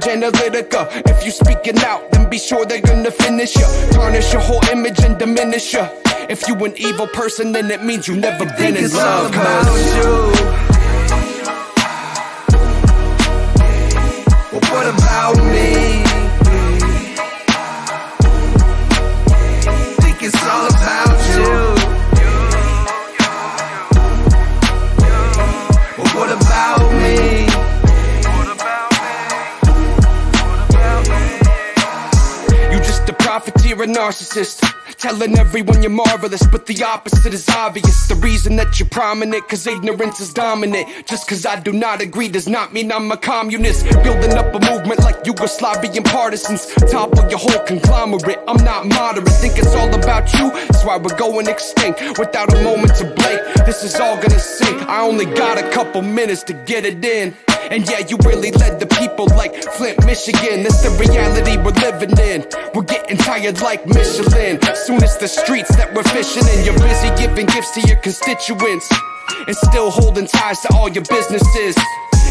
Analytica. If you speaking out, then be sure they're gonna finish ya. Tarnish your whole image and diminish ya. If you an evil person, then it means you never been in love. Well, what about me? Think it's all about you. Well, what about me? You just a profiteer, a narcissist, telling everyone you're marvelous, but the opposite is obvious. The reason that you're prominent, cause ignorance is dominant. Just cause I do not agree does not mean I'm a communist. Building up a movement like Yugoslavian partisans, topple your whole conglomerate. I'm not moderate, think it's all about you, that's why we're going extinct without a moment to blink. This is all gonna sink, I only got a couple minutes to get it in. And yeah, you really led the people like Flint, Michigan. That's the reality we're living in. We're getting tired like Michelin. Soon it's the streets that we're fishing in. You're busy giving gifts to your constituents and still holding ties to all your businesses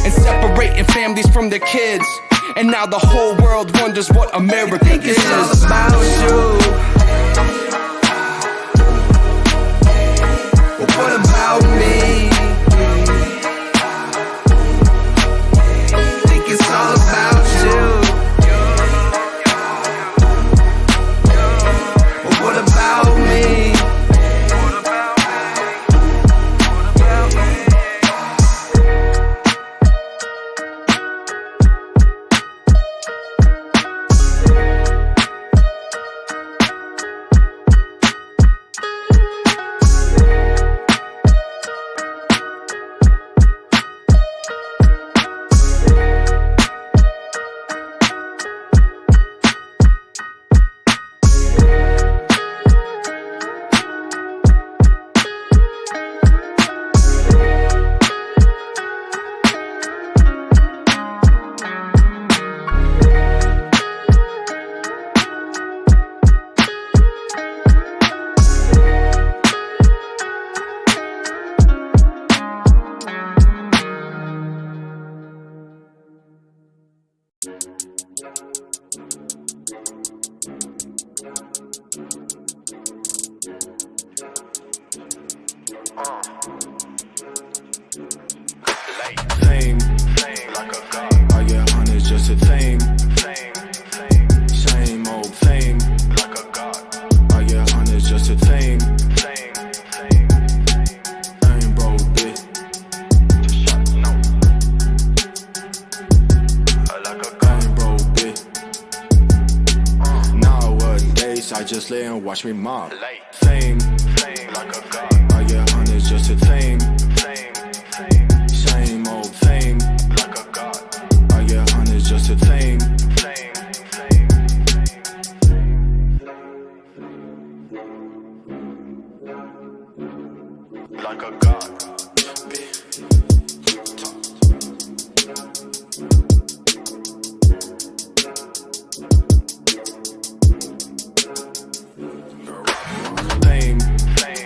and separating families from their kids. And now the whole world wonders what America is. It's all about you. But what about me? It's all about you. But what about me? Fame, like a god. I get honey, just a fame. Same old fame, like a god. I get honey, just a fame. Ain't broke, bitch. Ain't broke, bitch. Nowadays, I just lay and watch me mob. Fame, like a god. I get honey, just a fame. Same old fame, like a god. I get honey, just a fame. Like a god. Fame,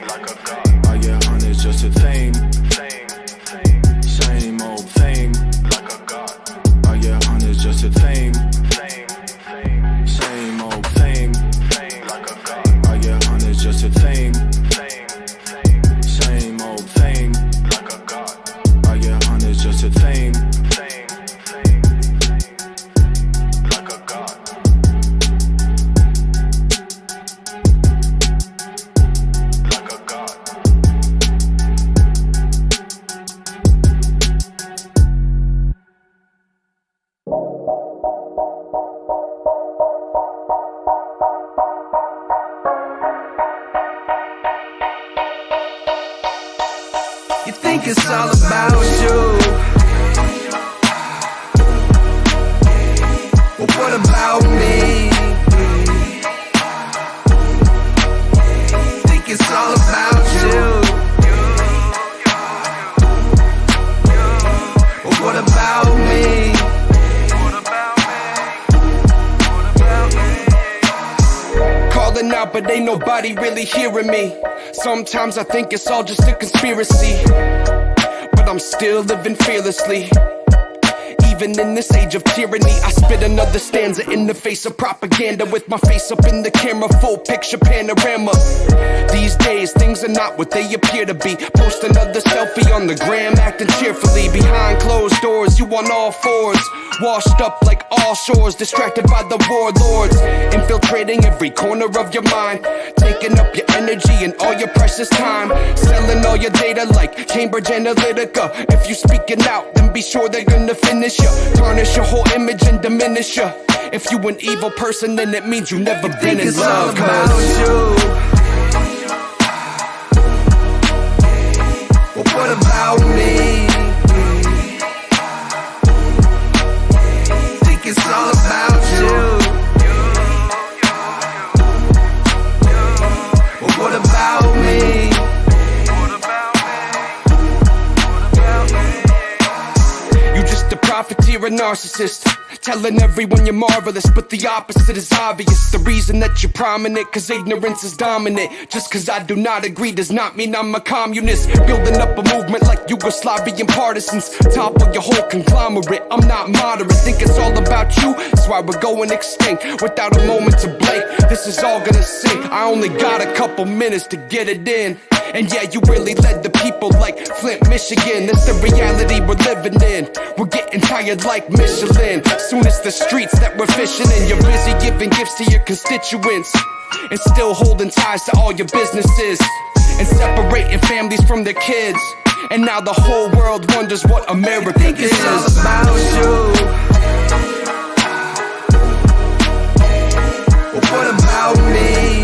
like a god. I get honey, just a fame. Same old fame, like a god. I get honey, just a fame. Same old fame, like a god. I get honey, just a fame. Same old fame, like a god. I get honey, just a fame. Like a god. Like a god. You think it's all about you. Well, what about me? Think it's all about you. Well, what about me? Calling out, but ain't nobody really hearing me. Sometimes I think it's all just a conspiracy, but I'm still living fearlessly. living in this age of tyranny. I spit another stanza in the face of propaganda, with my face up in the camera, full picture panorama. These days things are not what they appear to be. Post another selfie on the gram, acting cheerfully. Behind closed doors, you on all fours, washed up like all shores, distracted by the warlords, infiltrating every corner of your mind, taking up your energy and all your precious time, selling all your data like Cambridge Analytica. If you speaking out, then be sure they're gonna finish you, tarnish your whole image and diminish you. If you an evil person, then it means you never been in love. Well, what about me? Think it's all about you. Well, what about me? You just a profiteer, a narcissist, telling everyone you're marvelous, but the opposite is obvious. The reason that you're prominent, cause ignorance is dominant. Just cause I do not agree does not mean I'm a communist. Building up a movement like Yugoslavian partisans, topple your whole conglomerate. I'm not moderate, think it's all about you, that's why we're going extinct without a moment to blink. This is all gonna sink, I only got a couple minutes to get it in. And yeah, you really led the people like Flint, Michigan. That's the reality we're living in. We're getting tired like Michelin. Soon it's the streets that we're fishing in. You're busy giving gifts to your constituents and still holding ties to all your businesses and separating families from their kids. And now the whole world wonders what America is. It's all about you. Well, what about me?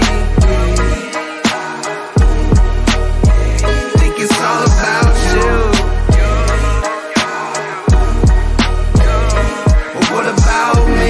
It's all about you. Well, what about me?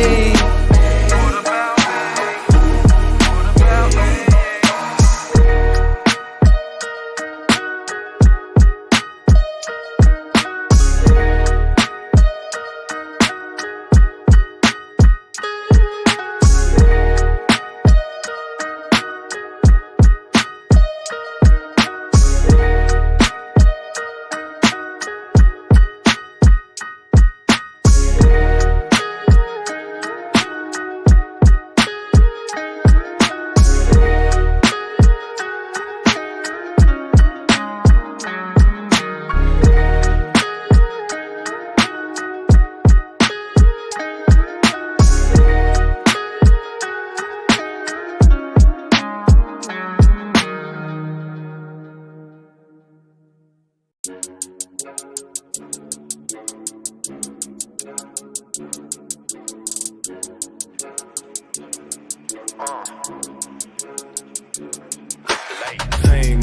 Fame,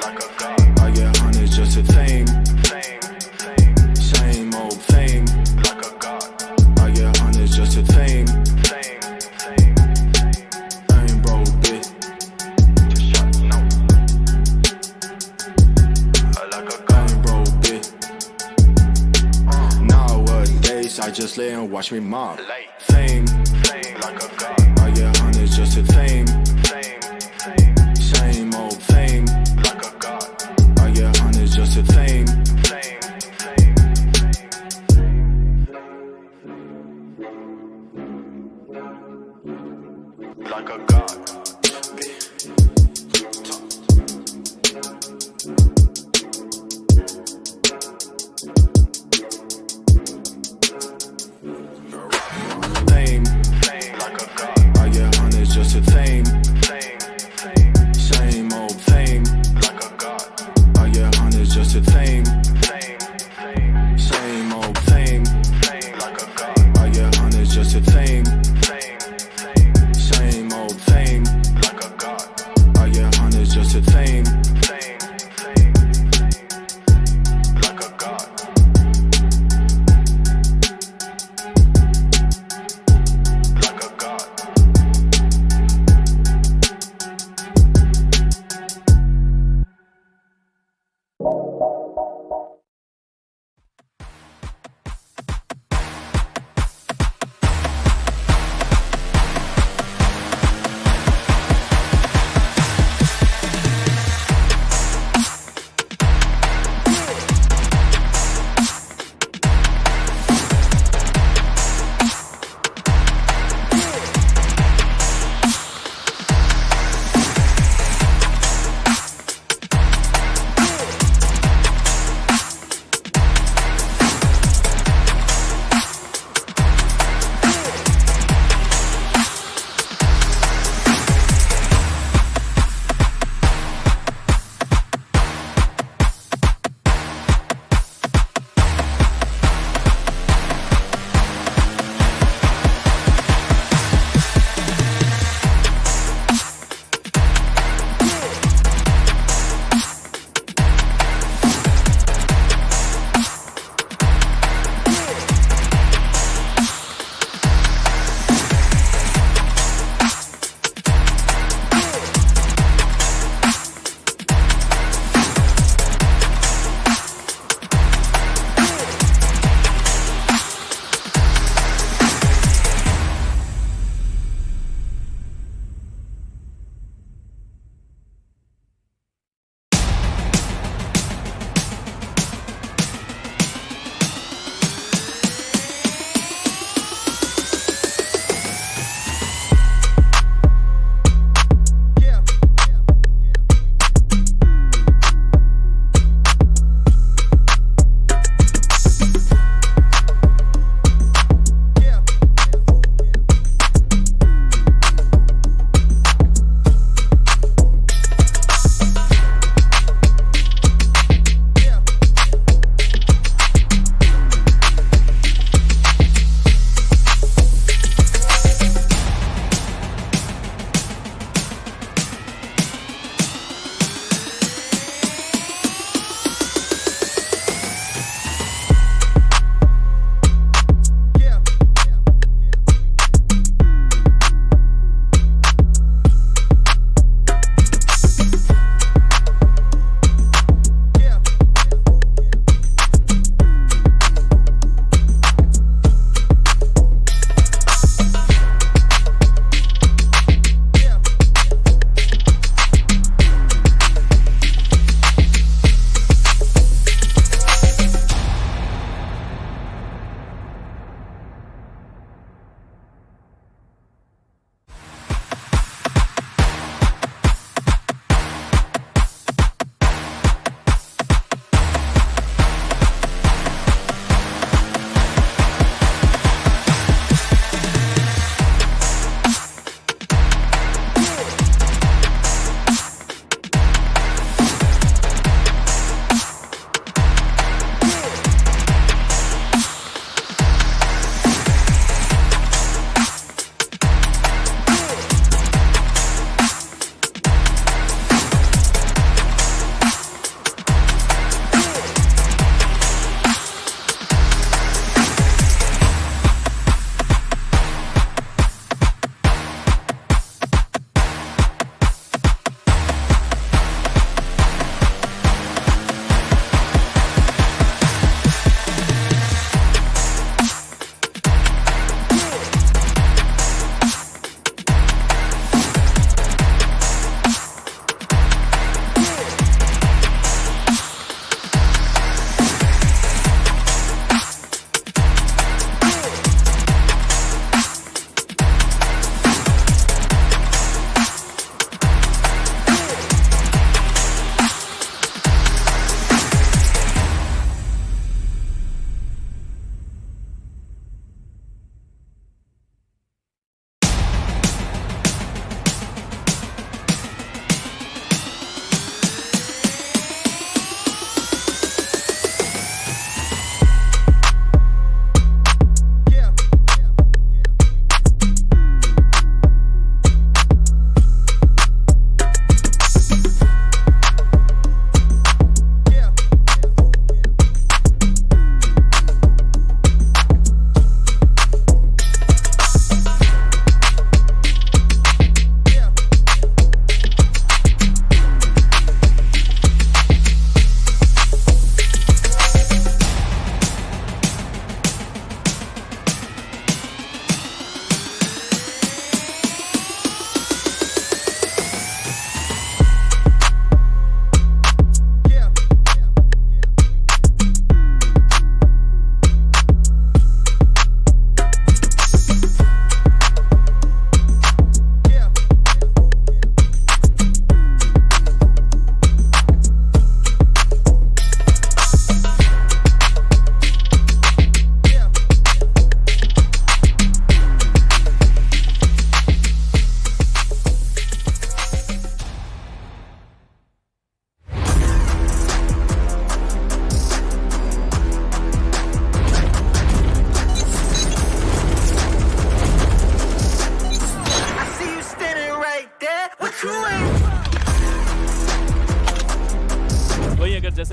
like a god. I get honest just to fame. Same old fame, like a god. I get honest just to fame. Fame, bro, bitch. Like a god, bro, bitch. Nowadays, I just lay and watch me mob. Fame, like a god. I get honest just to fame. Same old fame, like a god. I get honest just to fame. Like a god. Fame, like a god. I get honest just to fame. Same old fame, like a god. I get honest just to fame. Same old fame, like a god. I get honest just to fame. Same old fame.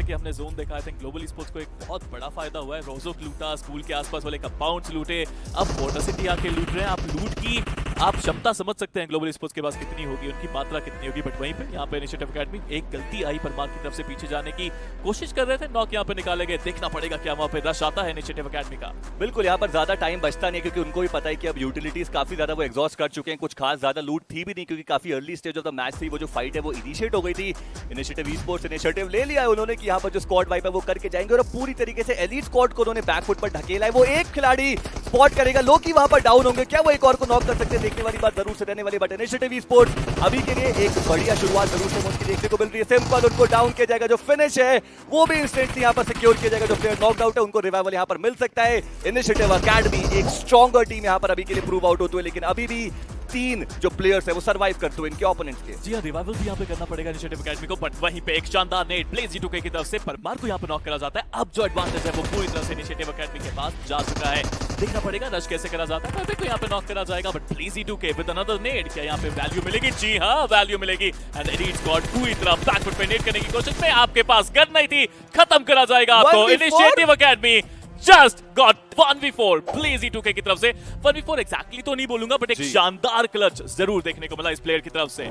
कि हमने zone देखा, I think global sports को एक बहुत बड़ा फायदा हुआ है। रोजो लूटा, स्कूल के आसपास वाले कंपाउंड्स लूटे, अब वाटर सिटी आके लूट रहे हैं। आप लूट की आप क्षमता समझ सकते हैं ग्लोबल स्पोर्ट्स के पास कितनी होगी, उनकी मात्रा कितनी होगी। बट वहीं पे यहाँ पे इनिशिएटिव एकेडमी एक गलती आई परमार की तरफ से पीछे जाने की कोशिश कर रहे थे, नॉक यहाँ पे निकाले गए। देखना पड़ेगा क्या वहाँ पे रश आता है इनिशिएटिव एकेडमी का। बिल्कुल, यहाँ पर ज्यादा टाइम बचता नहीं है क्योंकि उनको भी पता है कि अब यूटिलिटीज काफी ज्यादा वो एग्जॉस्ट कर चुके हैं। कुछ खास ज्यादा लूट थी भी नहीं क्योंकि काफी early stage of the match थी। वो जो फाइट है वो इनिशिएट हो गई थी। इनिशिएटिव स्पोर्ट्स इनिशिएटिव ले लिया है उन्होंने कि यहाँ पर जो स्क्वाड वाइप है वो करके जाएंगे और पूरी तरीके से एलीट स्क्वाड को उन्होंने बैकफुट पर ढकेला है। वो एक खिलाड़ी स्पॉट करेगा, लोकी वहां पर डाउन होंगे, क्या वो एक और को नॉक कर सकते हैं, देखने वाली बात जरूर से रहने वाली। बट इनिशिएटिव स्पोर्ट्स अभी के लिए एक बढ़िया शुरुआत जरूर से उनकी देखने को मिल रही है। सिंपल उनको डाउन किया जाएगा, जो फिनिश है वो भी इंस्टेंटली यहाँ पर सिक्योर किया जाएगा। जो प्लेयर नॉकड आउट है उनको रिवाइवल यहाँ पर मिल सकता है। इनिशिएटिव एकेडमी एक स्ट्रॉन्गर टीम यहाँ पर अभी के लिए प्रूव आउट होते हुए, लेकिन अभी भी 3 जो प्लेयर्स है वो सर्वाइव करते हुए इनके ओपोनेंट्स के। जी हां, रिवाइवल भी यहाँ पे करना पड़ेगा इनिशिएटिव एकेडमी को। बट वहीं पे एक शानदार नेट ब्लेज जी2के की तरफ से परमार को यहाँ पे नॉक करा जाता है। अब जो एडवांटेज है वो पूरी तरह से इनिशिएटिव एकेडमी के पास जा चुका है। देखना पड़ेगा रश कैसे करा जाता है। परफेक्ट को यहाँ पे नॉक करा जाएगा, but blaze G2K with another net, क्या यहाँ पे वैल्यू मिलेगी? जी हां, वैल्यू मिलेगी। एंड एलीट स्क्वाड पूरी तरह बैकफुट पे नेट करने की कोशिश में, आपके पास गन नहीं थी, खत्म करा जाएगा आपको। Initiative academy Just got 1v4 ब्लेजी 2K की तरफ से। 1v4 exactly तो नहीं बोलूंगा, बट एक शानदार क्लच जरूर देखने को मिला इस प्लेयर की तरफ से।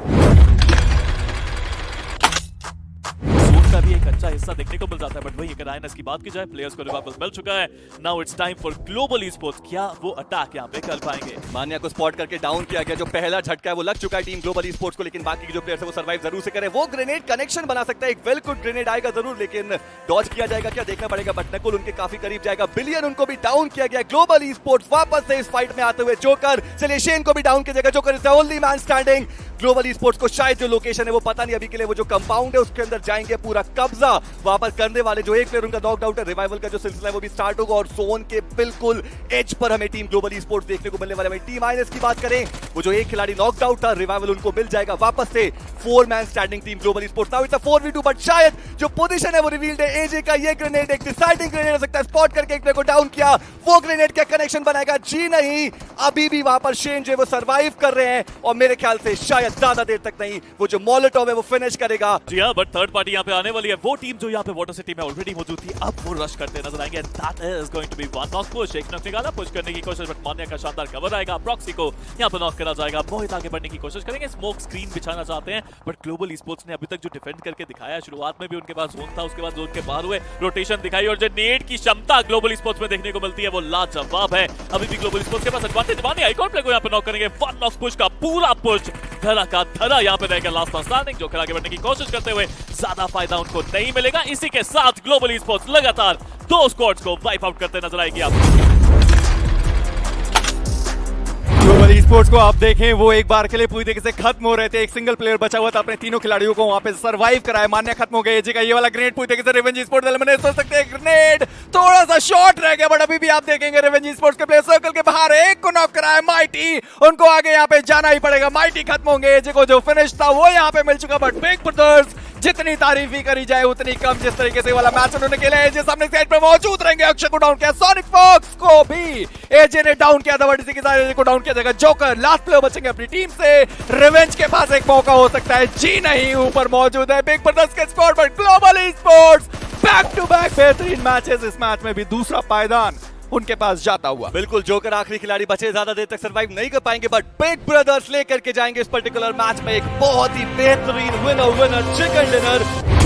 का भी एक अच्छा हिस्सा देखने को मिल जाता है। बट वही अगर आईएनएस की बात की जाए, प्लेयर्स को रिवाइवल मिल चुका है। Now it's time for global sports. क्या वो अटैक यहाँ पे कर पाएंगे? मान्या को स्पॉट करके डाउन किया गया। जो पहला झटका है वो लग चुका है टीम ग्लोबल स्पोर्ट्स को, लेकिन बाकी के जो प्लेयर्स है वो सर्वाइव जरूर से करें। वो ग्रेनेड कनेक्शन बना सकता है, एक वेल गुड ग्रेनेड आएगा जरूर, लेकिन डॉज किया जाएगा क्या देखना पड़ेगा। बट नकुल उनके काफी करीब जाएगा। बिलियन उनको भी डाउन किया गया। ग्लोबल स्पोर्ट्स वापस से इस फाइट में आते हुए जोकर, चलिए शेन को भी डाउन किया जाएगा। Joker is the only man standing. Global sports को शायद जो लोकेशन है वो पता नहीं अभी के लिए, वो जो कंपाउंड है उसके अंदर जाएंगे, पूरा कब्जा वहां पर करने वाले। जो एक प्लेयर उनका नॉकड आउट है, रिवाइवल का जो सिलसिला है वो भी स्टार्ट होगा और जोन के बिल्कुल एज पर हमें टीम ग्लोबल स्पोर्ट्स देखने को मिलने वाला है। टीम आईएनएस की बात करें, वो जो एक खिलाड़ी नॉकड आउट था, रिवाइवल उनको मिल जाएगा वापस से। 4 man standing team global sports. Now it's a 4v2, but शायद जो पोजीशन है वो रिवील्ड है। एजे का ये ग्रेनेड एक डिसाइडिंग ग्रेनेड हो सकता है। स्पॉट करके एक प्लेयर को डाउन किया, वो ग्रेनेड क्या कनेक्शन बनाएगा? जी नहीं, अभी भी वहां पर शेन जो है वो सर्वाइव कर रहे हैं और मेरे ख्याल से शायद ज्यादा देर तक नहीं वो जो मोलोटोव है वो फिनिश करेगा। जी हां, बट थर्ड पार्टी यहाँ पे आने वाली है। वो टीम जो यहाँ पे वाटर सिटी में ऑलरेडी मौजूद थी, अब वो रश करते नजर आएंगे। That is going to be one knock push. एक नॉक निकाला, पुश करने की कोशिश, बट मान्या का शानदार कवर आएगा। प्रॉक्सी को यहाँ पे नॉक करा जाएगा। बहुत आगे बढ़ने की कोशिश करेंगे, स्मोक स्क्रीन बिछाना चाहते हैं, बट ग्लोबल स्पोर्ट्स ने अभी तक जो डिफेंड करके दिखाया, शुरुआत में भी उनके पास जोन था, उसके बाद जोन के बाहर हुए, रोटेशन दिखाई, और जो नेट की क्षमता ग्लोबल स्पोर्ट्स में देखने को मिलती है वो लाजवाब है। अभी भी ग्लोबल स्पोर्ट्स के पास एडवांटेज। मान्या एक और प्लेयर को यहाँ पे नॉक करेंगे। वन नॉक पुश का पूरा पुश धरा का धरा यहाँ पे रहेगा। लास्ट ऑन स्टैंडिंग जो आगे बढ़ने की कोशिश करते हुए, ज्यादा फायदा उनको नहीं मिलेगा। इसी के साथ ग्लोबल स्पोर्ट्स लगातार 2 स्क्वाड्स को वाइप आउट करते नजर आएगी आपको। ग्लोबल स्पोर्ट्स को आप देखें, वो एक बार के लिए पूरी तरीके से खत्म हो रहे थे। एक सिंगल प्लेयर बचा हुआ था, अपने तीनों खिलाड़ियों को वहां पे सर्वाइव कराया। मान्या खत्म हो गए। ये वाला ग्रेनेड पूरी तरीके से रिवेंज स्पोर्ट्स एलिमिनेट हो सकते हैं। ग्रेनेड थोड़ा सा शॉर्ट रह गया, बट अभी भी आप देखेंगे रिवेंज स्पोर्ट्स के प्लेयर सर्कल के बाहर एक को नॉक कराया। माइटी, उनको आगे यहाँ पे जाना ही पड़ेगा। माइटी खत्म होंगे। एजे को जो फिनिश था वो यहाँ पे मिल चुका, बट बिग ब्रदर्स जितनी तारीफ ही करी जाए उतनी कम। जिस तरीके से वाला मैच उन्होंने खेला, एजे सामने साइड पे मौजूद रहेंगे। अक्षय को डाउन किया, सोनिक फॉक्स को भी एजे ने डाउन किया था, बट इसी के साथ एजे को डाउन किया जाएगा। जोकर लास्ट प्लेयर बचेंगे अपनी टीम से। रिवेंज के पास एक मौका हो सकता है। जी नहीं, ऊपर मौजूद है बिग ब्रदर्स के squad, but global sports back to back बेहतरीन मैचेस। इस मैच में भी दूसरा पायदान उनके पास जाता हुआ। बिल्कुल, जोकर आखिरी खिलाड़ी बचे, ज्यादा देर तक सर्वाइव नहीं कर पाएंगे, बट बिग ब्रदर्स लेकर के जाएंगे इस पर्टिकुलर मैच में एक बहुत ही बेहतरीन विनर चिकन डिनर।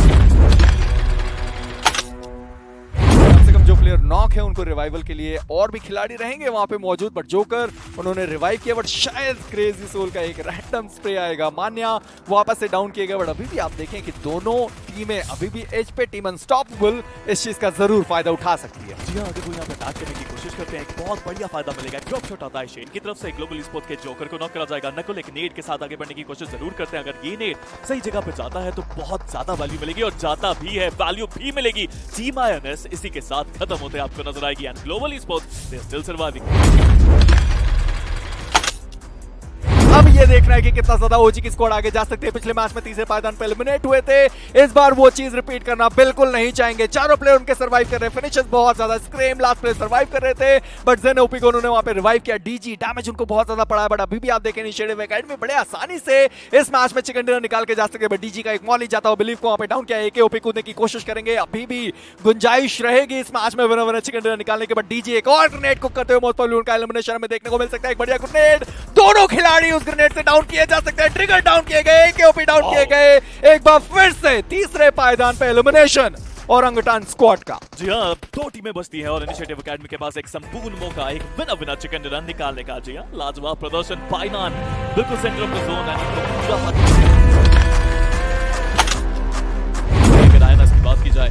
जो प्लेयर नॉक है उनको रिवाइवल के लिए और भी खिलाड़ी रहेंगे वहां पे मौजूद, बट जोकर उन्होंने रिवाइव किया, बट शायद क्रेजी सोल का एक रैंडम स्प्रे आएगा। मान्या वापस से डाउन किया गया, बट अभी भी आप देखें कि दोनों टीमें अभी भी एज पे, टीम अनस्टॉपेबल इस चीज का जरूर फायदा उठा सकती है। जी हां, अगर वो यहाँ पे अटैक करने की कोशिश करते हैं, एक बहुत बढ़िया फायदा मिलेगा। ड्रॉप शॉट आता है शेन की तरफ से, ग्लोबल स्पोर्ट्स के जोकर को नॉक करा जाएगा। नकुल एक नेट के साथ आगे बढ़ने की कोशिश जरूर करते हैं। अगर ये नेट सही जगह पे जाता है तो बहुत ज्यादा वैल्यू मिलेगी, और जाता भी है, वैल्यू भी मिलेगी। टीम आईएनएस इसी के साथ खत्म होते आपको नजर आएगी, and global sports they are still surviving. अब ये देखना है कि कितना ज्यादा ओजी की स्क्वाड आगे जा सकते हैं। पिछले मैच में तीसरे पायदान पे एलिमिनेट हुए थे, इस बार वो चीज रिपीट करना बिल्कुल नहीं चाहेंगे। चारों प्लेयर उनके सर्वाइव कर रहे हैं, फिनिशेस बहुत ज्यादा, स्क्रेम लास्ट प्लेयर सर्वाइव कर रहे थे बट जेन ओपी को उन्होंने वहां पे रिवाइव किया। डीजी डैमेज उनको बहुत ज्यादा पड़ा है बट अभी भी आप देखें इनिशिएटिव एकेडमी बड़े आसानी से इस मैच में चिकन डिनर निकाल के जा सकते हैं। बट डीजी का एक मॉली जाता हुआ बिलीव को वहां पे डाउन किया, एके ओपी कूदने की कोशिश करेंगे, अभी भी गुंजाइश रहेगी इस मैच में विनर चिकन डिनर निकालने के। बट डीजी एक और ग्रेनेड कुक करते हुए मोस्ट प्रोबेबली उनका एलिमिनेशन में देखने को मिल सकता है। एक बढ़िया ग्रेनेड, दोनों खिलाड़ी उस ग्रेनेड से डाउन किए जा सकते हैं। ट्रिगर डाउन किए गए, एकेओपी डाउन किए गए, एक बार फिर से तीसरे पायदान पे एलिमिनेशन ओरंगुटान स्क्वाड का। जी हाँ, दो टीमें बचती हैं और इनिशिएटिव एकेडमी के पास एक संपूर्ण मौका, एक विनर चिकन डिनर निकालने का। जी हाँ, लाजवाब प्रदर्शन, पाइनान बिल्कुल सेंटर ऑफ द जोन। की बात की जाए,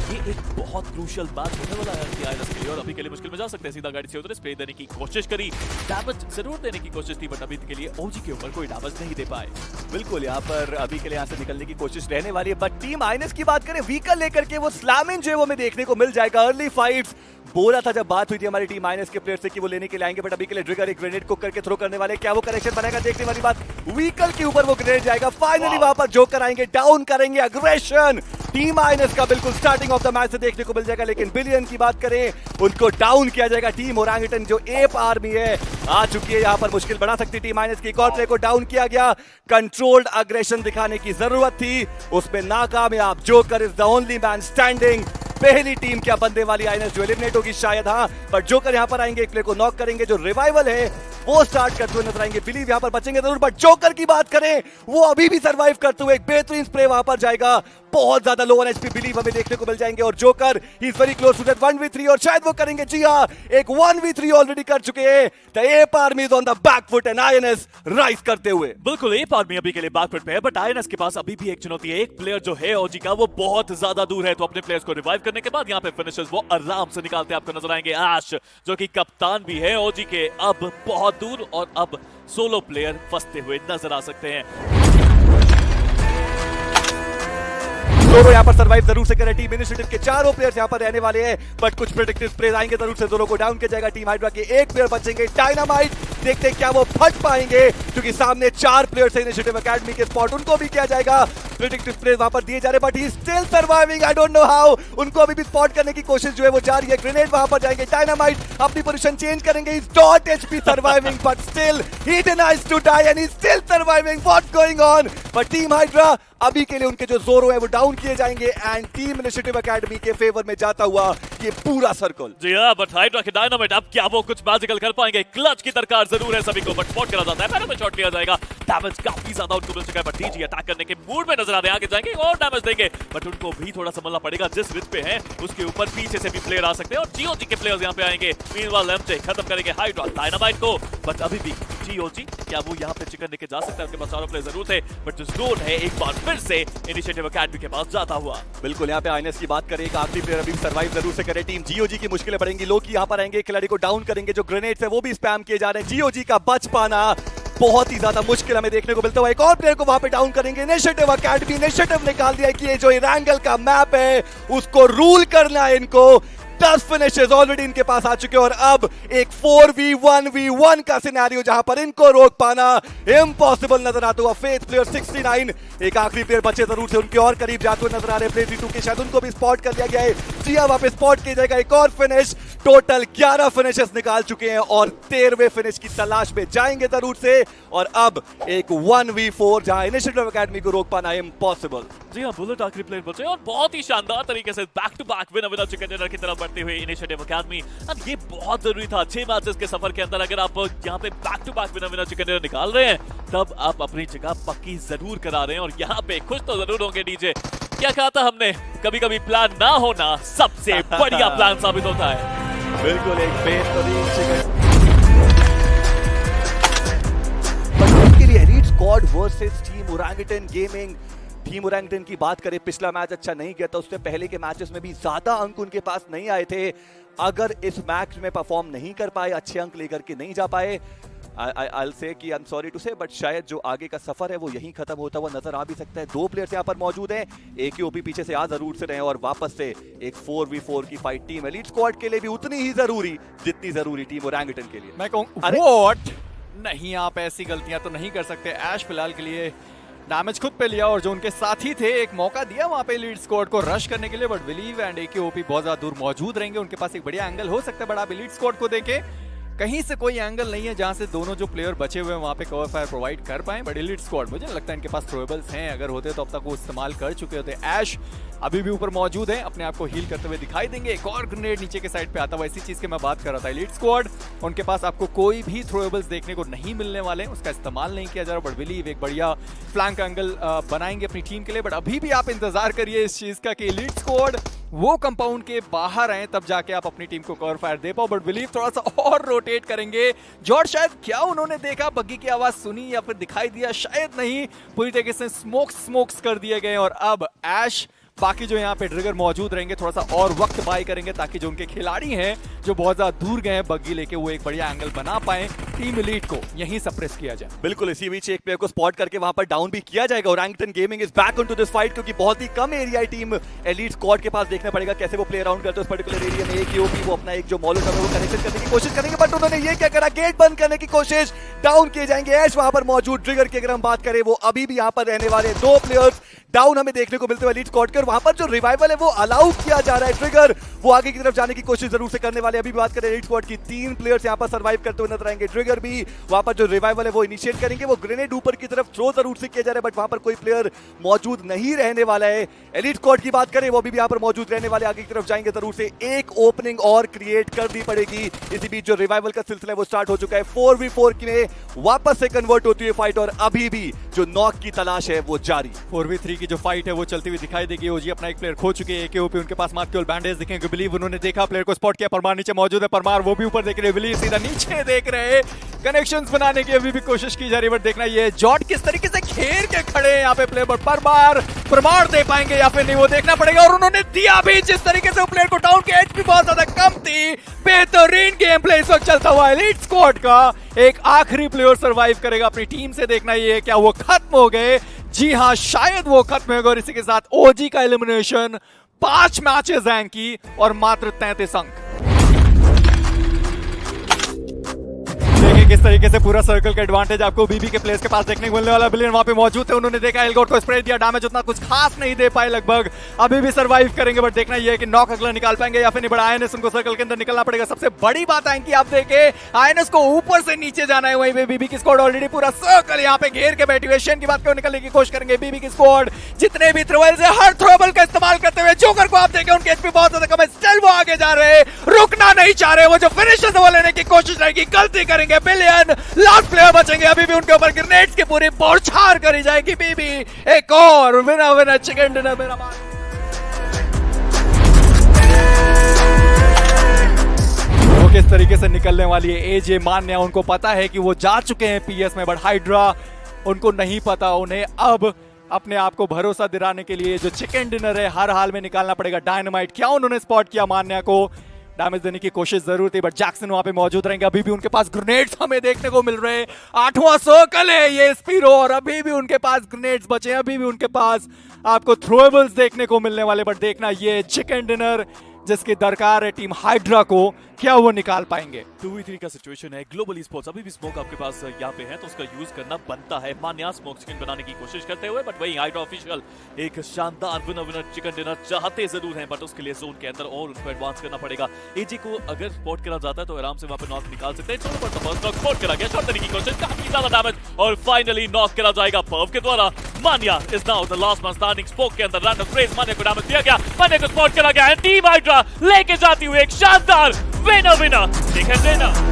ये एक बहुत क्रूशियल मैच होने वाला है आईएनएस के लिए और अभी के लिए मुश्किल में जा सकते हैं। सीधा गाड़ी से उतरे, स्प्रे देने की कोशिश करी, डैमेज जरूर देने की कोशिश थी बट अभी के लिए ओजी के ऊपर कोई डैमेज नहीं दे पाए। बिल्कुल यहाँ पर अभी के लिए यहाँ से निकलने की कोशिश रहने वाली है। बट टीम आईएनएस की बात करें, व्हीकल लेकर के वो स्लैमिंग जो है वो हमें देखने को मिल जाएगा। अर्ली फाइट्स बोला था जब बात हुई थी हमारी टीम आईएनएस के प्लेयर से कि वो लेने के लिए आएंगे बट अभी के लिए ट्रिगर एक ग्रेनेड कुक करके थ्रो करने वाले, क्या वो कनेक्शन बनाएगा देखने वाली बात। व्हीकल के ऊपर वो ग्रेनेड जाएगा, फाइनली वहां पर जोकर आएंगे, डाउन करेंगे। अग्रेशन टीम आईएनएस का बिल्कुल स्टार्टिंग ऑफ द मैच से देखने को मिल जाएगा। लेकिन बिलियन की बात करें, उनको डाउन किया जाएगा। टीम ओरंगुटान जो एप आर्मी है आ चुकी है, यहाँ पर मुश्किल बना सकती टीम आईएनएस की। एक और प्लेयर को डाउन किया गया, कंट्रोल्ड अग्रेशन दिखाने की जरूरत थी, उसमें नाकामयाब। Joker is the only man standing. पहली टीम क्या बनने वाली आईएनएस जो एलिमिनेट होगी शायद, हाँ, बट जोकर यहां पर आएंगे, एक प्लेयर को नॉक करेंगे। जो रिवाइवल है वो स्टार्ट करते हुए नजर आएंगे। बिलीव यहां पर बचेंगे जरूर बट जोकर की बात करें, वो अभी भी सर्वाइव करते हुए एक बेहतरीन स्प्रे वहां पर जाएगा। बहुत ज्यादा लो ऑन एचपी बिलीव हमें देखने को मिल जाएंगे और joker he is very close to that 1v3 और शायद वो करेंगे। जी हां, एक 1v3 ऑलरेडी कर चुके हैं। The app army is on the back foot and INS rise करते हुए। बिल्कुल एप आर्मी अभी के लिए बैक फुट पे है बट आईएनएस के पास अभी भी एक चुनौती है। एक प्लेयर जो है ओजी का वो बहुत ज्यादा दूर है, तो अपने प्लेयर्स को रिवाइव करने के बाद यहाँ पे फिनिशर्स वो आराम से निकालते आपको नजर आएंगे। आश जो कि कप्तान भी है ओजी के, अब बहुत दूर और अब सोलो प्लेयर फंसते हुए नजर आ सकते हैं। दोनों यहाँ पर सर्वाइव जरूर से करें। टीम इनिशिएटिव के चारों प्लेयर्स यहाँ पर रहने वाले हैं बट कुछ प्रेडिक्टिव स्प्रेज आएंगे जरूर से, दोनों को डाउन किया जाएगा। टीम हाइड्रा के एक प्लेयर बचेंगे, डायनामाइट। देखते हैं क्या वो फट पाएंगे क्योंकि सामने 4 प्लेयर्स है इनिशिएटिव एकेडमी के, स्पॉट उनको भी किया जाएगा। प्रेडिक्टिव स्प्रेज वहां पर दिए जा रहे but he still surviving. I don't know how, उनको अभी भी स्पॉट करने की कोशिश जो है वो जारी है। ग्रेनेड वहां पर जाएंगे, डायनामाइट अपनी पोजीशन चेंज करेंगे। Is dot HP surviving but still he denies to die and he still surviving. What's going on? But team hydra अभी के लिए उनके जो जोरो है वो डाउन किए जाएंगे एंड टीम इनिशिएटिव एकेडमी के फेवर में जाता हुआ ये पूरा सर्कल। जी हां, बट हाइड्रा के डायनामाइट अब क्या वो कुछ मैजिकल कर पाएंगे? क्लच की दरकार जरूर है सभी को बट स्पॉट करा जाता है, पैरों में शॉट लिया जाएगा। डैमेज काफी ज्यादा उनको मिल चुका है बट डीजी अटैक करने के मूड में नजर आ रहे हैं, आगे जाएंगे और डैमेज देंगे बट उनको भी थोड़ा संभलना पड़ेगा। जिस रिच पे हैं उसके ऊपर पीछे से भी प्लेयर आ सकते हैं और जीओजी के प्लेयर्स यहां पे आएंगे। मीनवाइल एमजे खत्म करेंगे हाइड्रा डायनामाइट को बट अभी भी जीओजी क्या वो यहां पे चिकन लेके जा सकता है? उनके पास चारों प्लेयर जरूर थे बट जो जोन है एक बार फिर से इनिशिएटिव एकेडमी के पास जाता हुआ। बिल्कुल यहाँ पे आईएनएस की बात करें, एक आखिरी प्लेयर अभी सर्वाइव जरूर से करे। टीम जीओजी की मुश्किलें बढ़ेंगी। लोग यहाँ पर आएंगे, खिलाड़ी को डाउन करेंगे। जो ग्रेनेड्स है वो भी स्पैम किए जा रहे हैं। जीओजी का बच पाना बहुत ही ज्यादा मुश्किल हमें देखने को मिलता है। एक और प्लेयर को वहां पे डाउन करेंगे। इनिशिएटिव एकेडमी इनिशिएटिव निकाल दिया कि ये जो इरांगल का मैप है उसको रूल करना है इनको। 10 फिनिशेस ऑलरेडी इनके पास आ चुके हैं और अब एक 4v1v1 का सिनेरियो जहां पर इनको रोक पाना इम्पॉसिबल नजर आता हुआ। फेथ प्लेयर 69, एक आखिरी प्लेयर बचे जरूर से, उनके और करीब जाते हुए नजर आ रहे हैं। प्लेयर 2 के शायद उनको भी स्पॉट कर लिया गया है। जी हां, वहां पे स्पॉट किया जाएगा। एक और फिनिश, टोटल 11 फिनिशेस निकाल चुके हैं और 13वें फिनिश की तलाश में जाएंगे जरूर से। और अब एक 1v4 जहां इनिशिएटिव एकेडमी को रोक पाना इम्पॉसिबल। जी हां, बुलेट आखिरी प्लेयर बचे और बहुत ही शानदार तरीके से back to back winner chicken dinner की तरफ बढ़ते हुए इनिशिएटिव एकेडमी। ये बहुत जरूरी था 6 मैचेस के सफर के अंदर। अगर आप यहाँ पे back to back winner chicken dinner निकाल रहे हैं तब आप अपनी जगह पक्की जरूर करा रहे हैं और यहाँ पे खुश तो जरूर होंगे। डीजे क्या कहा था हमने, कभी कभी प्लान ना होना सबसे बढ़िया प्लान साबित होता है। बिल्कुल एक बेहतरीन चिकन के लिए elite squad versus team orangutan gaming. Team orangutan की बात करें, पिछला मैच अच्छा नहीं गया था, उससे पहले के मैचेस में भी ज्यादा अंक उनके पास नहीं आए थे। अगर इस मैच में परफॉर्म नहीं कर पाए, अच्छे अंक लेकर के नहीं जा पाए, I'll say कि I'm sorry to say, but शायद जो आगे का सफर है वो यहीं खत्म होता हुआ नजर आ भी सकता है। 2 प्लेयर्स यहाँ पर मौजूद हैं, AQOP पीछे से आ जरूर से रहे और वापस से एक 4v4 की फाइट टीम एलीट स्क्वाड के लिए भी उतनी ही जरूरी जितनी जरूरी टीम ओरंगुटान के लिए। मैं कहूँ व्हाट नहीं, आप ऐसी गलतियां तो नहीं कर सकते। ऐश फिलहाल के लिए डैमेज खुद पे लिया और जो उनके साथी थे एक मौका दिया वहां पे लीड स्क्वाड को रश करने के लिए, बट बिलीव एंड iQOO बहुत ज्यादा दूर मौजूद रहेंगे। उनके पास एक बढ़िया एंगल हो सकता है, बट आप लीड स्क्वाड को देखें कहीं से कोई एंगल नहीं है जहां से दोनों जो प्लेयर बचे हुए हैं वहां पे कवर फायर प्रोवाइड कर पाए। बट एलीट स्क्वाड मुझे लगता है इनके पास थ्रोएबल्स हैं, अगर होते तो अब तक वो इस्तेमाल कर चुके होते। ऐश अभी भी ऊपर मौजूद है, अपने आप को हील करते हुए दिखाई देंगे। एक और ग्रेनेड नीचे के साइड पे आता हुआ, इसी चीज के मैं बात कर रहा था। एलीट स्क्वाड उनके पास आपको कोई भी थ्रोएबल्स देखने को नहीं मिलने वाले, उसका इस्तेमाल नहीं किया जा रहा। बट बिलीव एक बढ़िया फ्लैंक एंगल बनाएंगे अपनी टीम के लिए। बट अभी भी आप इंतजार करिए इस चीज का कि एलीट स्क्वाड वो कंपाउंड के बाहर आए, तब जाके आप अपनी टीम को कवर फायर दे पाओ। बट बिलीव थोड़ा सा और रोटेट करेंगे। जॉर्ज शायद क्या उन्होंने देखा, बग्गी की आवाज सुनी या फिर दिखाई दिया, शायद नहीं, पूरी तरीके से स्मोक्स कर दिए गए। और अब ऐश बाकी जो यहाँ पे ट्रिगर मौजूद रहेंगे, थोड़ा सा और वक्त बाय करेंगे ताकि जो उनके खिलाड़ी हैं जो बहुत ज्यादा दूर गए हैं बग्गी लेके, वो एक बढ़िया एंगल बना पाए, टीम एलीट को यहीं सप्रेस किया जाए। बिल्कुल, इसी बीच एक प्लेयर को स्पॉट करके वहां पर डाउन भी किया जाएगा। Orangutan gaming is back onto this fight, क्योंकि बहुत ही कम एरिया टीम एलीट स्क्वाड के पास। देखना पड़ेगा कैसे वो प्ले अराउंड करते हैं उस पर्टिकुलर एरिया में। iQOO वो अपना एक जो मॉलोटॉव है वो कनेक्शन करने की कोशिश करेंगे, बट उन्होंने ये क्या करा, गेट बंद करने की कोशिश, डाउन किए जाएंगे। ऐश वहां पर मौजूद, ट्रिगर की अगर हम बात करें वो अभी भी यहां पर रहने वाले। दो प्लेयर्स डाउन हमें देखने को मिलते हुए एलीट स्क्वाड के, और वहां पर जो रिवाइवल है वो अलाउ किया जा रहा है। ट्रिगर वो आगे की तरफ जाने की कोशिश जरूर से करने वाले। अभी बात करें एलीट स्क्वाड की, 3 प्लेयर्स यहां पर सर्वाइव करते हुए नजर आएंगे। ट्रिगर भी वहां पर जो रिवाइवल है वो इनिशिएट करेंगे। वो ग्रेनेड ऊपर की तरफ थ्रो जरूर से किया जा रहा है, बट वहां पर कोई प्लेयर मौजूद नहीं रहने वाला है। एलीट स्क्वाड की बात करें वो अभी भी यहां पर मौजूद रहने वाले, आगे की तरफ जाएंगे जरूर से। एक ओपनिंग और क्रिएट करनी पड़ेगी। इसी बीच जो रिवाइवल का सिलसिला है वो स्टार्ट हो चुका है। 4v4 में वापस से कन्वर्ट होती है फाइट, और अभी भी जो नॉक की तलाश है वो जारी। 4v3 की जो फाइट है वो चलती हुई दिखाई देगी। ओजी अपना एक प्लेयर खो चुके हैं, iQOO उनके पास मात्र केवल बैंडेज दिखेंगे। बिलीव उन्होंने देखा, प्लेयर को स्पॉट किया, परमार नीचे मौजूद है, परमार वो भी ऊपर देख रहे हैं, बिलीव सीधा नीचे देख रहे हैं। कनेक्शंस बनाने की अभी भी कोशिश की जा रही है, बट देखना ये जॉट किस तरीके से घेर के खड़े हैं यहाँ पे प्लेयर, बट परमार दे पाएंगे या फिर नहीं वो देखना पड़ेगा। और उन्होंने दिया भी, जिस तरीके से वो प्लेयर को डाउन किया, एचपी बहुत ज्यादा कम थी। बेहतरीन गेम प्ले इस वक्त चलता हुआ एलीट स्क्वाड का। एक आखिरी प्लेयर सर्वाइव करेगा अपनी टीम से, देखना ये क्या वो खत्म हो गए। जी हाँ, शायद वो खत्म हो गए। और इसी के साथ ओजी का एलिमिनेशन, 5 मैचेस रैंक की और मात्र 33 अंक। देखिए किस तरीके से पूरा सर्कल का एडवांटेज आपको बीबी के प्लेयर्स के पास देखने को मिलने वाला। बिलियन वहां पे मौजूद थे, उन्होंने देखा एलगोट को स्प्रे दिया, डैमेज उतना कुछ खास नहीं दे पाए लगभग। अभी भी सर्वाइव करेंगे, बट देखना ये है कि नॉक अगला निकाल पाएंगे या फिर नहीं। बड़ा आईएनएस उनको सर्कल के अंदर निकलना पड़ेगा। सबसे बड़ी बात है कि आप देखें आईएनएस को ऊपर से नीचे जाना है, वहीं पे बीबी की स्क्वाड ऑलरेडी पूरा सर्कल यहाँ पे घेर के बैठी हुई है। शेन की बात करो, निकलने की कोशिश करेंगे बीबी की स्क्वाड। जितने भी थ्रोबल्स है हर थ्रोबल का इस्तेमाल करते हुए। जोकर को आप देखें, उनके एचपी बहुत ज्यादा कम है, स्टिल वो आगे जा रहे हैं, रुकना नहीं चाह रहे। वो जो फिनिशर से वो लेने की कोशिश रहेगी, गलती करेंगे बिलियन। लास्ट प्लेयर बचेंगे, अभी भी उनके ऊपर ग्रेनेड्स की पूरी बौछार करी जाएगी। बीबी एक और विनर चिकन डिनर मिरामार। वो किस तरीके से निकलने वाली है एजे मान्या, उनको पता है कि वो जा चुके हैं पीएस में, बट हाइड्रा उनको नहीं पता। उन्हें अब अपने आप को भरोसा दिलाने के लिए जो चिकन डिनर है हर हाल में निकालना पड़ेगा। डायनामाइट क्या उन्होंने स्पॉट किया, मान्या को डैमेज देने की कोशिश जरूर थी, बट जैक्सन वहां पे मौजूद रहेंगे। अभी भी उनके पास ग्रेनेड्स हमें देखने को मिल रहे हैं। 8वां सर्कल है ये स्पीरो, और अभी भी उनके पास ग्रेनेड्स बचे हैं, अभी भी उनके पास आपको थ्रोएबल्स देखने को मिलने वाले। बट देखना ये चिकन डिनर जिसकी दरकार है टीम हाइड्रा को, क्या वो निकाल पाएंगे। 2v3 का सिचुएशन है, ग्लोबल स्पोर्ट्स अभी भी स्मोक आपके पास यहाँ पे है तो उसका यूज करना बनता है। मान्या स्मोक चिकन बनाने की कोशिश करते हुए, बट वही हाइड्रा ऑफिशियल एक शानदार विनर चिकन डिनर चाहते जरूर हैं, बट उसके लिए जोन के अंदर और उनको एडवांस करना पड़ेगा। एजी को अगर स्पॉट करा जाता है तो आराम से वहां पे नॉक निकाल सकते हैं। चलो पर फर्स्ट नॉक स्पॉट करा गया, शॉट देने की कोशिश, काफी ज्यादा डैमेज, और फाइनली नॉक करा जाएगा पर्व के द्वारा। Manya is now the last man standing. स्पोक के अंदर रैंडम फ्रेज, मान्या को डैमेज दिया गया, मान्या को स्पॉट करा गया है। टीम हाइड्रा लेके जाती हुई एक शानदार winner chicken dinner.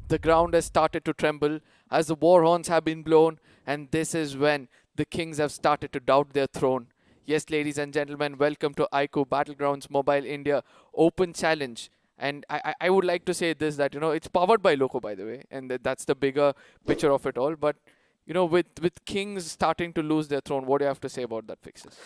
The ground has started to tremble as the war horns have been blown, and this is when the kings have started to doubt their throne. Yes, ladies and gentlemen, welcome to iQOO Battlegrounds Mobile India Open Challenge. And I would like to say this, that, it's powered by Loco, by the way, and that's the bigger picture of it all. But, with Kings starting to lose their throne, what do you have to say about that, Fixes?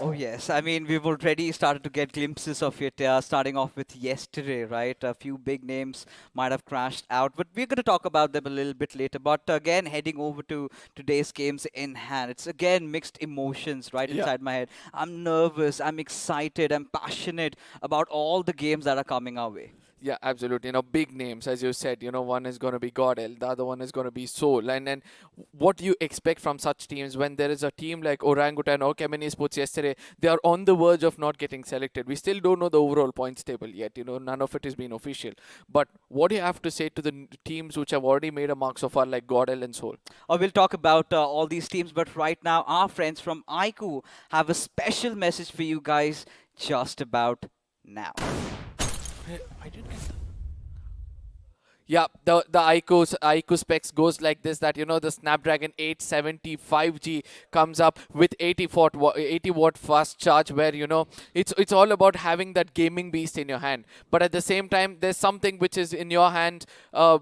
Oh yes, I mean we've already started to get glimpses of it, starting off with yesterday, right? A few big names might have crashed out, but we're going to talk about them a little bit later. But again, heading over to today's games in hand, it's again mixed emotions right inside my head. I'm nervous, I'm excited, I'm passionate about all the games that are coming our way. Yeah, absolutely. Big names, as you said, one is going to be Godel, the other one is going to be Soul. And then what do you expect from such teams when there is a team like Orangutan or Kemeni Sports yesterday? They are on the verge of not getting selected. We still don't know the overall points table yet. None of it has been official. But what do you have to say to the teams which have already made a mark so far, like Godel and Soul? We'll talk about all these teams, but right now our friends from iQOO have a special message for you guys just about now. I didn't get that. Yeah, the iQOO specs goes like this, that the Snapdragon 875G comes up with 80 watt fast charge, where it's all about having that gaming beast in your hand, but at the same time there's something which is in your hand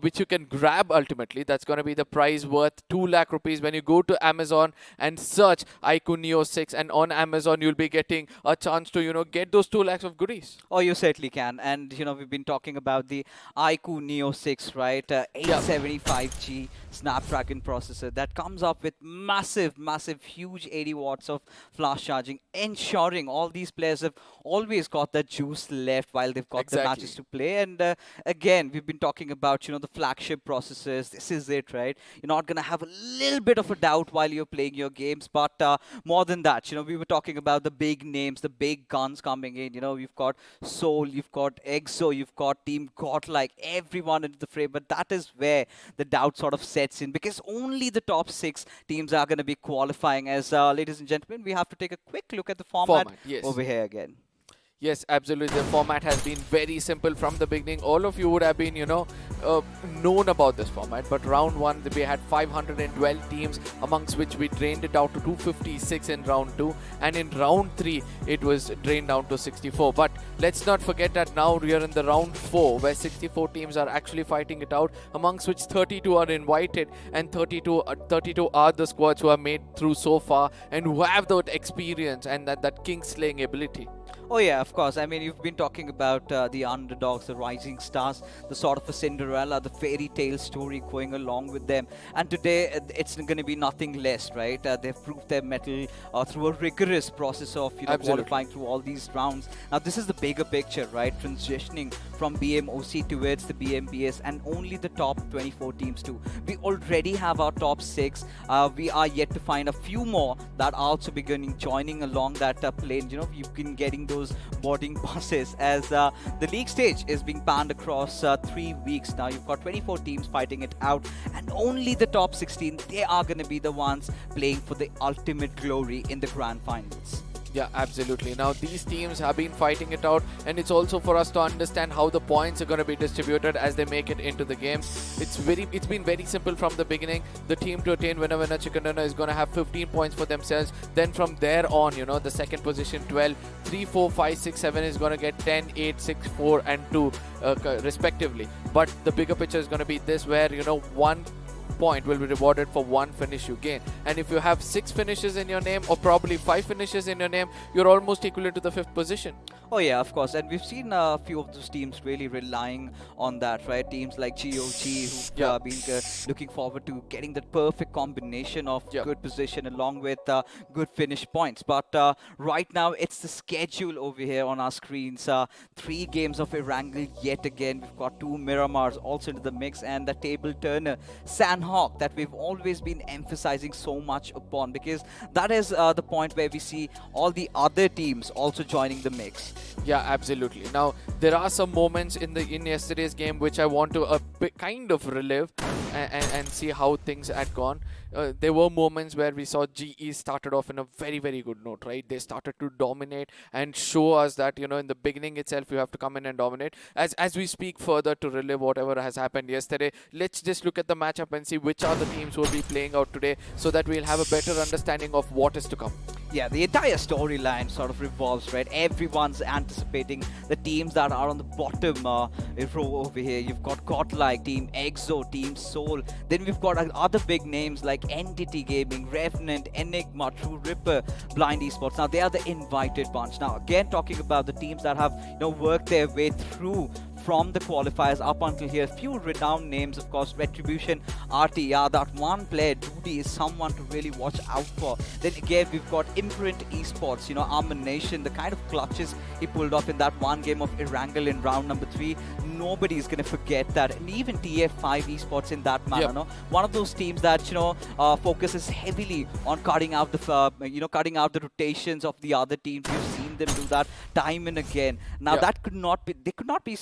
which you can grab ultimately. That's going to be the prize worth 2 lakh rupees when you go to Amazon and search iQOO Neo 6, and on Amazon you'll be getting a chance to get those 2 lakhs of goodies. Oh, you certainly can. And we've been talking about the iQOO Neo 6, right? 875G Snapdragon processor that comes up with massive, huge 80 watts of flash charging, ensuring all these players have always got that juice left while they've got the matches to play. And again, we've been talking about, the flagship processors. This is it, right? You're not going to have a little bit of a doubt while you're playing your games. But more than that, we were talking about the big names, the big guns coming in. You've got Soul, you've got EXO, you've got Team Godlike, everyone into the frame. But that is where the doubt sort of sets in, because only the top 6 teams are going to be qualifying. As ladies and gentlemen, we have to take a quick look at the format over here again. Yes, absolutely. The format has been very simple from the beginning. All of you would have been, known about this format. But round 1, we had 512 teams, amongst which we drained it out to 256 in round 2. And in round 3, it was drained down to 64. But let's not forget that now we are in the round 4, where 64 teams are actually fighting it out, amongst which 32 are invited, and 32 are the squads who are made through so far and who have that experience and that king slaying ability. Oh yeah, of course. I mean, you've been talking about the underdogs, the rising stars, the sort of a Cinderella, the fairy tale story going along with them. And today, it's going to be nothing less, right? They've proved their mettle through a rigorous process of qualifying through all these rounds. Now, this is the bigger picture, right? Transitioning from BMOC towards the BMBS, and only the top 24 teams too. We already have our top 6. We are yet to find a few more that are also joining along that plane. You've been getting those boarding passes, as the league stage is being panned across 3 weeks now. You've got 24 teams fighting it out, and only the top 16, they are going to be the ones playing for the ultimate glory in the grand finals. Yeah, absolutely. Now, these teams have been fighting it out, and it's also for us to understand how the points are going to be distributed as they make it into the game. It's been very simple from the beginning. The team to attain winner chicken dinner is going to have 15 points for themselves. Then from there on, the second position 12, 3, 4, 5, 6, 7 is going to get 10, 8, 6, 4 and 2 respectively. But the bigger picture is going to be this, where 1 point will be rewarded for 1 finish you gain, and if you have 6 finishes in your name, or probably 5 finishes in your name, you're almost equivalent to the 5th position. Oh yeah, of course. And we've seen a few of those teams really relying on that, right? Teams like GOG, who've been looking forward to getting that perfect combination of good position along with good finish points. But right now, it's the schedule over here on our screens. 3 games of Erangel yet again. We've got 2 Miramars also into the mix, and the table turner Sanhok that we've always been emphasizing so much upon, because that is the point where we see all the other teams also joining the mix. Yeah, absolutely. Now, there are some moments in yesterday's game which I want to kind of relive and see how things had gone. There were moments where we saw GE started off in a very, very good note, right? They started to dominate and show us that, in the beginning itself, you have to come in and dominate. As we speak further to relive whatever has happened yesterday, let's just look at the matchup and see which are the teams who will be playing out today, so that we'll have a better understanding of what is to come. Yeah, the entire storyline sort of revolves, right? Everyone's anticipating the teams that are on the bottom row over here. You've got Godlike, Team Exo, Team Soul. Then we've got other big names like Entity Gaming, Revenant, Enigma, True Ripper, Blind Esports. Now, they are the invited bunch. Now, again, talking about the teams that have, worked their way through from the qualifiers up until here. Few renowned names, of course. Retribution, RTR, that one player, Duty, is someone to really watch out for. Then again, we've got Imprint Esports, Armor Nation, the kind of clutches he pulled off in that one game of Erangel in round number 3. Nobody's going to forget that. And even TF5 Esports in that manner, no? One of those teams that, focuses heavily on cutting out the rotations of the other teams. We've seen them do that time and again. Now, that could not be, they could not be,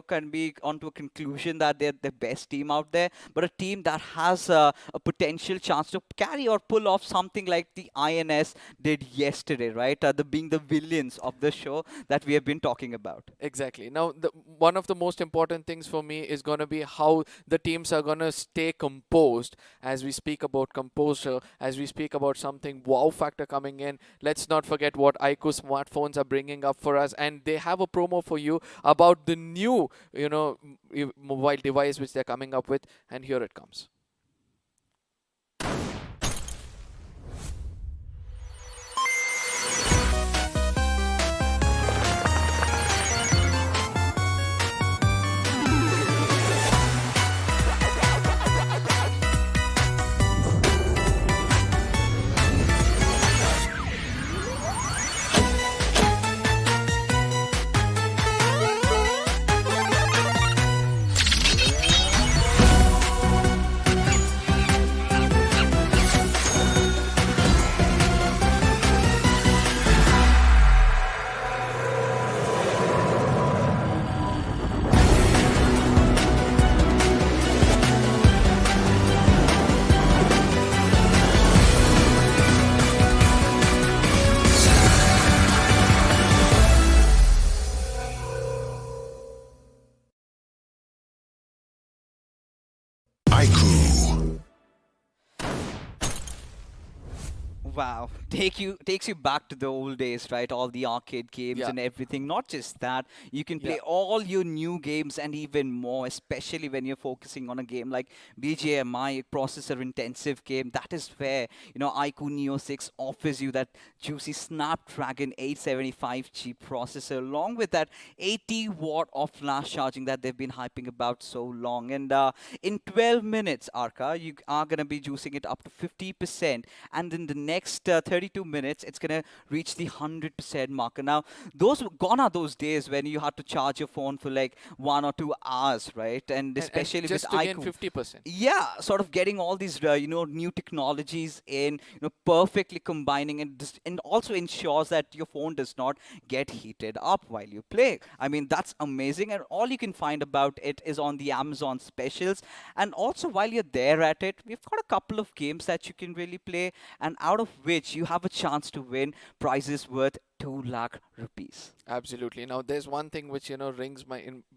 can be onto a conclusion that they're the best team out there, but a team that has a potential chance to carry or pull off something like the INS did yesterday, right? Being the villains of the show that we have been talking about. Exactly. Now, one of the most important things for me is going to be how the teams are going to stay composed. As we speak about composure, as we speak about something wow factor coming in, let's not forget what iQOO smartphones are bringing up for us, and they have a promo for you about the new mobile device which they're coming up with, and here it comes. iQOO. Wow, takes you back to the old days, right? All the arcade games and everything. Not just that, you can play all your new games and even more, especially when you're focusing on a game like BGMI, a processor-intensive game. That is where, iQOO Neo 6 offers you that juicy Snapdragon 875G processor, along with that 80 watt of flash charging that they've been hyping about so long. And in 12 minutes, Arka, you are going to be juicing it up to 50%, and in the next 32 minutes, it's going to reach the 100% marker. Now, gone are those days when you had to charge your phone for like 1 or 2 hours, right? And especially and just with to gain iQOO. 50%. Yeah, sort of getting all these, new technologies in, perfectly combining and also ensures that your phone does not get heated up while you play. I mean, that's amazing. And all you can find about it is on the Amazon specials. And also, while you're there at it, we've got a couple of games that you can really play, and out of which you have a chance to win prizes worth 2 lakh rupees. Absolutely. Now, there's one thing which, rings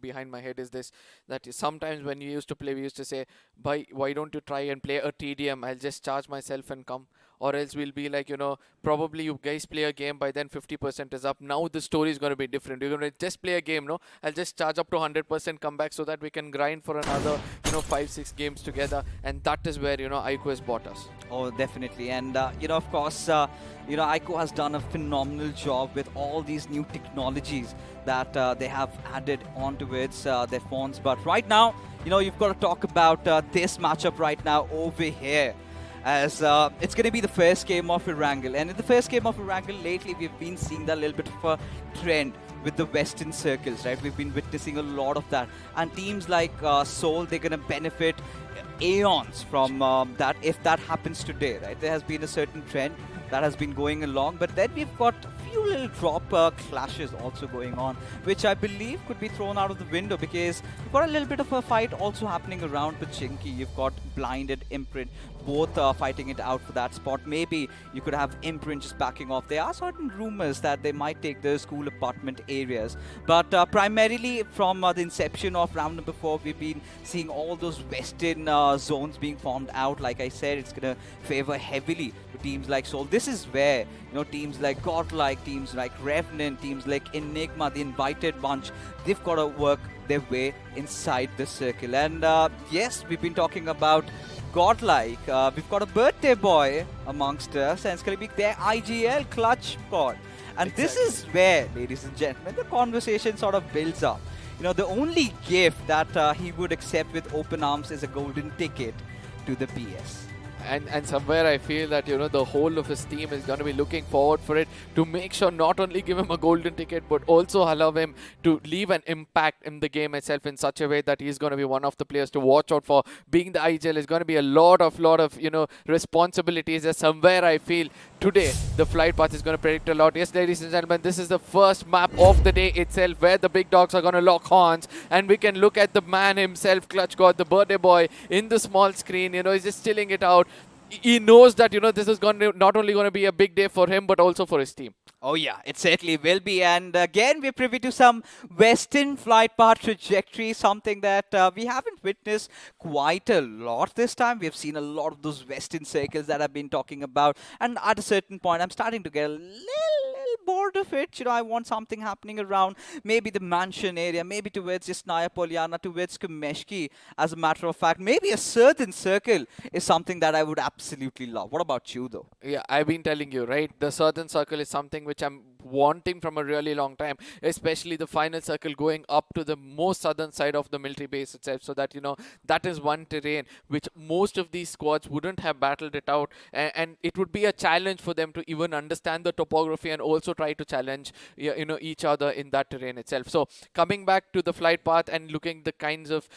behind my head is this, that sometimes when you used to play, we used to say, why don't you try and play a TDM? I'll just charge myself and come. Or else we'll be like, probably you guys play a game, by then 50% is up. Now the story is going to be different. You're going to just play a game, no? I'll just charge up to 100%, come back so that we can grind for another, 5-6 games together. And that is where, iQOO has bought us. Oh, definitely. And, of course, iQOO has done a phenomenal job with all these new technologies that they have added onto their phones. But right now, you've got to talk about this matchup right now over here, as it's going to be the first game of Erangel. And in the first game of Erangel, lately we've been seeing that little bit of a trend with the Western circles, right? We've been witnessing a lot of that. And teams like Seoul, they're going to benefit aeons from that if that happens today, right? There has been a certain trend that has been going along, but then we've got a few little drop clashes also going on, which I believe could be thrown out of the window, because you've got a little bit of a fight also happening around Pachinki. You've got Blinded, Imprint, both fighting it out for that spot. Maybe you could have Imprint just backing off. There are certain rumors that they might take the school apartment areas, but primarily from the inception of round number 4, we've been seeing all those Western zones being formed out. Like I said, it's going to favor heavily teams like Seoul. This is where, teams like Godlike, teams like Revenant, teams like Enigma, the invited bunch, they've got to work their way inside the circle. And yes, we've been talking about Godlike. We've got a birthday boy amongst us, and it's going to be their IGL clutch squad. And this is where, ladies and gentlemen, the conversation sort of builds up. The only gift that he would accept with open arms is a golden ticket to the PS. And somewhere I feel that, the whole of his team is going to be looking forward for it to make sure not only give him a golden ticket, but also allow him to leave an impact in the game itself in such a way that he's going to be one of the players to watch out for. Being the IGL is going to be a lot of responsibilities. There's somewhere I feel today the flight path is going to predict a lot. Yes, ladies and gentlemen, this is the first map of the day itself where the big dogs are going to lock horns, and we can look at the man himself, Clutch God, the birthday boy, in the small screen. He's just chilling it out. He knows that, this is going to not only going to be a big day for him, but also for his team. Oh yeah, it certainly will be. And again, we're privy to some Western flight path trajectory, something that we haven't witnessed quite a lot this time. We've seen a lot of those Western circles that I've been talking about. And at a certain point, I'm starting to get a little bored of it. I want something happening around maybe the mansion area, maybe towards just Naya Poliana, towards Kumeshki. As a matter of fact, maybe a certain circle is something that I would absolutely love. What about you, though? Yeah, I've been telling you, right? The southern circle is something which I'm wanting from a really long time, especially the final circle going up to the most southern side of the military base itself, so that that is one terrain which most of these squads wouldn't have battled it out, and it would be a challenge for them to even understand the topography and also try to challenge each other in that terrain itself. So coming back to the flight path and looking the kinds of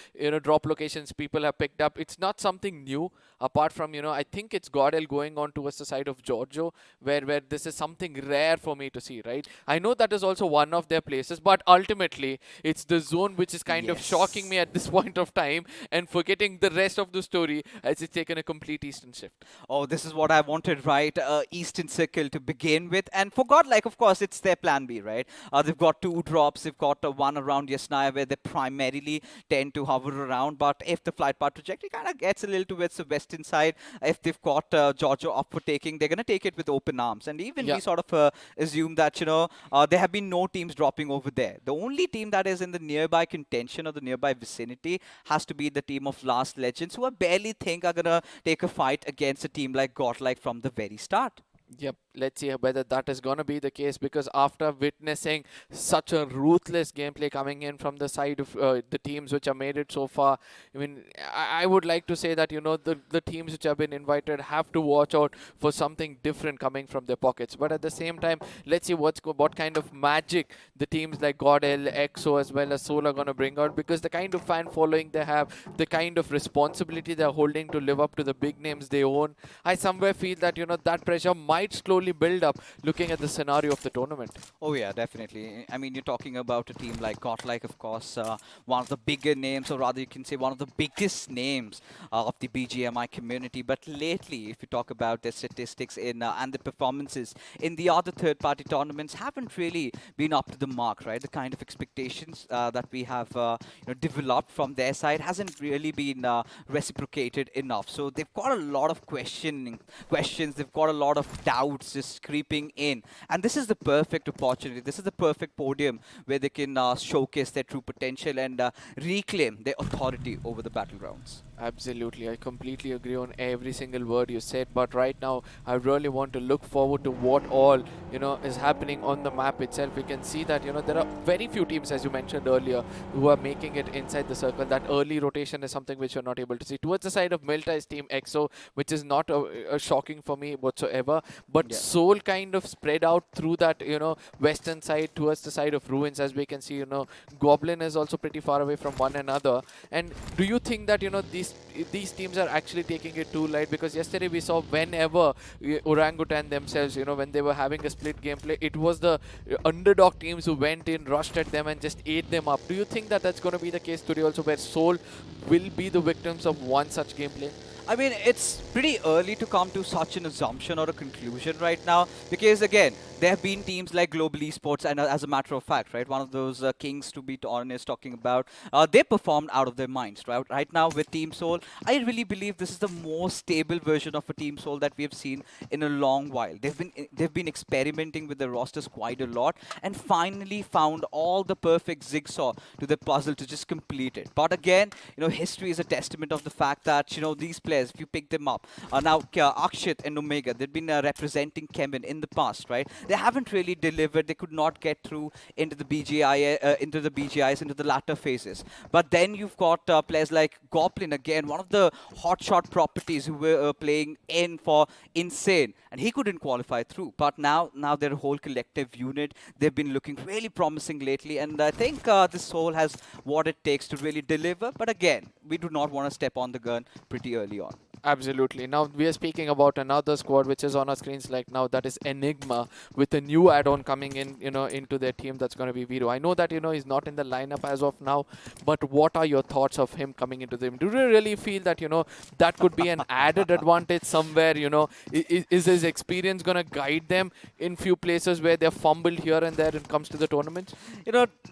drop locations people have picked up, it's not something new apart from I think it's Godel going on towards the side of Giorgio, where this is something rare for me to see, right? I know that is also one of their places, but ultimately it's the zone which is kind of shocking me at this point of time, and forgetting the rest of the story as it's taken a complete eastern shift. Oh, this is what I wanted, right? Eastern circle to begin with. And for Godlike, of course, it's their plan B, right? They've got 2 drops. They've got one around Yasnaya where they primarily tend to hover around. But if the flight path trajectory kind of gets a little towards the western side, if they've got Giorgio up for taking, they're going to take it with open arms. And even we sort of assume that, there have been no teams dropping over there. The only team that is in the nearby contention or the nearby vicinity has to be the team of Last Legends, who I barely think are going to take a fight against a team like Godlike from the very start. Yep, let's see whether that is going to be the case, because after witnessing such a ruthless gameplay coming in from the side of the teams which have made it so far, I mean, I would like to say that, the teams which have been invited have to watch out for something different coming from their pockets. But at the same time, let's see what kind of magic the teams like Godel, EXO as well as Soul are going to bring out, because the kind of fan following they have, the kind of responsibility they're holding to live up to the big names they own, I somewhere feel that, that pressure might slowly build up looking at the scenario of the tournament. Oh yeah, definitely. I mean, you're talking about a team like Godlike, of course, one of the bigger names, or rather you can say one of the biggest names of the BGMI community. But lately, if you talk about their statistics and the performances in the other third-party tournaments, haven't really been up to the mark, right? The kind of expectations that we have developed from their side hasn't really been reciprocated enough. So they've got a lot of questions. They've got a lot of doubts just creeping in, and this is the perfect opportunity. This is the perfect podium where they can showcase their true potential and reclaim their authority over the battlegrounds. Absolutely, I completely agree on every single word you said, but right now I really want to look forward to what all is happening on the map itself. We can see that there are very few teams, as you mentioned earlier, who are making it inside the circle. That early rotation is something which you're not able to see towards the side of Miltai's team EXO, which is not a shocking for me whatsoever, but Soul kind of spread out through that western side towards the side of Ruins. As we can see, Goblin is also pretty far away from one another. And do you think that these teams are actually taking it too light? Because yesterday we saw whenever Orangutan themselves, when they were having a split gameplay, it was the underdog teams who went in, rushed at them and just ate them up. Do you think that that's going to be the case today also, where Soul will be the victims of one such gameplay? I mean, it's pretty early to come to such an assumption or a conclusion right now because, again, there have been teams like Global Esports, and as a matter of fact, right, one of those kings to be honest talking about, they performed out of their minds, right? Right now with Team Soul, I really believe this is the most stable version of a Team Soul that we have seen in a long while. They've been experimenting with their rosters quite a lot and finally found all the perfect jigsaw to the puzzle to just complete it. But again, history is a testament of the fact that these players, if you pick them up now, Akshit and Omega, they've been representing Kevin in the past, right? They haven't really delivered. They could not get through into the BGIs, into the latter phases. But then you've got players like Goblin again, one of the hotshot properties who were playing in for Insane, and he couldn't qualify through. But now they're a whole collective unit. They've been looking really promising lately, and I think this Soul has what it takes to really deliver. But again, we do not want to step on the gun pretty early on. Absolutely. Now we are speaking about another squad which is on our screens like now, that is Enigma, with a new add-on coming in, into their team. That's going to be Viro. I know that, he's not in the lineup as of now, but what are your thoughts of him coming into them? Do you really feel that, that could be an added advantage somewhere, is his experience going to guide them in few places where they're fumbled here and there when it comes to the tournament?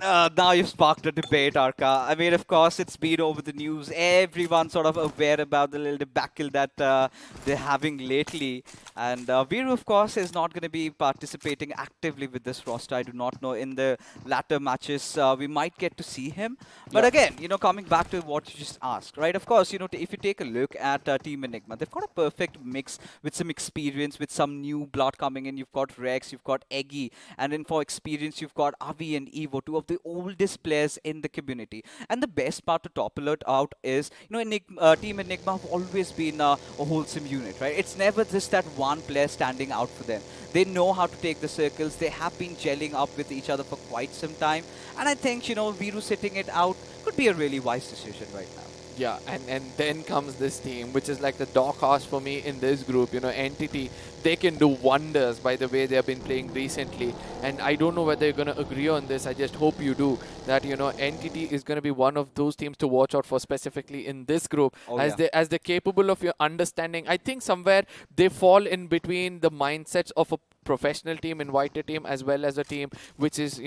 Now you've sparked a debate, Arka. I mean, of course, it's been over the news. Everyone's sort of aware about the little debacle that they're having lately. And Viru, of course, is not going to be participating actively with this roster. I do not know. In the latter matches, we might get to see him. But again, coming back to what you just asked, right? Of course, if you take a look at Team Enigma, they've got a perfect mix with some experience, with some new blood coming in. You've got Rex, you've got Eggy, and then for experience, you've got Avi and Evo, two of the oldest players in the community. And the best part to top it out is, Team Enigma have always been a wholesome unit, right? It's never just that one player standing out for them. They know how to take the circles. They have been gelling up with each other for quite some time. And I think, Viru sitting it out could be a really wise decision right now. Yeah, and then comes this team, which is like the dark horse for me in this group. Entity, they can do wonders by the way they have been playing recently. And I don't know whether you're going to agree on this. I just hope you do. That, Entity is going to be one of those teams to watch out for specifically in this group. As they're capable of your understanding. I think somewhere they fall in between the mindsets of a professional team, invited team, as well as a team which is,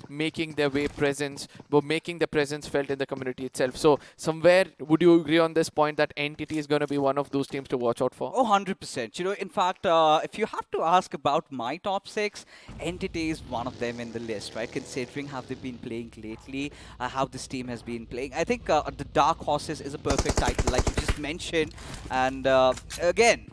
making their presence felt in the community itself. So somewhere, would you agree on this point that Entity is going to be one of those teams to watch out for? Oh, 100%. In fact, if you have to ask about my top 6, Entity is one of them in the list, right? Considering how they've been playing lately, how this team has been playing. I think the Dark Horses is a perfect title, like you just mentioned. And again,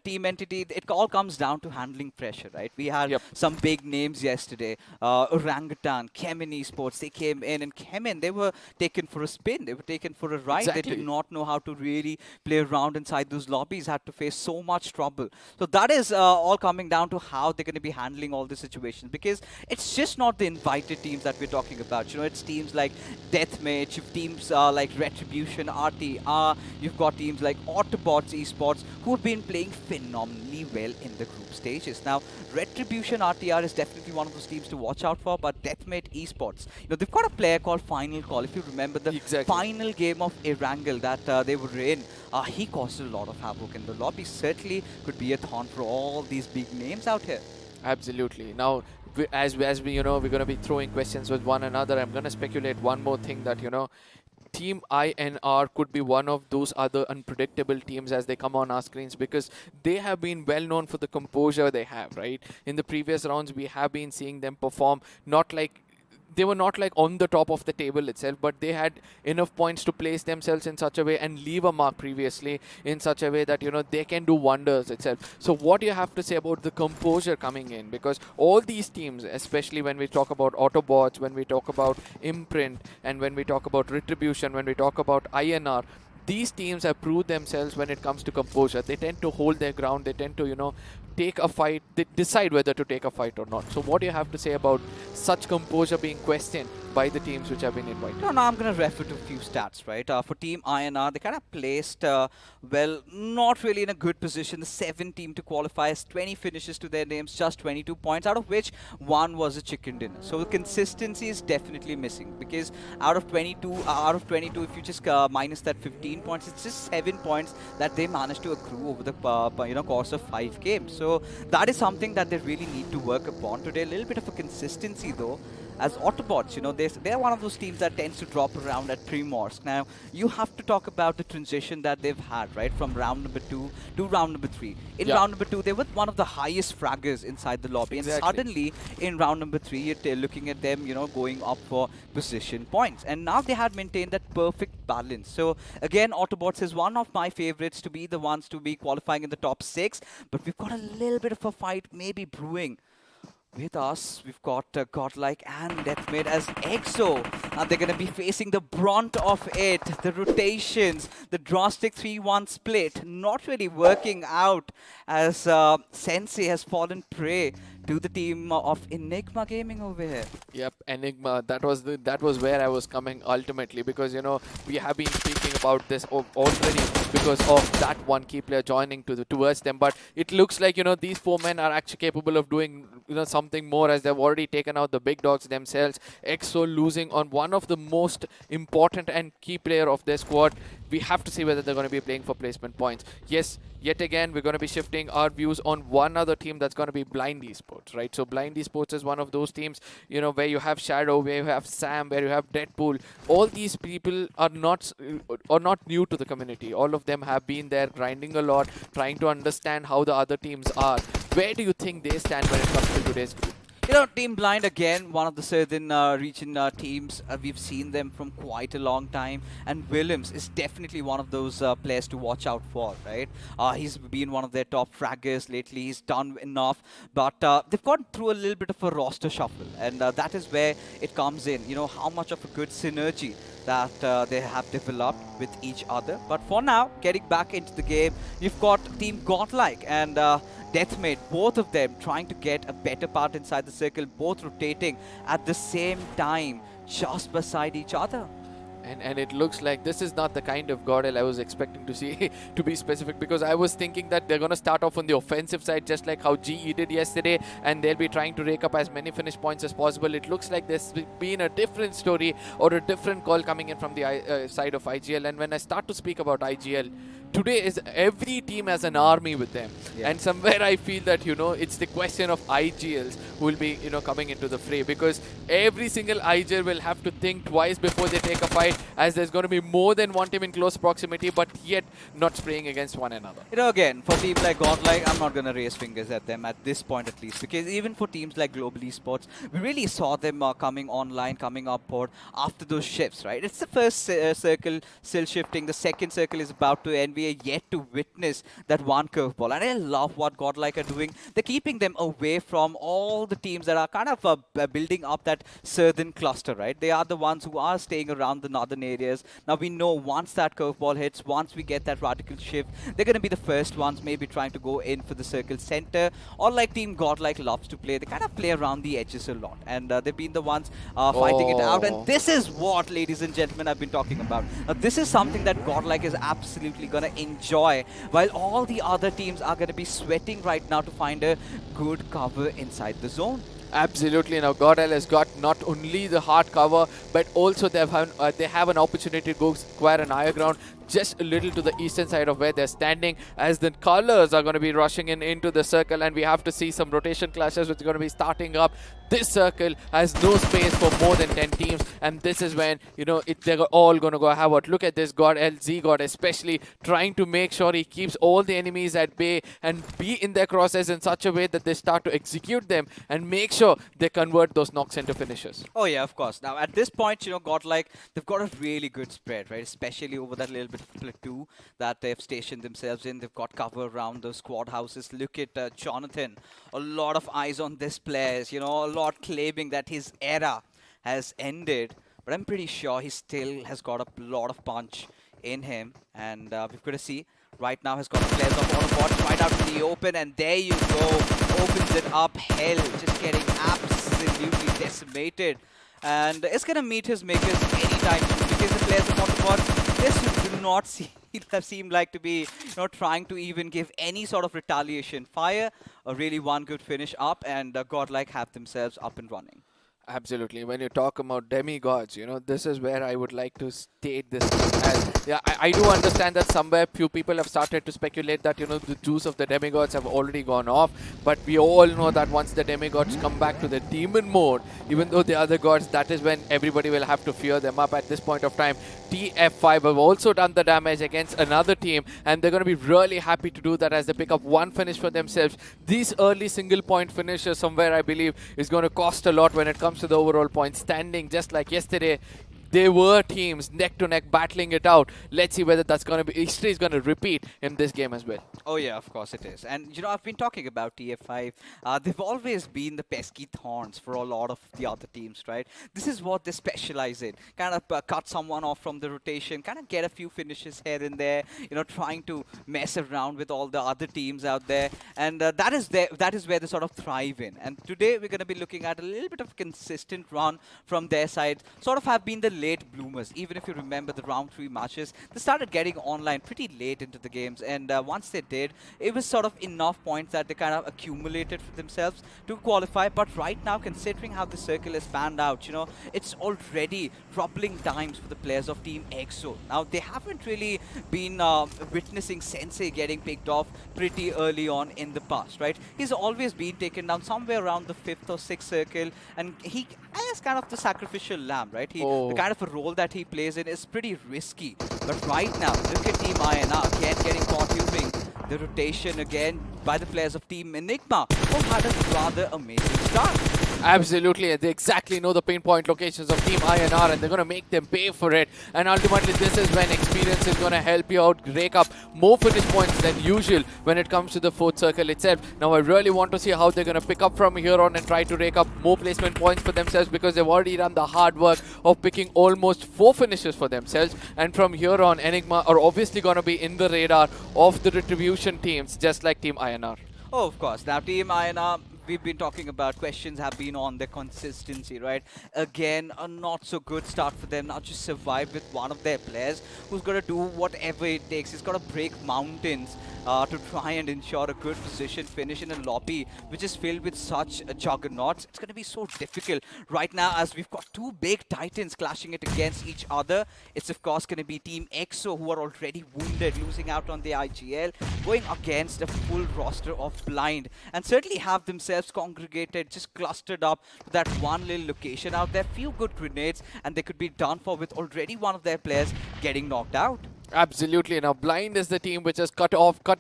Team Entity, it all comes down to handling pressure, right? We had some big names yesterday. Orangutan, Kemin Esports, they came in, and Kemin, they were taken for a spin. They were taken for a ride. Exactly. They did not know how to really play around inside those lobbies, had to face so much trouble. So that is all coming down to how they're going to be handling all the situations, because it's just not the invited teams that we're talking about. It's teams like Deathmatch, you've teams like Retribution, RTR, you've got teams like Autobots Esports who have been playing phenomenally well in the group stages. Now, Retribution RTR is definitely one of those teams to watch out for, but Deathmate Esports, they've got a player called Final Call. If you remember the final game of Erangel that they were in, he caused a lot of havoc in the lobby. Certainly could be a thorn for all these big names out here. Absolutely. Now, as we we're going to be throwing questions with one another, I'm going to speculate one more thing that, Team INR could be one of those other unpredictable teams as they come on our screens, because they have been well known for the composure they have, right? In the previous rounds, we have been seeing them perform they were not like on the top of the table itself, but they had enough points to place themselves in such a way and leave a mark previously in such a way that, they can do wonders itself. So what do you have to say about the composure coming in? Because all these teams, especially when we talk about Autobots, when we talk about Imprint, and when we talk about Retribution, when we talk about INR, these teams have proved themselves when it comes to composure. They tend to hold their ground. They tend to, take a fight, they decide whether to take a fight or not. So what do you have to say about such composure being questioned by the teams which have been invited? No, I'm going to refer to a few stats, right? For Team INR, they kind of placed, well, not really in a good position. The 7th team to qualify has 20 finishes to their names, just 22 points, out of which one was a chicken dinner. So the consistency is definitely missing, because out of 22, if you just minus that 15 points, it's just 7 points that they managed to accrue over the course of 5 games. So that is something that they really need to work upon today. A little bit of a consistency, though. As Autobots, they're one of those teams that tends to drop around at pre-morphs. Now, you have to talk about the transition that they've had, right, from round number 2 to round number 3. In round number 2, they were one of the highest fraggers inside the lobby. Exactly. And suddenly, in round number 3, you're looking at them, going up for position points. And now they had maintained that perfect balance. So, again, Autobots is one of my favorites to be the ones to be qualifying in the top 6. But we've got a little bit of a fight maybe brewing. With us, we've got Godlike and Deathmate as EXO. And they're going to be facing the brunt of it. The rotations, the drastic 3-1 split, not really working out as Sensei has fallen prey to the team of Enigma Gaming over here. Yep, Enigma. That was where I was coming ultimately, because we have been speaking about this already because of that one key player joining towards them. But it looks like these 4 men are actually capable of doing something more, as they've already taken out the big dogs themselves. EXO losing on one of the most important and key player of their squad. We have to see whether they're going to be playing for placement points. Yes, yet again, we're going to be shifting our views on one other team that's going to be Blind Esports, right? So Blind Esports is one of those teams, where you have Shadow, where you have Sam, where you have Deadpool. All these people are not new to the community. All of them have been there grinding a lot, trying to understand how the other teams are. Where do you think they stand when it comes to today's group? Team Blind, again, one of the southern region teams. We've seen them from quite a long time. And Williams is definitely one of those players to watch out for, right? He's been one of their top fraggers lately. He's done enough. But they've gone through a little bit of a roster shuffle. And that is where it comes in. How much of a good synergy that they have developed with each other. But for now, getting back into the game, you've got Team Godlike and Deathmate, both of them trying to get a better part inside the circle, both rotating at the same time, just beside each other. And it looks like this is not the kind of Godel I was expecting to see, to be specific, because I was thinking that they're going to start off on the offensive side, just like how GE did yesterday, and they'll be trying to rake up as many finish points as possible. It looks like there's been a different story or a different call coming in from the side of IGL. And when I start to speak about IGL, today is every team has an army with them. Yeah. And somewhere I feel that, it's the question of IGLs who will be, coming into the fray, because every single IGL will have to think twice before they take a fight, as there's going to be more than one team in close proximity, but yet not spraying against one another. Again, for teams like Godlike, I'm not going to raise fingers at them at this point at least, because even for teams like Global Esports, we really saw them coming online, coming up board after those shifts, right? It's the first circle still shifting. The second circle is about to end. We are yet to witness that one curveball. And I love what Godlike are doing. They're keeping them away from all the teams that are kind of building up that southern cluster, right? They are the ones who are staying around the northern areas. Now we know once that curveball hits, once we get that radical shift, they're going to be the first ones maybe trying to go in for the circle center, or like Team Godlike loves to play. They kind of play around the edges a lot, and they've been the ones fighting it out. And this is what, ladies and gentlemen, I've been talking about. This is something that Godlike is absolutely going to enjoy, while all the other teams are going to be sweating right now to find a good cover inside the zone. Absolutely. Now Godel has got not only the hard cover, but also they have an opportunity to go acquire an higher ground just a little to the eastern side of where they're standing, as the colors are going to be rushing into the circle, and we have to see some rotation clashes which are going to be starting up. This circle has no space for more than 10 teams, and this is when they're all going to go have what. Look at this God, LZ God especially trying to make sure he keeps all the enemies at bay and be in their crosshairs in such a way that they start to execute them and make sure they convert those knocks into finishes. Oh yeah, of course. Now at this point, Godlike, they've got a really good spread, right? Especially over that little bit of plateau that they've stationed themselves in. They've got cover around those squad houses. Look at Jonathan. A lot of eyes on this players, a lot claiming that his era has ended. But I'm pretty sure he still has got a lot of punch in him. And we've got to see. Right now has got players of Autobots right out in the open, and there you go. Opens it up. Hell, just getting absolutely decimated. And it's going to meet his makers anytime soon, because the players upon the board, this do not seem like to be trying to even give any sort of retaliation. Fire, really one good finish up, and Godlike have themselves up and running. Absolutely. When you talk about demigods, this is where I would like to state this as, yeah, I do understand that somewhere few people have started to speculate that, the juice of the demigods have already gone off, but we all know that once the demigods come back to the demon mode, even though the other gods, that is when everybody will have to fear them up at this point of time. TF5 have also done the damage against another team, and they're going to be really happy to do that as they pick up one finish for themselves. These early single point finishes somewhere, I believe, is going to cost a lot when it comes to the overall point standing. Just like yesterday, they were teams neck to neck battling it out. Let's see whether that's going to be history is going to repeat in this game as well. Oh yeah, of course it is. And I've been talking about TF5. They've always been the pesky thorns for a lot of the other teams, right? This is what they specialize in. Kind of cut someone off from the rotation, kind of get a few finishes here and there, trying to mess around with all the other teams out there. And that is where they sort of thrive in. And today we're going to be looking at a little bit of consistent run from their side. Sort of have been the late bloomers. Even if you remember the round 3 matches, they started getting online pretty late into the games, and once they did, it was sort of enough points that they kind of accumulated for themselves to qualify. But right now, considering how the circle has panned out, it's already troubling times for the players of Team EXO. Now, they haven't really been witnessing Sensei getting picked off pretty early on in the past, right? He's always been taken down somewhere around the 5th or 6th circle, and he is kind of the sacrificial lamb, right? The kind of a role that he plays in is pretty risky. But right now, look at Team INR again getting caught using the rotation again by the players of Team Enigma, who had a rather amazing start. Absolutely, they exactly know the pinpoint locations of Team INR, and they're going to make them pay for it. And ultimately, this is when experience is going to help you out, rake up more finish points than usual when it comes to the 4th circle itself. Now, I really want to see how they're going to pick up from here on and try to rake up more placement points for themselves, because they've already done the hard work of picking almost 4 finishes for themselves. And from here on, Enigma are obviously going to be in the radar of the retribution teams, just like Team INR. Oh, of course. Now, Team INR, we've been talking about, questions have been on their consistency, right? Again, a not so good start for them. Now just survive with one of their players who's got to do whatever it takes. He's got to break mountains to try and ensure a good position finish in a lobby which is filled with such juggernauts. It's going to be so difficult right now, as we've got 2 big titans clashing it against each other. It's of course going to be Team EXO, who are already wounded, losing out on the IGL, going against a full roster of Blind, and certainly have themselves congregated, just clustered up to that one little location out there. Few good grenades, and they could be done for with already one of their players getting knocked out. Absolutely. Now, Blind is the team which has cut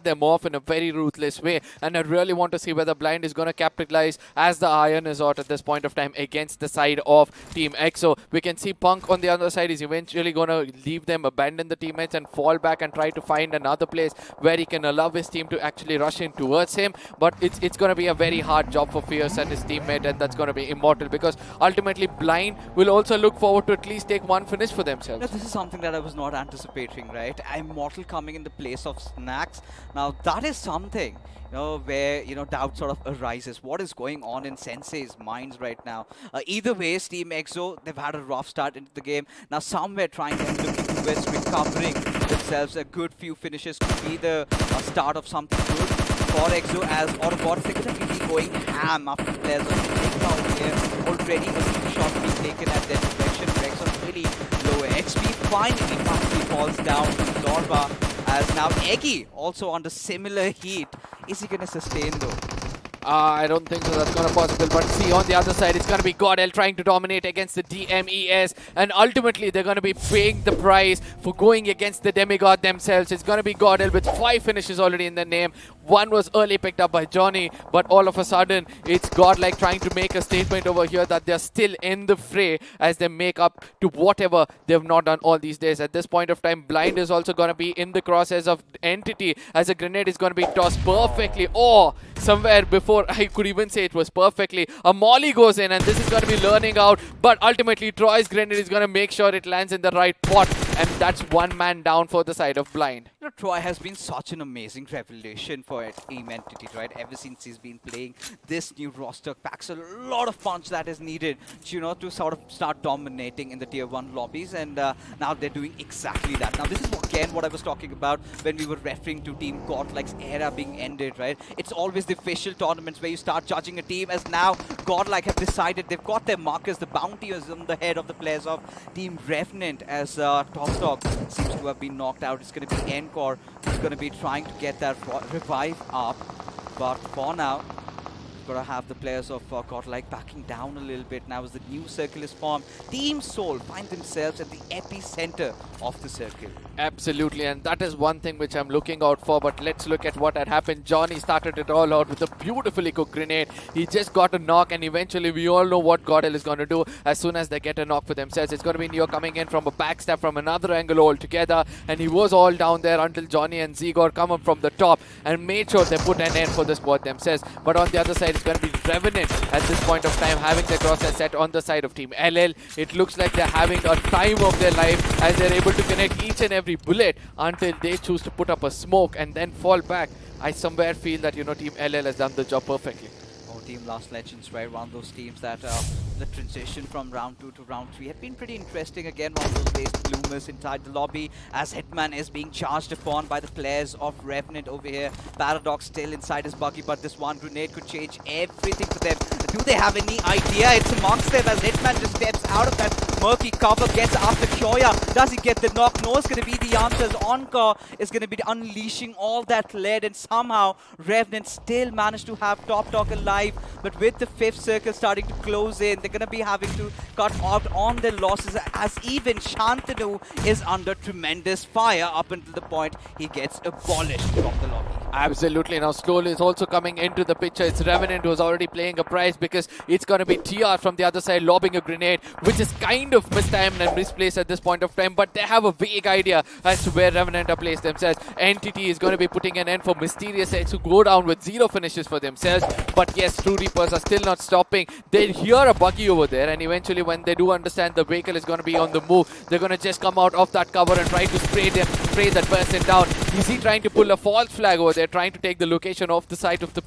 them off in a very ruthless way, and I really want to see whether Blind is going to capitalize as the iron is out at this point of time against the side of Team EXO. We can see Punk on the other side is eventually going to leave them, abandon the teammates, and fall back and try to find another place where he can allow his team to actually rush in towards him. But it's going to be a very hard job for Fierce and his teammate, and that's going to be Immortal, because ultimately Blind will also look forward to at least take one finish for themselves. Now, this is something that I was not anticipating, right? Immortal coming in the place of Snacks. Now that is something, where, doubt sort of arises. What is going on in Sensei's minds right now? Either way, Team EXO, they've had a rough start into the game. Now somewhere trying and looking towards recovering themselves. A good few finishes could be the start of something good for EXO, as Autobots, they're going to be going ham after the players of Enigma over here. Already a few shots being taken at their direction. Rex on really low XP. Finally, Puffy falls down to Zorba, as now Eggy also under similar heat. Is he going to sustain though? I don't think so that's going to possible, but see on the other side it's going to be Godel trying to dominate against the DMES, and ultimately they're going to be paying the price for going against the demigod themselves. It's going to be Godel with 5 finishes already in their name. One was early picked up by Johnny, but all of a sudden it's Godlike trying to make a statement over here that they're still in the fray as they make up to whatever they've not done all these days. At this point of time, Blind is also going to be in the crosshairs of Entity, as a grenade is going to be tossed perfectly, or somewhere before I could even say it was perfectly. A molly goes in, and this is going to be learning out, but ultimately Troy's grenade is going to make sure it lands in the right spot. and that's one man down for the side of Blind. You know, Troy has been such an amazing revelation for Team Entity, right? Ever since he's been playing, this new roster packs a lot of punch that is needed, you know, to sort of start dominating in the Tier 1 lobbies, and now they're doing exactly that. Now, this is again what I was talking about when we were referring to Team Godlike's era being ended, right? It's always the official tournaments where you start judging a team, as now Godlike have decided they've got their markers. The bounty is on the head of the players of Team Revenant, as Top Dog seems to have been knocked out. It's going to be Encore who's going to be trying to get that revive up, but for now, got to have the players of Godlike backing down a little bit now as the new circle is formed. Team Soul find themselves at the epicenter of the circle. Absolutely, and that is one thing which I'm looking out for, but let's look at what had happened. Johnny started it all out with a beautifully cooked grenade. He just got a knock, and eventually we all know what Godel is going to do as soon as they get a knock for themselves. It's going to be Neo coming in from a backstab from another angle altogether, and he was all down there until Johnny and Zigor come up from the top and made sure they put an end for the spot themselves. But on the other side, it's going to be Revenant at this point of time having the crosshair set on the side of Team LL. It looks like they're having a time of their life as they're able to connect each and every bullet until they choose to put up a smoke and then fall back. I somewhere feel that, you know, Team LL has done the job perfectly. Oh, Team Last Legends, right? One of those teams that the transition from round 2 to round 3 had been pretty interesting. Again, one of those based bloomers inside the lobby as Hitman is being charged upon by the players of Revenant over here. Paradox still inside his buggy, but this one grenade could change everything for them. Do they have any idea? It's amongst them as Hitman just steps out of that murky cover, gets after Kyoya. Does he get the knock? No, it's going to be the answers. Encore is going to be unleashing all that lead, and somehow Revenant still managed to have Top Dog alive. But with the 5th circle starting to close in, they're going to be having to cut out on their losses, as even Shantanu is under tremendous fire up until the point he gets abolished from the lobby. Absolutely. Now slowly is also coming into the picture. It's Revenant who's already playing a prize, because it's going to be TR from the other side lobbing a grenade, which is kind of mistimed and misplaced at this point of time, but they have a vague idea as to where Revenant are placed themselves. Entity is going to be putting an end for Mysterious X, who go down with 0 finishes for themselves. But yes, True Reapers are still not stopping. They hear a buggy over there, and eventually when they do understand the vehicle is going to be on the move, they're going to just come out of that cover and try to spray that person down. Is he trying to pull a false flag over there, trying to take the location off the side of the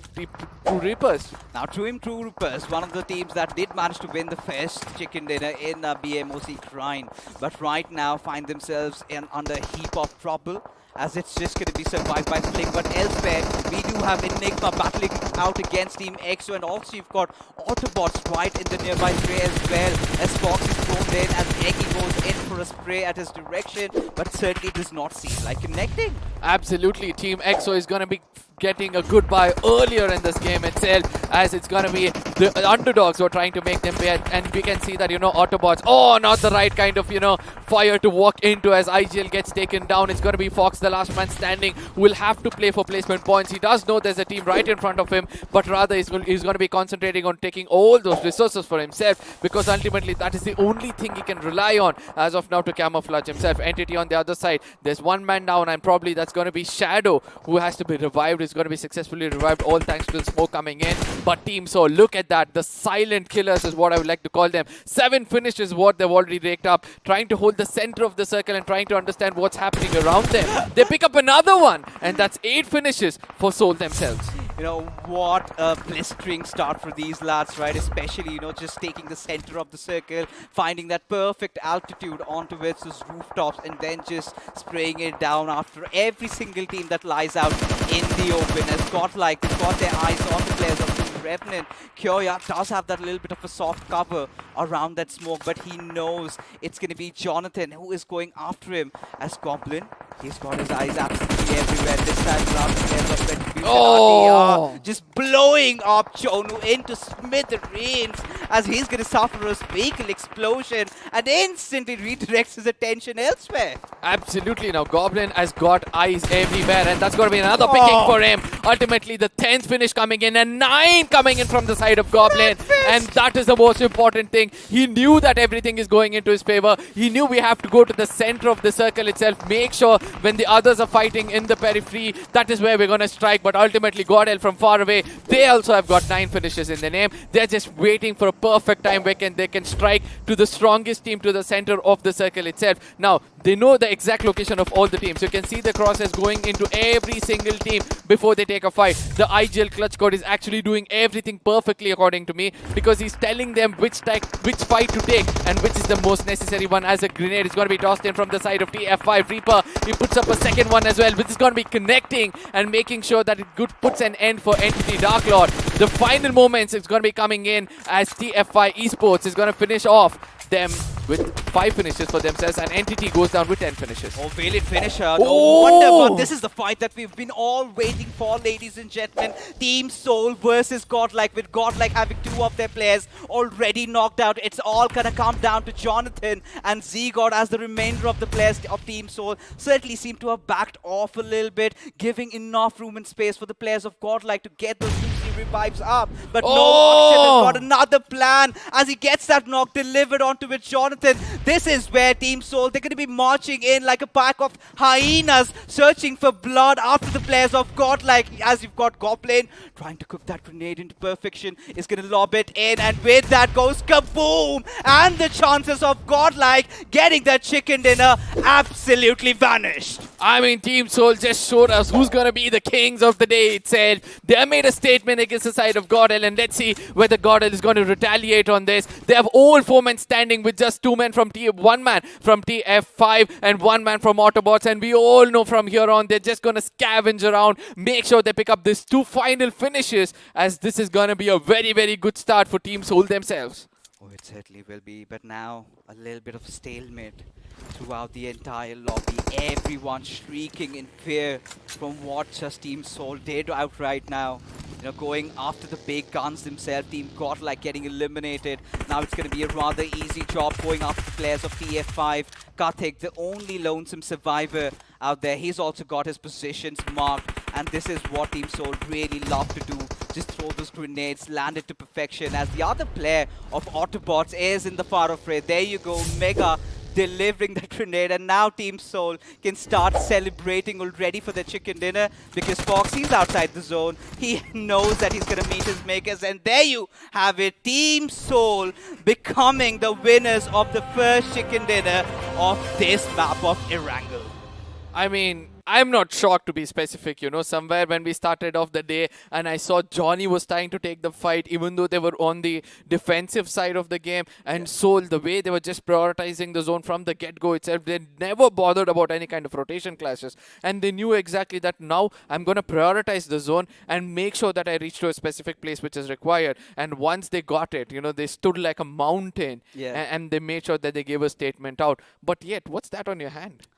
True Reapers? Now, True Reapers, one of the teams that did manage to win the first chicken dinner in BMOC Grind, but right now find themselves under a heap of trouble, as it's just going to be survived by Flick. But elsewhere, we do have Enigma battling out against Team EXO, and also you've got Autobots right in the nearby spray as well, as Fox is thrown in, as Eggy goes in for a spray at his direction, but certainly does not seem like connecting. Absolutely, Team EXO is going to be getting a goodbye earlier in this game itself, as it's going to be the underdogs who are trying to make them pay, and we can see that, you know, Autobots, not the right kind of, you know, fire to walk into as IGL gets taken down. It's going to be Fox, the last man standing, who will have to play for placement points. He does know there's a team right in front of him, but rather he's going to be concentrating on taking all those resources for himself, because ultimately that is the only thing he can rely on as of now to camouflage himself. Entity on the other side, there's one man down, and probably that's going to be Shadow, who has to be revived. Is going to be successfully revived, all thanks to the smoke coming in. But Team Soul, look at that, the silent killers is what I would like to call them. 7 finishes what they've already raked up, trying to hold the center of the circle and trying to understand what's happening around them. They pick up another one, and that's 8 finishes for Soul themselves. You know, what a blistering start for these lads, right? Especially, you know, just taking the center of the circle, finding that perfect altitude onto its rooftops, and then just spraying it down after every single team that lies out in the open. As Godlike has got their eyes on the players of Team Revenant. Kyoya does have that little bit of a soft cover around that smoke, but he knows it's going to be Jonathan who is going after him. As Goblin, he's got his eyes absolutely everywhere. This time around, the players of Retribution RTR just blowing up Chonu into smithereens, as he's going to suffer a vehicle explosion and instantly redirects his attention elsewhere. Absolutely. Now Goblin has got eyes everywhere, and that's going to be another picking for him. Ultimately, the 10th finish coming in, and 9 coming in from the side of Goblin, and that is the most important thing. He knew that everything is going into his favor. He knew we have to go to the center of the circle itself, make sure when the others are fighting in the periphery, that is where we're going to strike. But ultimately, Godel from far away, they also have got 9 finishes in their name. They're just waiting for a perfect time where they can strike to the strongest team to the center of the circle itself. Now, they know the exact location of all the teams. You can see the crosses going into every single team before they take a fight. The IGL clutch code is actually doing everything perfectly according to me, because he's telling them which fight to take and which is the most necessary one. As a grenade is going to be tossed in from the side of TF5. Reaper, he puts up a second one as well, which is going to be connecting and making sure that it puts an end for Entity Dark Lord. The final moments is going to be coming in as TF5 Esports is going to finish off them with 5 finishes for themselves, and Entity goes down with 10 finishes. Oh, valid finisher. No wonder, but this is the fight that we've been all waiting for, ladies and gentlemen. Team Soul versus Godlike, with Godlike having 2 of their players already knocked out. It's all gonna come down to Jonathan and Z-God, as the remainder of the players of Team Soul certainly seem to have backed off a little bit, giving enough room and space for the players of Godlike to get those revives up. But no, Akshat has got another plan as he gets that knock delivered onto it. Jonathan, this is where Team Soul, they're going to be marching in like a pack of hyenas, searching for blood after the players of Godlike. As you've got Goblin trying to cook that grenade into perfection, is going to lob it in, and with that goes kaboom, and the chances of Godlike getting that chicken dinner absolutely vanished. I mean, Team Soul just showed us who's going to be the kings of the day itself. They have made a statement against the side of Godel, and let's see whether Godel is going to retaliate on this. They have all 4 men standing with just 2 men from one man from TF5 and 1 man from Autobots, and we all know from here on they're just going to scavenge around, make sure they pick up these 2 final finishes, as this is going to be a very, very good start for Team Soul themselves. Oh, it certainly will be, but now a little bit of stalemate throughout the entire lobby. Everyone shrieking in fear from what just Team Soul did out right now. You know, going after the big guns themselves. Team Godlike getting eliminated. Now it's going to be a rather easy job going after the players of TF5. Karthik, the only lonesome survivor out there, he's also got his positions marked, and this is what Team Soul really love to do. Just throw those grenades, land it to perfection, as the other player of Autobots is in the far off fray. There you go, Mega delivering the grenade, and now Team Soul can start celebrating already for their chicken dinner, because Foxy's outside the zone. He knows that he's going to meet his makers, and there you have it. Team Soul becoming the winners of the first chicken dinner of this map of Erangel. I mean, I'm not shocked, to be specific, you know. Somewhere when we started off the day and I saw Johnny was trying to take the fight, even though they were on the defensive side of the game, and Soul, the way they were just prioritizing the zone from the get-go itself, they never bothered about any kind of rotation clashes, and they knew exactly that now I'm going to prioritize the zone and make sure that I reach to a specific place which is required. And once they got it, you know, they stood like a mountain, and they made sure that they gave a statement out. But yet, what's that on your hand?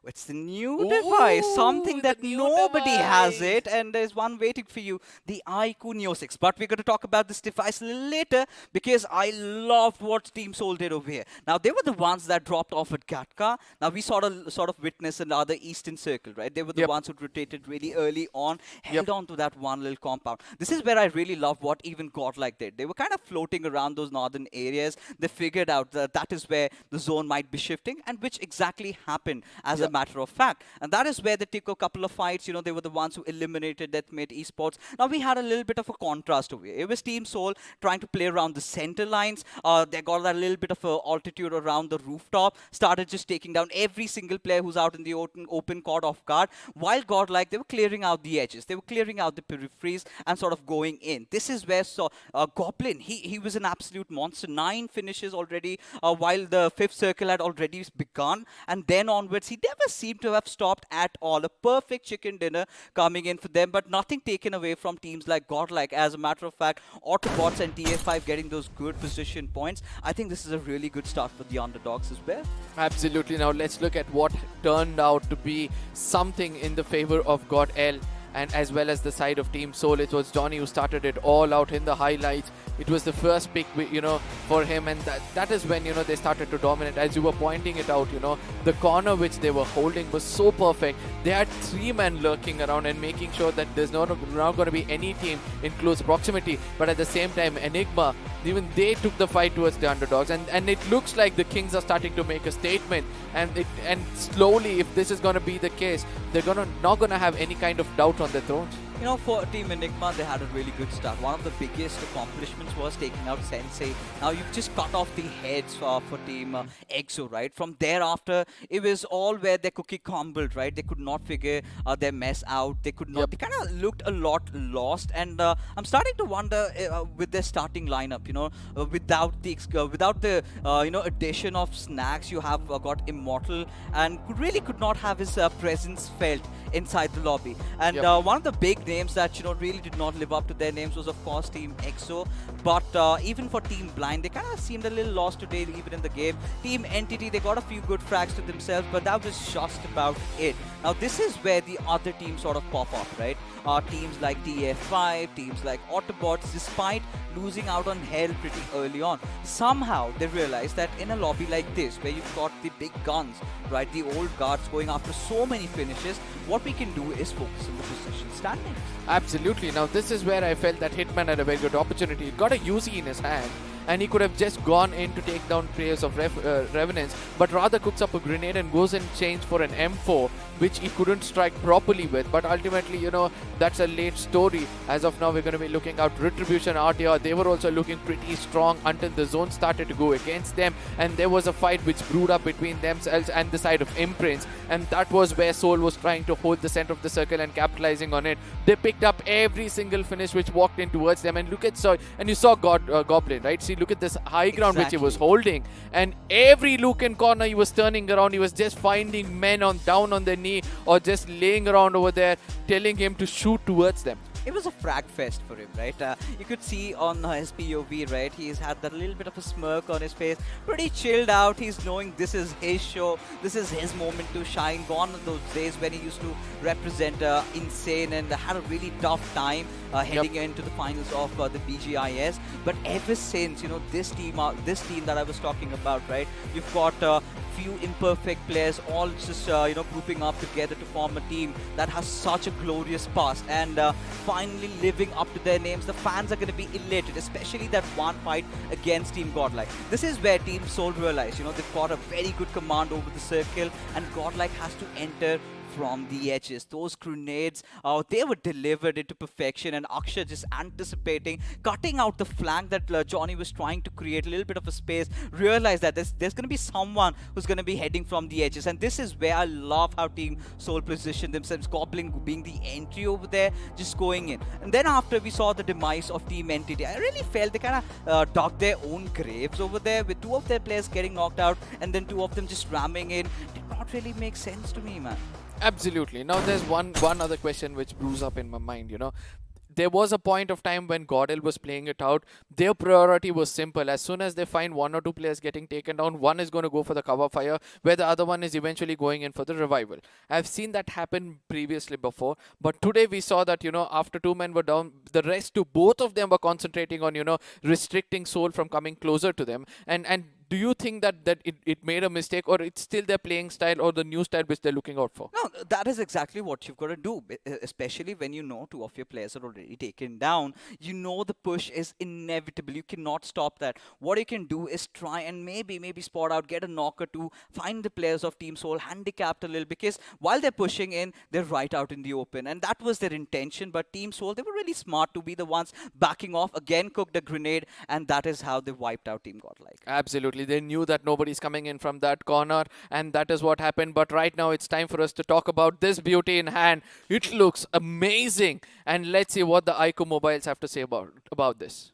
It's the new device, something that nobody has it, and there's one waiting for you, the iQOO Neo 6. But we're going to talk about this device a little later, because I loved what Team Soul did over here. Now, they were the ones that dropped off at Gatka. Now, we sort of witnessed another Eastern Circle, right? They were the ones who rotated really early on, held on to that one little compound. This is where I really love what even Godlike did. They were kind of floating around those northern areas. They figured out that that is where the zone might be shifting, and which exactly happened as a matter of fact. And that is where they took a couple of fights. You know, they were the ones who eliminated Deathmate Esports. Now we had a little bit of a contrast over here. It was Team Soul trying to play around the center lines. They got that little bit of altitude around the rooftop, started just taking down every single player who's out in the open caught off guard. While Godlike, they were clearing out the edges. They were clearing out the peripheries and sort of going in. This is where Goblin, he was an absolute monster. 9 finishes already, while the 5th circle had already begun. And then onwards, he never seemed to have stopped at all. A perfect chicken dinner coming in for them, but nothing taken away from teams like Godlike. As a matter of fact, Autobots and TF5 getting those good position points. I think this is a really good start for the underdogs as well. Absolutely. Now let's look at what turned out to be something in the favor of God L, and as well as the side of Team Soul. It was Johnny who started it all out in the highlights. It was the first pick, you know, for him, and that is when, you know, they started to dominate. As you were pointing it out, you know, the corner which they were holding was so perfect. They had 3 men lurking around and making sure that there's not going to be any team in close proximity. But at the same time, Enigma, even they took the fight towards the underdogs, and it looks like the Kings are starting to make a statement. And slowly, if this is going to be the case, they're not going to have any kind of doubt on their thrones. You know, for Team Enigma, they had a really good start. One of the biggest accomplishments was taking out Sensei. Now, you've just cut off the heads for Team EXO, right? From thereafter, it was all where their cookie crumbled, right? They could not figure their mess out. They could not. They kind of looked a lot lost. And I'm starting to wonder with their starting lineup, you know, without the addition of Snacks, you have got Immortal, and could not have his presence felt inside the lobby. And one of the big names that really did not live up to their names was of course Team EXO, but even for Team Blind, they kind of seemed a little lost today even in the game. Team Entity, they got a few good frags to themselves, but that was just about it. Now this is where the other teams sort of pop up, right? Teams like TF5, teams like Autobots, despite losing out on Hell pretty early on, somehow they realized that in a lobby like this, where you've got the big guns, right, the old guards going after so many finishes, what we can do is focus on the position standings. Absolutely. Now this is where I felt that Hitman had a very good opportunity. He got a UC in his hand, and he could have just gone in to take down players of Revenants, but rather cooks up a grenade and goes and changes for an M4, which he couldn't strike properly with. But ultimately, that's a late story. As of now, we're going to be looking out Retribution, RTR. They were also looking pretty strong until the zone started to go against them, and there was a fight which brewed up between themselves and the side of Imprints, and that was where Soul was trying to hold the center of the circle and capitalizing on it. They picked up every single finish which walked in towards them, and you saw Goblin, right? See, look at this high ground which he was holding, and every look in corner he was turning around. He was just finding men down on their knee or just laying around over there, telling him to shoot towards them. It was a frag fest for him, right? You could see on his POV, right? He's had that little bit of a smirk on his face, pretty chilled out. He's knowing this is his show, this is his moment to shine. Gone are those days when he used to represent Insane and had a really tough time heading into the finals of the BGIS. But ever since, this team that I was talking about, right? You've got few imperfect players all just grouping up together to form a team that has such a glorious past, and finally living up to their names. The fans are going to be elated, especially that one fight against Team Godlike. This is where Team Soul realized, they've got a very good command over the circle, and Godlike has to enter from the edges. Those grenades, they were delivered into perfection, and Akshay just anticipating, cutting out the flank that Johnny was trying to create, a little bit of a space, realized that there's going to be someone who's going to be heading from the edges, and this is where I love how Team Soul positioned themselves, Goblin being the entry over there, just going in. And then after we saw the demise of Team Entity, I really felt they kind of dug their own graves over there, with two of their players getting knocked out and then two of them just ramming in. Did not really make sense to me, man. Absolutely. Now there's one other question which brews up in my mind. There was a point of time when Godel was playing it out. Their priority was simple. As soon as they find one or two players getting taken down, one is going to go for the cover fire, where the other one is eventually going in for the revival. I've seen that happen previously before, but today we saw that, after two men were down, the rest two, both of them were concentrating on, restricting Soul from coming closer to them. And do you think that it made a mistake, or it's still their playing style or the new style which they're looking out for? No, that is exactly what you've got to do, especially when two of your players are already taken down. The push is inevitable. You cannot stop that. What you can do is try and maybe spot out, get a knock or two, find the players of Team Soul handicapped a little, because while they're pushing in, they're right out in the open, and that was their intention. But Team Soul, they were really smart to be the ones backing off, again cooked a grenade, and that is how they wiped out Team Godlike. Absolutely. They knew that nobody's coming in from that corner, and that is what happened. But right now it's time for us to talk about this beauty in hand. It looks amazing, and let's see what the iQOO mobiles have to say about this.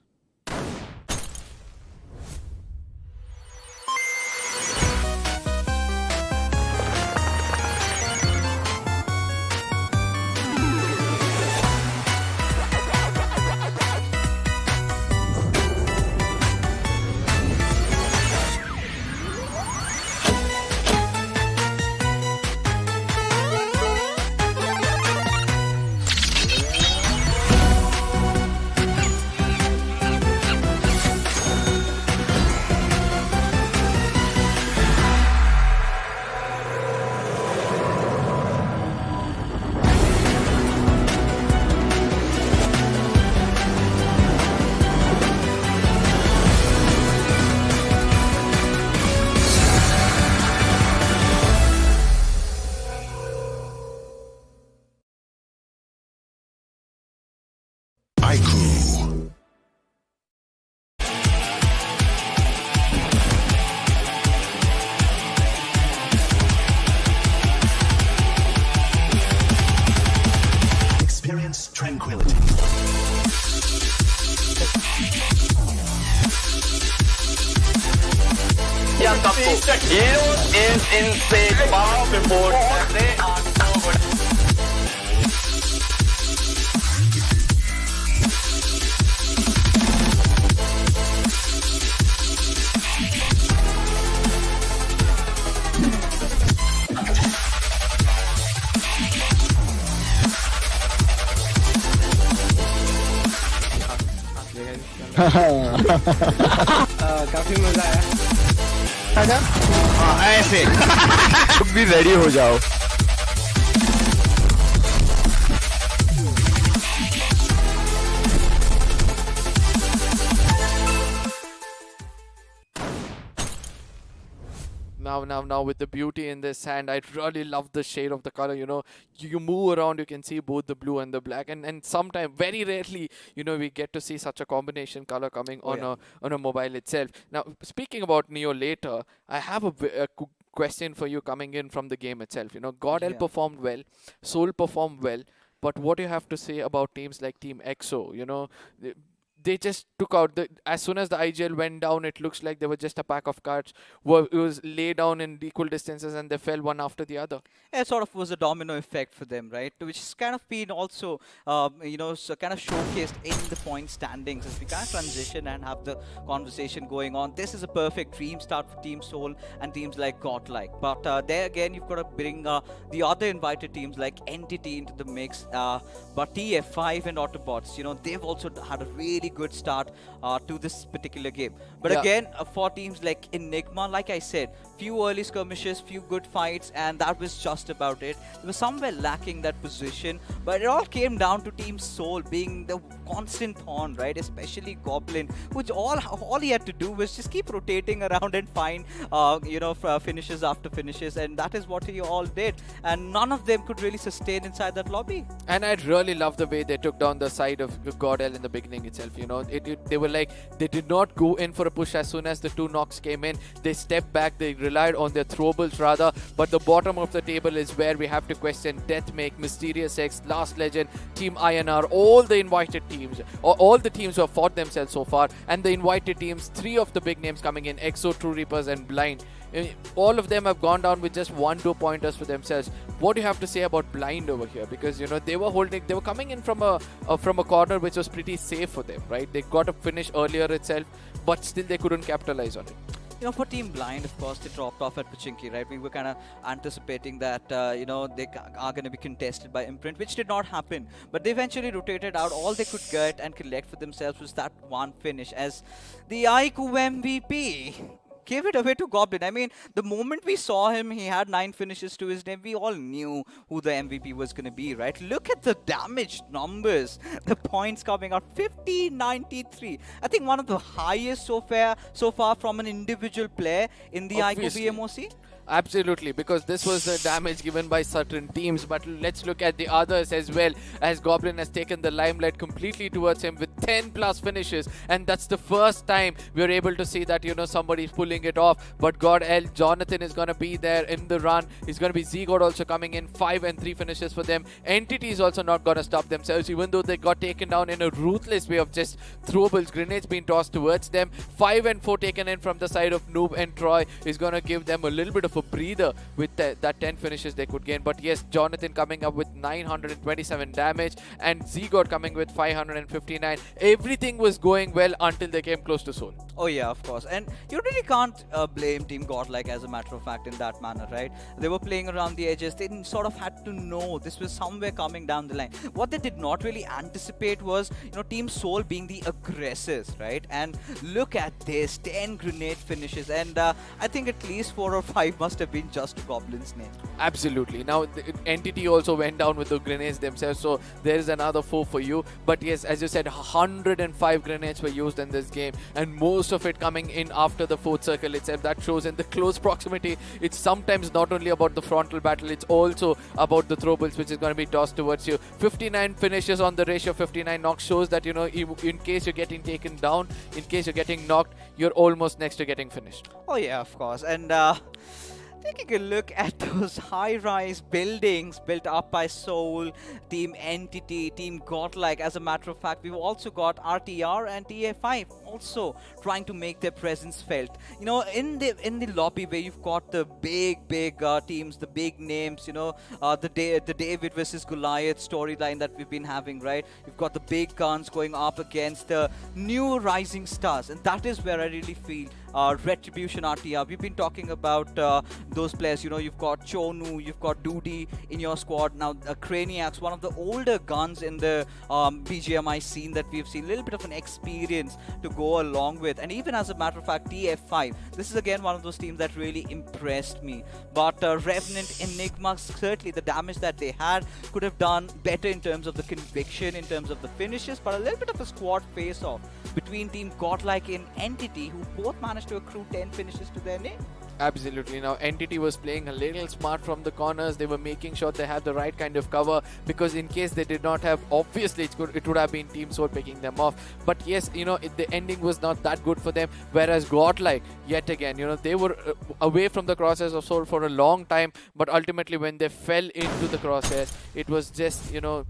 काफी मजा आया। ऐसे भी ready हो जाओ। Now with the beauty in this hand, I really love the shade of the color. You know, you move around, you can see both the blue and the black, and sometimes, very rarely, you know, we get to see such a combination color coming on a mobile itself. Now, speaking about Neo later, I have a question for you coming in from the game itself. You know, Godel performed well, Soul performed well, but what do you have to say about teams like Team EXO? You know, they just took out as soon as the IGL went down, it looks like they were just a pack of cards. It was laid down in equal distances and they fell one after the other. It sort of was a domino effect for them, right? Which has kind of been also, so kind of showcased in the point standings as we kind of transition and have the conversation going on. This is a perfect dream start for Team Soul and teams like Godlike. But there again, you've got to bring the other invited teams like Entity into the mix. But TF5 and Autobots, you know, they've also had a really good start to this particular game. But again, for teams like Enigma, like I said, few early skirmishes, few good fights, and that was just about it. They were somewhere lacking that position, but it all came down to Team Soul being the constant thorn, right? Especially Goblin, which all he had to do was just keep rotating around and find, finishes after finishes, and that is what he all did. And none of them could really sustain inside that lobby. And I really love the way they took down the side of Godel in the beginning itself. You know, they were like, they did not go in for a push as soon as the two knocks came in. They stepped back, they relied on their throwables rather. But the bottom of the table is where we have to question Deathmake, Mysterious X, Last Legend, Team INR, all the invited teams, or all the teams who have fought themselves so far, and the invited teams, three of the big names coming in, EXO, True Reapers and Blind. All of them have gone down with just 1-2 pointers for themselves. What do you have to say about Blind over here? Because, you know, they were coming in from a corner which was pretty safe for them, right? They got a finish earlier itself, but still they couldn't capitalize on it. You know, for Team Blind, of course, they dropped off at Pachinki, right? We were kind of anticipating that, they are going to be contested by Imprint, which did not happen. But they eventually rotated out. All they could get and collect for themselves was that one finish as the iQOO MVP gave it away to Goblin. I mean, the moment we saw him, he had 9 finishes to his name. We all knew who the MVP was going to be, right? Look at the damage numbers. The points coming out, 50-93. I think one of the highest so far from an individual player in the iQOO BMOC. Absolutely, because this was the damage given by certain teams, but let's look at the others as well, as Goblin has taken the limelight completely towards him with 10 plus finishes, and that's the first time we're able to see that, you know, somebody's pulling it off. But God, Jonathan is going to be there in the run. He's going to be Z-God also coming in, 5 and 3 finishes for them. Entity is also not going to stop themselves, even though they got taken down in a ruthless way of just throwables, grenades being tossed towards them. 5 and 4 taken in from the side of Noob and Troy is going to give them a little bit of a breather with that 10 finishes they could gain. But yes, Jonathan coming up with 927 damage and Z-God coming with 559. Everything was going well until they came close to Soul. Oh yeah, of course. And you really can't blame Team Godlike, as a matter of fact, in that manner, right? They were playing around the edges. They sort of had to know this was somewhere coming down the line. What they did not really anticipate was, you know, Team Soul being the aggressors, right? And look at this, 10 grenade finishes. And I think at least 4 or 5 must have been just Goblin's name. Absolutely. Now, the Entity also went down with the grenades themselves, so there is another 4 for you. But yes, as you said, 105 grenades were used in this game, and most of it coming in after the 4th circle itself. That shows in the close proximity. It's sometimes not only about the frontal battle, it's also about the throwables, which is going to be tossed towards you. 59 finishes on the ratio, 59 knocks shows that, you know, in case you're getting taken down, in case you're getting knocked, you're almost next to getting finished. Oh yeah, of course. And Taking a look at those high-rise buildings built up by Soul, Team Entity, Team Godlike. As a matter of fact, we've also got RTR and TA5 also trying to make their presence felt. You know, in the lobby where you've got the big teams, the big names. You know, the David versus Goliath storyline that we've been having, right? You've got the big guns going up against the new rising stars, and that is where I really feel Retribution RTR. We've been talking about those players. You know, you've got Chonu, you've got Doody in your squad. Now, Craniacs, one of the older guns in the BGMI scene that we've seen. A little bit of an experience to go along with. And even as a matter of fact, TF5, this is again one of those teams that really impressed me. But Revenant, Enigma, certainly the damage that they had could have done better in terms of the conviction, in terms of the finishes, but a little bit of a squad face-off between Team Godlike and Entity, who both managed to accrue 10 finishes to their name. Absolutely. Now, Entity was playing a little smart from the corners. They were making sure they had the right kind of cover, because in case they did not have, obviously it would have been Team Soul picking them off. But yes, you know, the ending was not that good for them. Whereas Godlike, yet again, you know, they were away from the crosshairs of Soul for a long time. But ultimately, when they fell into the crosshairs, it was just, you know,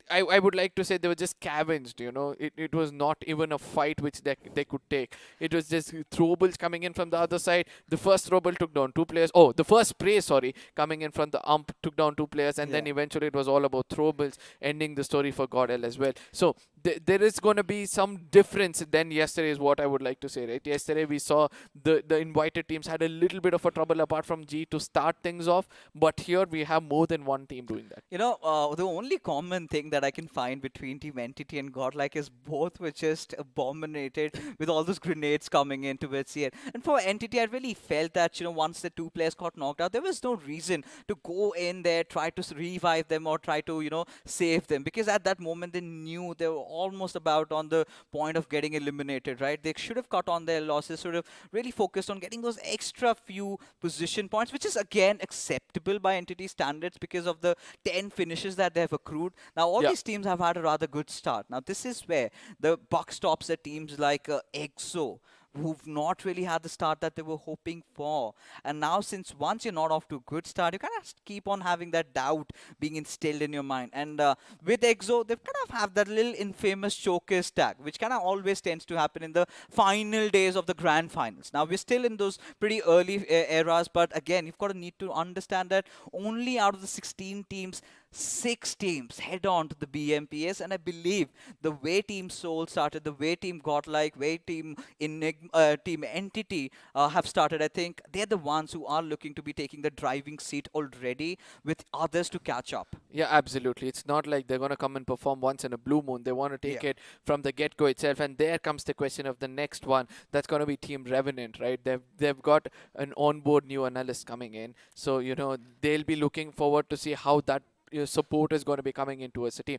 I would like to say they were just scavenged, you know. It was not even a fight which they could take. It was just throwables coming in from the other side. The first throwable took down 2 players. Oh, the first spray, sorry, coming in from the ump took down 2 players. And then eventually it was all about throwables, ending the story for Godel as well. So there is going to be some difference than yesterday is what I would like to say, right? Yesterday we saw the invited teams had a little bit of a trouble apart from G to start things off. But here we have more than one team doing that. You know, the only common thing that I can find between Team Entity and Godlike is both were just abominated with all those grenades coming in towards the end. And for Entity, I really felt that, you know, once the 2 players got knocked out, there was no reason to go in there, try to revive them or try to, you know, save them. Because at that moment, they knew they were almost about on the point of getting eliminated, right? They should have cut on their losses, should have really focused on getting those extra few position points, which is, again, acceptable by Entity standards because of the 10 finishes that they have accrued. Now, all these teams have had a rather good start. Now, this is where the buck stops at teams like EXO, who've not really had the start that they were hoping for. And now, since once you're not off to a good start, you kind of keep on having that doubt being instilled in your mind. And with EXO, they've kind of have that little infamous choker stack, which kind of always tends to happen in the final days of the grand finals. Now, we're still in those pretty early eras, but again, you've got to need to understand that only out of the 16 teams, 6 teams head on to the BMPS, and I believe the way Team Soul started, the way Team Godlike, way Team Team Entity have started, I think they're the ones who are looking to be taking the driving seat already, with others to catch up. Yeah, absolutely. It's not like they're going to come and perform once in a blue moon. They want to take it from the get-go itself, and there comes the question of the next one. That's going to be Team Revenant, right? They've got an onboard new analyst coming in, so you know they'll be looking forward to see how that support is going to be coming into as a team.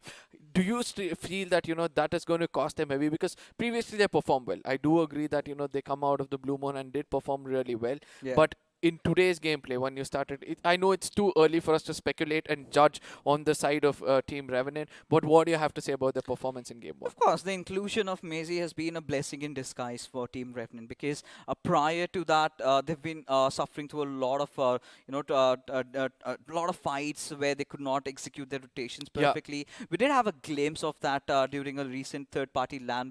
Do you feel that, you know, that is going to cost them heavy? Because previously they performed well. I do agree that, you know, they come out of the blue moon and did perform really well. But in today's gameplay, when you started, I know it's too early for us to speculate and judge on the side of Team Revenant, but what do you have to say about their performance in Game 1? Of course, the inclusion of Maisie has been a blessing in disguise for Team Revenant, because prior to that, they've been suffering through a lot of, a lot of fights where they could not execute their rotations perfectly. We did have a glimpse of that during a recent third-party LAN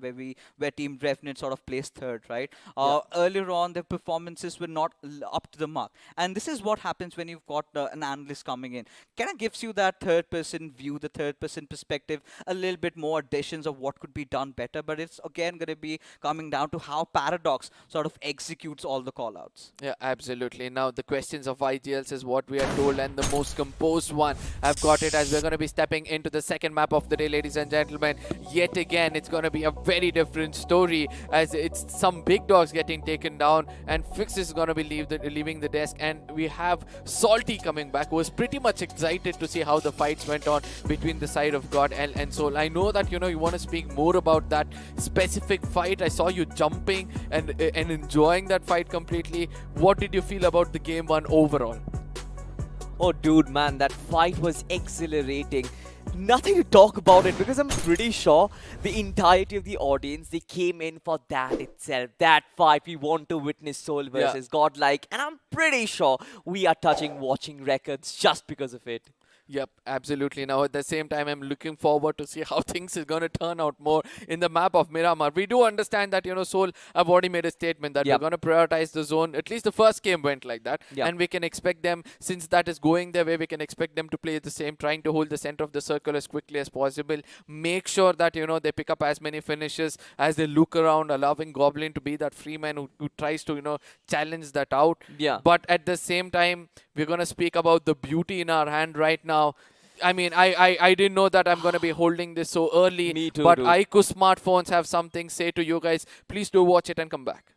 where Team Revenant sort of placed third, right? Earlier on, their performances were not up to the mark, and this is what happens when you've got an analyst coming in. Kind of gives you that third-person view, the third-person perspective, a little bit more additions of what could be done better. But it's again going to be coming down to how Paradox sort of executes all the callouts. Yeah, absolutely. Now the questions of IGLs is what we are told, and the most composed one. I've got it as we're going to be stepping into the second map of the day, ladies and gentlemen. Yet again, it's going to be a very different story, as it's some big dogs getting taken down, and Fix is going to be leaving the desk, and we have Salty coming back, who was pretty much excited to see how the fights went on between the side of God and Soul. I know that, you know, you want to speak more about that specific fight. I saw you jumping and enjoying that fight completely. What did you feel about the Game 1 overall? Oh dude, man, that fight was exhilarating. nothing to talk about it because I'm pretty sure the entirety of the audience, they came in for that itself. That fight we want to witness Soul versus Godlike. And I'm pretty sure we are touching watching records just because of it. Yep, absolutely. Now, at the same time, I'm looking forward to see how things is going to turn out more in the map of Miramar. We do understand that, Soul have already made a statement that we're going to prioritize the zone. At least the first game went like that. And we can expect them, since that is going their way, we can expect them to play the same, trying to hold the center of the circle as quickly as possible. Make sure that, they pick up as many finishes as they look around, allowing Goblin to be that free man who tries to, challenge that out. But at the same time, we're going to speak about the beauty in our hand right now. I mean, I didn't know that I'm going to be holding this so early. Me too, but dude. iQOO smartphones have something say to you guys. Please do watch it and come back.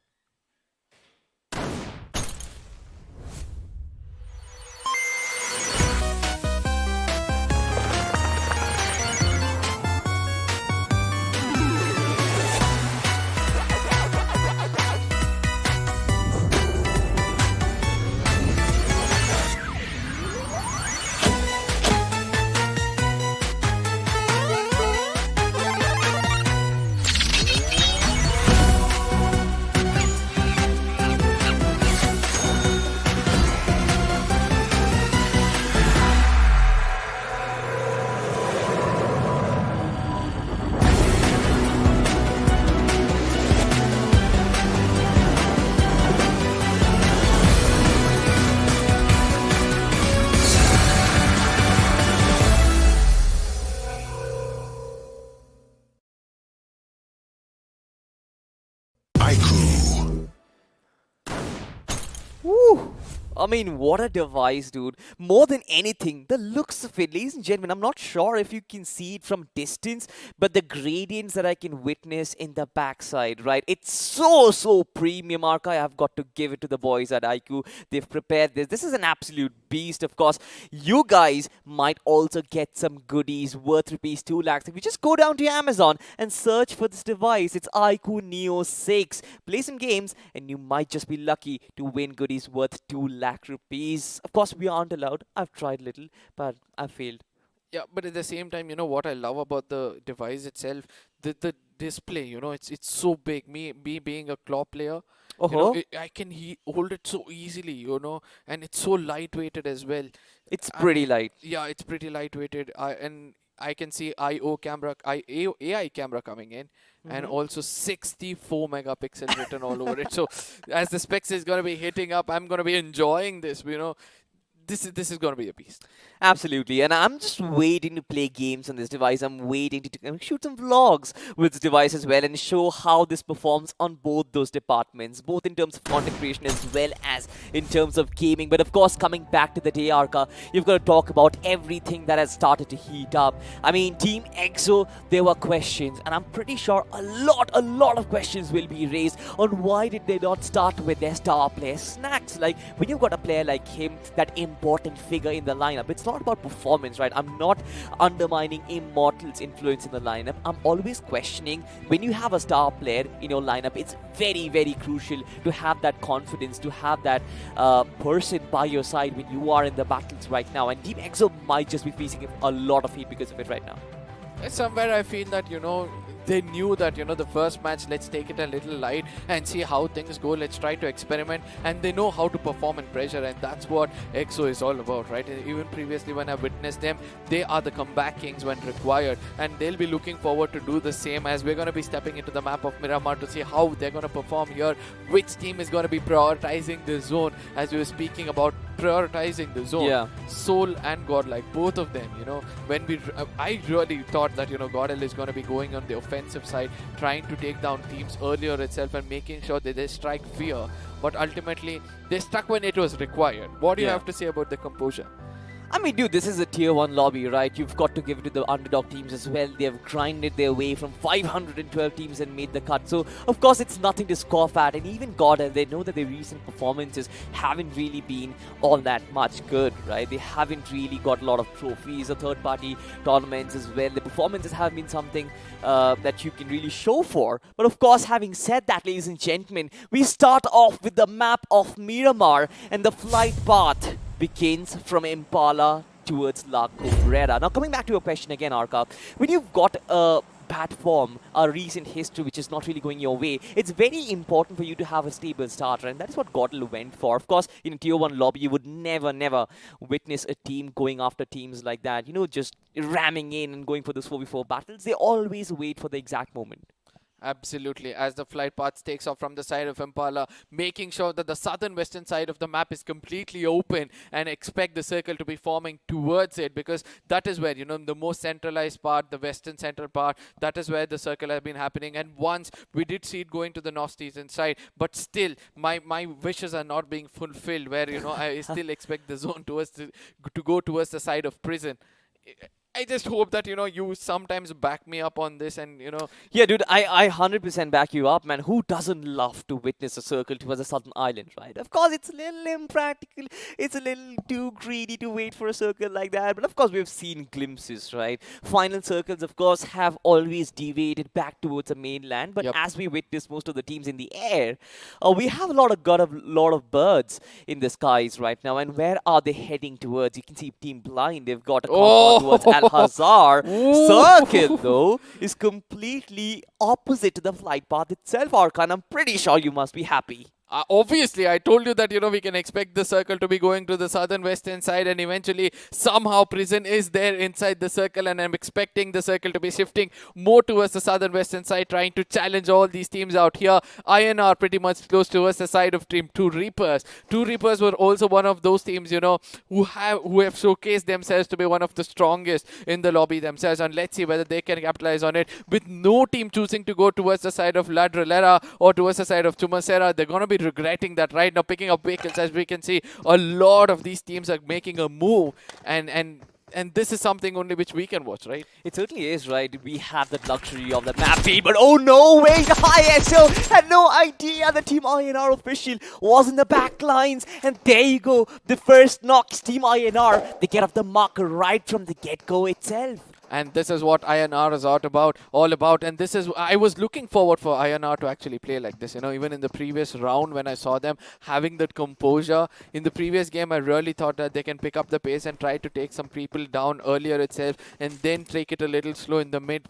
Woo! I mean, what a device, dude. More than anything, the looks of it, ladies and gentlemen, I'm not sure if you can see it from distance, but the gradients that I can witness in the backside, right? It's so premium, Arca. I've got to give it to the boys at iQOO. They've prepared this. This is an absolute beast, of course. You guys might also get some goodies worth rupees 2 lakhs. If you just go down to Amazon and search for this device, it's iQOO Neo 6. Play some games, and you might just be lucky to win goodies worth 2 lakh rupees. Of course, we aren't allowed. I've tried little, but I failed. Yeah, but at the same time, what I love about the device itself, the display, it's so big. Me being a claw player, I can hold it so easily, and it's so lightweighted as well. It's pretty light. Yeah, it's pretty lightweighted. And I can see AI camera coming in, and also 64 megapixel written all over it. So as the specs is going to be hitting up, I'm going to be enjoying this, This is going to be a beast. Absolutely, and I'm just waiting to play games on this device. I'm waiting to shoot some vlogs with this device as well and show how this performs on both those departments, both in terms of content creation as well as in terms of gaming. But of course, coming back to the day, Arca, you've got to talk about everything that has started to heat up. I mean, Team EXO, there were questions, and I'm pretty sure a lot of questions will be raised on why did they not start with their star player Snacks. Like, when you've got a player like him, that important figure in the lineup, it's not about performance, right? I'm not undermining Immortal's influence in the lineup. I'm always questioning, when you have a star player in your lineup, it's very crucial to have that confidence, to have that person by your side when you are in the battles right now. And Team EXO might just be facing a lot of heat because of it right now. Somewhere I feel that, they knew that, the first match, let's take it a little light and see how things go. Let's try to experiment. And they know how to perform in pressure. And that's what EXO is all about, right? Even previously when I witnessed them, they are the comeback kings when required. And they'll be looking forward to do the same, as we're going to be stepping into the map of Miramar to see how they're going to perform here. Which team is going to be prioritizing the zone, as we were speaking about prioritizing the zone. Yeah. Soul and Godlike, both of them, when I really thought that, Godel is going to be going on the offensive side, trying to take down teams earlier itself and making sure that they strike fear. But ultimately, they stuck when it was required. What do you have to say about the composure? I mean, dude, this is a tier 1 lobby, right? You've got to give it to the underdog teams as well. They have grinded their way from 512 teams and made the cut. So, of course, it's nothing to scoff at. And even Godel, they know that their recent performances haven't really been all that much good, right? They haven't really got a lot of trophies or third-party tournaments as well. The performances have been something that you can really show for. But, of course, having said that, ladies and gentlemen, we start off with the map of Miramar, and the flight path begins from Impala towards La Cabrera. Now, coming back to your question again, Arka, when you've got a bad form, a recent history which is not really going your way, it's very important for you to have a stable starter, and that is what Godel went for. Of course, in a tier 1 lobby, you would never witness a team going after teams like that, you know, just ramming in and going for those 4v4 battles. They always wait for the exact moment. Absolutely. As the flight path takes off from the side of Impala, making sure that the southern western side of the map is completely open, and expect the circle to be forming towards it, because that is where, you know, the most centralized part, the western central part, that is where the circle has been happening. And once we did see it going to the northeastern side, but still my wishes are not being fulfilled, where, you know, I still expect the zone towards to go towards the side of prison. I just hope that, you know, you sometimes back me up on this, and, you know... Yeah, dude, I 100% back you up, man. Who doesn't love to witness a circle towards a southern island, right? Of course, it's a little impractical. It's a little too greedy to wait for a circle like that. But of course, we've seen glimpses, right? Final circles, of course, have always deviated back towards the mainland. But as we witness most of the teams in the air, we have got a lot of birds in the skies right now. And where are they heading towards? You can see Team Blind. They've got a compound towards Al-Hazar. Circle, though, is completely opposite to the flight path itself, Arkan. I'm pretty sure you must be happy. Obviously, I told you that, you know, we can expect the circle to be going to the southern western side, and eventually somehow prison is there inside the circle, and I'm expecting the circle to be shifting more towards the southern western side, trying to challenge all these teams out here. INR pretty much close towards the side of Team 2 Reapers. 2 Reapers were also one of those teams, you know, who have showcased themselves to be one of the strongest in the lobby themselves, and let's see whether they can capitalize on it. With no team choosing to go towards the side of La Drillera or towards the side of Chumasera, they're going to be regretting that right now, picking up vehicles. As we can see, a lot of these teams are making a move, and this is something only which we can watch, right? It certainly is, right? We have the luxury of the map feed, but oh no, wait, the ISO had no idea the Team INR official was in the back lines, and there you go, the first knocks Team INR. They get off the mark right from the get-go itself. And this is what INR is all about. And this is, I was looking forward for INR to actually play like this. You know, even in the previous round when I saw them having that composure. In the previous game, I really thought that they can pick up the pace and try to take some people down earlier itself, and then take it a little slow in the mid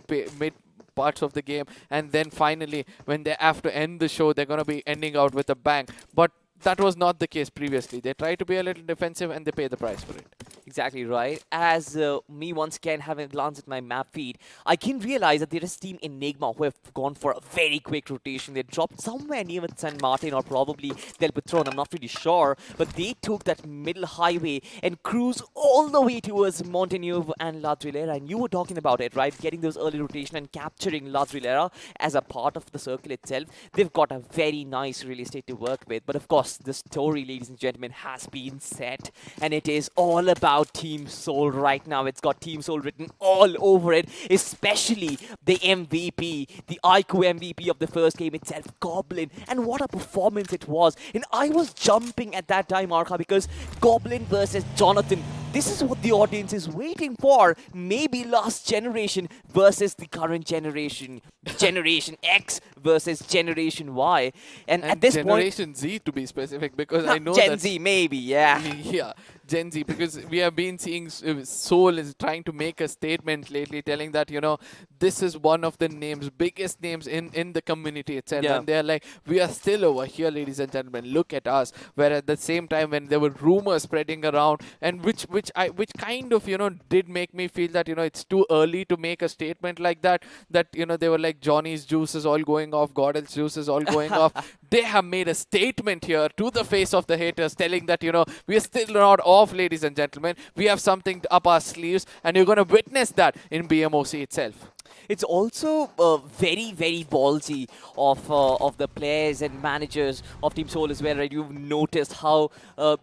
parts of the game. And then finally, when they have to end the show, they're going to be ending out with a bang. But that was not the case previously. They try to be a little defensive, and they pay the price for it. Exactly right. As me once again having a glance at my map feed, I can realize that there is Team Enigma who have gone for a very quick rotation. They dropped somewhere near with San Martin or probably Del Patron, I'm not really sure. But they took that middle highway and cruised all the way towards Montenuevo and La Drillera. And you were talking about it, right? Getting those early rotation and capturing La Drillera as a part of the circle itself. They've got a very nice real estate to work with. But of course, the story, ladies and gentlemen, has been set. And it is all about Team Soul right now. It's got Team Soul written all over it, especially the MVP, the iQOO MVP of the first game itself, Goblin. And what a performance it was. And I was jumping at that time, Arka, because Goblin versus Jonathan, this is what the audience is waiting for. Maybe last generation versus the current generation. Generation X versus Generation Y. And at this Generation point... Z, to be specific, because I know Gen that... Z, maybe, yeah. Yeah. Gen Z, because we have been seeing Soul is trying to make a statement lately, telling that, you know, this is one of the names, biggest names in the community itself. Yeah. And they're like, we are still over here, ladies and gentlemen, look at us. Where at the same time, when there were rumors spreading around, and which kind of, you know, did make me feel that, you know, it's too early to make a statement like that, you know, they were like, Johnny's juice is all going off, Godel's juice is all going off. They have made a statement here to the face of the haters, telling that, you know, we are still not off, ladies and gentlemen. We have something up our sleeves, and you're going to witness that in BMOC itself. It's also very, very ballsy of the players and managers of Team Soul as well, right? You've noticed how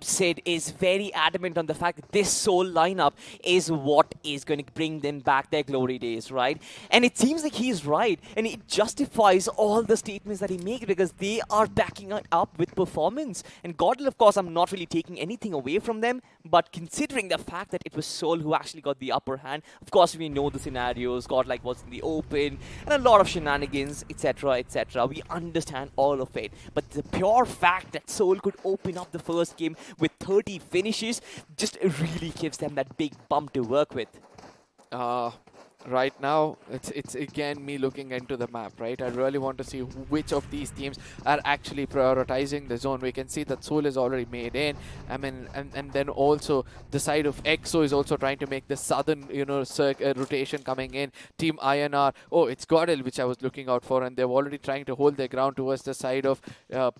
Sid is very adamant on the fact that this Soul lineup is what is going to bring them back their glory days, right? And it seems like he's right, and it justifies all the statements that he makes because they are backing it up with performance. And Godel, of course, I'm not really taking anything away from them, but considering the fact that it was Soul who actually got the upper hand, of course, we know the scenarios. Godlike was routouts in the open, and a lot of shenanigans, etc., etc. We understand all of it. But the pure fact that Seoul could open up the first game with 30 finishes just really gives them that big bump to work with. Right now, it's again me looking into the map, right? I really want to see which of these teams are actually prioritizing the zone. We can see that Seoul is already made in. I mean, and then also the side of EXO is also trying to make the southern, rotation coming in. Team INR, oh, it's Godel, which I was looking out for, and they're already trying to hold their ground towards the side of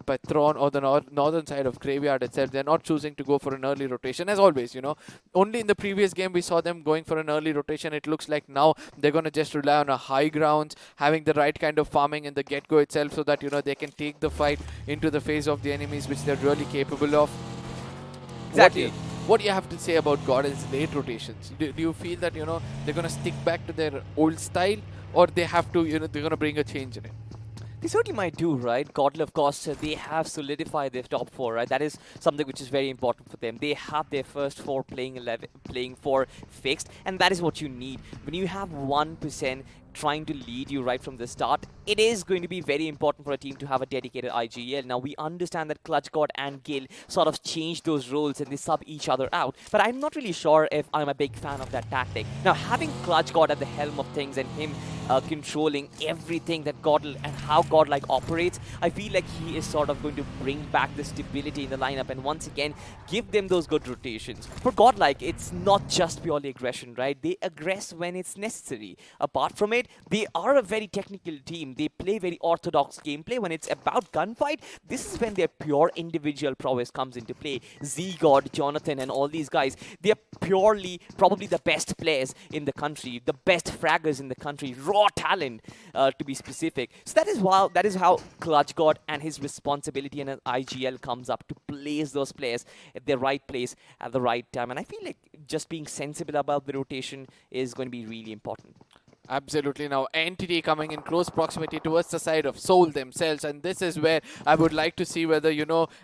Patron or the northern side of Graveyard itself. They're not choosing to go for an early rotation, as always, Only in the previous game we saw them going for an early rotation. It looks like now they're going to just rely on a high grounds, having the right kind of farming in the get-go itself so that, they can take the fight into the face of the enemies, which they're really capable of. Exactly. What do you have to say about Godel's late rotations? Do you feel that, they're going to stick back to their old style, or they have to, they're going to bring a change in it? They certainly might do, right? Godel, of course, they have solidified their top 4, right? That is something which is very important for them. They have their first 4 playing 4 fixed, and that is what you need. When you have 1% trying to lead you right from the start, it is going to be very important for a team to have a dedicated IGL. Now, we understand that Clutch God and Gil sort of change those roles and they sub each other out, but I'm not really sure if I'm a big fan of that tactic. Now, having Clutch God at the helm of things and him controlling everything that Godel and how Godlike operates, I feel like he is sort of going to bring back the stability in the lineup and once again give them those good rotations. For Godlike, it's not just purely aggression, right? They aggress when it's necessary. Apart from it, they are a very technical team. They play very orthodox gameplay. When it's about gunfight, this is when their pure individual prowess comes into play. Z-God, Jonathan, and all these guys, they're purely probably the best players in the country, the best fraggers in the country, raw talent to be specific. So that is how Clutch God and his responsibility in an IGL comes up, to place those players at the right place at the right time. And I feel like just being sensible about the rotation is going to be really important. Absolutely. Now, Entity coming in close proximity towards the side of Seoul themselves, and this is where I would like to see whether,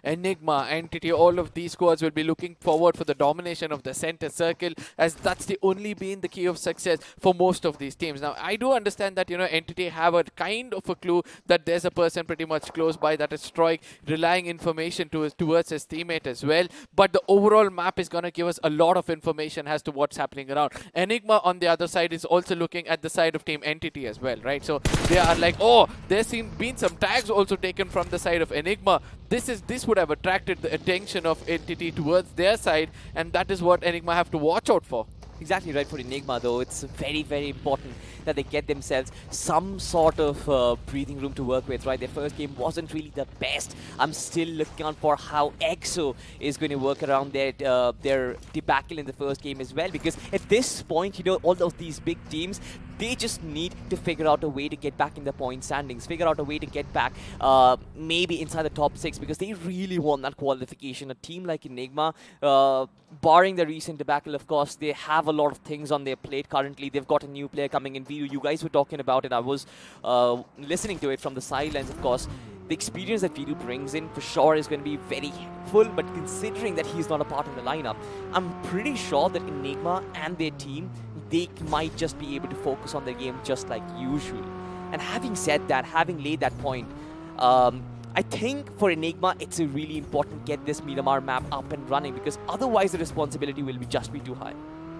Enigma, Entity, all of these squads will be looking forward for the domination of the center circle, as that's the only been the key of success for most of these teams. Now, I do understand that, Entity have a kind of a clue that there's a person pretty much close by, that is Stroik, relaying information towards his teammate as well, but the overall map is going to give us a lot of information as to what's happening around. Enigma, on the other side, is also looking at the side of Team Entity as well, right? So they are like, oh, there's been some tags also taken from the side of Enigma. This would have attracted the attention of Entity towards their side, and that is what Enigma have to watch out for. Exactly right for Enigma, though. It's very, very important that they get themselves some sort of breathing room to work with, right? Their first game wasn't really the best. I'm still looking out for how EXO is going to work around their debacle in the first game as well, because at this point, all of these big teams, they just need to figure out a way to get back in the point standings, figure out a way to get back maybe inside the top 6, because they really want that qualification. A team like Enigma, barring the recent debacle, of course, they have a lot of things on their plate currently. They've got a new player coming in, Viru. You guys were talking about it. I was listening to it from the sidelines, of course. The experience that Viru brings in for sure is going to be very helpful, but considering that he's not a part of the lineup, I'm pretty sure that Enigma and their team, they might just be able to focus on their game just like usual. And having said that, having laid that point, I think for Enigma, it's a really important to get this Miramar map up and running, because otherwise the responsibility will just be too high.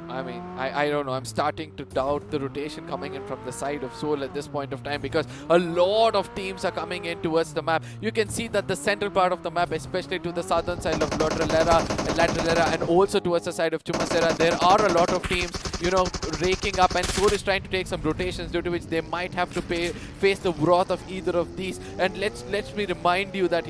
I mean, I don't know. I'm starting to doubt the rotation coming in from the side of Seoul at this point of time, because a lot of teams are coming in towards the map. You can see that the central part of the map, especially to the southern side of Latralera, and also towards the side of Chumasera, there are a lot of teams, raking up, and Seoul is trying to take some rotations, due to which they might have to face the wrath of either of these. And let me remind you that,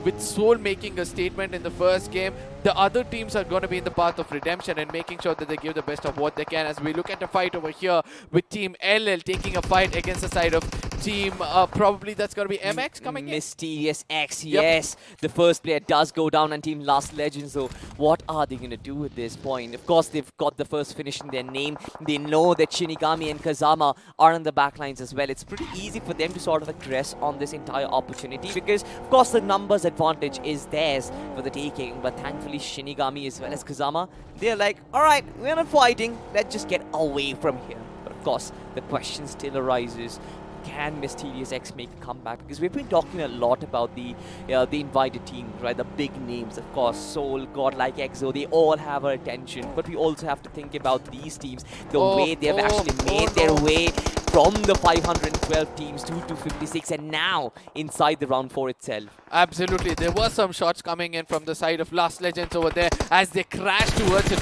with Seoul making a statement in the first game, the other teams are going to be in the path of redemption and making sure that they give the best of what they can. As we look at the fight over here with Team LL taking a fight against the side of Team, probably that's going to be MX coming in. Mysterious X, yes. The first player does go down on Team Last Legends, so what are they going to do at this point? Of course, they've got the first finish in their name. They know that Shinigami and Kazama are on the backlines as well. It's pretty easy for them to sort of aggress on this entire opportunity, because, of course, the numbers advantage is theirs for the taking, but thankfully Shinigami as well as Kazama, they're like, alright, we're not fighting, let's just get away from here. But of course, the question still arises. Can Mysterious X make a comeback? Because we've been talking a lot about the invited teams, right? The big names, of course, Soul, Godlike, EXO, they all have our attention. But we also have to think about these teams, the way they've actually made their way from the 512 teams to 256 and now inside the round 4 itself. Absolutely, there were some shots coming in from the side of Last Legends over there as they crashed towards it.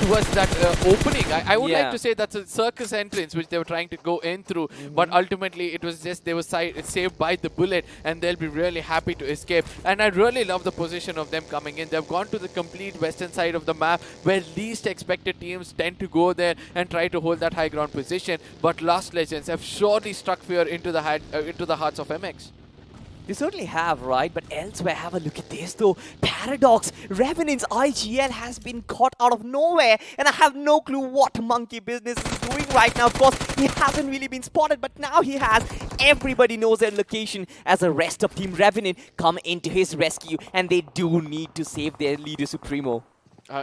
Towards that opening. I would like to say that's a circus entrance which they were trying to go in through, but ultimately it was just they were saved by the bullet, and they'll be really happy to escape. And I really love the position of them coming in. They've gone to the complete western side of the map where least expected teams tend to go there and try to hold that high ground position. But Last Legends have surely struck fear into the hearts of MX. They certainly have, right? But elsewhere, have a look at this though. Paradox, Revenant's IGL has been caught out of nowhere, and I have no clue what monkey business he's doing right now. Of course, he hasn't really been spotted, but now he has. Everybody knows their location as the rest of Team Revenant come into his rescue, and they do need to save their leader Supremo.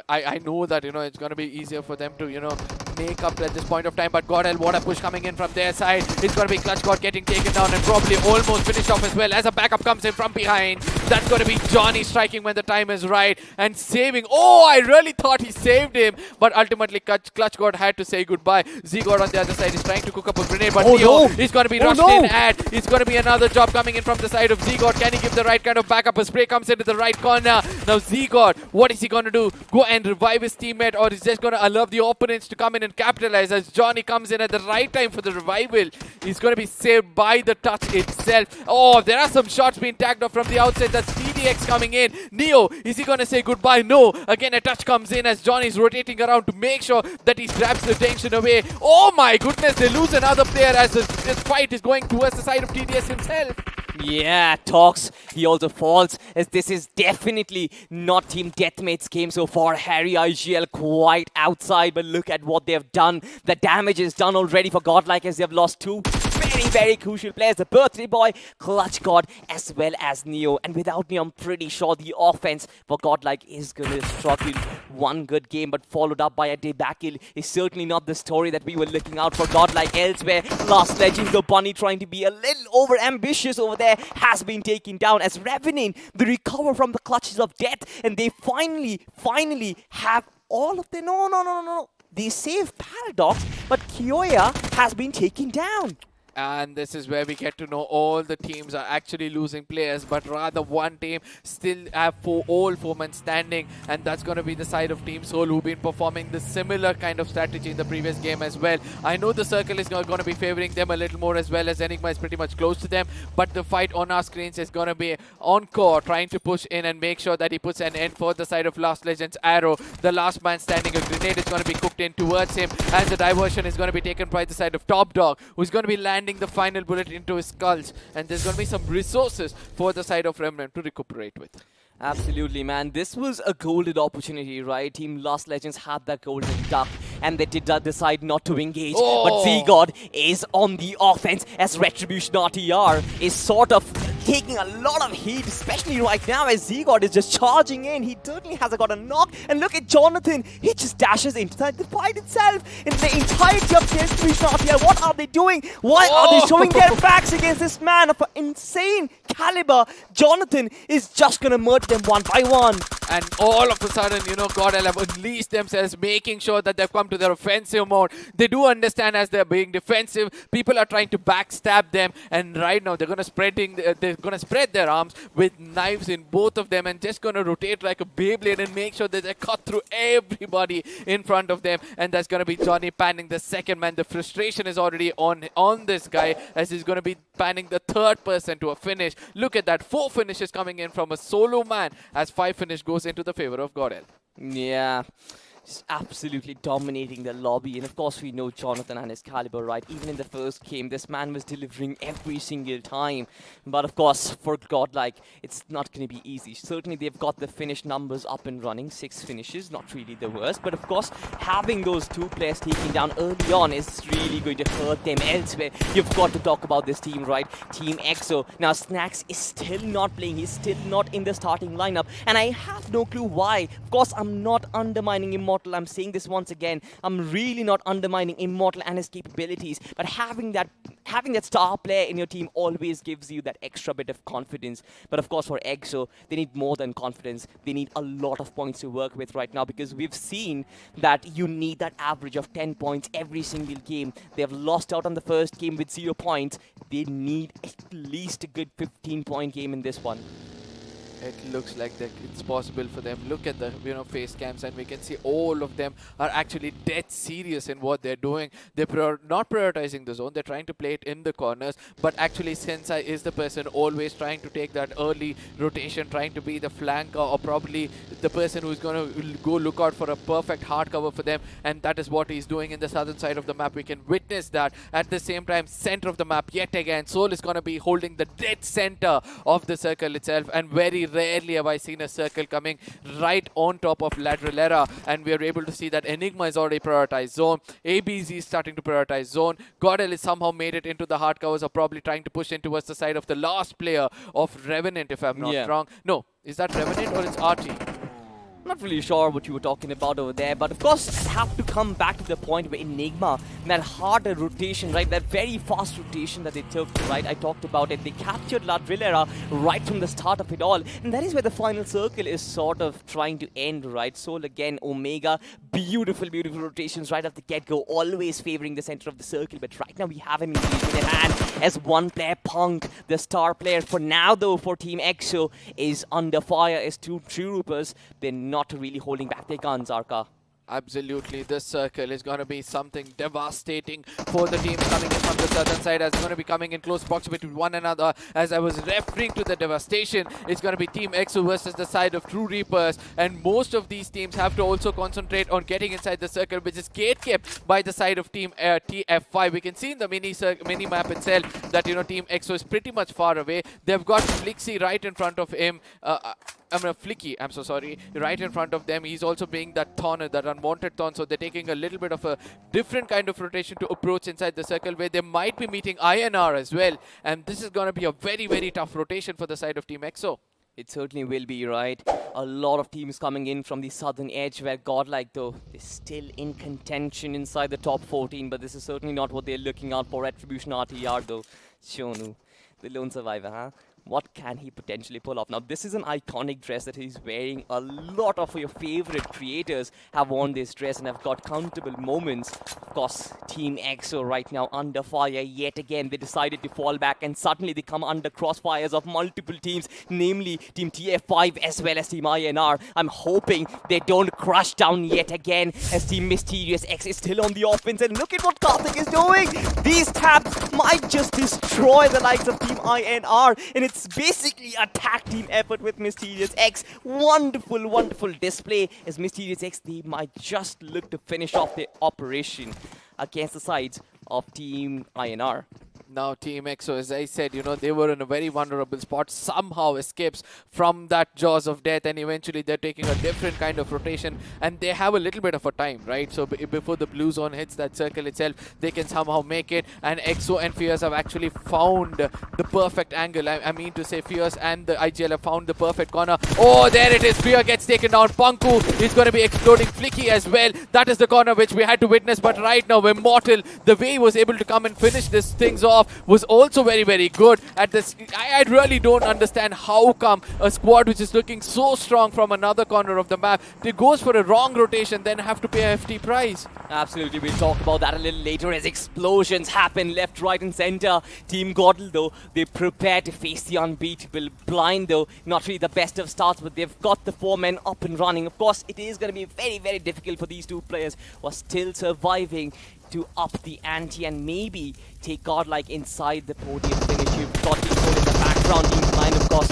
I know that, it's going to be easier for them to, make up at this point of time, but Godel, what a push coming in from their side. It's going to be Clutch God getting taken down and probably almost finished off as well as a backup comes in from behind. That's going to be Johnny striking when the time is right and saving. Oh, I really thought he saved him, but ultimately Clutch God had to say goodbye. Z-God on the other side is trying to cook up a grenade, but Neo is going to be rushed in at. It's going to be another job coming in from the side of Z-God. Can he give the right kind of backup? A spray comes into the right corner. Now Z-God, what is he going to do? Go and revive his teammate, or is just going to allow the opponents to come in and capitalize as Johnny comes in at the right time for the revival. He's going to be saved by the touch itself. Oh, there are some shots being tagged off from the outside. That's TDX coming in. Neo, is he going to say goodbye? No. Again, a touch comes in as Johnny's rotating around to make sure that he grabs the tension away. Oh my goodness, they lose another player as this fight is going towards the side of TDS himself. Yeah, Tox, he also falls as this is definitely not Team Deathmate's game so far. Harry IGL quite outside, but look at what they've done. The damage is done already for Godlike as they've lost two very crucial players. The birthday boy, Clutch God, as well as Neo. And without Neo, I'm pretty sure the offense for Godlike is going to struggle. One good game, but followed up by a debacle is certainly not the story that we were looking out for Godlike elsewhere. Last Legend, the bunny trying to be a little over ambitious over there, has been taken down as Revenant, they recover from the clutches of death, and they finally have all of the no. They save Paradox, but Kyoya has been taken down. And this is where we get to know all the teams are actually losing players, but rather one team still have all four men standing, and that's going to be the side of Team Soul, who've been performing the similar kind of strategy in the previous game as well. I know the circle is going to be favoring them a little more, as well as Enigma is pretty much close to them, but the fight on our screens is going to be Encore trying to push in and make sure that he puts an end for the side of Last Legends Arrow. The last man standing, a grenade is going to be cooked in towards him, as the diversion is going to be taken by the side of Top Dog, who's going to be landing the final bullet into his skulls, and there's going to be some resources for the side of Remnant to recuperate with. Absolutely, man. This was a golden opportunity, right? Team Last Legends had that golden duck, and they did decide not to engage. But Z-God is on the offense as Retribution RTR is sort of taking a lot of heat, especially right now as Z-God is just charging in. He certainly has got a knock. And look at Jonathan. He just dashes inside the fight itself. In the entirety of Retribution RTR, what are they doing? Why are they showing their backs against this man of an insane caliber? Jonathan is just going to murder them one by one. And all of a sudden, Godel have unleashed themselves, making sure that they've come to their offensive mode. They do understand as they're being defensive, people are trying to backstab them, and right now they're going to spread their arms with knives in both of them and just going to rotate like a Beyblade and make sure that they cut through everybody in front of them. And that's going to be Johnny panning the second man. The frustration is already on this guy as he's going to be panning the third person to a finish. Look at that, 4 finishes coming in from a solo man as 5 finish goes into the favor of Godel. Yeah. Just absolutely dominating the lobby. And of course, we know Jonathan and his caliber, right? Even in the first game, this man was delivering every single time. But of course, for Godlike, it's not going to be easy. Certainly, they've got the finish numbers up and running. 6 finishes, not really the worst. But of course, having those 2 players taken down early on is really going to hurt them elsewhere. You've got to talk about this team, right? Team EXO. Now, Snacks is still not playing. He's still not in the starting lineup. And I have no clue why. Of course, I'm not undermining him Immortal. I'm saying this once again. I'm really not undermining Immortal and his capabilities, but having that star player in your team always gives you that extra bit of confidence. But of course, for EXO, they need more than confidence. They need a lot of points to work with right now, because we've seen that you need that average of 10 points every single game. They have lost out on the first game with 0 points. They need at least a good 15-point game in this one. It looks like that it's possible for them. Look at the face cams, and we can see all of them are actually dead serious in what they're doing. They're not prioritizing the zone. They're trying to play it in the corners, but actually Sensei is the person always trying to take that early rotation, trying to be the flanker, or probably the person who's going to go look out for a perfect hard cover for them, and that is what he's doing in the southern side of the map. We can witness that. At the same time, center of the map yet again, Soul is going to be holding the dead center of the circle itself, and very rarely have I seen a circle coming right on top of Ladrillera, and we are able to see that Enigma is already prioritized zone. ABZ is starting to prioritize zone. Godel has somehow made it into the hard covers, or probably trying to push in towards the side of the last player of Revenant, if I'm not wrong. No, is that Revenant or it's RT? Not really sure what you were talking about over there, but of course, I have to come back to the point where Enigma, that harder rotation, right, that very fast rotation that they took, right, I talked about it. They captured La Drillera right from the start of it all, and that is where the final circle is sort of trying to end, right? Soul again, Omega, beautiful, beautiful rotations right at the get-go, always favoring the center of the circle, but right now we have an engagement in hand as one player, Punk, the star player for now, though, for Team EXO, is under fire as two Troopers. They're not really holding back their guns, Arca. Absolutely, this circle is going to be something devastating for the teams coming in from the southern side, as it's going to be coming in close proximity with one another. As I was referring to the devastation, it's going to be Team EXO versus the side of True Reapers, and most of these teams have to also concentrate on getting inside the circle, which is gate-kept by the side of Team TF5. We can see in the mini map itself that Team EXO is pretty much far away. They've got Flixie right in front of him. Flicky, I'm so sorry, right in front of them. He's also being that Thorn, that unwanted Thorn, so they're taking a little bit of a different kind of rotation to approach inside the circle, where they might be meeting INR as well, and this is going to be a very, very tough rotation for the side of Team EXO. It certainly will be, right? A lot of teams coming in from the southern edge, where Godlike, though, is still in contention inside the top 14, but this is certainly not what they're looking out for. Retribution RTR, though. Shonu, the lone survivor, huh? What can he potentially pull off? Now, this is an iconic dress that he's wearing. A lot of your favorite creators have worn this dress and have got countable moments. Of course, Team EXO right now under fire yet again. They decided to fall back, and suddenly they come under crossfires of multiple teams, namely Team TF5 as well as Team INR. I'm hoping they don't crush down yet again, as Team Mysterious X is still on the offense. And look at what Karthik is doing! These tabs might just destroy the likes of Team INR, and it's basically a tag team effort with Mysterious X. Wonderful, wonderful display as Mysterious X, they might just look to finish off their operation against the sides of Team INR. Now Team EXO, as I said, they were in a very vulnerable spot, somehow escapes from that jaws of death, and eventually they're taking a different kind of rotation, and they have a little bit of a time, right? So before the blue zone hits that circle itself, they can somehow make it, and EXO and Fierce have actually found the perfect angle. I mean to say, Fierce and the IGL have found the perfect corner. Oh, there it is. Fear gets taken down. Punku is going to be exploding. Flicky as well. That is the corner which we had to witness, but right now, Immortal, the way he was able to come and finish this things off was also very, very good. At this, I really don't understand how come a squad which is looking so strong from another corner of the map, it goes for a wrong rotation, then have to pay a hefty price. Absolutely, we'll talk about that a little later as explosions happen left, right and center. Team Godel, though, they prepare to face the unbeatable. Blind, though, not really the best of starts, but they've got the 4 men up and running. Of course, it is going to be very, very difficult for these two players who are still surviving to up the ante and maybe take Godlike inside the podium finish. You've got Team Soul in the background. Team Blind, of course,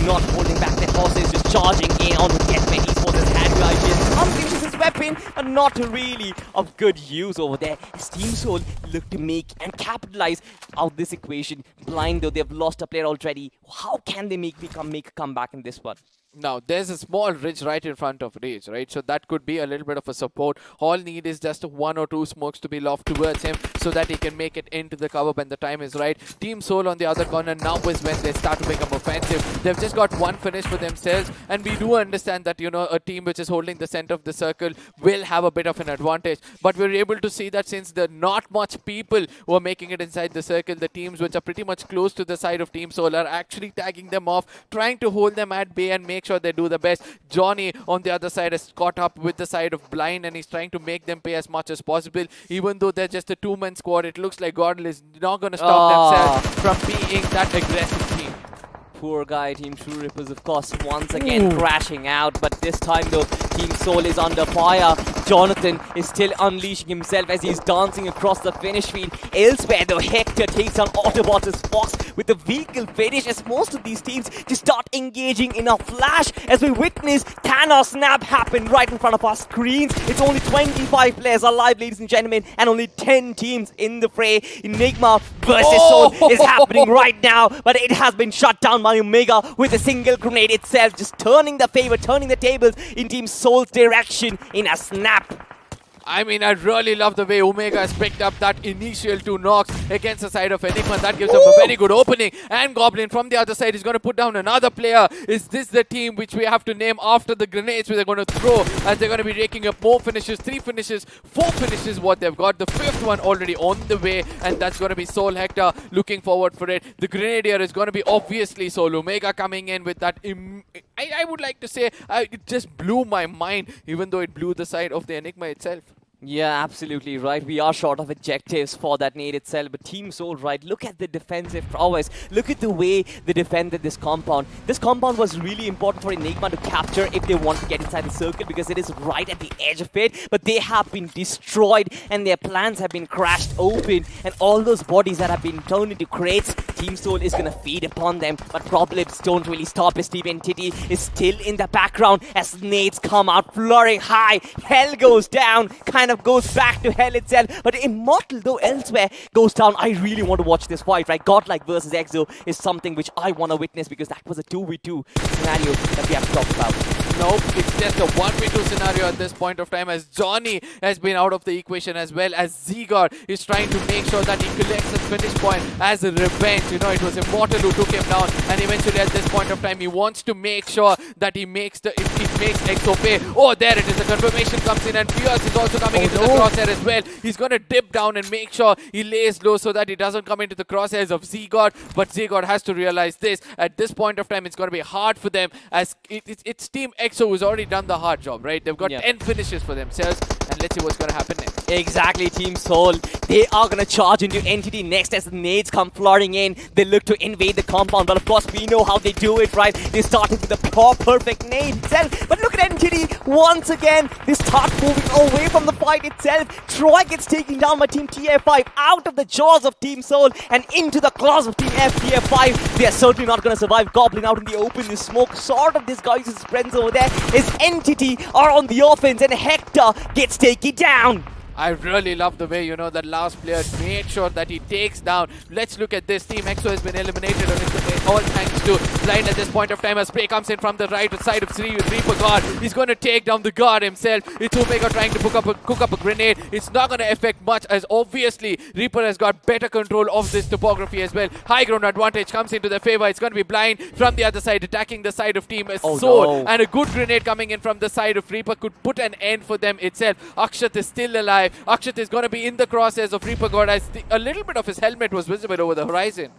not holding back their horses, just charging in on the Get Many for this hand guy. Unleashes his weapon, and not really of good use over there. As Team Soul look to make and capitalize out this equation. Blind, though, they've lost a player already. How can they make a comeback in this one? Now, there's a small ridge right in front of Rage, right? So that could be a little bit of a support. All need is just 1 or 2 smokes to be lobbed towards him so that he can make it into the cover when the time is right. Team Soul on the other corner, now is when they start to become offensive. They've just got one finish for themselves, and we do understand that, you know, a team which is holding the center of the circle will have a bit of an advantage. But we're able to see that since there are not much people who are making it inside the circle, the teams which are pretty much close to the side of Team Soul are actually tagging them off, trying to hold them at bay and make sure they do the best. Johnny on the other side has caught up with the side of Blind, and he's trying to make them pay as much as possible. Even though they're just a 2-man squad, it looks like Godel is not going to stop themselves from being that aggressive team. Poor guy, Team True Rippers, of course, once again crashing out. But this time, though, Team Soul is under fire. Jonathan is still unleashing himself as he's dancing across the finish field. Elsewhere, though, Hector takes on Autobots' Fox with a vehicle finish as most of these teams just start engaging in a flash as we witness Thanos snap happen right in front of our screens. It's only 25 players alive, ladies and gentlemen, and only 10 teams in the fray. Enigma versus Soul is happening right now, but it has been shut down by Omega with a single grenade itself, just turning the favor, turning the tables in Team Soul's direction in a snap. I mean, I really love the way Omega has picked up that initial 2 knocks against the side of Enigma. That gives them a very good opening. And Goblin from the other side is going to put down another player. Is this the team which we have to name after the grenades which they're going to throw, as they're going to be raking up more finishes, 3 finishes, 4 finishes what they've got. The 5th one already on the way, and that's going to be Soul Hector looking forward for it. The Grenadier is going to be obviously Soul. Omega coming in with that. I would like to say it just blew my mind, even though it blew the side of the Enigma itself. Yeah, absolutely right. We are short of objectives for that nade itself, but Team Soul, right, look at the defensive prowess. Look at the way they defended this compound. This compound was really important for Enigma to capture if they want to get inside the circle, because it is right at the edge of it, but they have been destroyed and their plans have been crashed open, and all those bodies that have been turned into crates, Team Soul is going to feed upon them, but problems don't really stop as Team Entity is still in the background as nades come out fluttering high. Hell goes down, kind of goes back to hell itself, but Immortal, though, elsewhere goes down. I really want to watch this fight, right? Godlike versus Exo is something which I want to witness, because that was a 2v2 scenario that we have to talk about. Nope, it's just a 1v2 scenario at this point of time, as Johnny has been out of the equation, as well as Zegor is trying to make sure that he collects his finish point as a revenge. You know, it was Immortal who took him down, and eventually at this point of time he wants to make sure that he makes Exo pay. Oh, there it is, the confirmation comes in, and Fierce is also coming into the crosshair as well. He's going to dip down and make sure he lays low so that he doesn't come into the crosshairs of Zegor, but Zegor has to realize this. At this point of time, it's going to be hard for them, as it's Team Exo who's already done the hard job, right? They've got 10 finishes for themselves, and let's see what's going to happen next. Exactly, Team Soul. They are going to charge into Entity next as the nades come flooding in. They look to invade the compound, but of course we know how they do it, right? They started with a pure perfect nade itself, but look at Entity once again. They start moving away from the fight itself. Troy gets taken down by Team TF5 out of the jaws of Team Soul and into the claws of Team FTF5. They are certainly not going to survive. Goblin out in the open. The smoke sort of disguises his friends over there. His Entity are on the offense, and Hector gets taken down. I really love the way, you know, that last player made sure that he takes down. Let's look at this. Team Exo has been eliminated, and it's all thanks to Blind at this point of time. A spray comes in from the right side of Reaper God. He's going to take down the God himself. It's Omega trying to cook up a grenade. It's not going to affect much, as obviously Reaper has got better control of this topography as well. High ground advantage comes into their favor. It's going to be Blind from the other side, attacking the side of Team Soul. And a good grenade coming in from the side of Reaper could put an end for them itself. Akshat is still alive. Akshat is going to be in the crosshairs of Reaper God, as a little bit of his helmet was visible over the horizon.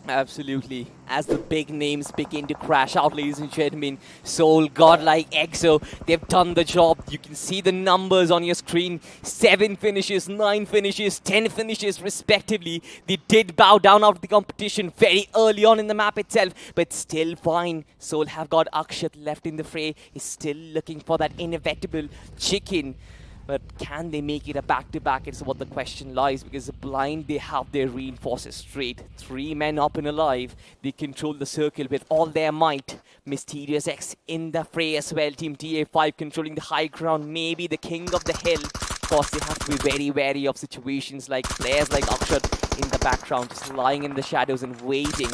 Absolutely. As the big names begin to crash out, ladies and gentlemen, Soul, Godlike, Exo, they've done the job. You can see the numbers on your screen. 7 finishes, 9 finishes, 10 finishes respectively. They did bow down out of the competition very early on in the map itself, but still fine. Soul have got Akshat left in the fray. He's still looking for that inevitable chicken. But can they make it a back-to-back? It's what the question lies, because Blind, they have their reinforces straight. 3 men up and alive. They control the circle with all their might. Mysterious X in the fray as well. Team TA5 controlling the high ground, maybe the king of the hill. Of course, they have to be very wary of situations like players like Akshat in the background, just lying in the shadows and waiting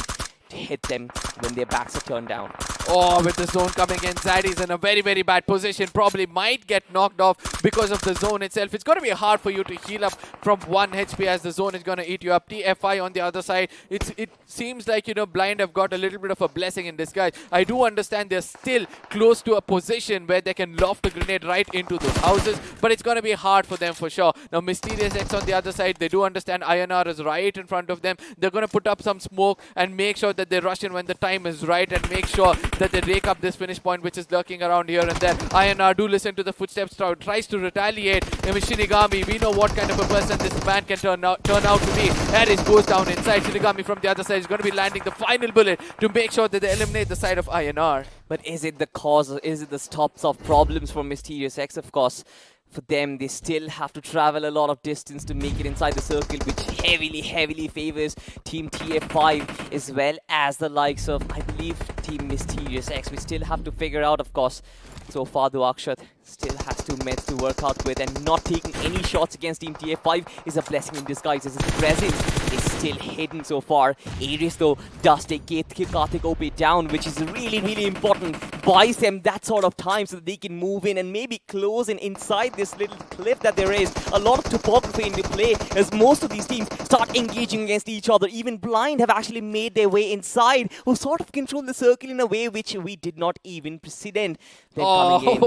to hit them when their backs are turned down. Oh, with the zone coming in, Zaddy's in a very, very bad position. Probably might get knocked off because of the zone itself. It's going to be hard for you to heal up from 1 HP as the zone is going to eat you up. TFI on the other side, it seems like, Blind have got a little bit of a blessing in disguise. I do understand they're still close to a position where they can loft a grenade right into those houses, but it's going to be hard for them for sure. Now, Mysterious X on the other side, they do understand INR is right in front of them. They're going to put up some smoke and make sure that they rush in when the time is right and make sure that they rake up this finish point which is lurking around here and there. INR do listen to the footsteps, tries to retaliate. Shinigami, we know what kind of a person this man can turn out to be. Harris goes down inside. Shinigami from the other side is going to be landing the final bullet to make sure that they eliminate the side of INR. But is it the cause or is it the stops of problems for Mysterious X? Of course, for them, they still have to travel a lot of distance to make it inside the circle, which heavily favors Team TF5 as well as the likes of, I believe, Team Mysterious X. We still have to figure out, of course. So far, though, Akshat still has 2 meds to work out with, and not taking any shots against Team TF5 is a blessing in disguise, as his presence is still hidden so far. Ares, though, does take Karthik OP down, which is really important. Buys them that sort of time so that they can move in and maybe close in inside this little cliff that there is. A lot of topography into play as most of these teams start engaging against each other. Even Blind have actually made their way inside, who sort of control the circle in a way which we did not even precedent. Then coming in,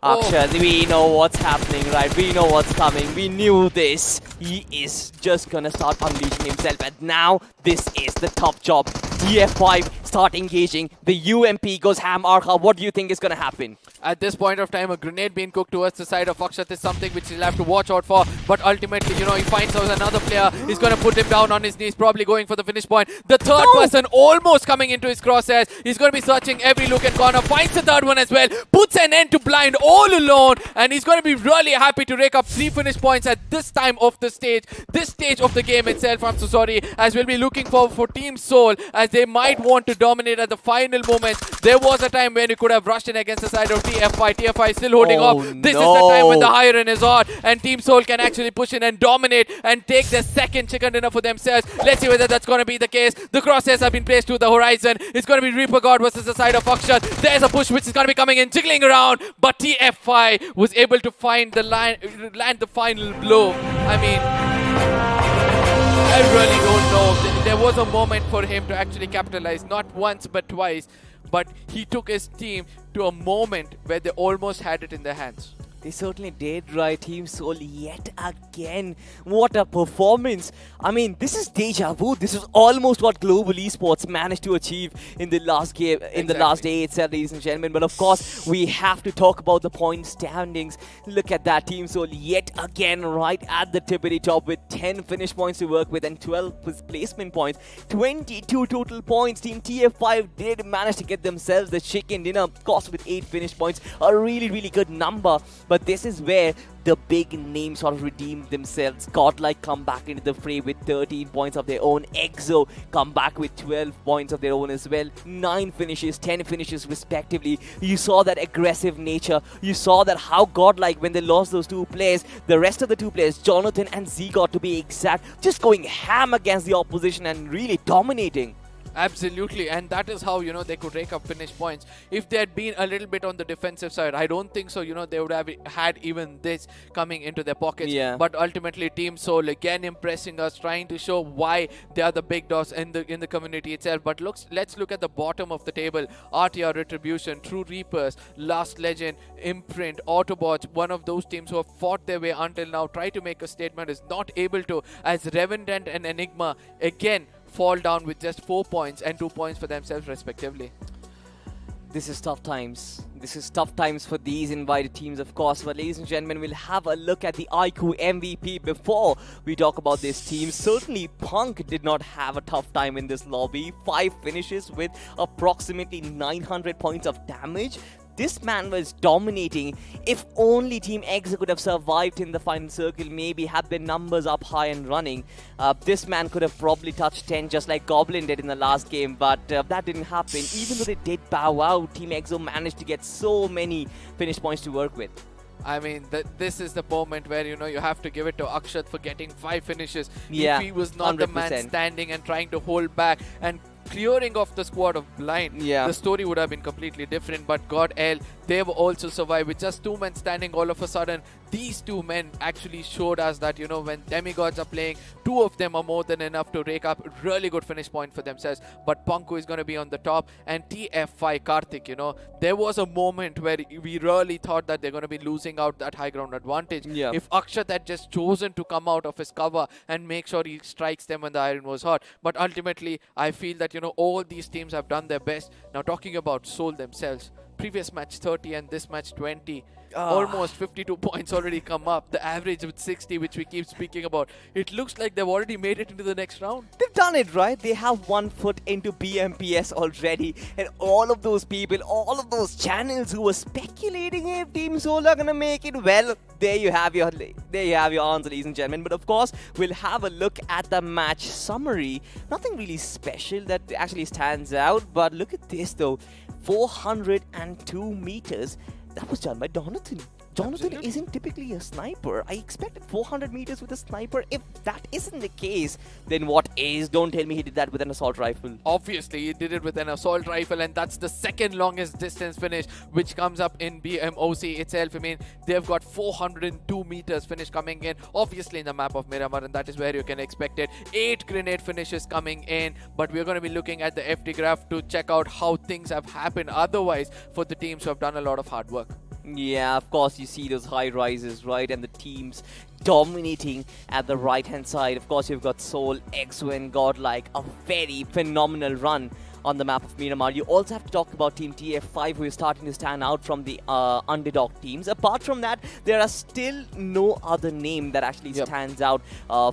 Akshat, we know what's happening, right? We know what's coming. We knew this. He is just gonna start unleashing himself, and now this is the top job. TF5 start engaging. The UMP goes ham. Arka, what do you think is gonna happen? At this point of time, a grenade being cooked towards the side of Akshat is something which he'll have to watch out for. But ultimately, he finds out another player. He's going to put him down on his knees, probably going for the finish point. The third person almost coming into his crosshairs. He's going to be searching every look and corner. Finds the third one as well. Puts an end to Blind all alone. And he's going to be really happy to rake up 3 finish points at this time of the stage. This stage of the game itself, I'm so sorry. As we'll be looking forward for Team Soul, as they might want to dominate at the final moments. There was a time when you could have rushed in against the side of TFI. TFI still holding off. This is the time when the higher in is on, and Team Soul can actually push in and dominate and take the second chicken dinner for themselves. Let's see whether that's going to be the case. The crosshairs have been placed to the horizon. It's going to be Reaper God versus the side of Akshat. There's a push which is going to be coming in, jiggling around, but TFI was able to find the land the final blow. I mean, I really don't know. There was a moment for him to actually capitalize, not once but twice. But he took his team to a moment where they almost had it in their hands. They certainly did, right? Team Soul yet again. What a performance. I mean, this is deja vu. This is almost what Global Esports managed to achieve in the last game, the last day itself, ladies and gentlemen. But of course, we have to talk about the point standings. Look at that. Team Soul yet again right at the tippity top with 10 finish points to work with and 12 placement points. 22 total points. Team TF5 did manage to get themselves the chicken dinner, of course, with 8 finish points. A really good number. But this is where the big names sort of redeemed themselves. Godlike come back into the fray with 13 points of their own. EXO come back with 12 points of their own as well. 9 finishes, 10 finishes respectively. You saw that aggressive nature. You saw that how Godlike, when they lost those 2 players, the rest of the 2 players, Jonathan and Zygot to be exact, just going ham against the opposition and really dominating. Absolutely, and that is how, they could rake up finish points. If they had been a little bit on the defensive side, I don't think so, they would have had even this coming into their pockets. Yeah. But ultimately, Team Soul again impressing us, trying to show why they are the big dogs in the community itself. But let's look at the bottom of the table. RTR Retribution, True Reapers, Last Legend, Imprint, Autobots, one of those teams who have fought their way until now, try to make a statement, is not able to, as Revenant and Enigma again fall down with just 4 points and 2 points for themselves respectively. This is tough times. This is tough times for these invited teams, of course. But ladies and gentlemen, we'll have a look at the iQOO MVP before we talk about this team. Certainly, Punk did not have a tough time in this lobby. 5 finishes with approximately 900 points of damage. This man was dominating. If only Team EXO could have survived in the final circle, maybe had their numbers up high and running, this man could have probably touched 10 just like Goblin did in the last game, but that didn't happen. Even though they did bow out, Team EXO managed to get so many finish points to work with. I mean, this is the moment where, you have to give it to Akshat for getting 5 finishes. Yeah, if he was not 100%. The man standing and trying to hold back and clearing of the squad of Blind, the story would have been completely different. But God L, they've also survived with just 2 men standing. All of a sudden, these 2 men actually showed us that, you know, when demigods are playing, 2 of them are more than enough to rake up really good finish point for themselves. But Punko is going to be on the top, and TF5 Karthik, you know, there was a moment where we really thought that they're going to be losing out that high ground advantage. If Akshat had just chosen to come out of his cover and make sure he strikes them when the iron was hot. But ultimately, I feel that, you know, all these teams have done their best. Now, talking about Seoul themselves, previous match 30 and this match 20. Almost 52 points already come up. The average with 60, which we keep speaking about. It looks like they've already made it into the next round. They've done it, right? They have 1 foot into BMPS already. And all of those people, all of those channels who were speculating if Team Seoul are going to make it, well, there you have your answer, ladies and gentlemen. But of course, we'll have a look at the match summary. Nothing really special that actually stands out. But look at this, though. 402 meters. That was done by Jonathan. Jonathan isn't typically a sniper. I expected 400 meters with a sniper. If that isn't the case, then what is? Don't tell me he did that with an assault rifle. Obviously, he did it with an assault rifle, and that's the second longest distance finish, which comes up in BMOC itself. I mean, they've got 402 meters finish coming in, obviously in the map of Miramar, and that is where you can expect it. 8 grenade finishes coming in, but we're going to be looking at the FD graph to check out how things have happened otherwise for the teams who have done a lot of hard work. Yeah, of course, you see those high rises, right? And the teams dominating at the right-hand side. Of course, you've got Seoul, EXO, and Godlike. A very phenomenal run on the map of Miramar. You also have to talk about Team TF5, who is starting to stand out from the underdog teams. Apart from that, there are still no other name that actually stands out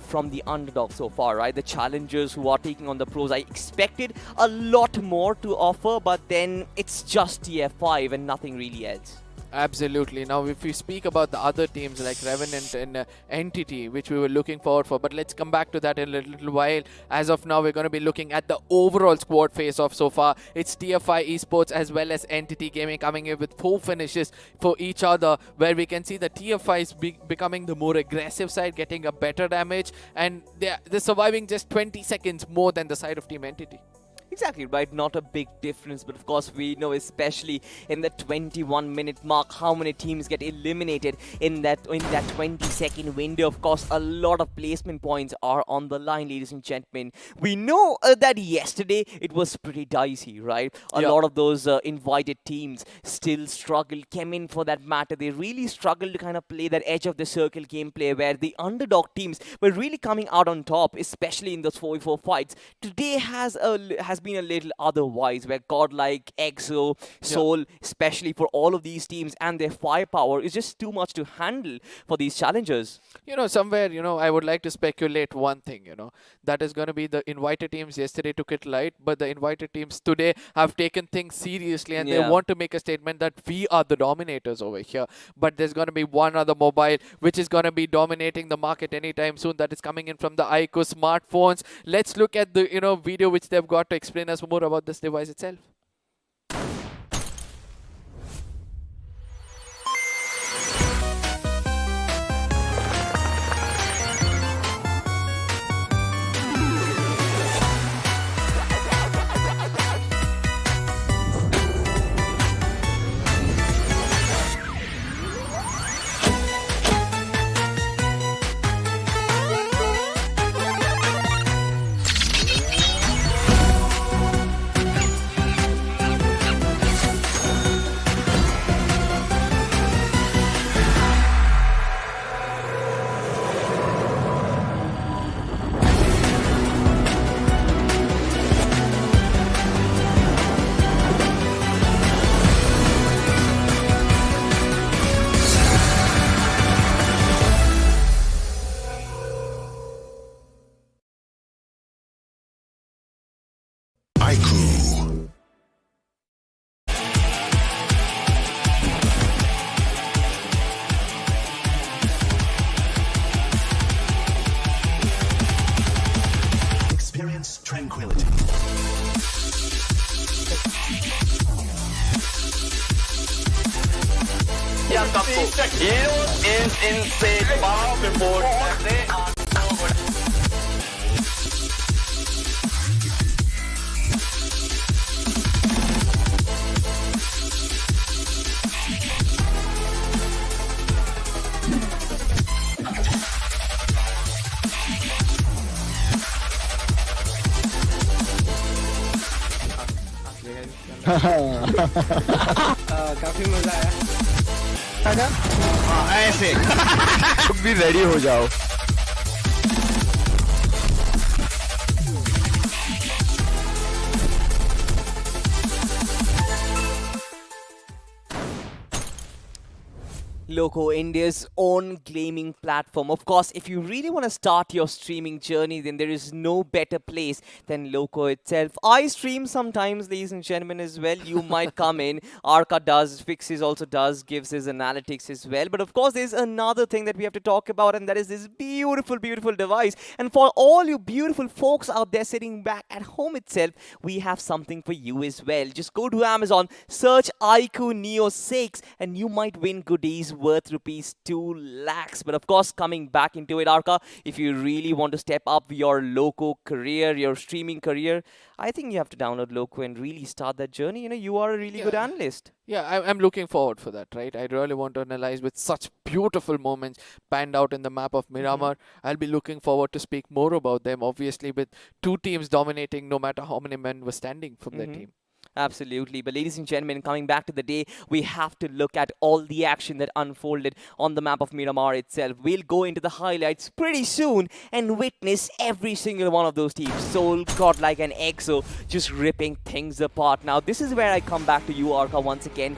from the underdog so far, right? The challengers who are taking on the pros, I expected a lot more to offer, but then it's just TF5 and nothing really else. Absolutely. Now, if we speak about the other teams like Revenant and Entity, which we were looking forward for, but let's come back to that in a little while. As of now, we're going to be looking at the overall squad face-off so far. It's TF5 Esports as well as Entity Gaming coming in with 4 finishes for each other, where we can see the TF5 is becoming the more aggressive side, getting a better damage, and they're surviving just 20 seconds more than the side of Team Entity. Exactly right, not a big difference, but of course we know, especially in the 21-minute mark, how many teams get eliminated in that 20-second window. Of course, a lot of placement points are on the line, ladies and gentlemen. We know that yesterday it was pretty dicey, right? A lot of those invited teams still struggled, came in for that matter. They really struggled to kind of play that edge of the circle gameplay, where the underdog teams were really coming out on top, especially in those 4v4 fights. Today has been a little otherwise, where Godlike, EXO, Seoul, especially for all of these teams and their firepower, is just too much to handle for these challengers. You know, somewhere, you know, I would like to speculate one thing, you know, that is going to be the invited teams yesterday took it light, but the invited teams today have taken things seriously, and they want to make a statement that we are the dominators over here. But there's going to be one other mobile which is going to be dominating the market anytime soon. That is coming in from the iQOO smartphones. Let's look at the, you know, video which they've got to explain us more about this device itself. iQOO. Experience tranquility. काफी मजा आया। ऐसे भी ready हो जाओ। Loco, India's own gaming platform. Of course, if you really want to start your streaming journey, then there is no better place than Loco itself. I stream sometimes, ladies and gentlemen, as well. You might come in. Arca does, Fixes also does, gives his analytics as well. But of course, there's another thing that we have to talk about, and that is this beautiful, beautiful device. And for all you beautiful folks out there sitting back at home itself, we have something for you as well. Just go to Amazon, search iQOO Neo 6, and you might win goodies worth rupees 2 lakhs. But of course, coming back into it, Arca, if you really want to step up your Loco career, your streaming career, I think you have to download Loco and really start that journey. You know, you are a really good analyst. Yeah, I'm looking forward for that, right? I really want to analyze with such beautiful moments panned out in the map of Miramar. I'll be looking forward to speak more about them, obviously, with two teams dominating no matter how many men were standing from their team. Absolutely. But ladies and gentlemen, coming back to the day, we have to look at all the action that unfolded on the map of Miramar itself. We'll go into the highlights pretty soon and witness every single one of those teams. Soul, Godlike and EXO just ripping things apart. Now, this is where I come back to you, Arca, once again.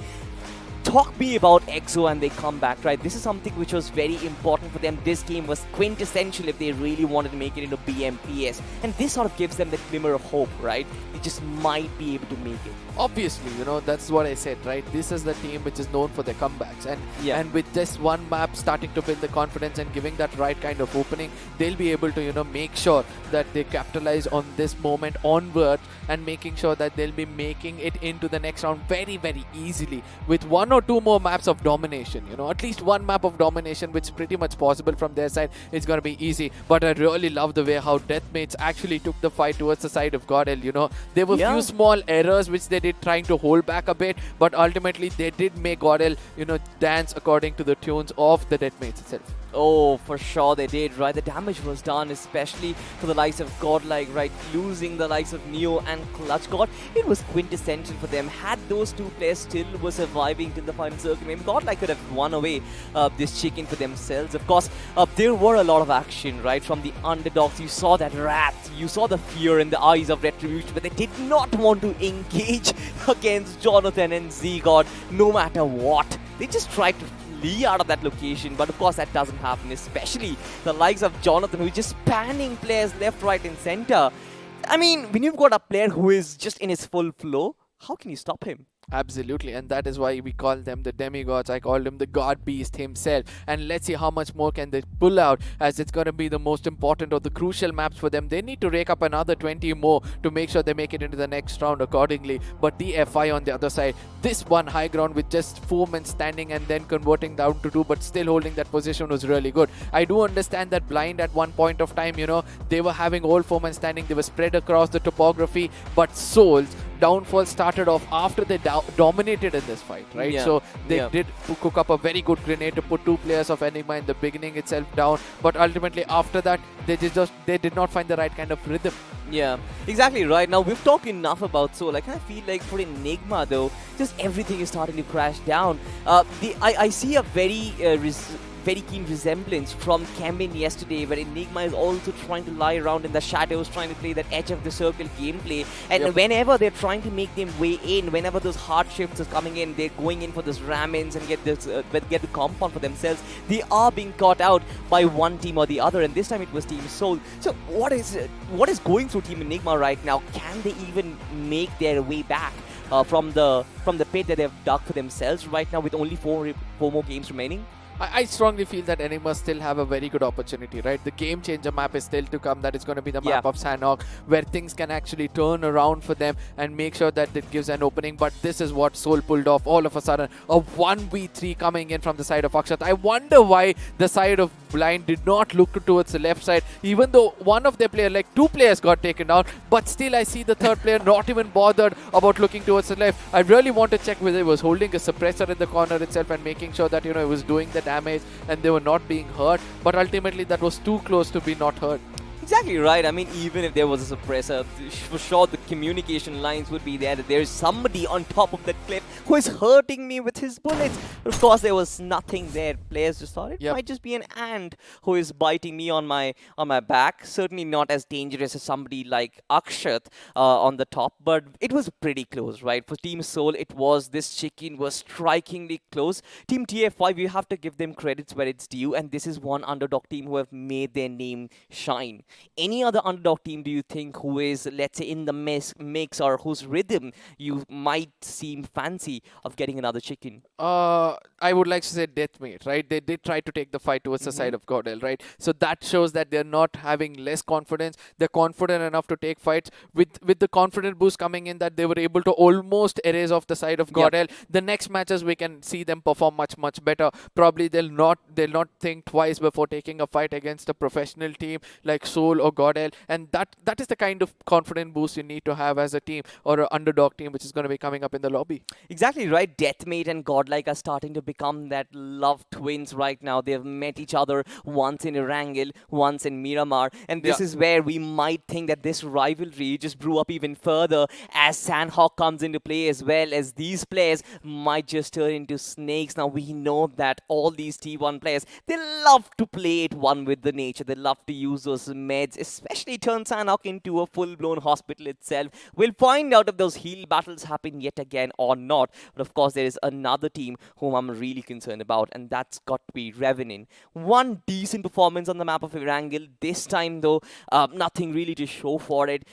Talk me about EXO and they come back, right? This is something which was very important for them. This game was quintessential if they really wanted to make it into BMPS. And this sort of gives them the glimmer of hope, right? They just might be able to make it. Obviously, you know, that's what I said, right? This is the team which is known for their comebacks. And with this one map starting to build the confidence and giving that right kind of opening, they'll be able to, you know, make sure that they capitalize on this moment onward and making sure that they'll be making it into the next round very, very easily with one or two more maps of domination. You know, at least one map of domination, which is pretty much possible from their side. It's going to be easy. But I really love the way how Deathmates actually took the fight towards the side of Godel. You know, there were few small errors which they did trying to hold back a bit, but ultimately they did make Godel, you know, dance according to the tunes of the Deathmates itself. Oh, for sure they did, right? The damage was done, especially for the likes of Godlike, right? Losing the likes of Neo and Clutch God, it was quintessential for them. Had those two players still were surviving till the final circle, maybe Godlike could have won away this chicken for themselves. Of course, there were a lot of action, right? From the underdogs, you saw that wrath, you saw the fear in the eyes of Retribution, but they did not want to engage against Jonathan and Z-God, no matter what. They just tried to flee out of that location, but of course that doesn't happen, especially the likes of Jonathan, who is just spanning players left, right and center. I mean, when you've got a player who is just in his full flow, how can you stop him? Absolutely, and that is why we call them the demigods. I called him the god beast himself. And let's see how much more can they pull out, as it's going to be the most important or the crucial maps for them. They need to rake up another 20 more to make sure they make it into the next round accordingly. But the FI on the other side, this one high ground with just 4 men standing and then converting down to 2, but still holding that position was really good. I do understand that Blind at one point of time, you know, they were having all 4 men standing, they were spread across the topography, but Souls downfall started off after they dominated in this fight, right? So they did cook up a very good grenade to put 2 players of Enigma in the beginning itself down, but ultimately after that they did not find the right kind of rhythm. Yeah, exactly right. Now we've talked enough about Soul. I kind of feel like for Enigma though, just everything is starting to crash down. I see a very keen resemblance from Kemin yesterday, where Enigma is also trying to lie around in the shadows, trying to play that edge of the circle gameplay. And whenever they're trying to make them way in, whenever those hard shifts are coming in, they're going in for those Ramens and get the compound for themselves. They are being caught out by one team or the other, and this time it was Team Soul. So what is going through Team Enigma right now? Can they even make their way back from the pit that they've dug for themselves right now with only 4 more games remaining? I strongly feel that Enigma still have a very good opportunity, right? The game changer map is still to come. That is going to be the map of Sanhok, where things can actually turn around for them and make sure that it gives an opening. But this is what Soul pulled off all of a sudden. A 1v3 coming in from the side of Akshat. I wonder why the side of Blind did not look towards the left side, even though one of their players, like 2 players got taken down. But still I see the third player not even bothered about looking towards the left. I really want to check whether he was holding a suppressor in the corner itself and making sure that, you know, it was doing that damage and they were not being hurt, but ultimately that was too close to be not hurt. Exactly right. I mean, even if there was a suppressor, for sure the communication lines would be there, that there's somebody on top of that cliff who is hurting me with his bullets. Of course, there was nothing there. Players just thought it might just be an ant who is biting me on my back. Certainly not as dangerous as somebody like Akshat on the top, but it was pretty close, right? For Team Soul, this chicken was strikingly close. Team TF5, you have to give them credits where it's due, and this is one underdog team who have made their name shine. Any other underdog team do you think who is, let's say, in the mix or whose rhythm you might seem fancy of getting another chicken? I would like to say Deathmate, right? They did try to take the fight towards the side of Godel, right? So that shows that they're not having less confidence. They're confident enough to take fights. With the confident boost coming in, that they were able to almost erase off the side of Godel. The next matches we can see them perform much better. Probably they'll not think twice before taking a fight against a professional team like Soul or Godel, and that is the kind of confident boost you need to have as a team or an underdog team which is going to be coming up in the lobby. Exactly right. Deathmate and Godlike are starting to become that love twins right now. They've met each other once in Erangel, once in Miramar, and this is where we might think that this rivalry just grew up even further as Sanhok comes into play, as well as these players might just turn into snakes. Now we know that all these T1 players, they love to play it one with the nature. They love to use those meds, especially turn Sanhok into a full-blown hospital itself. We'll find out if those heal battles happen yet again or not. But of course, there is another team whom I'm really concerned about, and that's got to be Revenant. One decent performance on the map of Erangel. This time, though, nothing really to show for it.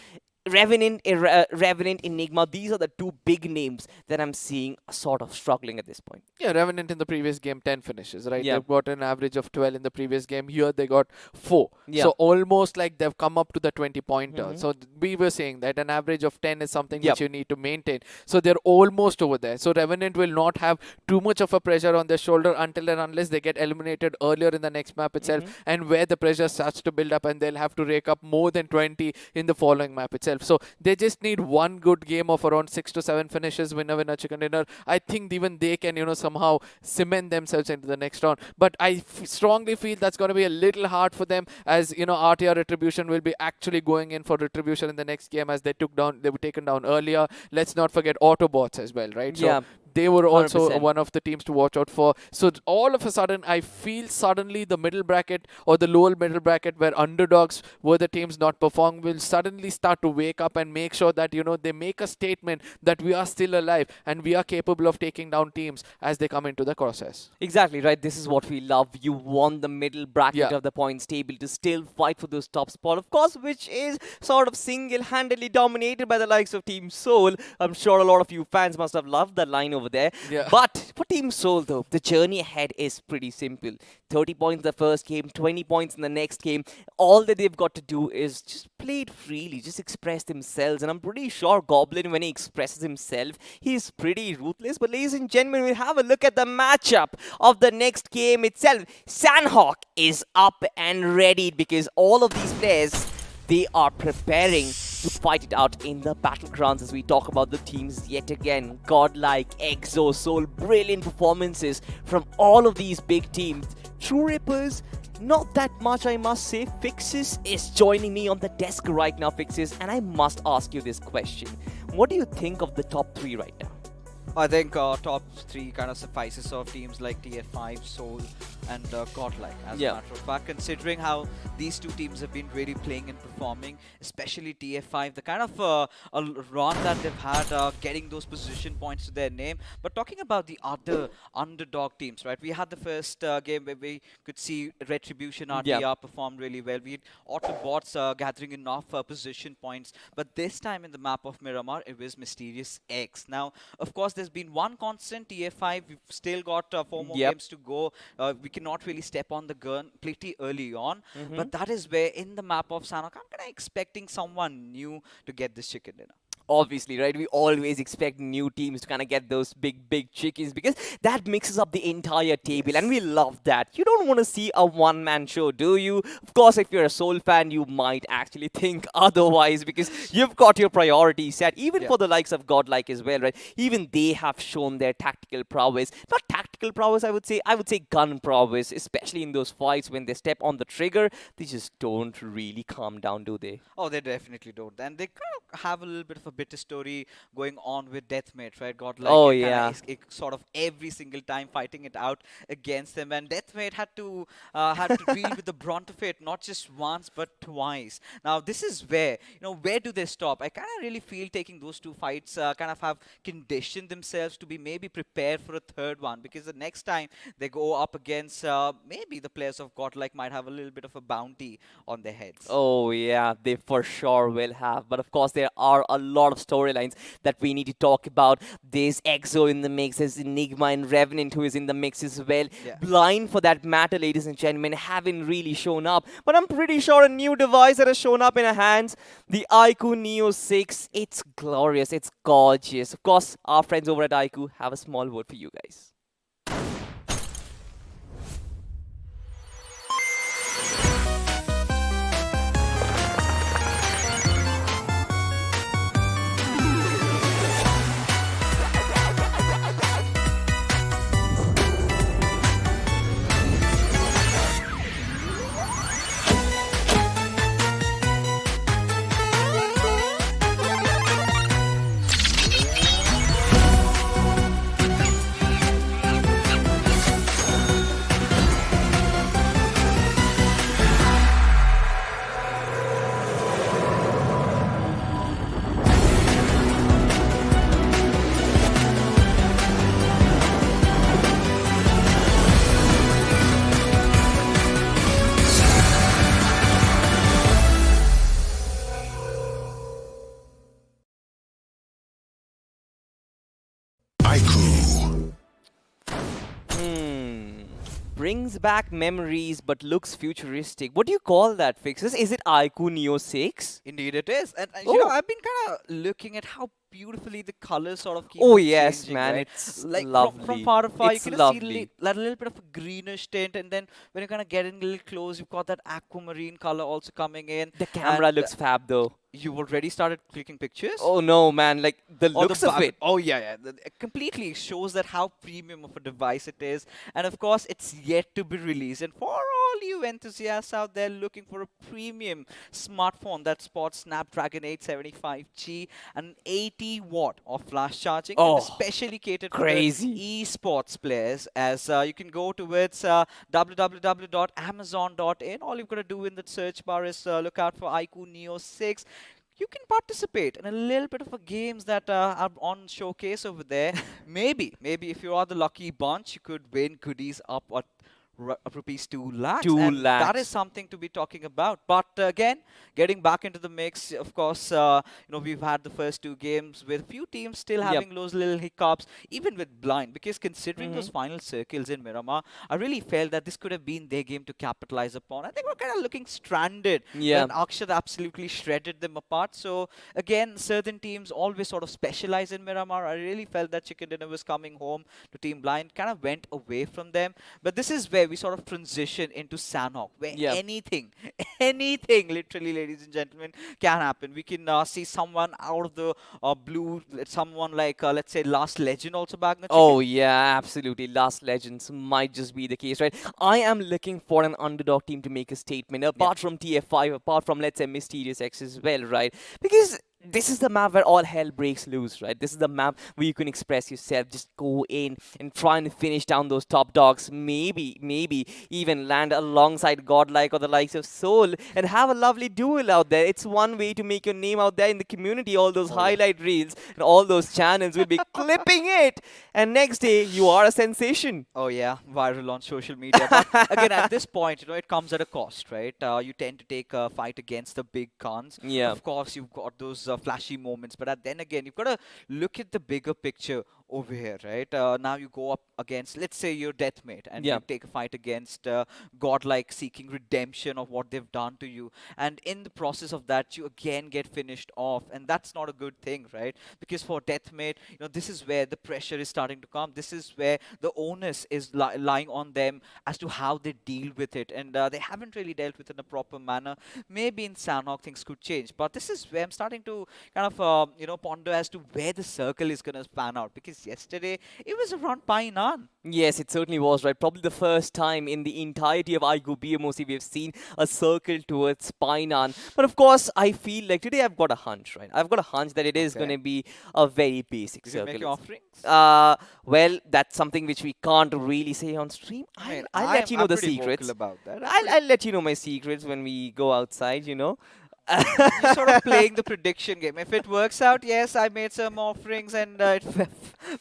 Revenant, Enigma, these are the two big names that I'm seeing sort of struggling at this point. Yeah, Revenant in the previous game, 10 finishes, right? Yeah. They've got an average of 12 in the previous game. Here they got 4. Yeah. So almost like they've come up to the 20-pointer. So we were saying that an average of 10 is something which you need to maintain. So they're almost over there. So Revenant will not have too much of a pressure on their shoulder until and unless they get eliminated earlier in the next map itself, and where the pressure starts to build up and they'll have to rake up more than 20 in the following map itself. So they just need one good game of around 6 to 7 finishes, winner, chicken dinner. I think even they can, somehow cement themselves into the next round. But I strongly feel that's going to be a little hard for them, as, RTR Retribution will be actually going in for Retribution in the next game, as they were taken down earlier. Let's not forget Autobots as well, right? Yeah. So they were also 100%. one of the teams to watch out for. So all of a sudden, I feel suddenly the middle bracket or the lower middle bracket, where underdogs were the teams not performing, will suddenly start to wake up and make sure that, they make a statement that we are still alive and we are capable of taking down teams as they come into the process. Exactly right. This is what we love. You want the middle bracket of the points table to still fight for those top spot, of course, which is sort of single-handedly dominated by the likes of Team Soul. I'm sure a lot of you fans must have loved that line over there. Yeah. But for Team Soul, though, the journey ahead is pretty simple. 30 points the first game, 20 points in the next game. All that they've got to do is just play it freely, just express themselves. And I'm pretty sure Goblin, when he expresses himself, he's pretty ruthless. But ladies and gentlemen, we'll have a look at the matchup of the next game itself. Sanhok is up and ready, because all of these players, they are preparing to fight it out in the battlegrounds as we talk about the teams yet again. Godlike, Exo, Soul, brilliant performances from all of these big teams. True Rippers, not that much, I must say. Fixes is joining me on the desk right now, Fixes, and I must ask you this question. What do you think of the top 3 right now? I think top 3 kind of suffices of teams like TF5, Soul, and Godlike. As a matter of fact, considering how these two teams have been really playing and performing, especially TF5, the kind of a run that they've had, getting those position points to their name. But talking about the other underdog teams, right? We had the first game where we could see Retribution RTR perform really well. We had Autobots gathering enough position points. But this time in the map of Miramar, it was Mysterious X. Now, of course, there's been one constant, TF5. We've still got 4 more games to go. We cannot really step on the gun pretty early on. But that is where, in the map of Sanhok, I'm kind of expecting someone new to get this chicken dinner. Obviously, right? We always expect new teams to kind of get those big chickens, because that mixes up the entire table, and we love that. You don't want to see a one-man show, do you? Of course, if you're a Soul fan, you might actually think otherwise, because you've got your priorities set, even for the likes of Godlike as well, right? Even they have shown their tactical prowess. Not tactical tactical prowess, I would say gun prowess, especially in those fights when they step on the trigger, they just don't really calm down, do they? Oh, they definitely don't. And they kind of have a little bit of a bitter story going on with Deathmate, right? Got like Oh, it kinda yeah. sort of every single time fighting it out against them. And Deathmate had to deal with the brunt of it, not just once but twice. Now this is where, where do they stop? I kind of really feel taking those two fights kind of have conditioned themselves to be maybe prepared for a third one, because the next time they go up against maybe the players of Godlike might have a little bit of a bounty on their heads. Oh, yeah, they for sure will have. But of course, there are a lot of storylines that we need to talk about. There's EXO in the mix, there's Enigma and Revenant who is in the mix as well. Yeah. Blind, for that matter, ladies and gentlemen, haven't really shown up. But I'm pretty sure a new device that has shown up in our hands, the iQOO Neo 6. It's glorious, it's gorgeous. Of course, our friends over at iQOO have a small word for you guys. iQOO. Brings back memories but looks futuristic. What do you call that, Fixes? Is it iQOO Neo 6? Indeed it is. And Oh. I've been kind of looking at how beautifully the colors sort of keep Oh, on yes, changing, man, right? it's like lovely. From far afar, It's you can see lovely. like a little bit of a greenish tint, and then when you kind of get in a little close, you've got that aquamarine color also coming in. The camera and, looks fab though. You've already started clicking pictures? Oh no, man, like the Or looks of it. Oh yeah, yeah. It completely shows that how premium of a device it is, and of course, it's yet to be released. And for all you enthusiasts out there looking for a premium smartphone that sports Snapdragon 875G and 80-watt of flash charging, and Oh, especially catered crazy. for the esports players, as you can go towards www.amazon.in. All you've got to do in the search bar is look out for iQOO Neo 6. You can participate in a little bit of a games that are on showcase over there. maybe if you are the lucky bunch, you could win goodies up at rupees 2 lakhs. 2 and that lakhs. is something to be talking about. But again, getting back into the mix, of course, we've had the first 2 games with a few teams still having those little hiccups, even with Blind, because considering those final circles in Miramar, I really felt that this could have been their game to capitalize upon. I think we're kind of looking stranded when Akshat absolutely shredded them apart. So again, certain teams always sort of specialize in Miramar. I really felt that Chicken Dinner was coming home to Team Blind, kind of went away from them. But this is where we sort of transition into Sanhok, where anything, literally, ladies and gentlemen, can happen. We can see someone out of the blue, someone like, let's say, Last Legend also back in the Oh yeah, absolutely. Last Legends might just be the case, right? I am looking for an underdog team to make a statement, apart from TF5, apart from, let's say, Mysterious X as well, right? Because this is the map where all hell breaks loose, right? This is the map where you can express yourself. Just go in and try and finish down those top dogs. Maybe even land alongside Godlike or the likes of Soul and have a lovely duel out there. It's one way to make your name out there in the community. All those highlight reels and all those channels will be clipping it. And next day, you are a sensation. Oh yeah, viral on social media. But again, at this point, it comes at a cost, right? You tend to take a fight against the big guns. Yeah. Of course, you've got those flashy moments, but then again, you've got to look at the bigger picture over here, right? Now you go up against, let's say, your deathmate, and you take a fight against Godlike, seeking redemption of what they've done to you. And in the process of that, you again get finished off, and that's not a good thing, right? Because for deathmate, this is where the pressure is starting to come. This is where the onus is lying on them as to how they deal with it, and they haven't really dealt with it in a proper manner. Maybe in Sanhok things could change, but this is where I'm starting to kind of ponder as to where the circle is going to pan out. Because place yesterday, it was around Painan. Yes, it certainly was, right? Probably the first time in the entirety of iQOO BMOC we have seen a circle towards Painan. But of course, I feel like today I've got a hunch, right? I've got a hunch that it is going to be a very basic Did you make circle. your offerings? Well, that's something which we can't really say on stream. I'll let you know the secrets. About that. I'll let you know my secrets when we go outside, you know. You're sort of playing the prediction game. If it works out, yes, I made some offerings and it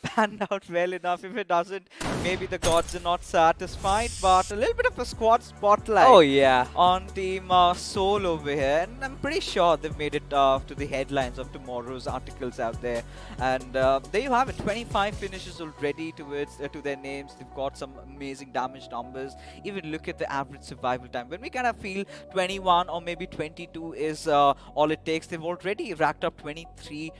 panned out well enough. If it doesn't, maybe the gods are not satisfied. But a little bit of a squad spotlight. Oh, yeah. On Team Soul over here, and I'm pretty sure they've made it to the headlines of tomorrow's articles out there. And there you have it, 25 finishes already towards to their names. They've got some amazing damage numbers. Even look at the average survival time. When we kind of feel 21 or maybe 22 is all it takes, they've already racked up 23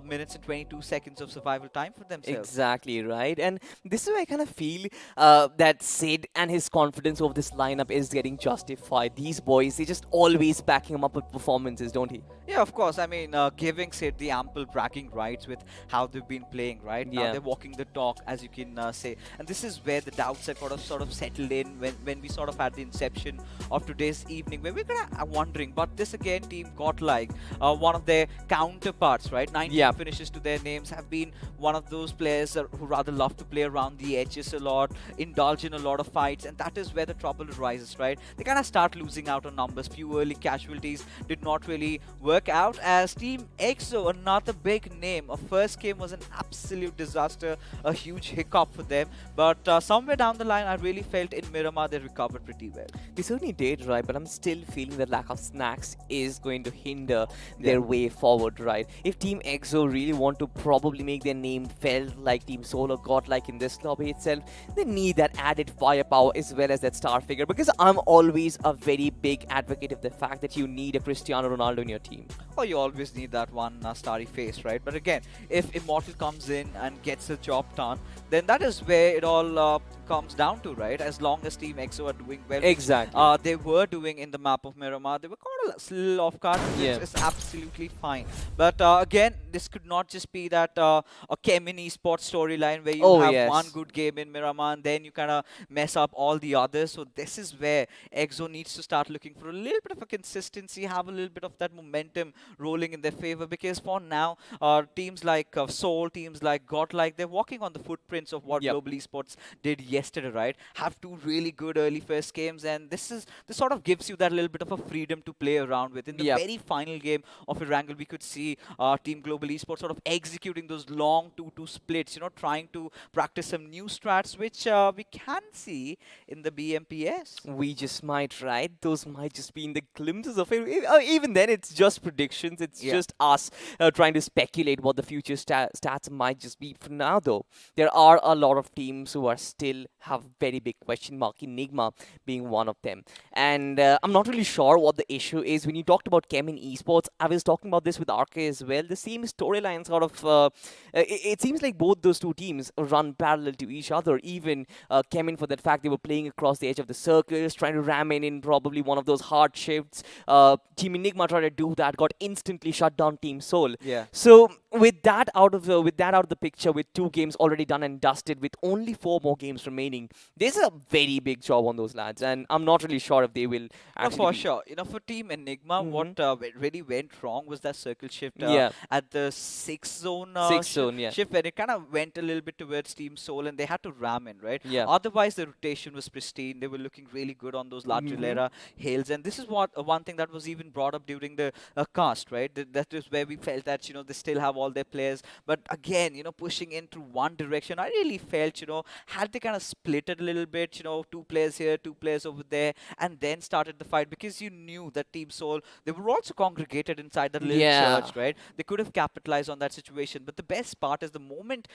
minutes and 22 seconds of survival time for themselves. Exactly right, and this is where I kind of feel that Sid and his confidence over this lineup is getting justified. These boys, they just always backing him up with performances, don't he? Yeah, of course. I mean, giving Sid the ample bragging rights with how they've been playing, right? Now Yeah. they're walking the talk, as you can say. And this is where the doubts are sort of settled in when we sort of had the inception of today's evening, where we're wondering, but this again, team Godlike, one of their counterparts, right? 19 finishes to their names, have been one of those players who rather love to play around the edges a lot, indulge in a lot of fights, and that is where the trouble arises, right? They kind of start losing out on numbers. Few early casualties did not really work out, as Team EXO, another big name, a first game was an absolute disaster, a huge hiccup for them, but somewhere down the line I really felt in Miramar they recovered pretty well. They certainly did, right? But I'm still feeling the lack of snacks is going to hinder their way forward, right? If Team EXO really want to probably make their name felt like Team Soul or Godlike in this lobby itself, they need that added firepower as well as that star figure, because I'm always a very big advocate of the fact that you need a Cristiano Ronaldo in your team. Oh, you always need that one starry face, right? But again, if Immortal comes in and gets the job done, then that is where it all comes down to, right? As long as Team EXO are doing well. Exactly. They were doing in the map of Miramar. They were caught a little off guard. Yeah. It's absolutely fine. But again, this could not just be that a Kemin esports storyline where you have one good game in Miramar and then you kind of mess up all the others. So this is where EXO needs to start looking for a little bit of a consistency, have a little bit of that momentum rolling in their favor, because for now, teams like Soul, teams like Godlike, they're walking on the footprints of what Global Esports did yesterday, right? Have two really good early first games, and this sort of gives you that little bit of a freedom to play around with. In the very final game of Erangel, we could see Team Global Esports sort of executing those long 2-2 splits, you know, trying to practice some new strats, which we can see in the BMPS. We just might, right? Those might just be in the glimpses of it. Even then, it's just predictions. It's just us trying to speculate what the future stats might just be. For now, though, there are a lot of teams who are still have very big question mark, Enigma being one of them. And I'm not really sure what the issue is. When you talked about Kemin Esports, I was talking about this with RK as well. The same storyline sort of, it seems like both those two teams run parallel to each other. Even Kemin, for that fact, they were playing across the edge of the circles, trying to ram in probably one of those hard shifts. Team Enigma tried to do that, got instantly shut down Team Soul. So with that out of the picture, with 2 games already done and dusted, with only 4 more games remaining, there's a very big job on those lads, and I'm not really sure if they will actually. For sure, you know, for Team Enigma, what really went wrong was that circle shift at the 6 zone shift, where it kind of went a little bit towards Team Soul, and they had to ram in, right? Otherwise, the rotation was pristine. They were looking really good on those La Trilera hills, and this is what one thing that was even brought up during the cast, right? That is where we felt that, you know, they still have all their players, but again, you know, pushing into one direction, I really felt, you know, had they kind of split it a little bit, you know, 2 players here, 2 players over there, and then started the fight, because you knew that Team Soul, they were also congregated inside that little church, right? They could have capitalized on that situation, but the best part is the moment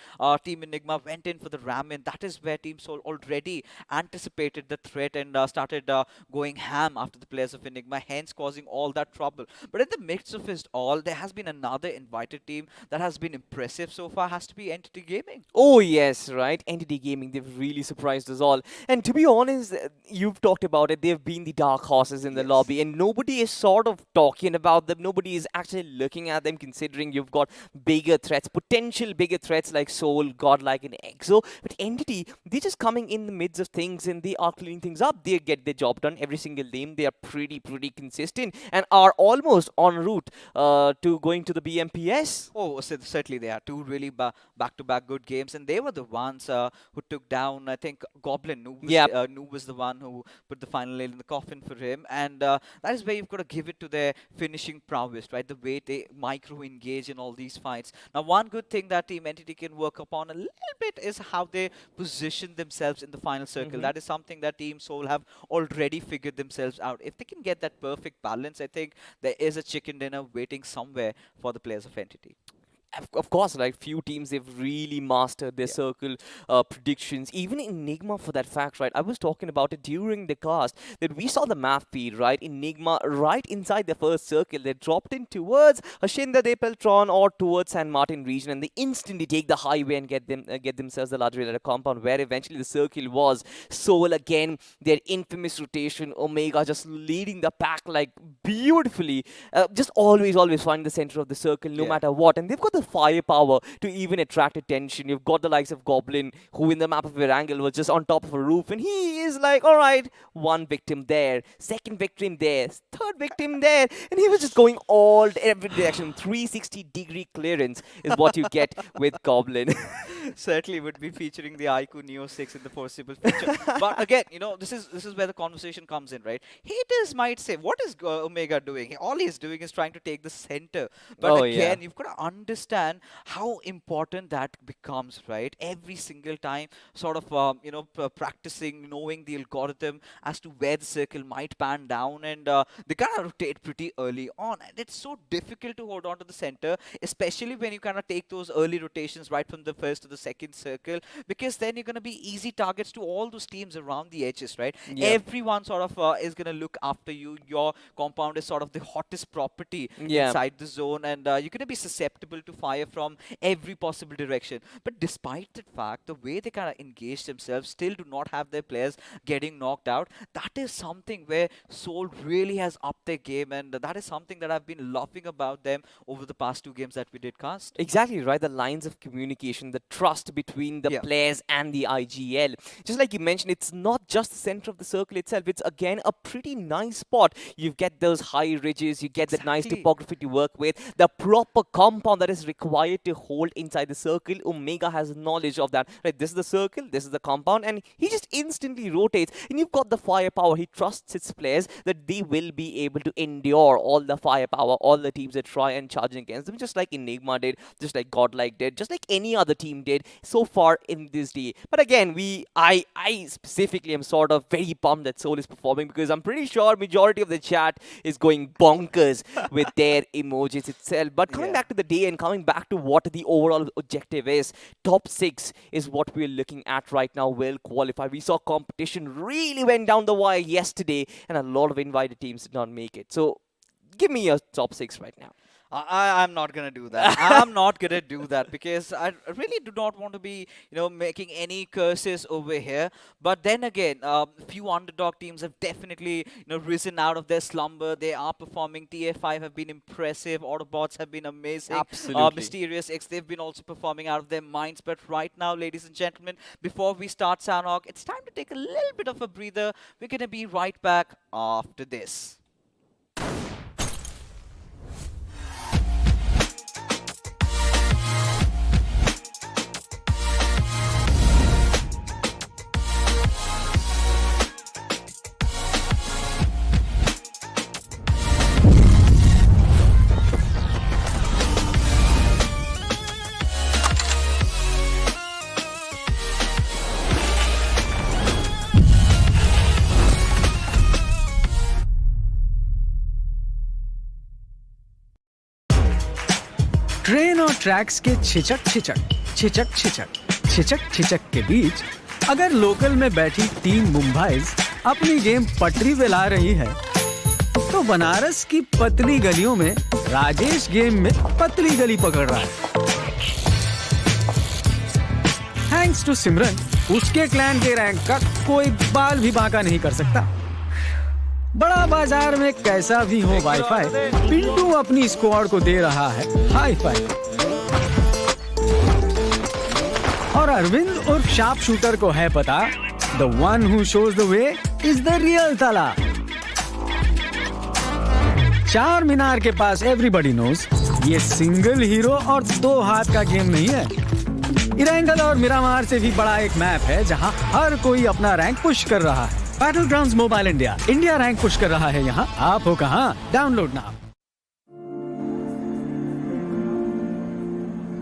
Team Enigma went in for the ram-in, that is where Team Soul already anticipated the threat and started going ham after the players of Enigma, hence causing all that trouble. But at the midst of it all, there has been another invited team that has been impressive so far, has to be Entity Gaming. Oh yes, right. Entity Gaming, they've really surprised us all. And to be honest, you've talked about it. They've been the dark horses in the lobby, and nobody is sort of talking about them. Nobody is actually looking at them, considering you've got bigger threats, potential bigger threats like Soul, Godlike, and Exo. But Entity, they're just coming in the midst of things, and they are cleaning things up. They get their job done every single game. They are pretty consistent, and are almost en route to going to the BMPS. Oh, certainly they are. Two really back-to-back good games, and they were the ones who took down, I think, Goblin. Noob was the one who put the final nail in the coffin for him, and that is where you've got to give it to their finishing prowess, right? The way they micro-engage in all these fights. Now, one good thing that Team Entity can work upon a little bit is how they position themselves in the final circle. That is something that Team Soul have already figured themselves out. If they can get that perfect balance, I think there is a chicken dinner waiting somewhere for the players of Entity. Of course, like few teams, they've really mastered their circle predictions. Even Enigma, for that fact, right? I was talking about it during the cast that we saw the map feed, right? Enigma, right inside the first circle, they dropped in towards Hashinda de Peltron or towards San Martin region, and they instantly take the highway and get themselves the larger at a compound where eventually the circle was. Soul again, their infamous rotation, Omega just leading the pack like beautifully. Just always find the center of the circle no matter what, and they've got the firepower to even attract attention. You've got the likes of Goblin, who in the map of Erangel was just on top of a roof, and he is like, all right, one victim there, second victim there, third victim there, and he was just going every direction. 360-degree clearance is what you get with Goblin. Certainly would be featuring the iQOO Neo 6 in the foreseeable future. But again, you know, this is where the conversation comes in, right? Haters might say, what is Omega doing? All he's doing is trying to take the center. But again, you've got to understand how important that becomes, right? Every single time, sort of, practicing, knowing the algorithm as to where the circle might pan down, and they kind of rotate pretty early on. And it's so difficult to hold on to the center, especially when you kind of take those early rotations right from the first to the second circle, because then you're going to be easy targets to all those teams around the edges, right? Everyone sort of is going to look after you. Your compound is sort of the hottest property inside the zone, and you're going to be susceptible to fire from every possible direction. But despite that fact, the way they kind of engage themselves, still do not have their players getting knocked out. That is something where Soul really has upped their game, and that is something that I've been loving about them over the past two games that we did cast. Exactly right. The lines of communication, the trust between the players and the IGL. Just like you mentioned, it's not just the center of the circle itself. It's again a pretty nice spot. You get those high ridges, you get that nice topography to work with, the proper compound that is required to hold inside the circle. Omega has knowledge of that. Right, this is the circle, this is the compound, and he just instantly rotates. And you've got the firepower. He trusts his players that they will be able to endure all the firepower, all the teams that try and charge against them, just like Enigma did, just like Godlike did, just like any other team did so far in this day. But again, I specifically am sort of very pumped that Soul is performing, because I'm pretty sure majority of the chat is going bonkers with their emojis itself. But coming back to the day and coming back to what the overall objective is, top 6 is what we're looking at right now, well qualified. We saw competition really went down the wire yesterday, and a lot of invited teams did not make it. So give me your top 6 right now. I'm not going to do that. I'm not going to do that, because I really do not want to be, making any curses over here. But then again, a few underdog teams have definitely, risen out of their slumber. They are performing. TF5 have been impressive. Autobots have been amazing. Absolutely. Mysterious X, they've been also performing out of their minds. But right now, ladies and gentlemen, before we start Sanhok, it's time to take a little bit of a breather. We're going to be right back after this. Train और tracks के छिचक के बीच अगर local में बैठी team Mumbai's अपनी game पटरी पे ला रही है तो बनारस की पतली गलियों में राजेश गेम में पतली गली पकड़ रहा है। थैंक्स टू सिमरन, उसके क्लैन के रैंक का कोई बाल भी बांका नहीं कर सकता। बड़ा बाजार में कैसा भी हो वाईफाई, पिंटू अपनी स्क्वाड को दे रहा है हाई फाई। और अरविंद उर्फ शार्प शूटर को है पता, the one who shows the way is the real ताला। चार मीनार के पास एवरीबॉडी नोज ये सिंगल हीरो और दो हाथ का गेम नहीं है। इरेंगल और मिरामार से भी बड़ा एक मैप है जहां हर कोई अपना रैंक पुश कर रहा है। Battlegrounds mobile India, India rank push कर रहा है यहाँ। आप हो कहाँ? Download now.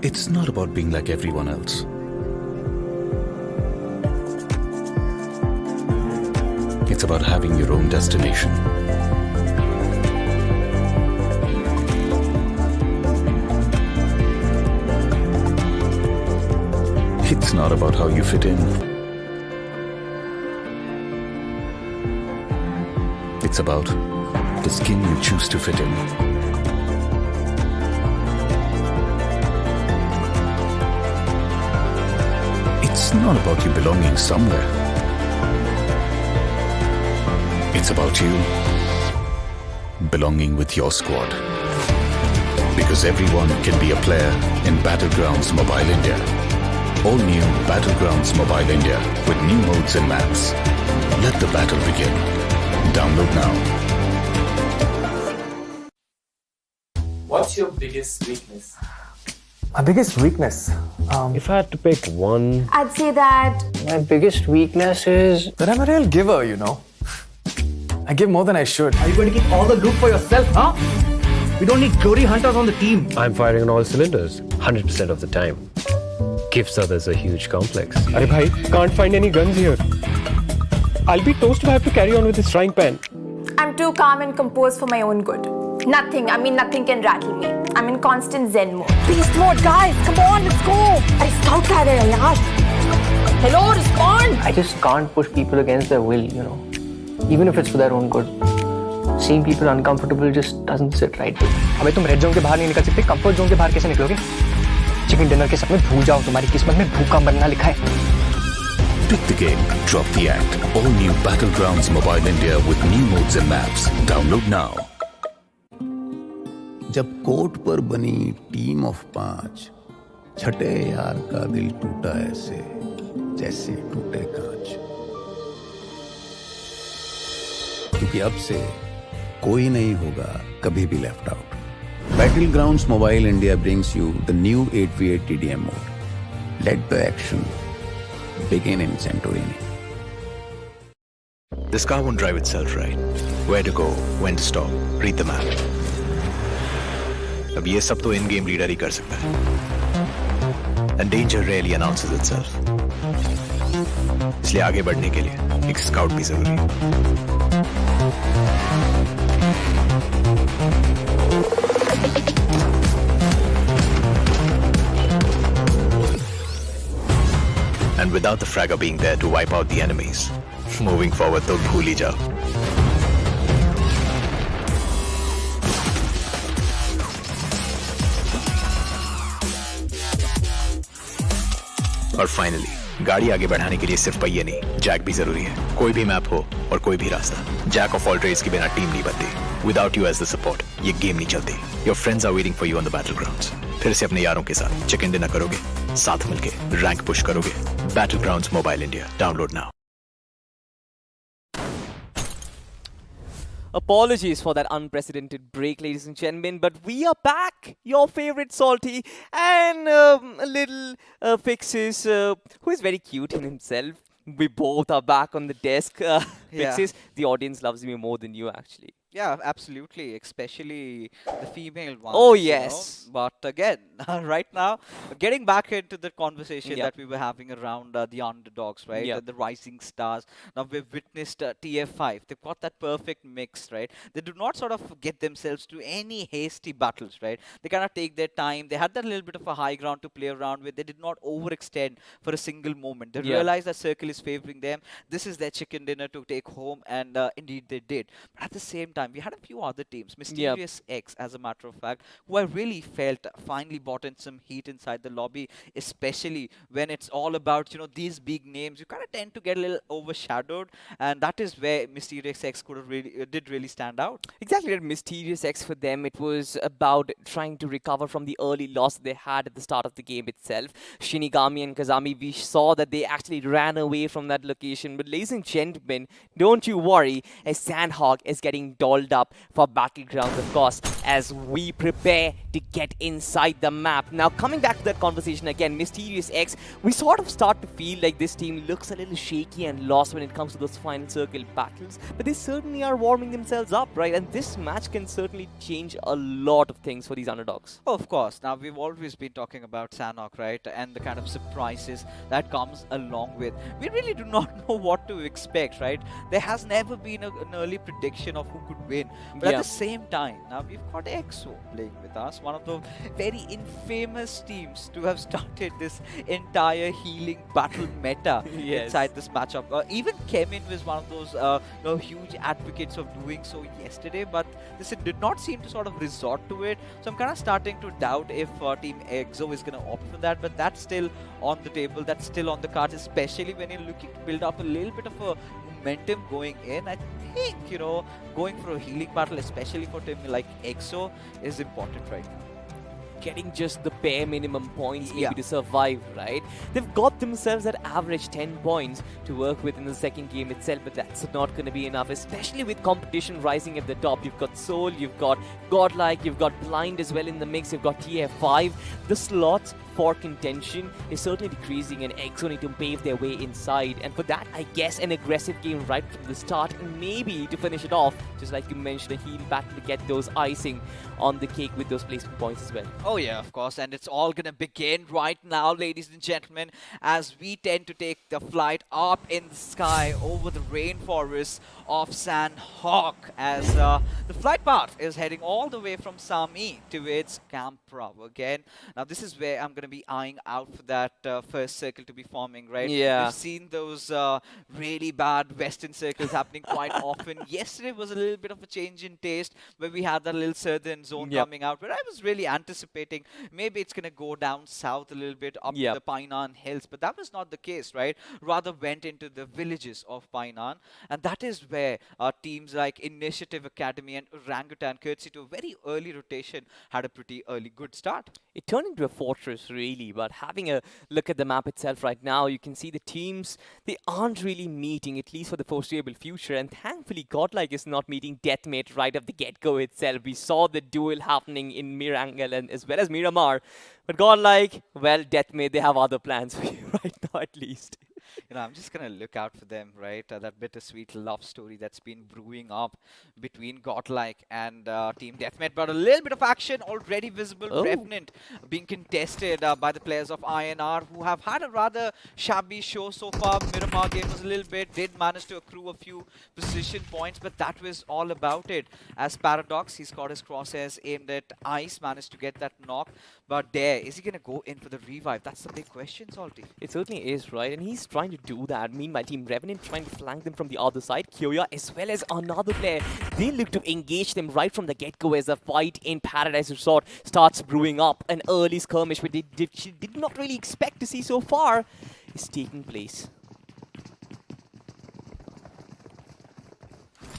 It's not about being like everyone else. It's about having your own destination. It's not about how you fit in. It's about the skin you choose to fit in. It's not about you belonging somewhere. It's about you belonging with your squad. Because everyone can be a player in Battlegrounds Mobile India. All new Battlegrounds Mobile India with new modes and maps. Let the battle begin. Download now. What's your biggest weakness? My biggest weakness? If I had to pick one, I'd say that My biggest weakness is that I'm a real giver, you know. I give more than I should. Are you going to keep all the loot for yourself, huh? We don't need glory hunters on the team. I'm firing on all cylinders 100% of the time. Gives others a huge complex. Arey bhai, can't find any guns here. I'll be toast if I have to carry on with this frying pan. I'm too calm and composed for my own good. Nothing can rattle me. I'm in constant zen mode. Beast mode, guys. Come on, let's go. अरे scout कर रहे हैं यार. Hello, respond. I just can't push people against their will, you know. Even if it's for their own good. Seeing people uncomfortable just doesn't sit right with me. अबे तुम red zone के बाहर नहीं निकल सकते, कंफर्ट जोन के बाहर कैसे निकलोगे? चिकन डिनर के साथ में भूल जाओ, तुम्हारी किस्मत में भूखा मरना लिखा है। Pick the game, drop the act. All new Battlegrounds Mobile India with new modes and maps. Download now. जब कोर्ट पर बनी टीम ऑफ 5, छठे यार का दिल टूटा ऐसे जैसे टूटे कांच। क्योंकि अब से कोई नहीं होगा कभी भी left out. Battlegrounds Mobile India brings you the new 8v8 TDM mode. Let the action begin in Santorini. This car won't drive itself, right? Where to go, when to stop, read the map. अब ये सब तो in-game reader ही कर सकता है। And danger rarely announces itself. इसलिए आगे बढ़ने के लिए एक स्काउट भी जरूरी है। And without the fragger being there to wipe out the enemies, moving forward तो भूल ही जाओ। और फाइनली गाड़ी आगे बढ़ाने के लिए सिर्फ पहिए नहीं, जैक भी जरूरी है। कोई भी मैप हो और कोई भी रास्ता, जैक ऑफ ऑल ट्रेड्स के बिना टीम नहीं बनती। Without you as the support ये गेम नहीं चलती। Your friends are waiting for you on the battlegrounds. फिर से अपने यारों के साथ चिकन डिनर करोगे, साथ मिलके रैंक पुश करोगे। Battlegrounds mobile India, download now. Apologies for that unprecedented break, ladies and gentlemen, but we are back. Your favorite Salty and a little Fixes, who is very cute in himself. We both are back on the desk. Fixes, the audience loves me more than you, actually. Yeah, absolutely, especially the female ones. Oh, yes. You know? But again, right now, getting back into the conversation that we were having around the underdogs, right? The rising stars. Now, we've witnessed TF5. They've got that perfect mix, right? They do not sort of get themselves to any hasty battles, right? They kind of take their time. They had that little bit of a high ground to play around with. They did not overextend for a single moment. They realized that Circle is favoring them. This is their chicken dinner to take home, and indeed they did. But at the same time, time, we had a few other teams, Mysterious X, as a matter of fact, who I really felt finally brought in some heat inside the lobby, especially when it's all about, these big names. You kind of tend to get a little overshadowed, and that is where Mysterious X could have did really stand out. Exactly, at Mysterious X for them, it was about trying to recover from the early loss they had at the start of the game itself. Shinigami and Kazami, we saw that they actually ran away from that location. But ladies and gentlemen, don't you worry, as Sanhok is getting dolled up for Battlegrounds, of course, as we prepare to get inside the map. Now, coming back to that conversation again, Mysterious X, we sort of start to feel like this team looks a little shaky and lost when it comes to those final circle battles, but they certainly are warming themselves up, right? And this match can certainly change a lot of things for these underdogs. Oh, of course. Now, we've always been talking about Sanhok, right? And the kind of surprises that comes along with. We really do not know what to expect, right? There has never been an early prediction of who could win. But at the same time, now we've got iQOO playing with us, one of the very infamous teams to have started this entire healing battle meta inside this matchup. Even Kemin was one of those huge advocates of doing so yesterday, but this did not seem to sort of resort to it. So I'm kind of starting to doubt if Team iQOO is going to opt for that, but that's still on the table, that's still on the cards, especially when you're looking to build up a little bit of a momentum going in. I think, going for a healing battle, especially for a team like iQOO, is important right now. Getting just the bare minimum points maybe to survive, right? They've got themselves that average 10 points to work with in the second game itself, but that's not going to be enough, especially with competition rising at the top. You've got Soul, you've got Godlike, you've got Blind as well in the mix, you've got TF5. The slots for contention is certainly decreasing, and iQOO need to pave their way inside. And for that, I guess an aggressive game right from the start, and maybe to finish it off, just like you mentioned, a heal battle to get those icing on the cake with those placement points as well. Oh yeah, of course, and it's all gonna begin right now, ladies and gentlemen, as we tend to take the flight up in the sky over the rainforests of Sanhok, as the flight path is heading all the way from Sami towards Camp Bravo again. Now this is where I'm gonna be eyeing out for that first circle to be forming, right? Yeah. We've seen those really bad western circles happening quite often. Yesterday was a little bit of a change in taste, where we had that little southern zone coming out, but I was really anticipating maybe it's going to go down south a little bit up to the Painan Hills, but that was not the case, right? Rather went into the villages of Painan, and that is where teams like Initiative Academy and Orangutan, courtesy to a very early rotation, had a pretty early good start. It turned into a fortress, really, but having a look at the map itself right now, you can see the teams, they aren't really meeting, at least for the foreseeable future, and thankfully Godlike is not meeting Deathmate right off the get-go itself. We saw the duel happening in Erangel and as well as Miramar, but Godlike, well, Deathmate, they have other plans for you right now at least. I'm just going to look out for them, right? That bittersweet love story that's been brewing up between Godlike and Team Deathmate. But a little bit of action already visible. Revenant being contested by the players of INR, who have had a rather shabby show so far. Miramar game was a little bit, did manage to accrue a few position points, but that was all about it. As Paradox, he's got his crosshairs aimed at Ice, managed to get that knock. But there, is he going to go in for the revive? That's the big question, Salty. It certainly is, right? And he's trying to do that. Meanwhile, Team Revenant trying to flank them from the other side. Kyoya as well as another player. They look to engage them right from the get-go as the fight in Paradise Resort starts brewing up. An early skirmish which she did not really expect to see so far is taking place.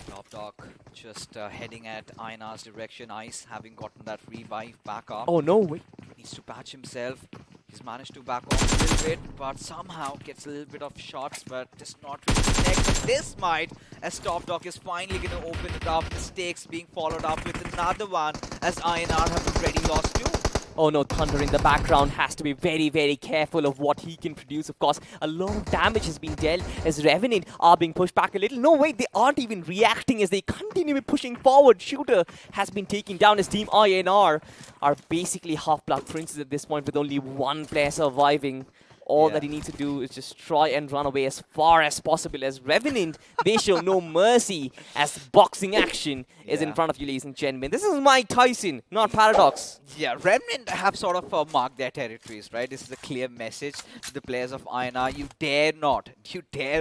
Top Dog just heading at INR's direction. Ice having gotten that revive back up. Oh no, wait. Needs to patch himself. He's managed to back off a little bit, but somehow gets a little bit of shots, but just not really connect. But this might, as Top Dog is finally going to open it up. Mistakes being followed up with another one, as INR have already lost two. Oh no, Thunder in the background has to be very, very careful of what he can produce. Of course, a lot of damage has been dealt as Revenant are being pushed back a little. No, wait, they aren't even reacting as they continue pushing forward. Shooter has been taken down as Team INR are basically half-blood princes at this point with only one player surviving. All that he needs to do is just try and run away as far as possible. As Revenant, they show no mercy as boxing action is in front of you, ladies and gentlemen. This is Mike Tyson, not Paradox. Yeah, Remnant have sort of marked their territories, right? This is a clear message to the players of INR. You dare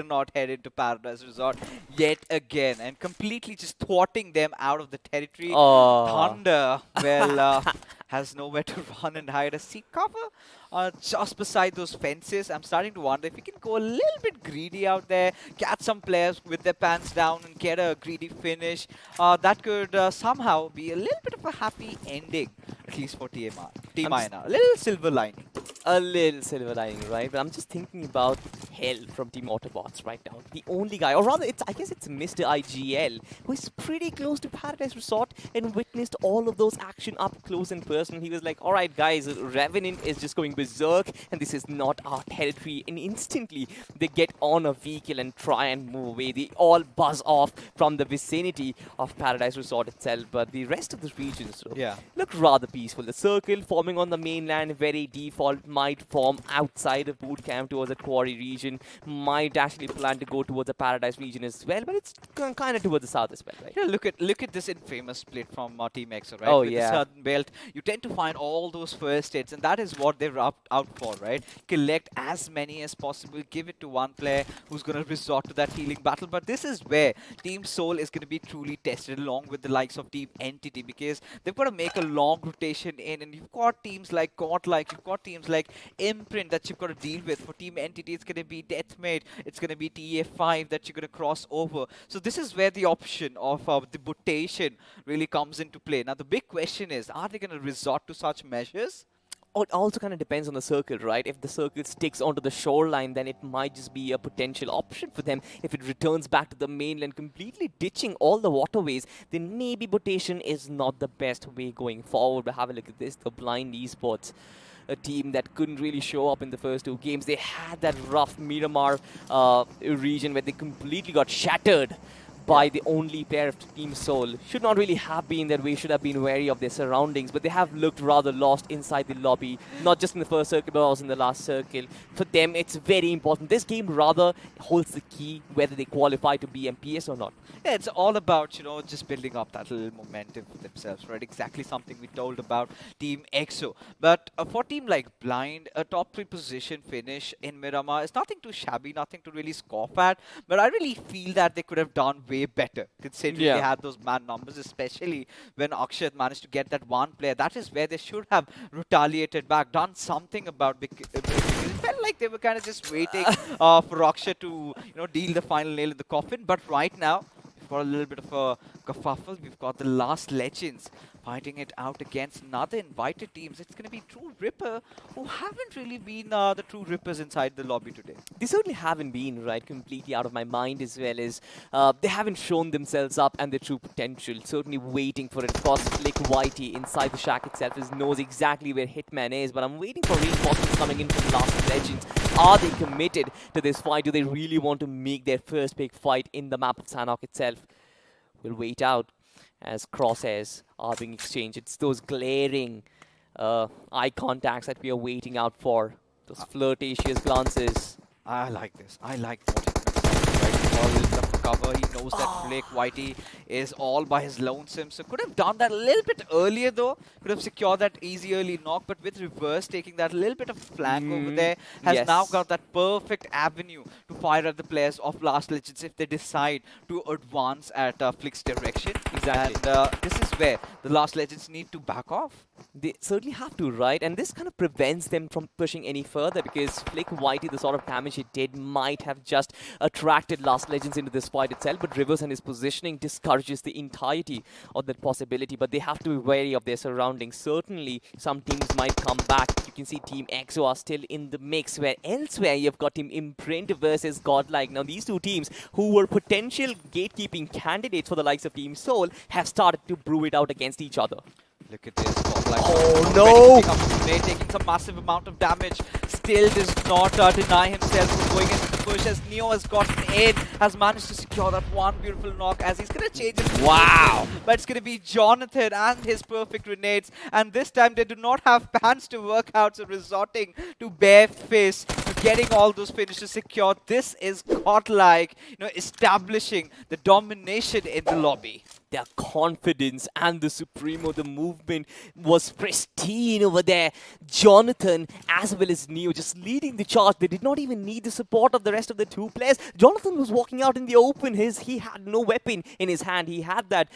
not head into Paradise Resort yet again, and completely just thwarting them out of the territory. Thunder, well, has nowhere to run and hide. A seek cover just beside those fences. I'm starting to wonder if we can go a little bit greedy out there, catch some players with their pants down and get a greedy finish. That could somehow be a little bit of a happy ending, at least for Team INR. A little silver lining. A little silver lining, right? But I'm just thinking about Hell from Team Autobots right now. The only guy, or rather, I guess it's Mr. IGL, who is pretty close to Paradise Resort and witnessed all of those action up close and personal. He was like, all right, guys, Revenant is just going berserk, and this is not our territory. And instantly, they get on a vehicle and try and move away. They all buzz off from the vicinity of Paradise Resort itself. But the rest of the regions look rather peaceful. The circle forming on the mainland, very default, might form outside of boot camp towards the quarry region, might actually plan to go towards the Paradise region as well, but it's kind of towards the south as well, right? Yeah, look at this infamous split from Team EXO, right? Oh, With the Southern Belt, you tend to find all those first hits, and that is what they're out for, right? Collect as many as possible, give it to one player who's going to resort to that healing battle. But this is where Team Soul is going to be truly tested, along with the likes of Team Entity, because they've got to make a long rotation in, and you've got teams like Godlike, you've got teams like Imprint that you've got to deal with. For Team Entity, it's going to be Deathmate, it's going to be TA5 that you're going to cross over. So this is where the option of the mutation really comes into play. Now the big question is, are they going to resort to such measures? Oh, it also kind of depends on the circle, right? If the circle sticks onto the shoreline, then it might just be a potential option for them. If it returns back to the mainland, completely ditching all the waterways, then maybe mutation is not the best way going forward. But have a look at this, the Blind Esports. A team that couldn't really show up in the first two games. They had that rough Miramar region where they completely got shattered by the only player of Team Soul. Should not really have been that way, should have been wary of their surroundings, but they have looked rather lost inside the lobby, not just in the first circle, but also in the last circle. For them, it's very important. This game rather holds the key whether they qualify to be MPS or not. Yeah, it's all about, you know, just building up that little momentum for themselves, right? Exactly something we told about Team EXO. But for a team like Blind, a top 3 position finish in Miramar is nothing too shabby, nothing to really scoff at, but I really feel that they could have done way better, considering they had those man numbers, especially when Akshat managed to get that one player. That is where they should have retaliated back, done something about it. It felt like they were kind of just waiting for Akshat to, you know, deal the final nail in the coffin. But right now, we've got a little bit of a kerfuffle. We've got the Last Legends fighting it out against another invited teams. It's going to be True Ripper, who haven't really been the true Rippers inside the lobby today. They certainly haven't been, right, completely out of my mind, as well as they haven't shown themselves up and their true potential. Certainly waiting for it. Of course, Flick Whitey inside the shack itself knows exactly where Hitman is, but I'm waiting for reinforcements coming in from Last Legends. Are they committed to this fight? Do they really want to make their first big fight in the map of Sanhok itself? We'll wait out as crosshairs are being exchanged. It's those glaring eye contacts that we are waiting out for. Those flirtatious glances. I like this. I like what right? All the cover. He knows that Flick Whitey is all by his lonesome. So could have done that a little bit earlier though. Could have secured that easy early knock. But with reverse taking that little bit of flank over there, has now got that perfect avenue to fire at the players of Last Legends if they decide to advance at Flick's direction. Exactly. And this is where the Last Legends need to back off. They certainly have to, right? And this kind of prevents them from pushing any further, because Flick Whitey, the sort of damage he did, might have just attracted Last Legends into this fight itself. But Rivers and his positioning discourages the entirety of that possibility. But they have to be wary of their surroundings. Certainly, some teams might come back. You can see Team EXO are still in the mix, where elsewhere you've got Team Imprint versus Godlike. Now, these two teams, who were potential gatekeeping candidates for the likes of Team Soul, have started to brew it out against each other. Look at this. Godlike. Oh no! Taking some massive amount of damage. Still does not deny himself from going into the push, as Neo has gotten in, has managed to secure that one beautiful knock, as he's going to change it. Wow! But it's going to be Jonathan and his perfect grenades, and this time they do not have pants to work out, so resorting to bare fist to getting all those finishes secured. This is godlike, establishing the domination in the lobby. Their confidence and the Supremo, the movement was pristine over there. Jonathan as well as Neo just leading the charge. They did not even need the support of the rest of the two players. Jonathan was walking out in the open. He had no weapon in his hand. He had that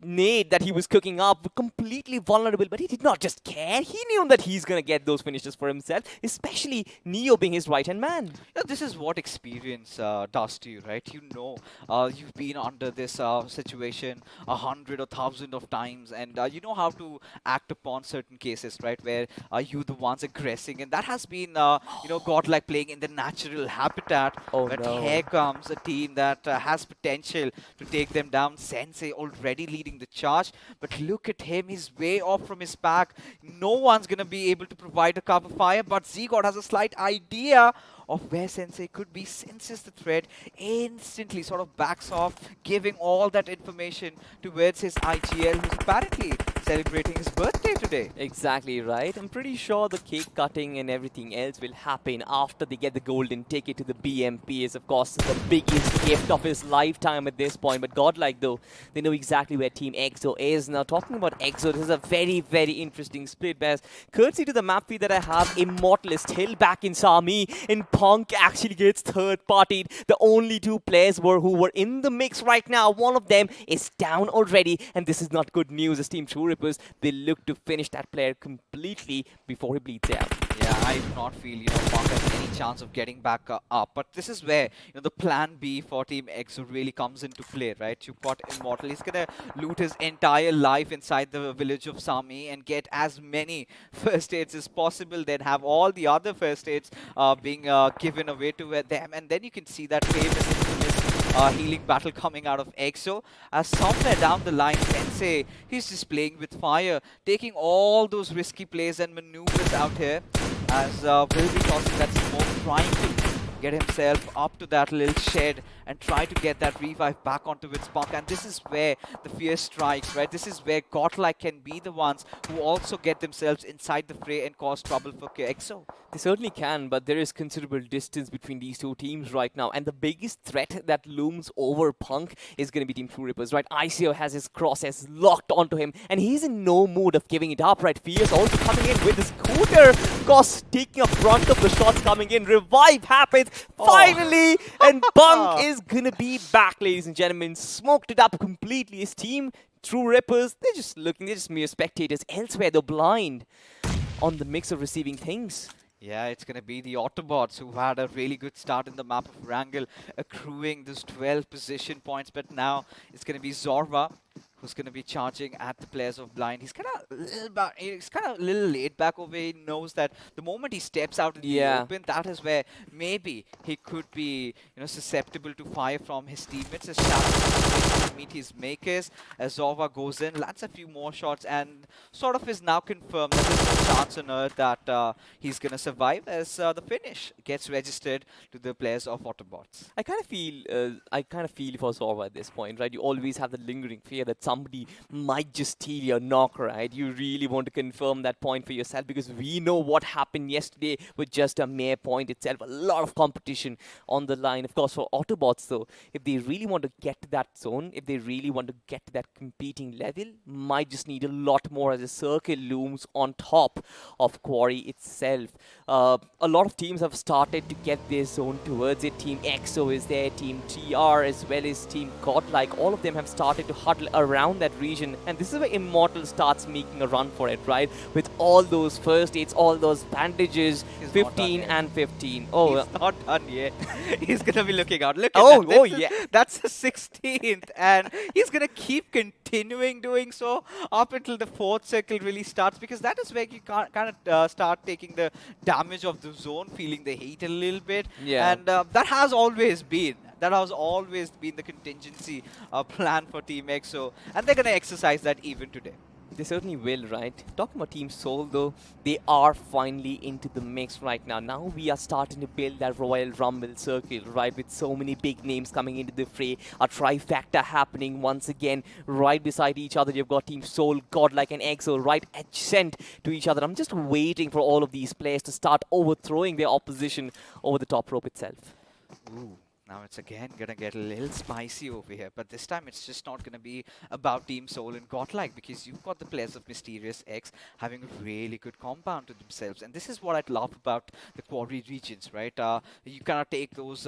nade that he was cooking up, completely vulnerable, but he did not just care. He knew that he's going to get those finishes for himself, especially Neo being his right-hand man. This is what experience does to you, right? You've been under this situation 100 or 1,000 of times, and you know how to act upon certain cases, right? Where you the ones aggressing, and that has been, godlike playing in the natural habitat. But here comes a team that has potential to take them down. Sensei already leading the charge, but look at him, he's way off from his pack. No one's gonna be able to provide a cover fire, but Z-God has a slight idea of where Sensei could be, senses the threat, instantly sort of backs off, giving all that information towards his IGL, who's apparently celebrating his birthday today. Exactly right. I'm pretty sure the cake cutting and everything else will happen after they get the golden ticket to the BMP. Is of course the biggest gift of his lifetime at this point. But godlike though, they know exactly where Team EXO is. Now talking about EXO, this is a very, very interesting split. Because courtesy to the map feed that I have, Immortal is still back in Sami, and Punk actually gets third-partied. The only two players who were in the mix right now, one of them is down already, and this is not good news as Team True Rippers. They look to finish that player completely before he bleeds out. Yeah, I do not feel, Punk has any chance of getting back up. But this is where, the plan B for Team EXO really comes into play, right? You've got Immortal. He's going to loot his entire life inside the village of Sami and get as many first aids as possible. Then have all the other first aids being given away to them. And then you can see that famous infamous healing battle coming out of EXO. As somewhere down the line, Sensei, he's just playing with fire, taking all those risky plays and maneuvers out here. As will be tossing that smoke, trying to get himself up to that little shed and try to get that revive back onto its Punk. And this is where the fear strikes, right? This is where godlike can be the ones who also get themselves inside the fray and cause trouble for EXO. They certainly can, but there is considerable distance between these two teams right now. And the biggest threat that looms over Punk is going to be Team True Rippers, right? ICO has his crosshairs locked onto him, and he's in no mood of giving it up, right? Fierce also coming in with his scooter. Of course, taking a brunt of the shots coming in. Revive happens, finally, and Punk is going to be back, ladies and gentlemen. Smoked it up completely. His team, True Rippers, they're just mere spectators. Elsewhere, they're blind on the mix of receiving things. Yeah, it's going to be the Autobots who had a really good start in the map of Erangel, accruing those 12 position points. But now it's going to be Zorva who's going to be charging at the players of Blind. He's kind of a little laid back over. He knows that the moment he steps out in the open, that is where maybe he could be, susceptible to fire from his teammates. As Shadow to meet his makers, as Zorva goes in, lands a few more shots, and sort of is now confirmed that there's no chance on earth that he's going to survive, as the finish gets registered to the players of Autobots. I kind of feel for Zorva at this point, right? You always have the lingering fear that somebody might just steal your knock, right? You really want to confirm that point for yourself, because we know what happened yesterday with just a mere point itself. A lot of competition on the line. Of course, for Autobots, though, if they really want to get to that zone, if they really want to get to that competing level, might just need a lot more as a circle looms on top of Quarry itself. A lot of teams have started to get their zone towards it. Team EXO is there, Team TR as well as Team Godlike. All of them have started to huddle around that region, and this is where Immortal starts making a run for it, right? With all those first aids, all those bandages, 15 and 15. Oh, he's not done yet. He's gonna be looking out. Look at that. Yeah. That's the 16th, and he's gonna keep continuing doing so up until the 4th circle really starts, because that is where you kind of start taking the damage of the zone, feeling the heat a little bit. Yeah. And that has always been the contingency plan for Team EXO, and they're going to exercise that even today. They certainly will, right? Talking about Team Soul, though, they are finally into the mix right now. Now we are starting to build that Royal Rumble circle, right? With so many big names coming into the fray. A trifecta happening once again, right beside each other. You've got Team Soul, Godlike, and Exo right adjacent to each other. I'm just waiting for all of these players to start overthrowing their opposition over the top rope itself. Ooh. Now it's again gonna get a little spicy over here, but this time it's just not gonna be about Team Soul and Godlike, because you've got the players of Mysterious X having a really good compound to themselves, and this is what I love about the quarry regions, right? You cannot take those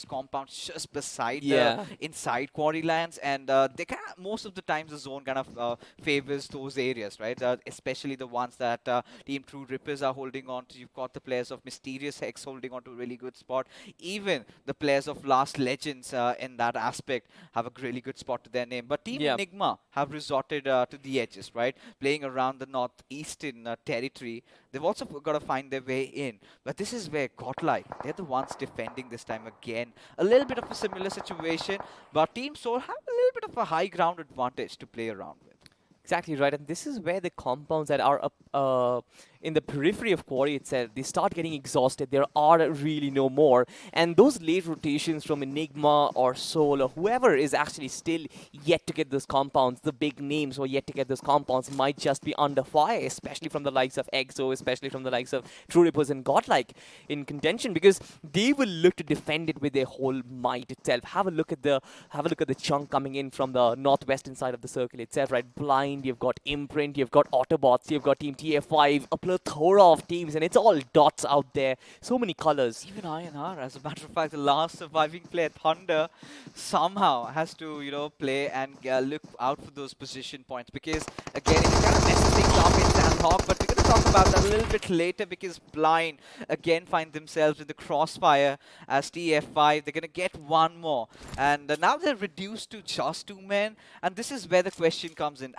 compounds just beside the inside quarry lands, and they kind of, most of the times the zone kind of favors those areas, right? Especially the ones that Team True Rippers are holding on to. You've got the players of Mysterious X holding on to a really good spot. Even the players of Last Legends in that aspect have a really good spot to their name. But Team Enigma have resorted to the edges, right? Playing around the northeastern territory. They've also got to find their way in. But this is where Godlike, they're the ones defending this time again. A little bit of a similar situation, but Team Soul have a little bit of a high ground advantage to play around with. Exactly right, and this is where the compounds that are up in the periphery of Quarry itself, they start getting exhausted. There are really no more, and those late rotations from Enigma or Soul or whoever is actually still yet to get those compounds, the big names who are yet to get those compounds, might just be under fire, especially from the likes of Exo, especially from the likes of True Rippers and Godlike in contention, because they will look to defend it with their whole might itself. Have a look at the chunk coming in from the northwestern side of the circle itself, right? Blind, you've got Imprint, you've got Autobots, you've got Team TF5, a plethora of teams, and it's all dots out there. So many colors. Even INR, as a matter of fact, the last surviving player, Thunder, somehow has to, you know, play and look out for those position points, because again, it's kind of messing things up in Sanhok, but we're going to talk about that a little bit later, because Blind again find themselves in the crossfire as TF5. They're going to get one more, and now they're reduced to just 2 men, and this is where the question comes in.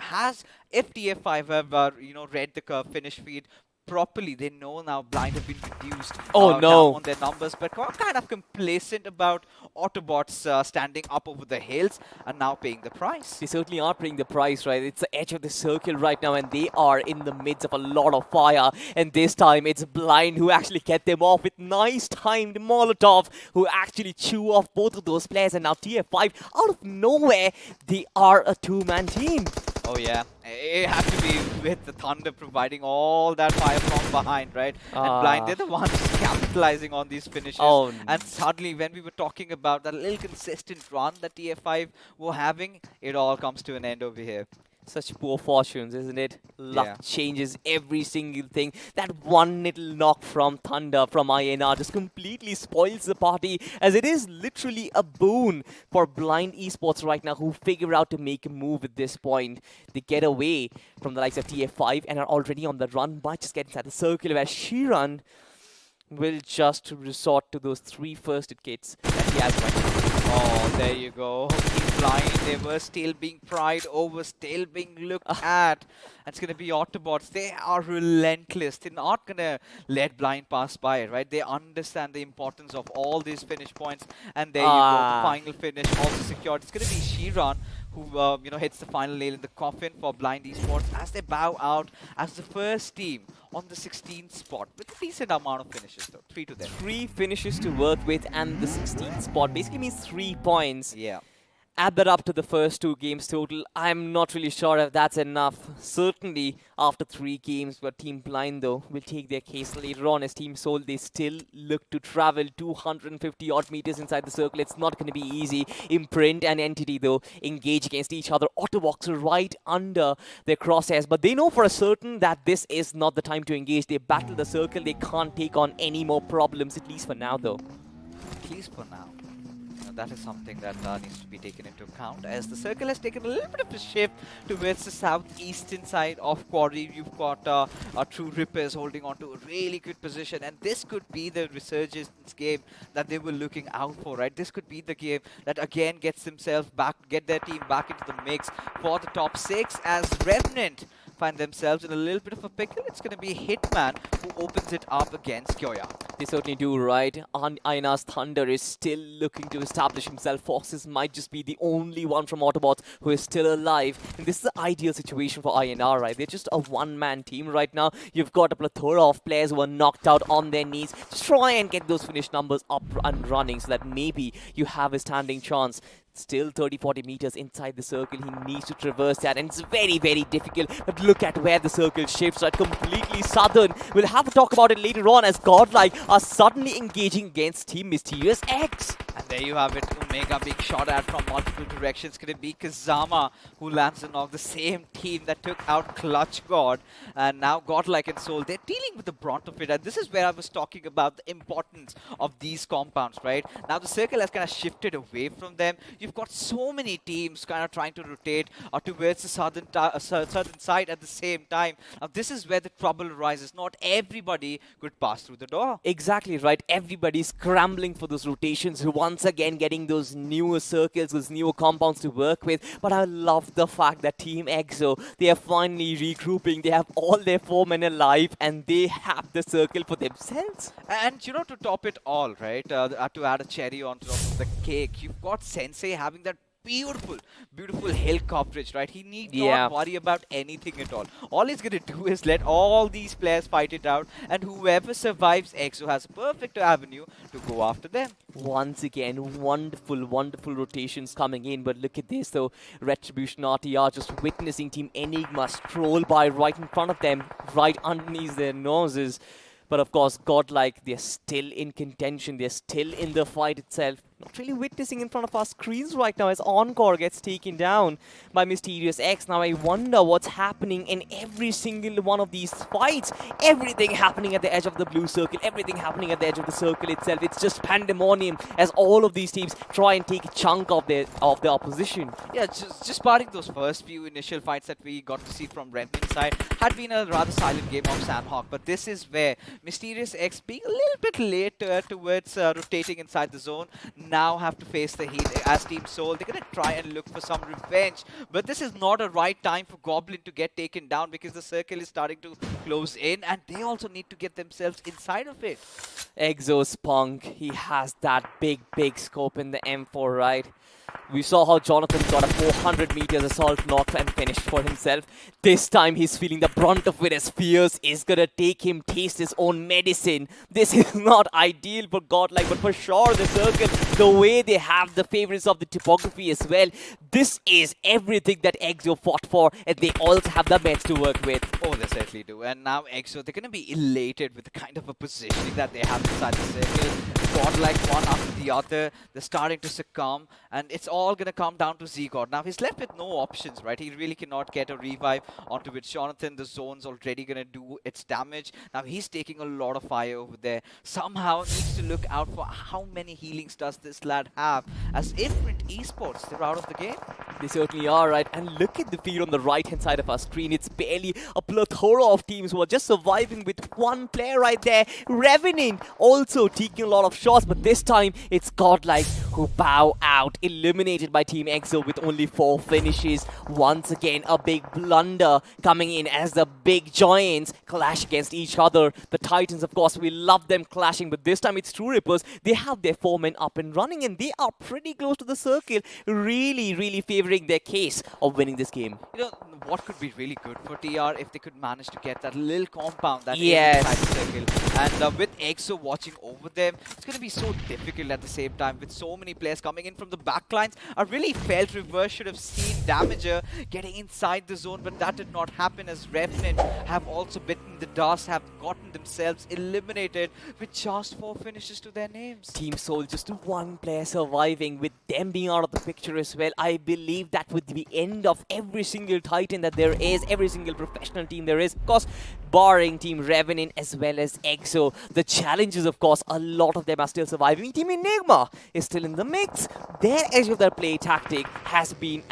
If TF5 have read the finish feed properly, they know now Blind have been reduced down on their numbers, but kind of complacent about Autobots standing up over the hills and now paying the price. They certainly are paying the price, right? It's the edge of the circle right now, and they are in the midst of a lot of fire, and this time it's Blind who actually get them off with nice timed Molotov, who actually chew off both of those players, and now TF5, out of nowhere, they are a 2-man team. Oh yeah, it had to be with the Thunder providing all that fire from behind, right? And Blind, they're the ones capitalizing on these finishes. And suddenly, when we were talking about that little consistent run that TF5 were having, it all comes to an end over here. Such poor fortunes, isn't it? Luck changes every single thing. That one little knock from Thunder, from INR, just completely spoils the party, as it is literally a boon for Blind Esports right now, who figure out to make a move at this point. They get away from the likes of TF5 and are already on the run, but just get inside the circle where Shiran will just resort to those 3 first aid kits that he has right now. Oh, there you go. He's Blind. They were still being pried over, still being looked at. It's going to be Autobots. They are relentless. They're not going to let Blind pass by, right? They understand the importance of all these finish points. And there you go. The final finish also secured. It's going to be Shiran who hits the final nail in the coffin for Blind Esports as they bow out as the first team on the 16th spot with a decent amount of finishes, though. 3 to them. 3 finishes to work with, and the 16th spot basically means 3 points. Yeah. Add that up to the first 2 games total. I'm not really sure if that's enough. Certainly after 3 games, but Team Blind, though, will take their case later on. As Team Soul, they still look to travel 250 odd meters inside the circle. It's not going to be easy. Imprint and Entity, though, engage against each other. Autobots are right under their crosshairs, but they know for a certain that this is not the time to engage. They battle the circle. They can't take on any more problems, at least for now, though. At least for now. That is something that needs to be taken into account, as the circle has taken a little bit of a shift towards the southeastern side of Quarry. You've got True Rippers holding on to a really good position, and this could be the resurgence game that they were looking out for, right? This could be the game that again gets themselves back, get their team back into the mix for the top 6, as Revenant find themselves in a little bit of a pickle. It's going to be Hitman who opens it up against Kyoya. They certainly do, right? Aina's Thunder is still looking to establish himself. Foxes might just be the only one from Autobots who is still alive. And this is the ideal situation for INR, right? They're just a one-man team right now. You've got a plethora of players who are knocked out on their knees. Just try and get those finish numbers up and running so that maybe you have a standing chance. Still 30-40 meters inside the circle. He needs to traverse that, and it's very, very difficult. But look at where the circle shifts, right? Completely southern. We'll have to talk about it later on as Godlike are suddenly engaging against Team Mysterious X. And there you have it. Omega being shot at from multiple directions. Could it be Kazama who lands the knock? The same team that took out Clutch God. And now Godlike and Soul, they're dealing with the brunt of it. And this is where I was talking about the importance of these compounds, right? Now the circle has kind of shifted away from them. You've got so many teams kind of trying to rotate towards the southern side at the same time. Now this is where the trouble arises. Not everybody could pass through the door. Exactly right. Everybody's scrambling for those rotations. Once again getting those newer circles, those newer compounds to work with. But I love the fact that Team EXO, they are finally regrouping. They have all their 4 men alive and they have the circle for themselves. And you know, to top it all, right, to add a cherry on top of the cake, you've got Sensei having that beautiful hill coverage, right? He need not worry about anything at all. All he's going to do is let all these players fight it out, and whoever survives EXO has a perfect avenue to go after them. Once again, wonderful rotations coming in, but look at this though. Retribution RTR just witnessing Team Enigma stroll by right in front of them, right underneath their noses. But of course, Godlike, they're still in contention. They're still in the fight itself. Not really witnessing in front of our screens right now as Encore gets taken down by Mysterious X. Now I wonder what's happening in every single one of these fights. Everything happening at the edge of the blue circle. Everything happening at the edge of the circle itself. It's just pandemonium as all of these teams try and take a chunk of the opposition. Yeah, just barring those first few initial fights that we got to see from Remnant side, had been a rather silent game of Sanhok. But this is where Mysterious X, being a little bit late towards rotating inside the zone, now have to face the heat as Team Soul. They're going to try and look for some revenge. But this is not a right time for Goblin to get taken down because the circle is starting to close in and they also need to get themselves inside of it. Exo's Punk, he has that big scope in the M4, right? We saw how Jonathan got a 400 meters assault knock and finished for himself. This time he's feeling the brunt of it as Fierce is gonna take him taste his own medicine. This is not ideal for Godlike, but for sure the circle, the way they have the favorites of the topography as well, this is everything that EXO fought for, and they also have the meds to work with. Oh, they certainly do. And now EXO, they're gonna be elated with the kind of a positioning that they have inside the circle. Godlike one after the other, they're starting to succumb, and it's all going to come down to Z-God. Now, he's left with no options, right? He really cannot get a revive onto which Jonathan, the zone's already going to do its damage. Now, he's taking a lot of fire over there. Somehow needs to look out for how many healings does this lad have. As Imprint Esports, they're out of the game. They certainly are, right? And look at the feed on the right-hand side of our screen. It's barely a plethora of teams who are just surviving with one player right there. Revenant also taking a lot of shots, but this time it's Godlike who bow out, eliminated by Team EXO with only 4 finishes. Once again, a big blunder coming in as the big giants clash against each other. The Titans, of course, we love them clashing, but this time it's True Rippers. They have their 4 men up and running, and they are pretty close to the circle, really favoring their case of winning this game. You know, what could be really good for TR if they could manage to get that little compound that is inside the circle. And with EXO watching over them, it's going to be so difficult at the same time with so many players coming in from the backlines. I really felt Reverse should have seen Damager getting inside the zone, but that did not happen as Revenant have also bitten the dust, have gotten themselves eliminated with just 4 finishes to their names. Team Soul, just 1 player surviving, with them being out of the picture as well. I believe that with the end of every single Titan that there is, every single professional team there is, of course, barring Team Revenant as well as EXO, the challenges, of course, a lot of them are still surviving. Team Enigma is still in the mix. Their edge of their play tactic has been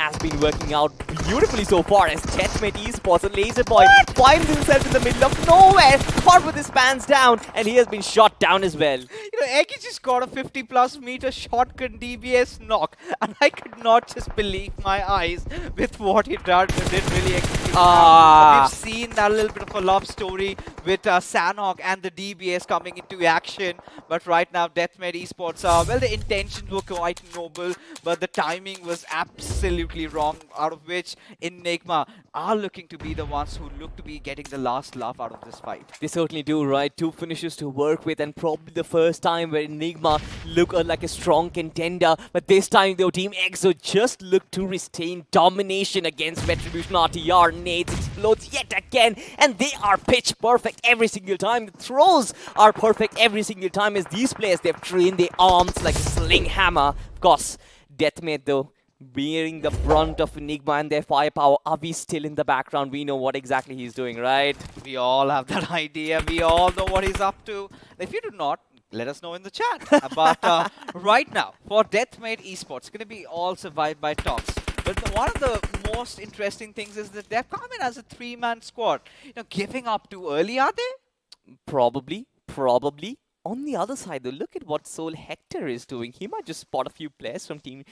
working out beautifully so far as Jetmate Esports and Laserboy finds himself in the middle of nowhere, caught with his pants down, and he has been shot down as well. You know, Eki just got a 50+ meter shotgun DBS knock, and I could not just believe my eyes with what he did really execute. We've seen that little bit of a love story with Sanhok and the DBS coming into action. But right now, Deathmate Esports, well, the intentions were quite noble, but the timing was absolutely wrong, out of which Enigma are looking to be the ones who look to be getting the last laugh out of this fight. They certainly do, right? Two finishes to work with, and probably the first time where Enigma look like a strong contender. But this time, though, Team EXO just look to retain domination against Retribution RTR. Nades explodes yet again, and they are pitch perfect every single time. The throws are perfect every single time, as these players, they've trained their arms like a sling hammer. Of course, Deathmate, though, bearing the brunt of Enigma and their firepower. Avi still in the background. We know what exactly he's doing, right? We all have that idea. We all know what he's up to. If you do not, let us know in the chat. But right now, for Deathmate Esports, it's going to be all survived by Tox. But one of the most interesting things is that they've come in as a three-man squad. You know, giving up too early, are they? Probably. On the other side, though, look at what Soul Hector is doing. He might just spot a few players from Team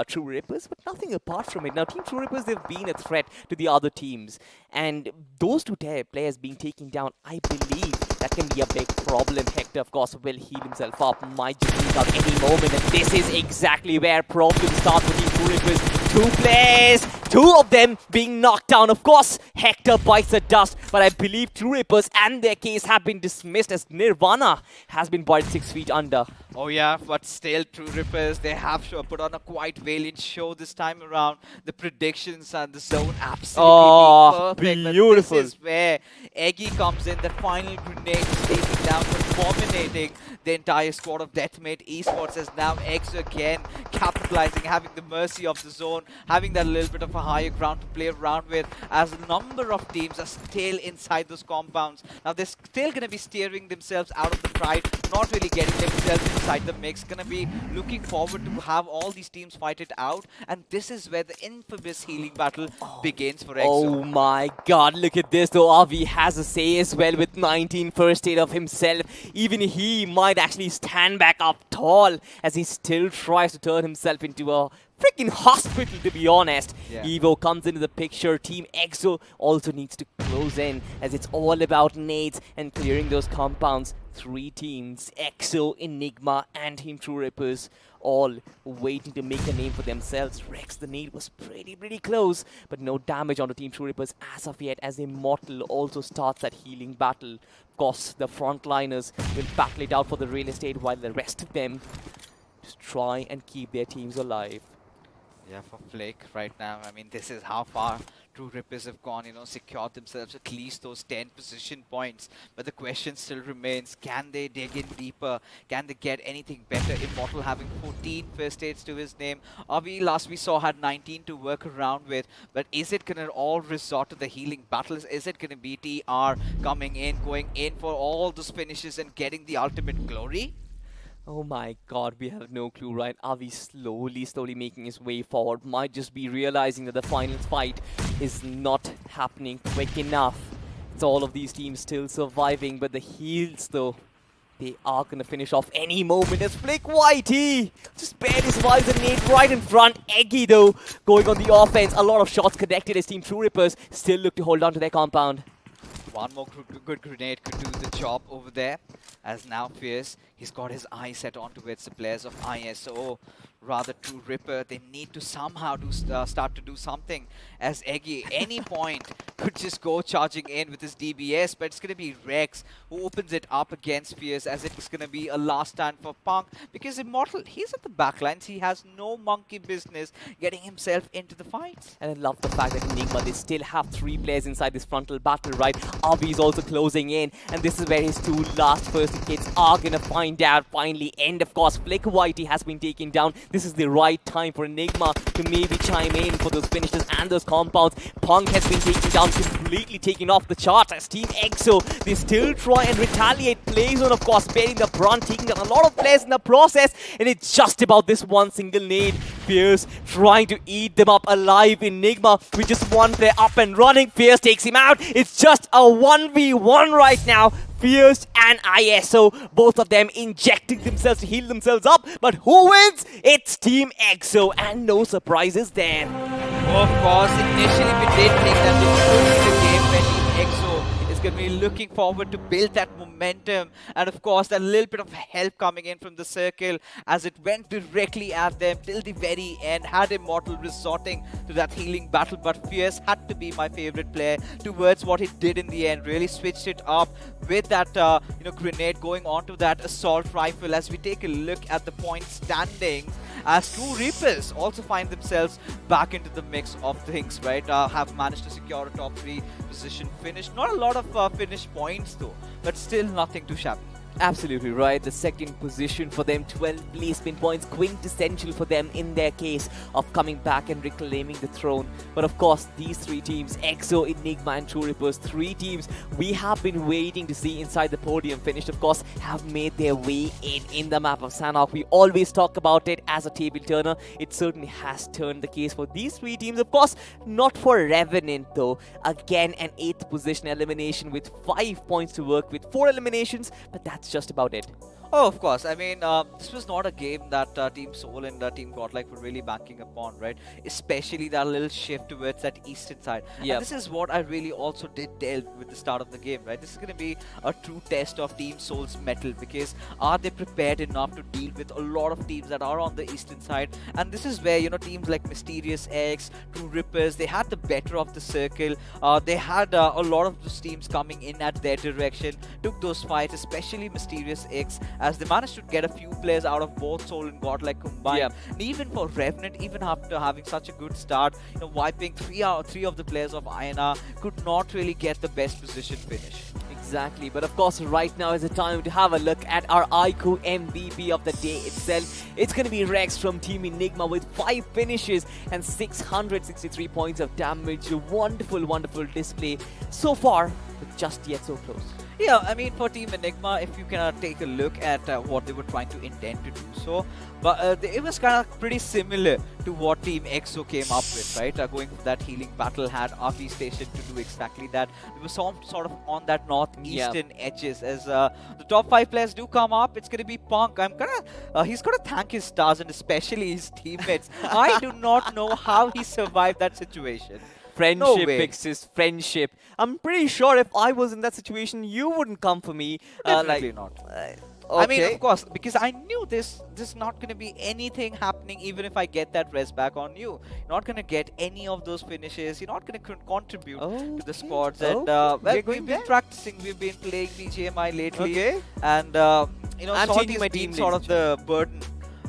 True Rippers, but nothing apart from it. Now, Team True Rippers, they've been a threat to the other teams. And those two players being taken down, I believe that can be a big problem. Hector, of course, will heal himself up, might just leave out any moment. And this is exactly where problems start for Team True Rippers. Two players, two of them being knocked down. Of course, Hector bites the dust, but I believe True Rippers and their case have been dismissed, as Nirvana has been buried 6 feet under. Oh yeah, but still True Rippers, they have put on a quite valiant show this time around. The predictions and the zone absolutely perfect. Beautiful. But this is where Eggy comes in, the final grenade is taking down, fulminating the entire squad of Deathmate Esports, as now X again capitalizing, having the mercy of the zone, having that little bit of a higher ground to play around with, as a number of teams are still inside those compounds. Now they're still going to be steering themselves out of the pride, not really getting themselves inside the mix. Going to be looking forward to have all these teams fight it out, and this is where the infamous healing battle begins for EXO. Oh my god, look at this though. Avi has a say as well with 19 first aid of himself. Even he might actually stand back up tall, as he still tries to turn himself into a freaking hospital, to be honest. Yeah. Evo comes into the picture. Team EXO also needs to close in, as it's all about nades and clearing those compounds. 3 teams, EXO, Enigma, and Team True Rippers, all waiting to make a name for themselves. Rex, the nade was pretty close, but no damage onto Team True Rippers as of yet, as Immortal also starts that healing battle. Of course, the frontliners will battle it out for the real estate, while the rest of them just try and keep their teams alive. Yeah, for Flake right now, I mean, this is how far True Rippers have gone, you know, secured themselves at least those 10 position points. But the question still remains, can they dig in deeper? Can they get anything better? Immortal having 14 first aids to his name. Avi, last we saw, had 19 to work around with. But is it going to all resort to the healing battles? Is it going to be TR coming in, going in for all those finishes and getting the ultimate glory? Oh my god, we have no clue, right? Avi slowly making his way forward. Might just be realizing that the final fight is not happening quick enough. It's all of these teams still surviving, but the heals, though, they are going to finish off any moment, as Flick Whitey just barely survives a nade right in front. Eggy, though, going on the offense. A lot of shots connected, as Team True Rippers still look to hold on to their compound. One more good grenade could do the job over there, as now Fierce, he's got his eye set onto it. The players of ISO, rather True Ripper, they need to somehow start to do something, as Eggy any point could just go charging in with his DBS, but it's going to be Rex who opens it up against Fierce, as it's going to be a last stand for Punk, because Immortal, he's at the backlines, he has no monkey business getting himself into the fights. And I love the fact that Enigma, they still have 3 players inside this frontal battle, right? Avi is also closing in, and this is where his 2 last first aid kits are going to find out finally end. Of course, Flick Whitey has been taken down. This is the right time for Enigma to maybe chime in for those finishes and those compounds. Punk has been taken down, completely taken off the chart, as Team EXO, they still try and retaliate. Playzone, of course, bearing the brunt, taking down a lot of players in the process, and it's just about this one single nade. Fierce trying to eat them up alive. Enigma with just 1 player up and running. Fierce takes him out. It's just a 1v1 right now. Fierce and ISO, both of them injecting themselves to heal themselves up. But who wins? It's Team EXO, and no surprises there. Of course, initially we did think that this could be the game where Team EXO is going going to be looking forward to build that momentum. And of course, that little bit of help coming in from the circle as it went directly at them till the very end. Had Immortal resorting to that healing battle, but Fierce had to be my favorite player towards what he did in the end. Really switched it up with that grenade going onto that assault rifle. As we take a look at the point standings, as two Reapers also find themselves back into the mix of things, right? Have managed to secure a top 3 position finish. Not a lot of finish points though, but still nothing too shabby. Absolutely right. The second position for them, 12 placement points, quintessential for them in their case of coming back and reclaiming the throne. But of course, these 3 teams, EXO, Enigma and True Rippers, 3 teams we have been waiting to see inside the podium finished, of course, have made their way in the map of Sanhok. We always talk about it as a table turner. It certainly has turned the case for these 3 teams. Of course, not for Revenant though. Again, an 8th position elimination with 5 points to work with, 4 eliminations, but that's just about it. Oh, of course. I mean, this was not a game that Team Soul and Team Godlike were really banking upon, right? Especially that little shift towards that eastern side. Yep. And this is what I really also did tell with the start of the game, right? This is going to be a true test of Team Soul's mettle, because are they prepared enough to deal with a lot of teams that are on the eastern side? And this is where, teams like Mysterious X, True Rippers, they had the better of the circle. They had a lot of those teams coming in at their direction, took those fights, especially Mysterious X, as they managed to get a few players out of both Soul and Godlike combined. Yep. And even for Revenant, even after having such a good start, wiping three of the players of INR, could not really get the best position finish. Exactly, but of course right now is the time to have a look at our iQOO MVP of the day itself. It's going to be Rex from Team Enigma with 5 finishes and 663 points of damage. A wonderful, wonderful display so far, but just yet so close. Yeah, I mean, for Team Enigma, if you can take a look at what they were trying to intend to do so, but it was kind of pretty similar to what Team EXO came up with, right? Going for that healing battle, had RP Station to do exactly that. They were sort of on that northeastern edges. As the top 5 players do come up, it's going to be Punk. He's got to thank his stars and especially his teammates. I do not know how he survived that situation. Friendship fixes friendship. I'm pretty sure if I was in that situation, you wouldn't come for me. Definitely not. Okay. I mean, of course, because I knew this not going to be anything happening even if I get that res back on you. You're not going to get any of those finishes. You're not going to contribute to the squads. And we've been practicing. We've been playing BGMI lately. And, Salty has been sort of the burden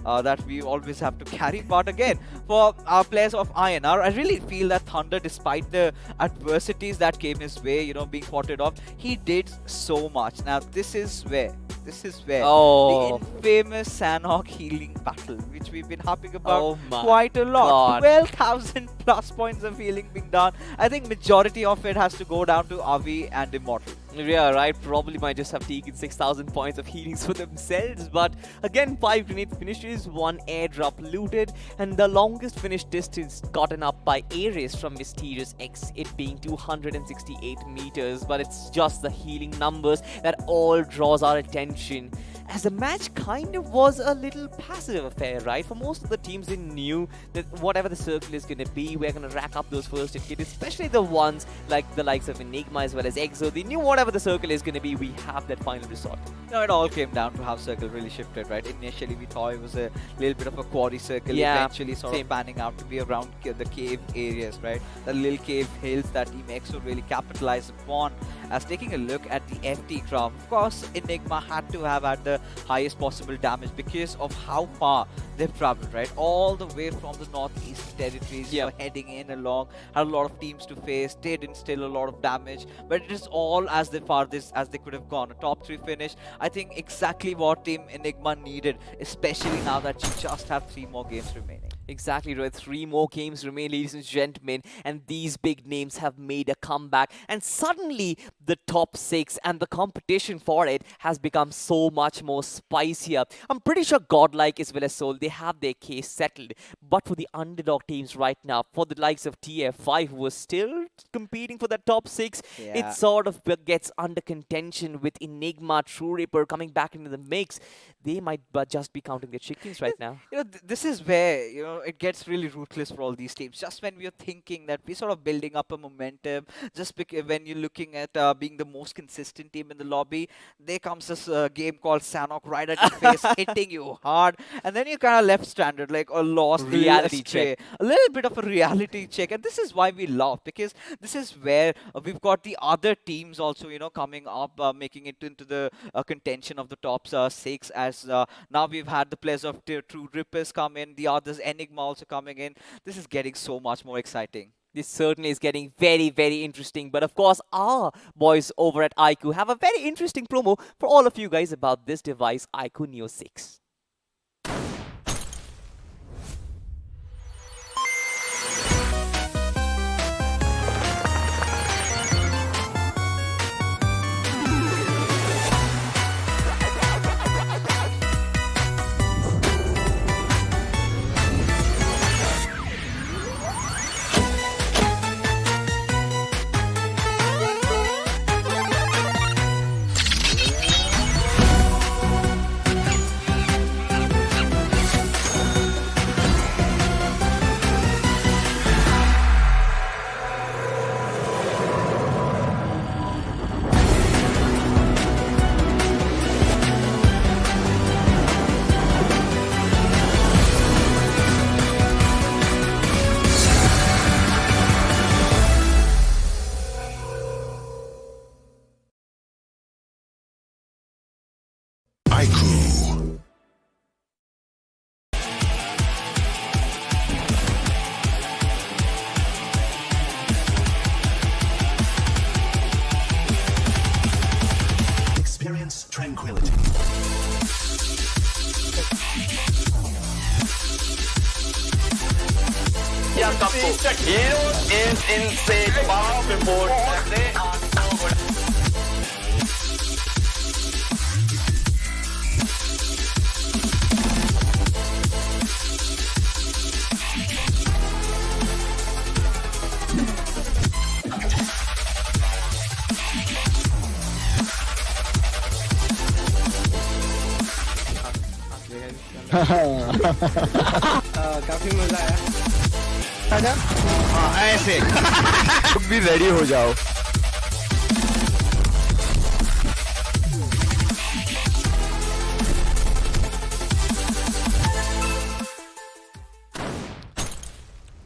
that we always have to carry. But again, for our players of INR, I really feel that Thunder, despite the adversities that came his way, being potted off, he did so much. Now, this is where the infamous Sanhok healing battle, which we've been harping about quite a lot. 12,000 plus points of healing being done. I think majority of it has to go down to Avi and Immortal. Yeah, right. Probably might just have taken 6,000 points of healings for themselves. But again, 5 grenade finishes, 1 airdrop looted, and the longest finish distance gotten up by Ares from Mysterious X, it being 268 meters. But it's just the healing numbers that all draws our attention, as the match kind of was a little passive affair, right? For most of the teams, they knew that whatever the circle is going to be, we're going to rack up those first aid kits, especially the ones like the likes of Enigma as well as EXO. They knew whatever the circle is going to be, we have that final resort. No, it all came down to how circle really shifted, right? Initially, we thought it was a little bit of a quarry circle, eventually sort of panning out to be around the cave areas, right? The little cave hills that Team EXO really capitalized upon. As taking a look at the FT craft, of course, Enigma had to have had the highest possible damage because of how far they've traveled, right? All the way from the northeast territories, heading in along, had a lot of teams to face, did instill a lot of damage, but it is all as the farthest as they could have gone. A top 3 finish, I think exactly what Team Enigma needed, especially now that you just have 3 more games remaining. Exactly, right. 3 more games remain, ladies and gentlemen, and these big names have made a comeback, and suddenly the top 6 and the competition for it has become so much more spicier. I'm pretty sure Godlike as well as Soul, they have their case settled, but for the underdog teams right now, for the likes of TF5 who are still competing for the top 6, it sort of gets under contention with Enigma, True Reaper coming back into the mix. They might just be counting their chickens right now. This is where, it gets really ruthless for all these teams. Just when we're thinking that we're sort of building up a momentum, just when you're looking at being the most consistent team in the lobby. There comes this game called Sanhok right at your face, hitting you hard, and then you kind of left stranded, like, or lost Reality astray. check. A little bit of a reality check, and this is why we laugh, because this is where we've got the other teams also, coming up, making it into the contention of the top 6. As now we've had the players of True Rippers come in, the others Enigma also coming in. This is getting so much more exciting. This certainly is getting very, very interesting. But of course, our boys over at iQOO have a very interesting promo for all of you guys about this device, iQOO Neo 6. iQOO. Experience tranquility. Yeah, hero is insane. Power report. They are so good. काफी मजा आया। ऐसे भी ready हो जाओ।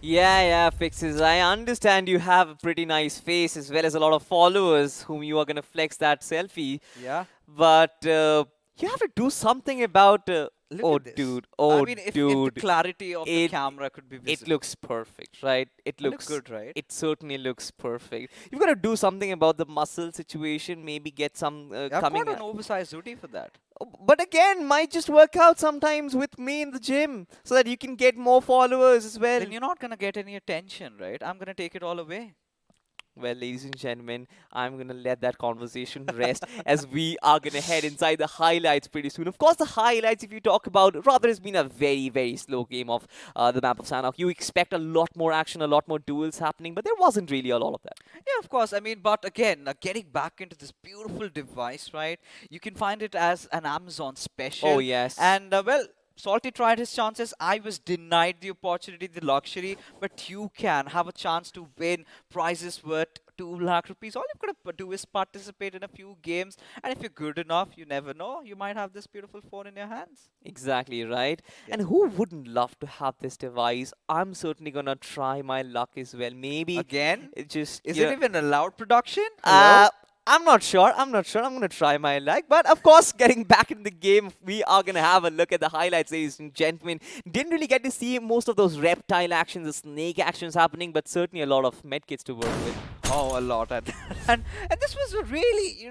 Yeah, Fixes. I understand you have a pretty nice face as well as a lot of followers whom you are going to flex that selfie. Yeah. But you have to do something about... Look at this. dude. I mean, if the clarity of the camera could be visible. It looks perfect, right? It looks good, right? It certainly looks perfect. You've got to do something about the muscle situation. Maybe get some I've coming... got an oversized hoodie for that. But again, might just work out sometimes with me in the gym so that you can get more followers as well. Then you're not going to get any attention, right? I'm going to take it all away. Well, ladies and gentlemen, I'm going to let that conversation rest as we are going to head inside the highlights pretty soon. Of course, the highlights, if you talk about, rather has been a very, very slow game of the map of Sanhok. You expect a lot more action, a lot more duels happening, but there wasn't really a lot of that. Yeah, of course. I mean, but again, getting back into this beautiful device, right? You can find it as an Amazon special. Oh, yes. And, well... Salty tried his chances. I was denied the opportunity, the luxury, but you can have a chance to win prizes worth 2 lakh rupees. All you've got to do is participate in a few games, and if you're good enough, you never know, you might have this beautiful phone in your hands. Exactly, right? Yeah. And who wouldn't love to have this device? I'm certainly gonna try my luck as well. Maybe again, it just is it even allowed production? I'm not sure. I'm going to try my luck. But of course, getting back in the game, we are going to have a look at the highlights, ladies and gentlemen. Didn't really get to see most of those reptile actions, the snake actions happening, but certainly a lot of medkits to work with. Oh, a lot. And this was a really,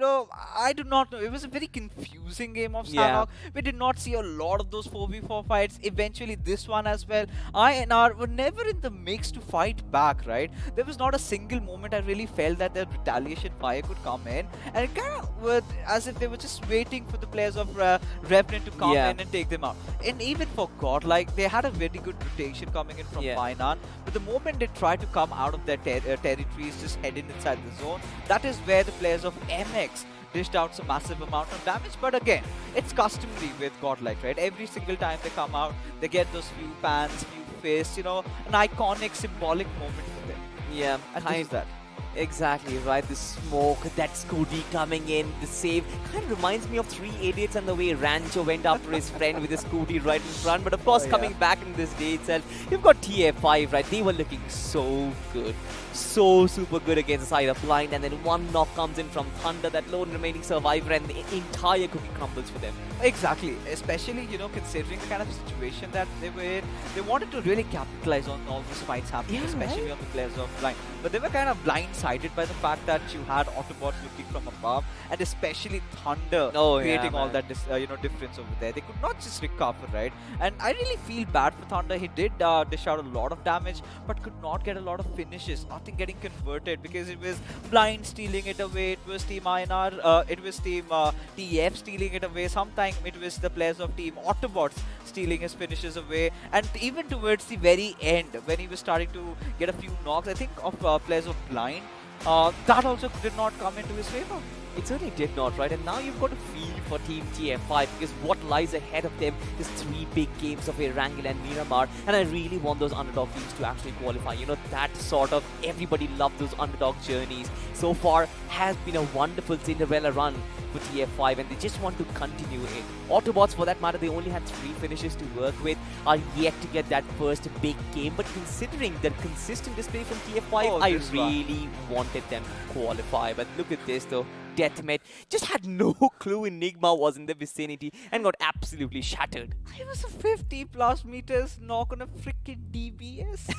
I do not know. It was a very confusing game of Sanhok. Yeah. We did not see a lot of those 4v4 fights. Eventually, this one as well. INR were never in the mix to fight back, right? There was not a single moment I really felt that the retaliation fire could come in. And it kind of was as if they were just waiting for the players of Revenant to come in and take them out. And even for Godlike, they had a very good rotation coming in from Mainan. But the moment they tried to come out of their territories, just head inside the zone, that is where the players of MX dished out some massive amount of damage. But again, it's customary with Godlike, right? Every single time they come out, they get those few pans, few fists, an iconic, symbolic moment for them. Yeah, and this is that. Exactly, right? The smoke, that Scooty coming in, the save. Kind of reminds me of Three Idiots and the way Rancho went after his friend with his Scooty right in front. But of course, coming back in this day itself, you've got TF5, right? They were looking so good. So super good against the side of Blind. And then one knock comes in from Thunder, that lone remaining survivor, and the entire cookie crumbles for them. Exactly, especially, you know, considering the kind of situation that they were in. They wanted to really capitalize on all these fights happening, especially on the players of Blind. But they were kind of blindsided by the fact that you had Autobots looking from above, and especially Thunder creating all that difference over there. They could not just recover, right? And I really feel bad for Thunder. He did dish out a lot of damage, but could not get a lot of finishes. Nothing getting converted because it was Blind stealing it away. It was Team INR, it was Team TF stealing it away. Sometimes it was the players of Team Autobots stealing his finishes away. And even towards the very end, when he was starting to get a few knocks, I think of players of Blind, that also did not come into his favor. It certainly did not, right? And now you've got to feel for Team TF5 because what lies ahead of them is 3 big games of Erangel and Miramar, and I really want those underdog teams to actually qualify. You know, that sort of, everybody loved those underdog journeys. So far has been a wonderful Cinderella run for TF5, and they just want to continue it. Autobots, for that matter, they only had 3 finishes to work with, are yet to get that first big game, but considering the consistent display from TF5, I really wanted them to qualify. But look at this though. Deathmet just had no clue Enigma was in the vicinity and got absolutely shattered. It was a 50 plus meters knock on a freaking DBS.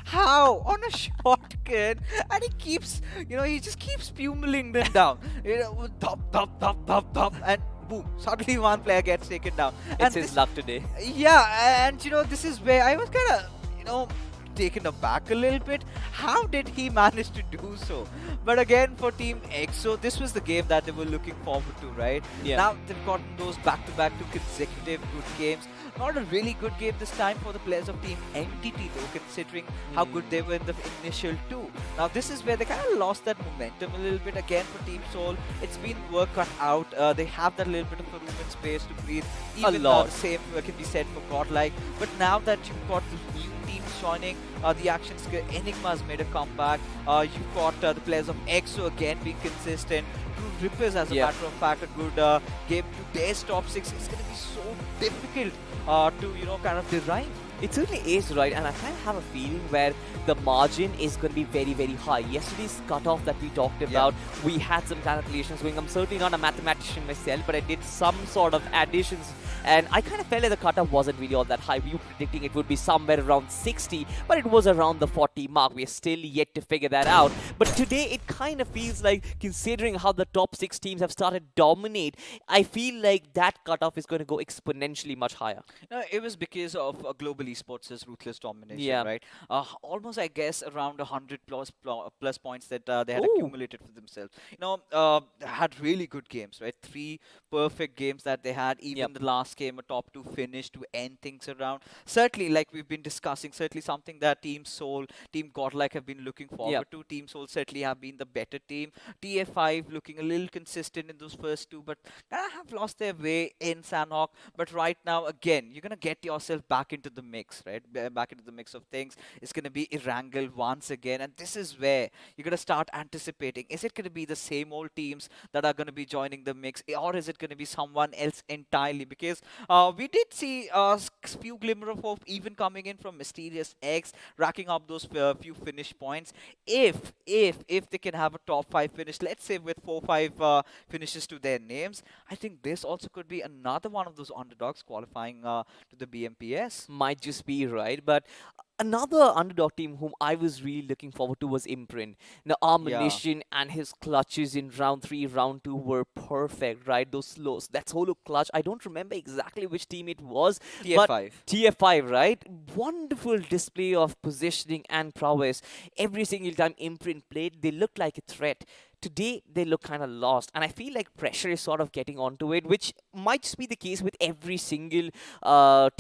How? On a shotgun, and he keeps, he just keeps pummeling them down. Top, and boom, suddenly one player gets taken down. It's his luck today. Yeah, and this is where I was kind of, taken aback a little bit. How did he manage to do so? But again, for Team EXO, this was the game that they were looking forward to, right? Yeah. Now they've gotten those back-to-back 2 consecutive good games. Not a really good game this time for the players of Team Entity though, considering how good they were in the initial 2. Now this is where they kind of lost that momentum a little bit. Again for Team Soul, it's been work cut out. They have that little bit of a room and space to breathe. Even the same can be said for Godlike. But now that you've got the new teams joining, the action skill Enigma's made a comeback. You've got the players of EXO again being consistent. True Rippers, as a matter of fact, a good game. Today's top 6 is going to be so difficult to kind of derive. It certainly is, right? And I kind of have a feeling where the margin is going to be very, very high. Yesterday's cutoff that we talked about, we had some calculations going. I'm certainly not a mathematician myself, but I did some sort of additions, and I kind of felt like the cutoff wasn't really all that high. We were predicting it would be somewhere around 60, but it was around the 40 mark. We're still yet to figure that out. But today, it kind of feels like, considering how the top 6 teams have started dominate, I feel like that cutoff is going to go exponentially much higher. No, it was because of global esports' ruthless domination, right? Almost, I guess, around 100 plus points that they had accumulated for themselves. They had really good games, right? 3 perfect games that they had. Even the last game, a top 2 finish to end things around. Certainly, like we've been discussing, certainly something that Team Soul, Team Godlike have been looking forward to. Team Soul certainly have been the better team. TF5 looking a little consistent in those first 2, but kind of have lost their way in Sanhok. But right now, again, you're going to get yourself back into the mix, right? Back into the mix of things. It's going to be Erangel once again, and this is where you're going to start anticipating. Is it going to be the same old teams that are going to be joining the mix, or is it going to be someone else entirely? Because we did see a few glimmer of hope even coming in from Mysterious X, racking up those few finish points. If they can have a top 5 finish, let's say with 4-5 finishes to their names, I think this also could be another one of those underdogs qualifying to the BMPS. Might just be right, but another underdog team whom I was really looking forward to was Imprint. Now, Ammunition and his clutches in round 3, round 2 were perfect, right? Those slows, that solo clutch, I don't remember exactly which team it was. TF5. But TF5, right? Wonderful display of positioning and prowess. Every single time Imprint played, they looked like a threat today they look kind of lost, and I feel like pressure is sort of getting onto it, which might just be the case with every single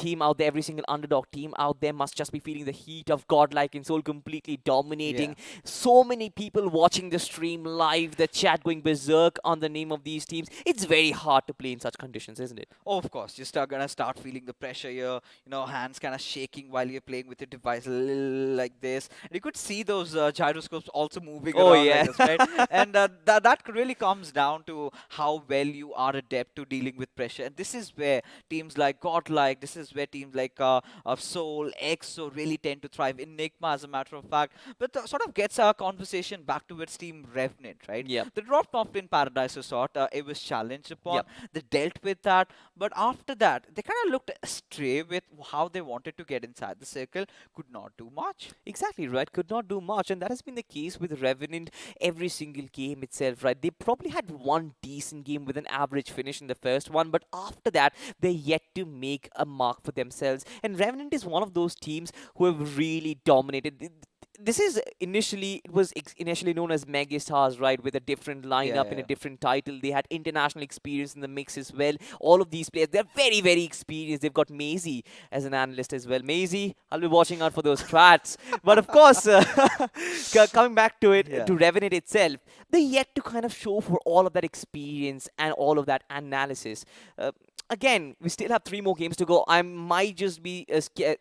team out there. Every single underdog team out there must just be feeling the heat of godlike and soul completely dominating. So many people watching the stream live, the chat going berserk on the name of these teams. It's very hard to play in such conditions, isn't it? Oh, of course, you're gonna start feeling the pressure here. You know, hands kind of shaking while you're playing with your device, a little like this. And you could see those gyroscopes also moving around like this, right? And that really comes down to how well you are adept to dealing with pressure. And this is where teams like Godlike, this is where teams like Soul, EXO really tend to thrive. Enigma, as a matter of fact, but sort of gets our conversation back towards Team Revenant, right? Yeah. They dropped off in Paradise Resort. It was challenged upon. They dealt with that, but after that, they kind of looked astray with how they wanted to get inside the circle. Could not do much. Exactly right, could not do much, and that has been the case with Revenant every single game itself, right? They probably had one decent game with an average finish in the first one, but after that, they're yet to make a mark for themselves. And Revenant is one of those teams who have really dominated. This is initially known as Megastars, right? With a different lineup and a different title. They had international experience in the mix as well. All of these players, they're very, very experienced. They've got Maisie as an analyst as well. Maisie, I'll be watching out for those strats. But of course, coming back to it, to Revenant itself, they're yet to kind of show for all of that experience and all of that analysis. Again, we still have 3 more games to go. I might just be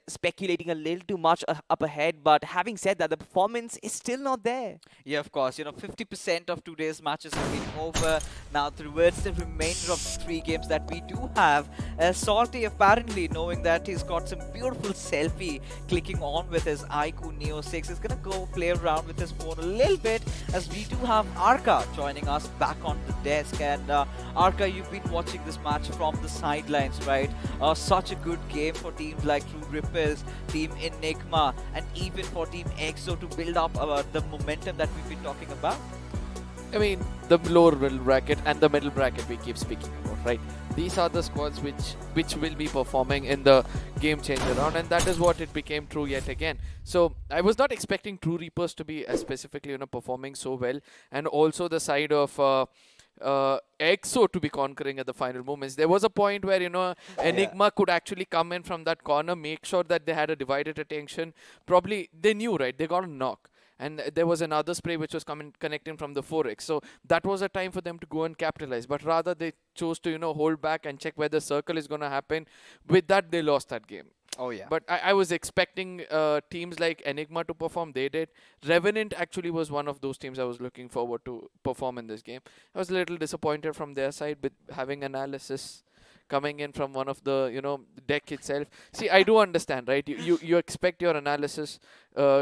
speculating a little too much up ahead, but having said that, the performance is still not there. Yeah, of course. You know, 50% of today's matches have been over. Now, towards the remainder of 3 games that we do have, Salty apparently knowing that he's got some beautiful selfie clicking on with his iQOO Neo 6 is going to go play around with his phone a little bit, as we do have Arca joining us back on the desk. And Arca, you've been watching this match from the sidelines, right? Such a good game for teams like True Rippers, Team Enigma, and even for Team EXO to build up the momentum that we've been talking about. I mean, the lower middle bracket and the middle bracket we keep speaking about, right? These are the squads which will be performing in the game changer round, and that is what it became true yet again. So I was not expecting True Reapers to be specifically, performing so well, and also the side of EXO to be conquering at the final moments. There was a point where Enigma could actually come in from that corner, make sure that they had a divided attention. Probably they knew, right? They got a knock, and there was another spray which was connecting from the 4x. So that was a time for them to go and capitalize, but rather they chose to hold back and check where the circle is going to happen. With that, they lost that game. Oh yeah. But I was expecting teams like Enigma to perform. They did. Revenant actually was one of those teams I was looking forward to perform in this game. I was a little disappointed from their side with having analysis coming in from one of the deck itself. See, I do understand, right? You expect your analysis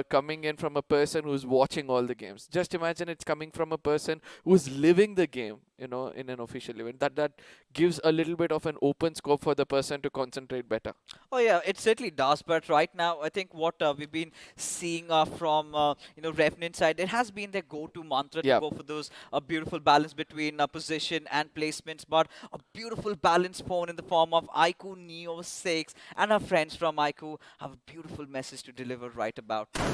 coming in from a person who's watching all the games. Just imagine it's coming from a person who's living the game, in an official event. That gives a little bit of an open scope for the person to concentrate better. Oh yeah, it certainly does. But right now, I think what we've been seeing from Revenant side, it has been their go-to mantra to go for those beautiful balance between position and placements. But a beautiful balanced phone in the form of iQOO Neo 6, and our friends from iQOO have a beautiful message to deliver right about now.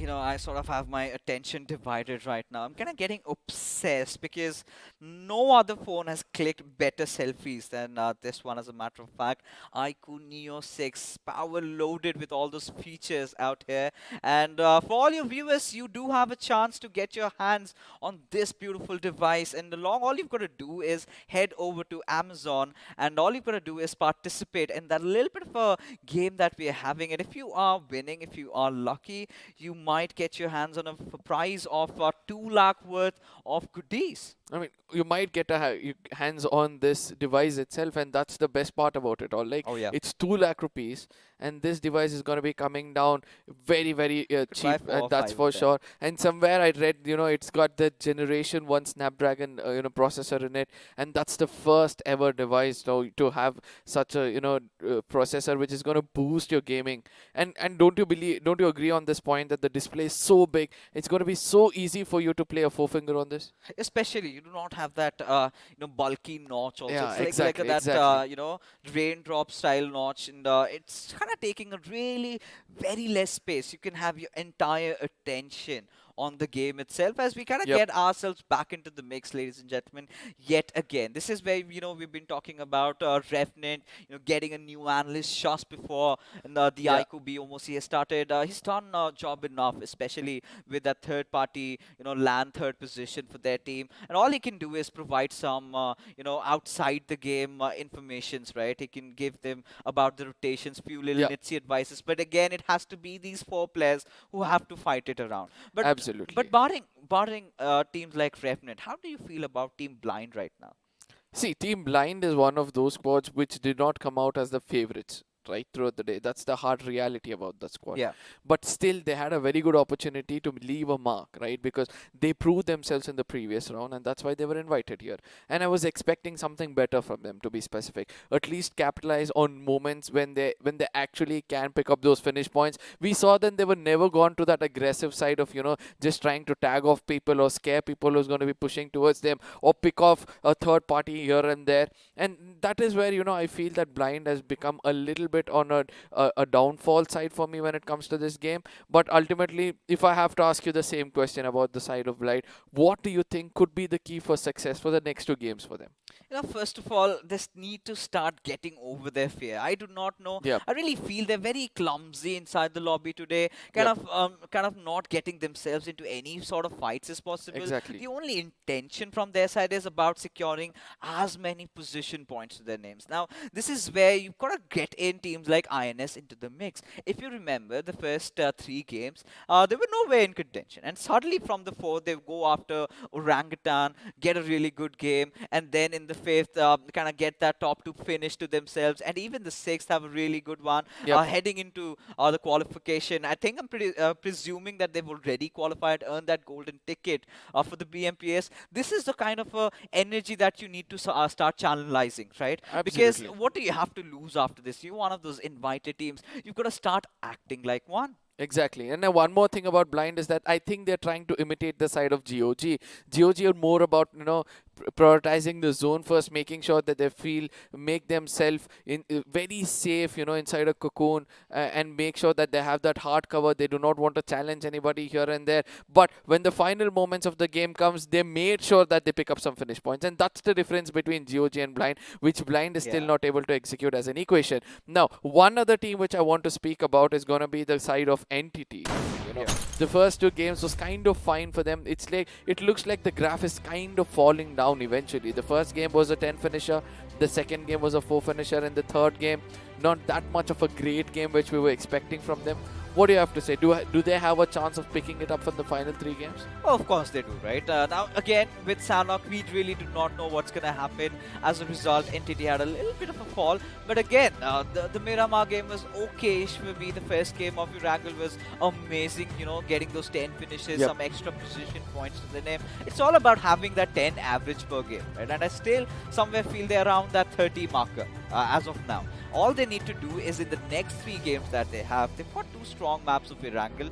I sort of have my attention divided right now. I'm kind of getting obsessed because no other phone has clicked better selfies than this one, as a matter of fact. iQOO Neo 6, power loaded with all those features out here. And for all your viewers, you do have a chance to get your hands on this beautiful device. And all you've got to do is head over to Amazon, and all you've got to do is participate in that little bit of a game that we are having. And if you are winning, if you are lucky, you might get your hands on a prize of 2 lakh worth of goodies. I mean, you might get hands on this device itself, and that's the best part about it all. Like, oh, yeah. It's 2 lakh rupees, and this device is going to be coming down very, very cheap, and that's for sure. And somewhere I read, it's got the Generation 1 Snapdragon, processor in it, and that's the first ever device to have such a, processor which is going to boost your gaming. And don't you agree on this point that the display is so big, it's going to be so easy for you to play a forefinger on this? Especially, you do not have that, bulky notch also. Yeah, it's like that, raindrop style notch, and it's kind of taking a really very less space. You can have your entire attention on the game itself, as we kind of get ourselves back into the mix, ladies and gentlemen, yet again. This is where, we've been talking about Revenant, getting a new analyst just before the iQOO BMOC has started. He's done a job enough, especially with that third party, LAN third position for their team. And all he can do is provide some, outside the game informations, right? He can give them about the rotations, few little nitsy advices. But again, it has to be these 4 players who have to fight it around. But absolutely. But barring teams like Revenant, how do you feel about Team Blind right now? See, Team Blind is one of those squads which did not come out as the favorites right throughout the day. That's the hard reality about the squad. Yeah. But still, they had a very good opportunity to leave a mark, right? Because they proved themselves in the previous round, and that's why they were invited here. And I was expecting something better from them, to be specific. At least capitalize on moments when they actually can pick up those finish points. We saw them; they were never gone to that aggressive side of just trying to tag off people or scare people who's going to be pushing towards them, or pick off a third party here and there. And that is where I feel that Blind has become a little bit on a downfall side for me when it comes to this game. But ultimately, if I have to ask you the same question about the side of Blind, what do you think could be the key for success for the next 2 games for them? First of all, they need to start getting over their fear. I do not know. I really feel they're very clumsy inside the lobby today. Kind of not getting themselves into any sort of fights as possible. Exactly. The only intention from their side is about securing as many position points to their names. Now, this is where you've got to get in teams like INS into the mix. If you remember the first 3 games, they were nowhere in contention. And suddenly from the 4th, they go after Orangutan, get a really good game, and then in the 5th, kind of get that top 2 finish to themselves, and even the 6th have a really good one. Heading into the qualification, I think I'm presuming that they've already qualified, earned that golden ticket for the BMPS. This is the kind of energy that you need to start channelizing, right? Absolutely. Because what do you have to lose after this? You're one of those invited teams. You've got to start acting like one. Exactly. And one more thing about Blind is that I think they're trying to imitate the side of GOG. GOG are more about, prioritizing the zone first, making sure that they make themselves very safe, inside a cocoon, and make sure that they have that hard cover. They do not want to challenge anybody here and there. But when the final moments of the game comes, they made sure that they pick up some finish points. And that's the difference between GOG and Blind, which Blind is still not able to execute as an equation. Now, one other team which I want to speak about is going to be the side of Entity. The first 2 games was kind of fine for them. It looks like the graph is kind of falling down eventually. The first game was a 10 finisher, the second game was a 4 finisher, and the third game, not that much of a great game which we were expecting from them. What do you have to say? Do they have a chance of picking it up for the final 3 games? Oh, of course they do, right? Now, again, with Sanhok, we really do not know what's going to happen. As a result, Entity had a little bit of a fall. But again, the Miramar game was okay-ish for me. The first game of Erangel was amazing, getting those 10 finishes, some extra position points to the name. It's all about having that 10 average per game, right? And I still somewhere feel they're around that 30 marker. as of now. All they need to do is in the next 3 games that they have, they've got 2 strong maps of Erangel,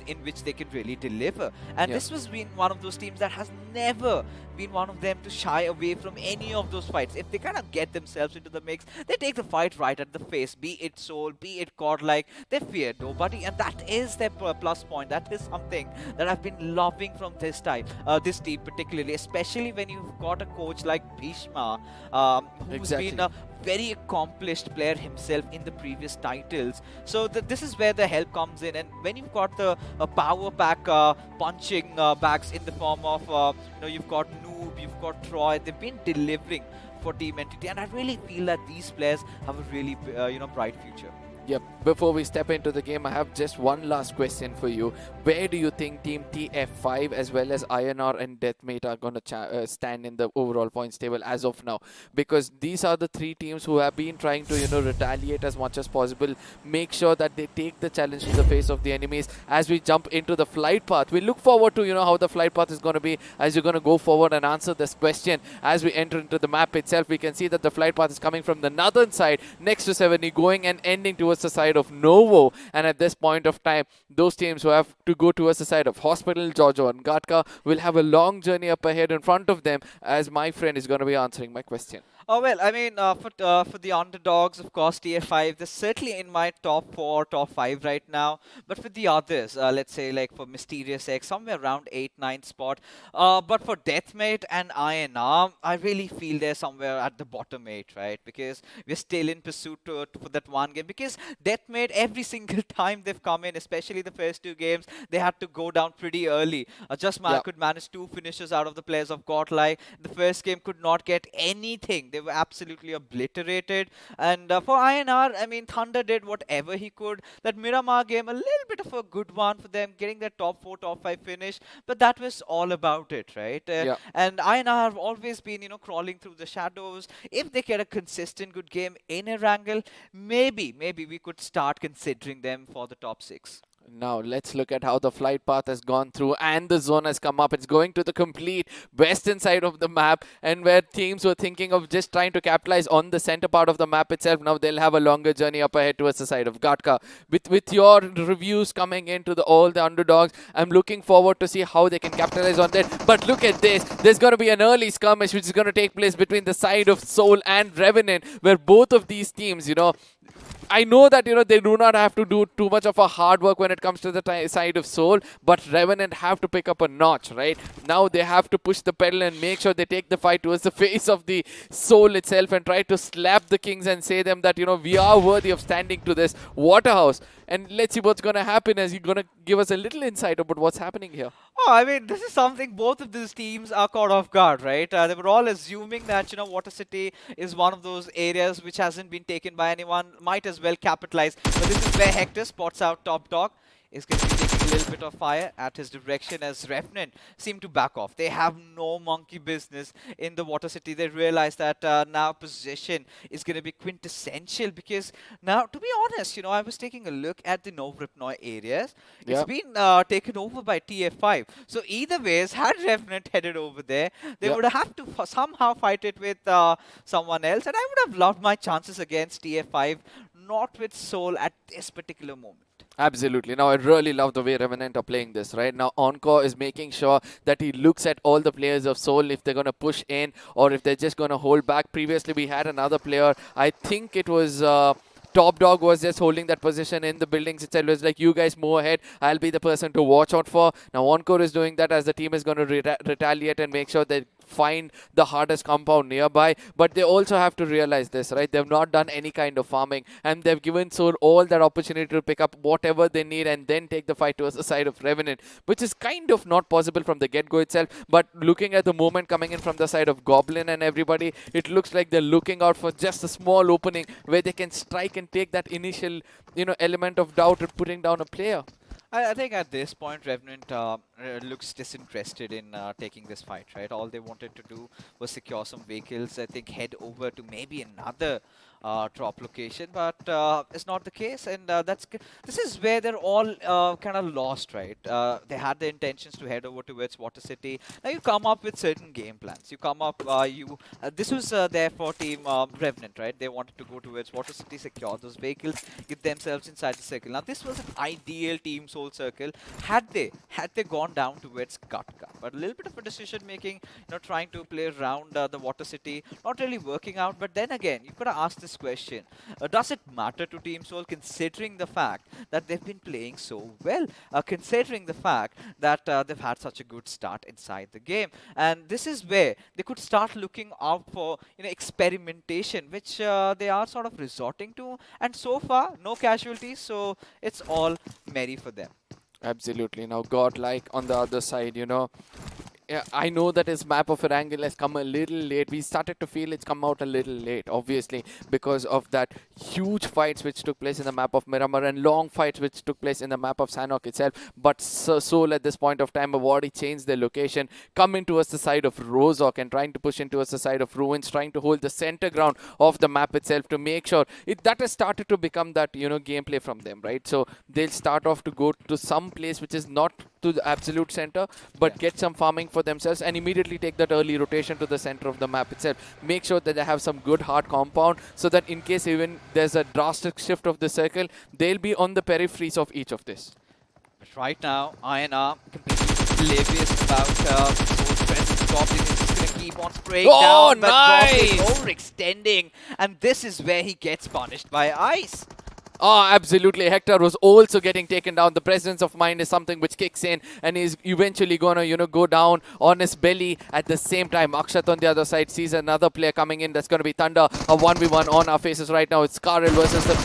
in which they can really deliver. And this was been one of those teams that has never been one of them to shy away from any of those fights. If they kind of get themselves into the mix, they take the fight right at the face. Be it Soul, be it Godlike, they fear nobody, and that is their plus point. That is something that I've been loving from this team particularly, especially when you've got a coach like Bhishma, who's been a very accomplished player himself in the previous titles. So this is where the help comes in, and when you've got the power pack punching backs in the form of you've got Noob, you've got Troy, they've been delivering for Team Entity, and I really feel that these players have a really bright future. Yep. Before we step into the game, I have just one last question for you. Where do you think Team TF5 as well as INR and Deathmate are going to stand in the overall points table as of now? Because these are the 3 teams who have been trying to retaliate as much as possible, make sure that they take the challenge to the face of the enemies. As we jump into the flight path, we look forward to how the flight path is going to be as you're going to go forward and answer this question. As we enter into the map itself, we can see that the flight path is coming from the northern side next to 70, going and ending towards the side of Novo, and at this point of time, those teams who have to go towards the side of Hospital, Jojo and Gatka will have a long journey up ahead in front of them, as my friend is going to be answering my question. Oh, well, I mean, for the underdogs, of course, TF5, they're certainly in my top 4, top 5 right now. But for the others, let's say like for Mysterious X, somewhere around 8, 9 spot. But for Deathmate and INR, I really feel they're somewhere at the bottom 8, right? Because we're still in pursuit for that one game. Because Deathmate, every single time they've come in, especially the first 2 games, they had to go down pretty early. Could manage 2 finishes out of the players of Godlike. The first game could not get anything. They were absolutely obliterated. And for INR, I mean, Thunder did whatever he could. That Miramar game, a little bit of a good one for them, getting their top 4, top 5 finish. But that was all about it, right? And INR have always been, crawling through the shadows. If they get a consistent good game in Erangel, maybe we could start considering them for the top 6. Now let's look at how the flight path has gone through and the zone has come up. It's going to the complete western side of the map, and where teams were thinking of just trying to capitalize on the center part of the map itself, now they'll have a longer journey up ahead towards the side of Gatka. With your reviews coming into all the underdogs, I'm looking forward to see how they can capitalize on that. But look at this. There's going to be an early skirmish which is going to take place between the side of Soul and Revenant, where both of these teams, I know that, they do not have to do too much of a hard work when it comes to the side of Soul, but Revenant have to pick up a notch, right? Now they have to push the pedal and make sure they take the fight towards the face of the Soul itself and try to slap the Kings and say them that, we are worthy of standing to this Waterhouse. And let's see what's going to happen, as you're going to give us a little insight about what's happening here. Oh, I mean, this is something both of these teams are caught off guard, right? They were all assuming that, Water City is one of those areas which hasn't been taken by anyone, might as well capitalize. But this is where Hector spots out Top Dog. Is going to be taking a little bit of fire at his direction as Revenant seem to back off. They have no monkey business in the Water City. They realize that now position is going to be quintessential, because now, to be honest, I was taking a look at the Novripnoi areas. It's been taken over by TF5. So either ways, had Revenant headed over there, they would have to somehow fight it with someone else. And I would have loved my chances against TF5, not with Soul at this particular moment. Absolutely. Now, I really love the way Revenant are playing this, right? Now, Encore is making sure that he looks at all the players of Soul, if they're going to push in or if they're just going to hold back. Previously, we had another player, I think it was Top Dog, was just holding that position in the buildings itself. It was like, you guys move ahead, I'll be the person to watch out for. Now, Encore is doing that as the team is going to retaliate and make sure they find the hardest compound nearby. But they also have to realize this, right? They've not done any kind of farming, and they've given Soul all that opportunity to pick up whatever they need and then take the fight towards the side of Revenant, which is kind of not possible from the get-go itself. But looking at the movement coming in from the side of Goblin and everybody, it looks like they're looking out for just a small opening where they can strike and take that initial, element of doubt at putting down a player. I think at this point, Revenant looks disinterested in taking this fight, right? All they wanted to do was secure some vehicles, I think head over to maybe another drop location, but it's not the case, and this is where they're all kind of lost, right? They had the intentions to head over towards Water City. Now you come up with certain game plans. You come up, this was there for Team Revenant, right? They wanted to go towards Water City, secure those vehicles, get themselves inside the circle. Now this was an ideal Team Soul circle had they gone down towards Gatka, but a little bit of a decision making, trying to play around the Water City, not really working out. But then again, you could have asked this question: does it matter to Team Soul, considering the fact that they've been playing so well, considering the fact that they've had such a good start inside the game? And this is where they could start looking out for experimentation, which they are sort of resorting to. And so far, no casualties, so it's all merry for them. Absolutely. Now, Godlike on the other side, yeah, I know that his map of Erangel has come a little late. We started to feel it's come out a little late, obviously, because of that huge fights which took place in the map of Miramar and long fights which took place in the map of Sanhok itself. But Soul at this point of time have already changed their location, coming towards the side of Rozok and trying to push in towards the side of Ruins, trying to hold the center ground of the map itself to make sure that has started to become that, gameplay from them, right? So they'll start off to go to some place which is not to the absolute center, but get some farming for themselves and immediately take that early rotation to the center of the map itself. Make sure that they have some good hard compound so that in case even there's a drastic shift of the circle, they'll be on the peripheries of each of this. But right now, INR completely oblivious about Soul's presence. Goblin is just going to keep on spraying down, but nice! Goblin overextending, and this is where he gets punished by Ice. Oh, absolutely. Hector was also getting taken down. The presence of mind is something which kicks in and is eventually going to, go down on his belly. At the same time, Akshat on the other side sees another player coming in. That's going to be Thunder. A 1v1 on our faces right now. It's Karel versus the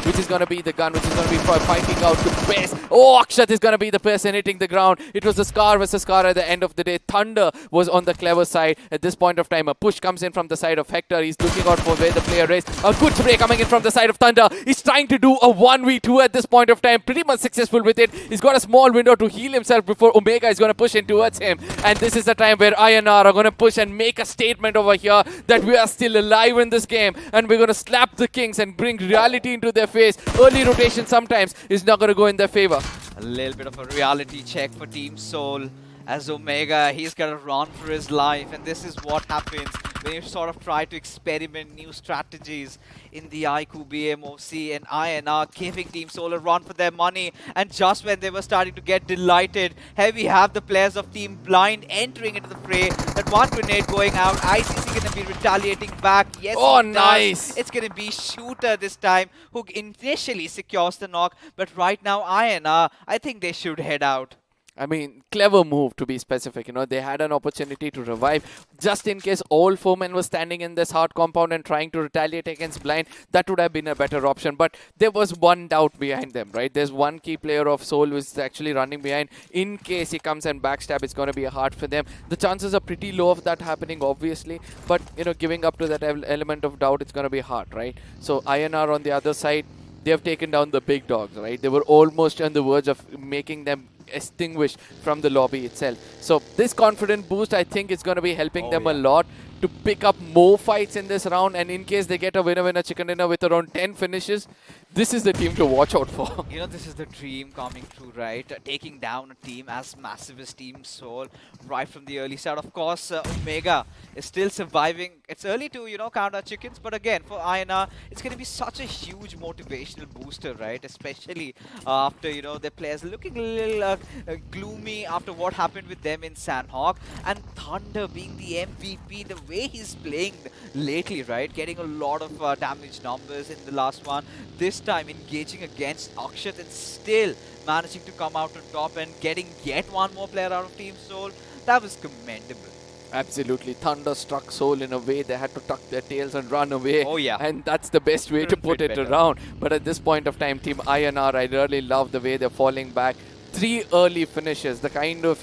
which is going to be the gun, which is going to be finding out the best. Oh, Akshat is going to be the person hitting the ground. It was the Scar versus Scar at the end of the day. Thunder was on the clever side. At this point of time, a push comes in from the side of Hector. He's looking out for where the player is. A good spray coming in from the side of Thunder. He's trying to do a 1v2 at this point of time. Pretty much successful with it. He's got a small window to heal himself before Omega is going to push in towards him. And this is the time where INR are going to push and make a statement over here that we are still alive in this game. And we're going to slap the Kings and bring reality into their face. Early rotation sometimes is not going to go in their favor. A little bit of a reality check for Team Soul. As Omega, he's got to run for his life, and this is what happens when you sort of try to experiment new strategies in the iQOO BMOC, and INR giving Team Soul a run for their money. And just when they were starting to get delighted, here we have the players of Team Blind entering into the fray. That one grenade going out, ICC going to be retaliating back. Yes, oh, nice! It's going to be Shooter this time, who initially secures the knock, but right now INR, I think they should head out. I mean, clever move to be specific. They had an opportunity to revive just in case all four men were standing in this hard compound and trying to retaliate against Blind. That would have been a better option. But there was one doubt behind them, right? There's one key player of Soul who's actually running behind. In case he comes and backstab, it's going to be hard for them. The chances are pretty low of that happening, obviously. But, giving up to that element of doubt, it's going to be hard, right? So INR on the other side, they have taken down the big dogs, right? They were almost on the verge of making them extinguished from the lobby itself. So this confident boost, I think, is going to be helping them a lot to pick up more fights in this round. And in case they get a winner chicken dinner with around 10 finishes, this is the team to watch out for. This is the dream coming true, right? Taking down a team as massive as Team Soul right from the early start. Of course, Omega is still surviving. It's early to, count our chickens, but again, for INR, it's going to be such a huge motivational booster, right? Especially after, their players looking a little gloomy after what happened with them in Sanhok. And Thunder being the MVP, the way he's playing lately, right? Getting a lot of damage numbers in the last one. This time engaging against Akshat and still managing to come out on top and getting yet one more player out of Team Soul. That was commendable. Absolutely. Thunder struck Soul in a way they had to tuck their tails and run away. Oh, yeah. And that's the best way to put it around. But at this point of time, Team INR, I really love the way they're falling back. 3 early finishes, the kind of,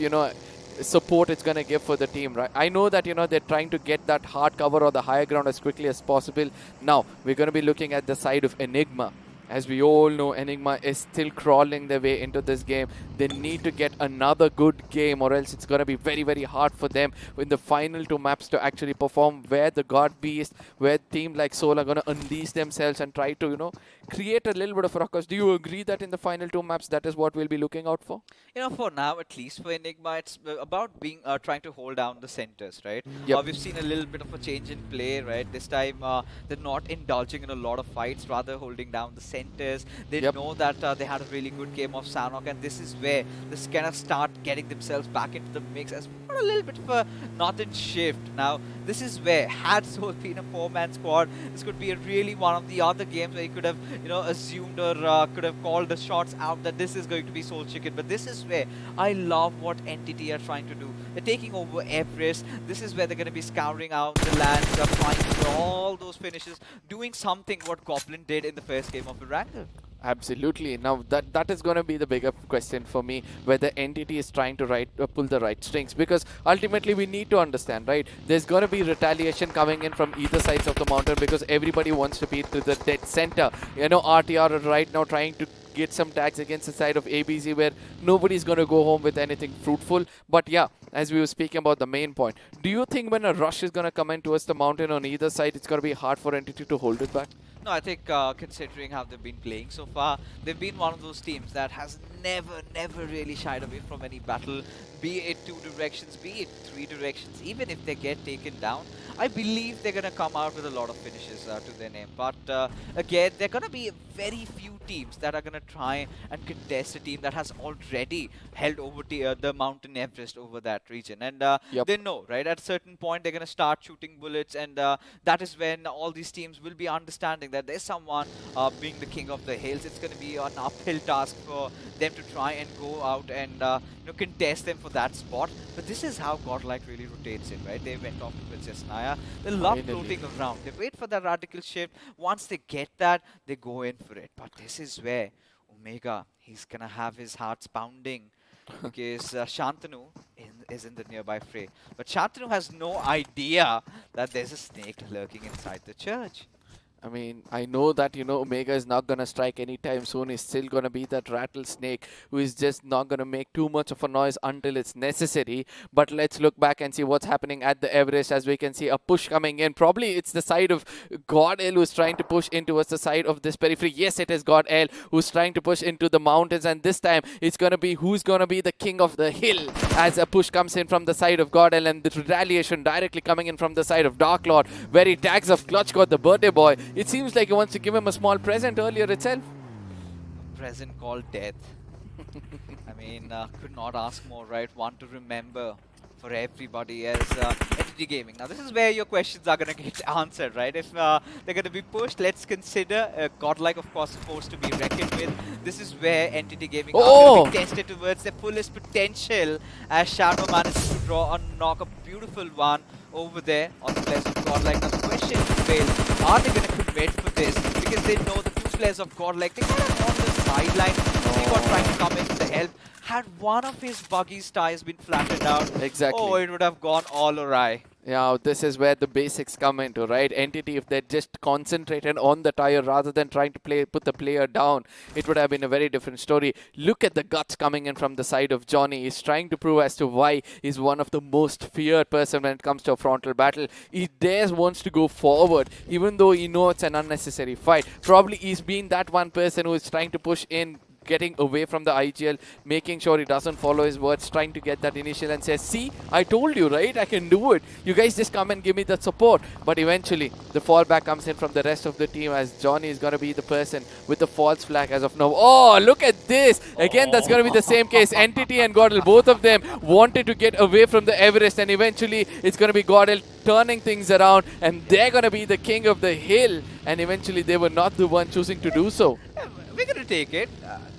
support it's going to give for the team, right? I know that, they're trying to get that hard cover or the higher ground as quickly as possible. Now, we're going to be looking at the side of Enigma. As we all know, Enigma is still crawling their way into this game. They need to get another good game, or else it's going to be very, very hard for them in the final 2 maps to actually perform, where the God Beast, where team like Soul are going to unleash themselves and try to, you know, create a little bit of ruckus. Do you agree that in the final 2 maps, that is what we'll be looking out for? You know, for now, at least for Enigma, it's about being trying to hold down the centers, right? Yep. We've seen a little bit of a change in play, right? This time, they're not indulging in a lot of fights, rather holding down the centers. They know that they had a really good game of Sanhok, and this is where this kind of start getting themselves back into the mix as a little bit of a northern shift. Now, this is where, had Soul been a 4-man squad, this could be a really one of the other games where you could have, you know, assumed or could have called the shots out that this is going to be Soul Chicken. But this is where I love what Entity are trying to do. They're taking over Everest. This is where they're going to be scouring out the lands, finding all those finishes, doing something what Goblin did in the first game of Erangel. Absolutely. Now that is going to be the bigger question for me, whether Entity is trying to pull the right strings, because ultimately we need to understand, right? There's going to be retaliation coming in from either sides of the mountain, because everybody wants to be to the dead center. You know, RTR are right now trying to get some tags against the side of ABC, where nobody's going to go home with anything fruitful. But yeah, as we were speaking about the main point, do you think when a rush is going to come in towards the mountain on either side, it's going to be hard for Entity to hold it back? No, I think considering how they've been playing so far, they've been one of those teams that has never really shied away from any battle, be it 2 directions, be it 3 directions. Even if they get taken down, I believe they're going to come out with a lot of finishes to their name. But again, there are going to be very few teams that are going to try and contest a team that has already held over the Mountain Everest over that region. And they know, right? At a certain point, they're going to start shooting bullets, and that is when all these teams will be understanding that there's someone being the king of the hills. It's going to be an uphill task for them to try and go out and you know, contest them for that spot. But this is how Godlike really rotates it, right? They went off to Princess Naya. They love floating around. They wait for that radical shift. Once they get that, they go in for it. But this is where Omega, he's going to have his hearts pounding, because Shantanu is in the nearby fray. But Shantanu has no idea that there's a snake lurking inside the church. I mean, I know that, you know, Omega is not going to strike anytime soon. He's still going to be that rattlesnake who is just not going to make too much of a noise until it's necessary. But let's look back and see what's happening at the Everest. As we can see a push coming in. Probably it's the side of God L who's trying to push in towards the side of this periphery. Yes, it is God L who's trying to push into the mountains. And this time it's going to be who's going to be the king of the hill, as a push comes in from the side of God L, and the retaliation directly coming in from the side of Dark Lord, where he tags of Clutch got the birthday boy. It seems like he wants to give him a small present earlier itself. A present called death. I mean, could not ask more, right? One to remember for everybody as Entity Gaming. Now, this is where your questions are going to get answered, right? If they're going to be pushed, let's consider Godlike, of course, a force to be reckoned with. This is where Entity Gaming are going to be tested towards their fullest potential, as Shadow manages to draw a knock, a beautiful one over there on the players of Godlike. Now, the question is, are they going to commit for this? Because they know the 2 players of Godlike, they kind of on the sideline. They got trying to come in with the help. Had one of his buggy's tires been flattened out, oh, it would have gone all awry. Yeah, this is where the basics come into, right? Entity, if they just concentrated on the tire rather than trying to put the player down, it would have been a very different story. Look at the guts coming in from the side of Johnny. He's trying to prove as to why he's one of the most feared person when it comes to a frontal battle. He wants to go forward, even though he knows it's an unnecessary fight. Probably he's been that one person who is trying to push in, getting away from the IGL, making sure he doesn't follow his words, trying to get that initial and says, see, I told you, right? I can do it. You guys just come and give me the support. But eventually, the fallback comes in from the rest of the team, as Johnny is going to be the person with the false flag as of now. Oh, look at this. Again, that's going to be the same case. Entity and Godel, both of them wanted to get away from the Everest, and eventually it's going to be Godel turning things around, and they're going to be the king of the hill. And eventually, they were not the one choosing to do so. We're going to take it.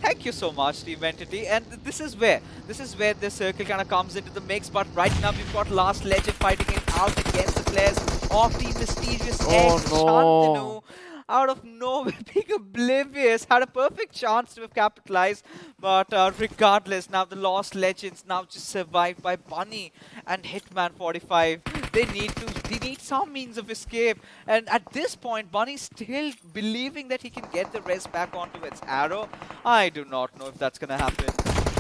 Thank you so much, Team Entity. And this is where the circle kind of comes into the mix. But right now, we've got Last Legend fighting it out against the players of the Mysterious X. Shantanu, out of nowhere, being oblivious, had a perfect chance to have capitalized. But regardless, now the Lost Legends now just survived by Bunny and Hitman 45. they need some means of escape. And at this point, Bunny's still believing that he can get the rest back onto its arrow. I do not know if that's gonna happen.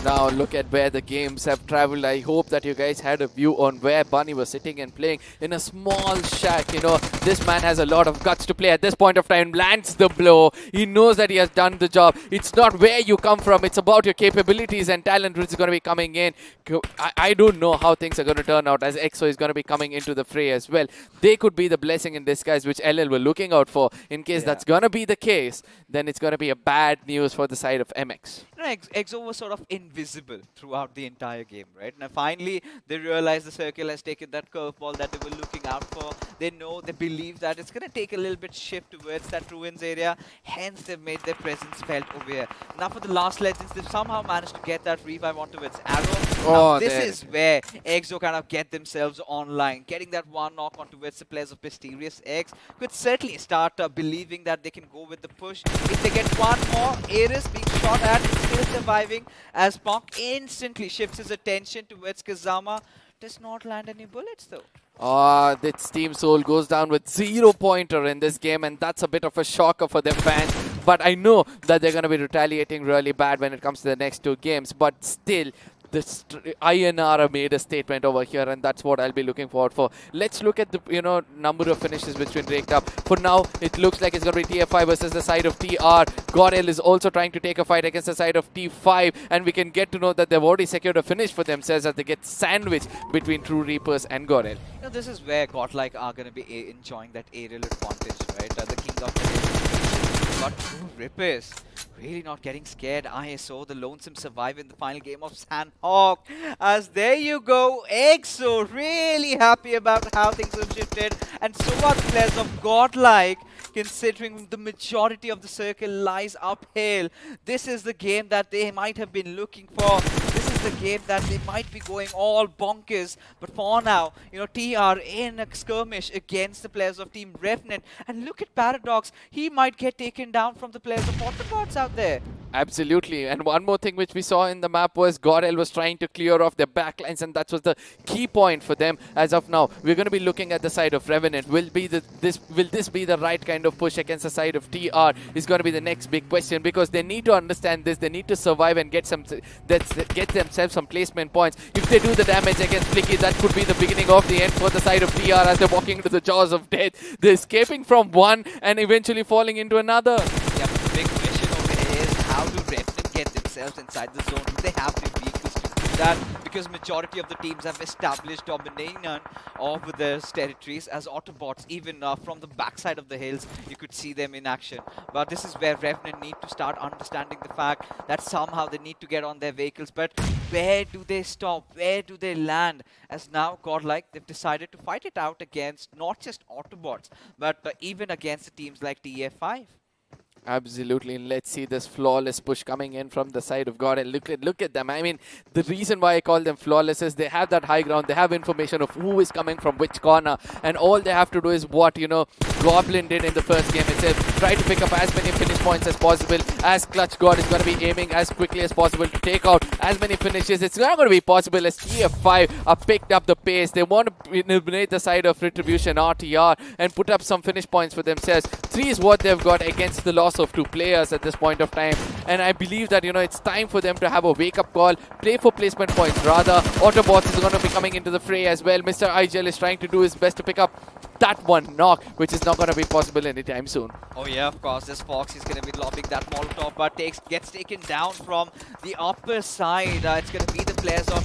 Now look at where the games have traveled. I hope that you guys had a view on where Bunny was sitting and playing in a small shack. You know, this man has a lot of guts to play at this point of time. Lands the blow. He knows that he has done the job. It's not where you come from. It's about your capabilities and talent which is going to be coming in. I don't know how things are going to turn out as EXO is going to be coming into the fray as well. They could be the blessing in disguise which LL were looking out for. In case that's going to be the case, then it's going to be a bad news for the side of MX. EXO was sort of invisible throughout the entire game, right? Now finally they realize the circle has taken that curveball that they were looking out for. They know, they believe that it's going to take a little bit shift towards that ruins area. Hence they've made their presence felt over here. Now for the last legends, they've somehow managed to get that revive onto its arrow. Now this is where EXO kind of get themselves online. Getting that one knock onto its the players of Mysterious X could certainly start believing that they can go with the push. If they get one more, Ares being shot at, still surviving as Punk instantly shifts his attention towards Kazama. Does not land any bullets though. This Team Soul goes down with 0 pointer in this game, and that's a bit of a shocker for their fans. But I know that they're going to be retaliating really bad when it comes to the next 2 games. But still, the INR made a statement over here, and that's what I'll be looking forward for. Let's look at the number of finishes which been raked up. For now, it looks like it's going to be TF5 versus the side of TR. Gorel is also trying to take a fight against the side of T5, and we can get to know that they've already secured a finish for themselves as they get sandwiched between True Reapers and Gorel. This is where Godlike are going to be enjoying that aerial advantage, right? The king of the hill. But True Reapers really not getting scared. ISO, the lonesome survivor in the final game of Sanhok. As there you go, EXO really happy about how things have shifted. And so are the players of Godlike, considering the majority of the circle lies uphill. This is the game that they might have been looking for. This is the game that they might be going all bonkers. But for now, TR in a skirmish against the players of Team Revenant. And look at Paradox. He might get taken down from the players of Autobots out there. Absolutely. And one more thing which we saw in the map was Gorel was trying to clear off their backlines, and that was the key point for them as of now. We're going to be looking at the side of Revenant. Will this be the right kind of push against the side of TR is going to be the next big question, because they need to understand this. They need to survive and get themselves some placement points. If they do the damage against Flicky, that could be the beginning of the end for the side of TR as they're walking into the jaws of death. They're escaping from one and eventually falling into another. Yeah, but the big question over here is how do Revenant get themselves inside the zone? Do they have the vehicles to do that? Because majority of the teams have established domination over their territories as Autobots. Even from the backside of the hills, you could see them in action. But this is where Revenant need to start understanding the fact that somehow they need to get on their vehicles. But where do they stop? Where do they land? As now, Godlike, they've decided to fight it out against not just Autobots, but even against the teams like TF5. Absolutely. Let's see this flawless push coming in from the side of God. And look at them. I mean, the reason why I call them flawless is they have that high ground. They have information of who is coming from which corner. And all they have to do is what, Goblin did in the first game itself. Try to pick up as many finish points as possible. As Clutch God is going to be aiming as quickly as possible to take out as many finishes. It's not going to be possible as TF5 are picked up the pace. They want to eliminate the side of Retribution, RTR, and put up some finish points for themselves. 3 is what they've got against the loss of 2 players at this point of time, and I believe that it's time for them to have a wake-up call, play for placement points rather. Autobots is going to be coming into the fray as well. Mr. Erangel is trying to do his best to pick up that one knock, which is not going to be possible anytime soon. Oh yeah, of course, this Fox is going to be lobbing that Molotov, but gets taken down from the upper side. It's going to be the players of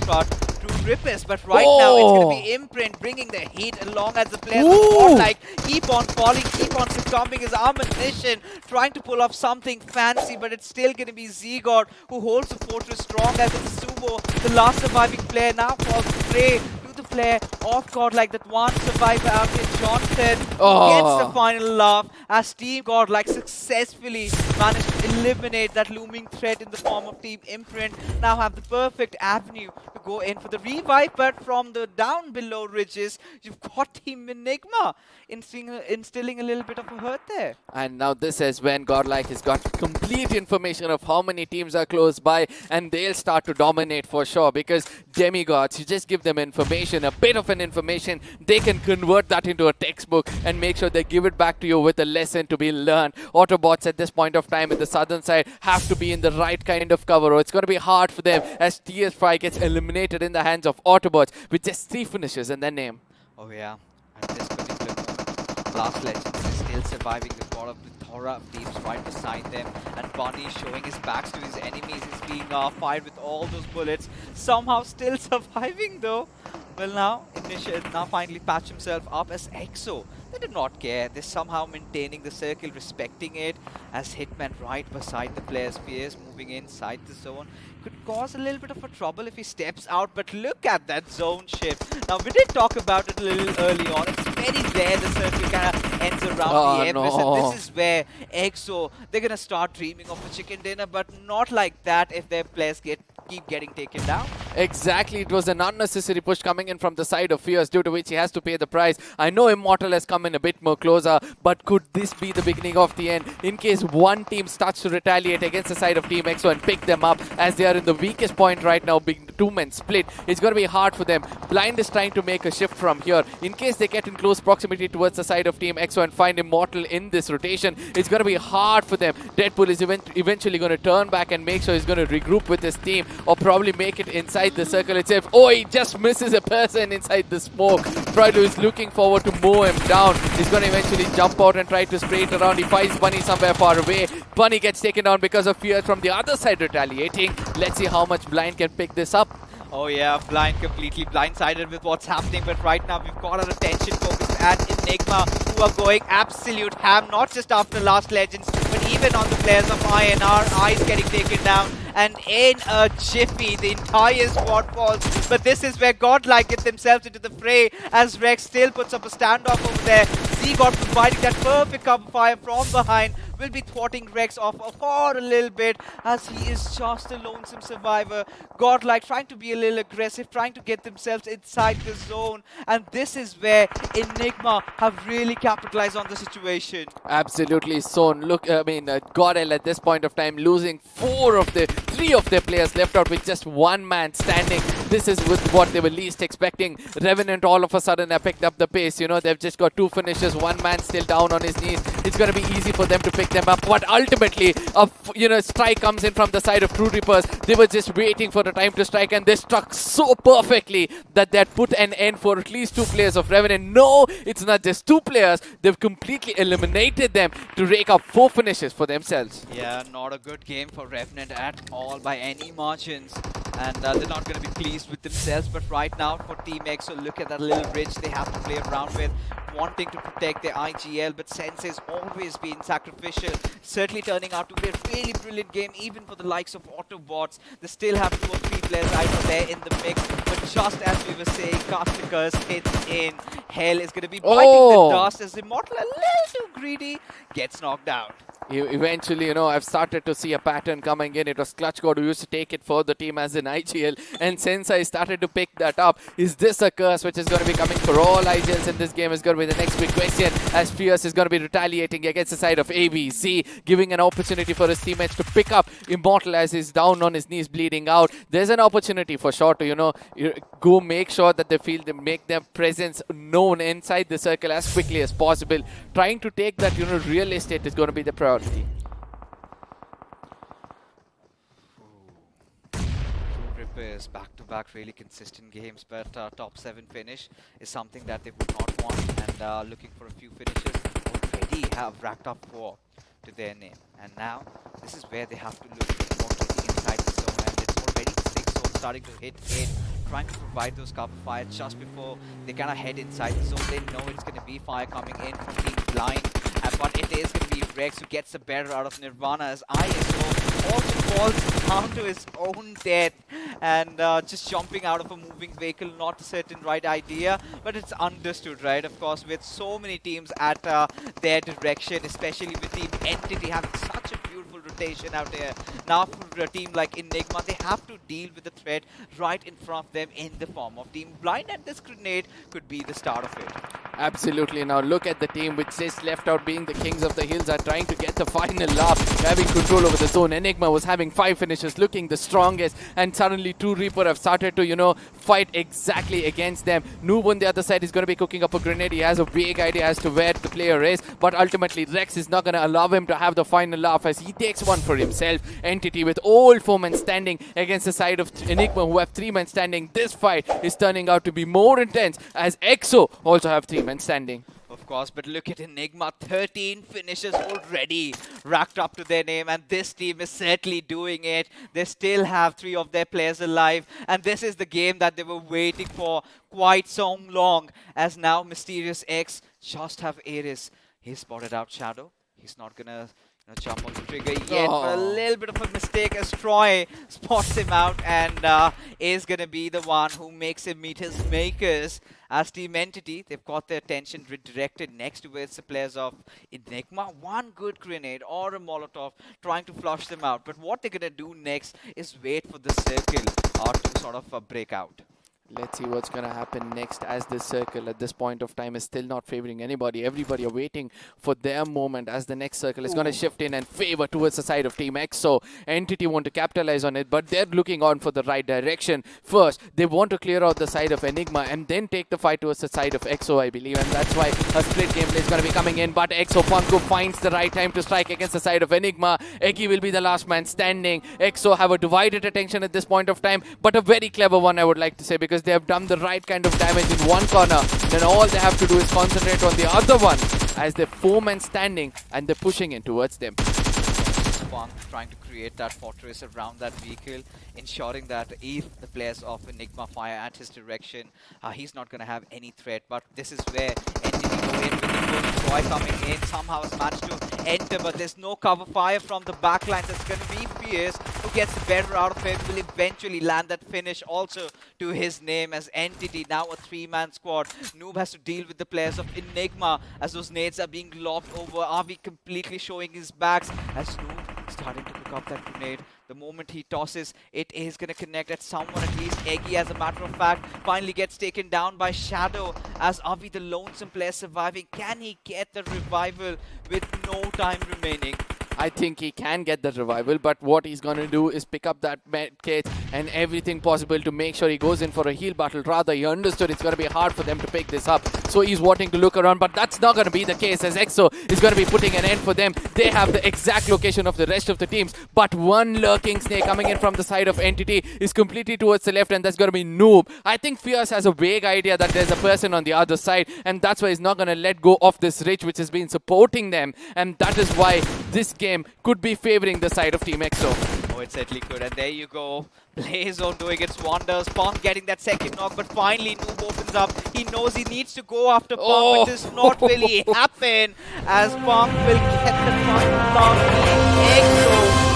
True Rippers, but right now it's going to be Imprint bringing the heat along as the players of keep on falling, keep on succumbing his ammunition, trying to pull off something fancy, but it's still going to be Z-God who holds the fortress strong as it's Sumo, the last surviving player, now falls prey to the player of Godlike, that one survivor out here, Johnson, gets the final laugh as Team Godlike successfully managed to eliminate that looming threat in the form of Team Imprint. Now have the perfect avenue to go in for the revive, but from the down below ridges, you've got Team Enigma instilling a little bit of a hurt there. And now this is when Godlike has got complete information of how many teams are close by, and they'll start to dominate for sure, because demigods, you just give them information, in a bit of an information, they can convert that into a textbook and make sure they give it back to you with a lesson to be learned. Autobots at this point of time in the southern side have to be in the right kind of cover, or it's going to be hard for them as TS5 gets eliminated in the hands of Autobots with just 3 finishes in their name. Oh yeah, at this particular moment, Last Legends is still surviving. The squad of plethora of teams right beside them, and Bunny showing his backs to his enemies. He's being fired with all those bullets. Somehow still surviving though. Well, now finally patch himself up as EXO. They do not care. They're somehow maintaining the circle, respecting it, as Hitman right beside the player's fears, moving inside the zone. Could cause a little bit of a trouble if he steps out, but look at that zone shift. Now, we did talk about it a little early on. It's very rare the circle kind of ends around the abyss, and this is where EXO, they're going to start dreaming of a chicken dinner, but not like that if their players keep getting taken down. Exactly, it was an unnecessary push coming in from the side of Fierce, due to which he has to pay the price. I know Immortal has come in a bit more closer, but could this be the beginning of the end in case one team starts to retaliate against the side of Team EXO and pick them up, as they are in the weakest point right now, being the 2-man split. It's going to be hard for them. Blind is trying to make a shift from here. In case they get in close proximity towards the side of Team EXO and find Immortal in this rotation, it's going to be hard for them. Deadpool is eventually going to turn back and make sure he's going to regroup with his team, or probably make it inside the circle itself. Oh, he just misses a person inside the smoke. Freudo is looking forward to mow him down. He's going to eventually jump out and try to spray it around. He finds Bunny somewhere far away. Bunny gets taken down because of Fear from the other side retaliating. Let's see how much Blind can pick this up. Oh yeah, Blind completely blindsided with what's happening, but right now we've got our attention focused at Enigma, who are going absolute ham, not just after Last Legends, but even on the players of INR. Eyes getting taken down, and in a jiffy, the entire squad falls. But this is where Godlike get themselves into the fray, as Rex still puts up a standoff over there. Z-God providing that perfect cover fire from behind, will be thwarting Rex off for a little bit, as he is just a lonesome survivor. Godlike trying to be a little aggressive, trying to get themselves inside the zone, and this is where Enigma have really capitalized on the situation. Absolutely, Son. Look, Godel at this point of time losing 3 of their players left out with just 1 man standing. This is with what they were least expecting. Revenant all of a sudden have picked up the pace. You know, they've just got 2 finishes, 1 man still down on his knees. It's going to be easy for them to pick them up, but ultimately a strike comes in from the side of True Reapers. They were just waiting for the time to strike, and they struck so perfectly that they had put an end for at least 2 players of Revenant. No, it's not just 2 players. They've completely eliminated them to rake up 4 finishes for themselves. Yeah, not a good game for Revenant at all by any margins, and they're not going to be pleased with themselves. But right now for Team EXO, look at that little bridge they have to play around with, wanting to protect their IGL, but Sensei's always been sacrificial, certainly turning out to be a really brilliant game even for the likes of Autobots. They still have 2 or 3 players out there in the mix, but just as we were saying, Casticus hits in. Hell is going to be biting the dust as Immortal, a little too greedy, gets knocked out. Eventually, I've started to see a pattern coming in. It was ClutchGod who used to take it for the team as an IGL, and Sensei started to pick that up. Is this a curse which is going to be coming for all IGLs in this game? Is going to be the next big question, as Fierce is going to be retaliating against the side of ABC, giving an opportunity for his teammates to pick up Immortal as he's down on his knees bleeding out. There's an opportunity for sure to, go make sure that they make their presence known inside the circle as quickly as possible. Trying to take that, real estate is going to be the priority. Rippers back-to-back really consistent games, but top 7 finish is something that they would not want, and looking for a few finishes. Already have racked up 4 to their name, and now this is where they have to look for getting inside the zone, and it's already the 6 zone starting to hit in, trying to provide those cover fire just before they kind of head inside the zone. They know it's going to be fire coming in from Team Blind, but it is going to be Rex who gets the better out of Nirvana, as ISO also falls down to his own death, and just jumping out of a moving vehicle, not a certain right idea, but it's understood, right? Of course, with so many teams at their direction, especially with Team Entity having such a beautiful rotation out there. Now for a team like Enigma, they have to deal with the threat right in front of them in the form of Team Blind, and this grenade could be the start of it. Absolutely. Now look at the team which is left out, being the kings of the hills, are trying to get the final laugh, having control over the zone. Enigma was having 5 finishes, looking the strongest, and suddenly True Reaper have started to, fight exactly against them. Noob on the other side is going to be cooking up a grenade. He has a vague idea as to where the player is, but ultimately Rex is not going to allow him to have the final laugh as he takes one for himself. Entity with all 4 men standing against the side of Enigma, who have 3 men standing. This fight is turning out to be more intense as EXO also have 3 men standing. Of course, but look at Enigma, 13 finishes already racked up to their name, and this team is certainly doing it. They still have 3 of their players alive, and this is the game that they were waiting for quite so long, as now Mysterious X just have Ares. He spotted out Shadow. He's not gonna jump on the trigger yet, but a little bit of a mistake as Troy spots him out and is gonna be the one who makes him meet his makers. As Team Entity, they've got their attention redirected next to where it's the players of Enigma. One good grenade or a Molotov trying to flush them out. But what they're gonna do next is wait for the circle to sort of break out. Let's see what's going to happen next, as this circle at this point of time is still not favoring anybody. Everybody are waiting for their moment as the next circle is going to shift in and favor towards the side of Team EXO. Entity want to capitalize on it, but they're looking on for the right direction. First, they want to clear out the side of Enigma and then take the fight towards the side of EXO, I believe. And that's why a split gameplay is going to be coming in. But EXO Punko finds the right time to strike against the side of Enigma. Egi will be the last man standing. EXO have a divided attention at this point of time, but a very clever one, I would like to say, because they have done the right kind of damage in one corner. Then all they have to do is concentrate on the other one as they're 4 men standing and they're pushing in towards them. Trying to create that fortress around that vehicle, ensuring that if the players of Enigma fire at his direction, he's not going to have any threat. But this is where Entity go in with the full Troy coming in. Somehow has managed to enter, but there's no cover fire from the backlines. It's going to be Fierce who gets better out of it, will eventually land that finish also to his name as Entity, now a 3-man squad. Noob has to deal with the players of Enigma as those nades are being lobbed over. Avi completely showing his backs as Noob starting to pick up that grenade. The moment he tosses, it is going to connect at someone, at least Egi, as a matter of fact, finally gets taken down by Shadow as Avi, the lonesome player, surviving. Can he get the revival with no time remaining? I think he can get the revival, but what he's going to do is pick up that med kit and everything possible to make sure he goes in for a heal battle. Rather, he understood it's going to be hard for them to pick this up, so he's wanting to look around, but that's not going to be the case as EXO is going to be putting an end for them. They have the exact location of the rest of the teams, but one lurking snake coming in from the side of Entity is completely towards the left, and that's going to be Noob. I think Fierce has a vague idea that there's a person on the other side, and that's why he's not going to let go of this ridge which has been supporting them, and that is why this game could be favoring the side of Team EXO. Oh, it certainly could. And there you go. Playzone doing its wonders. Punk getting that second knock, but finally Noob opens up. He knows he needs to go after Punk, but this not really happen as Punk will get the final knock. EXO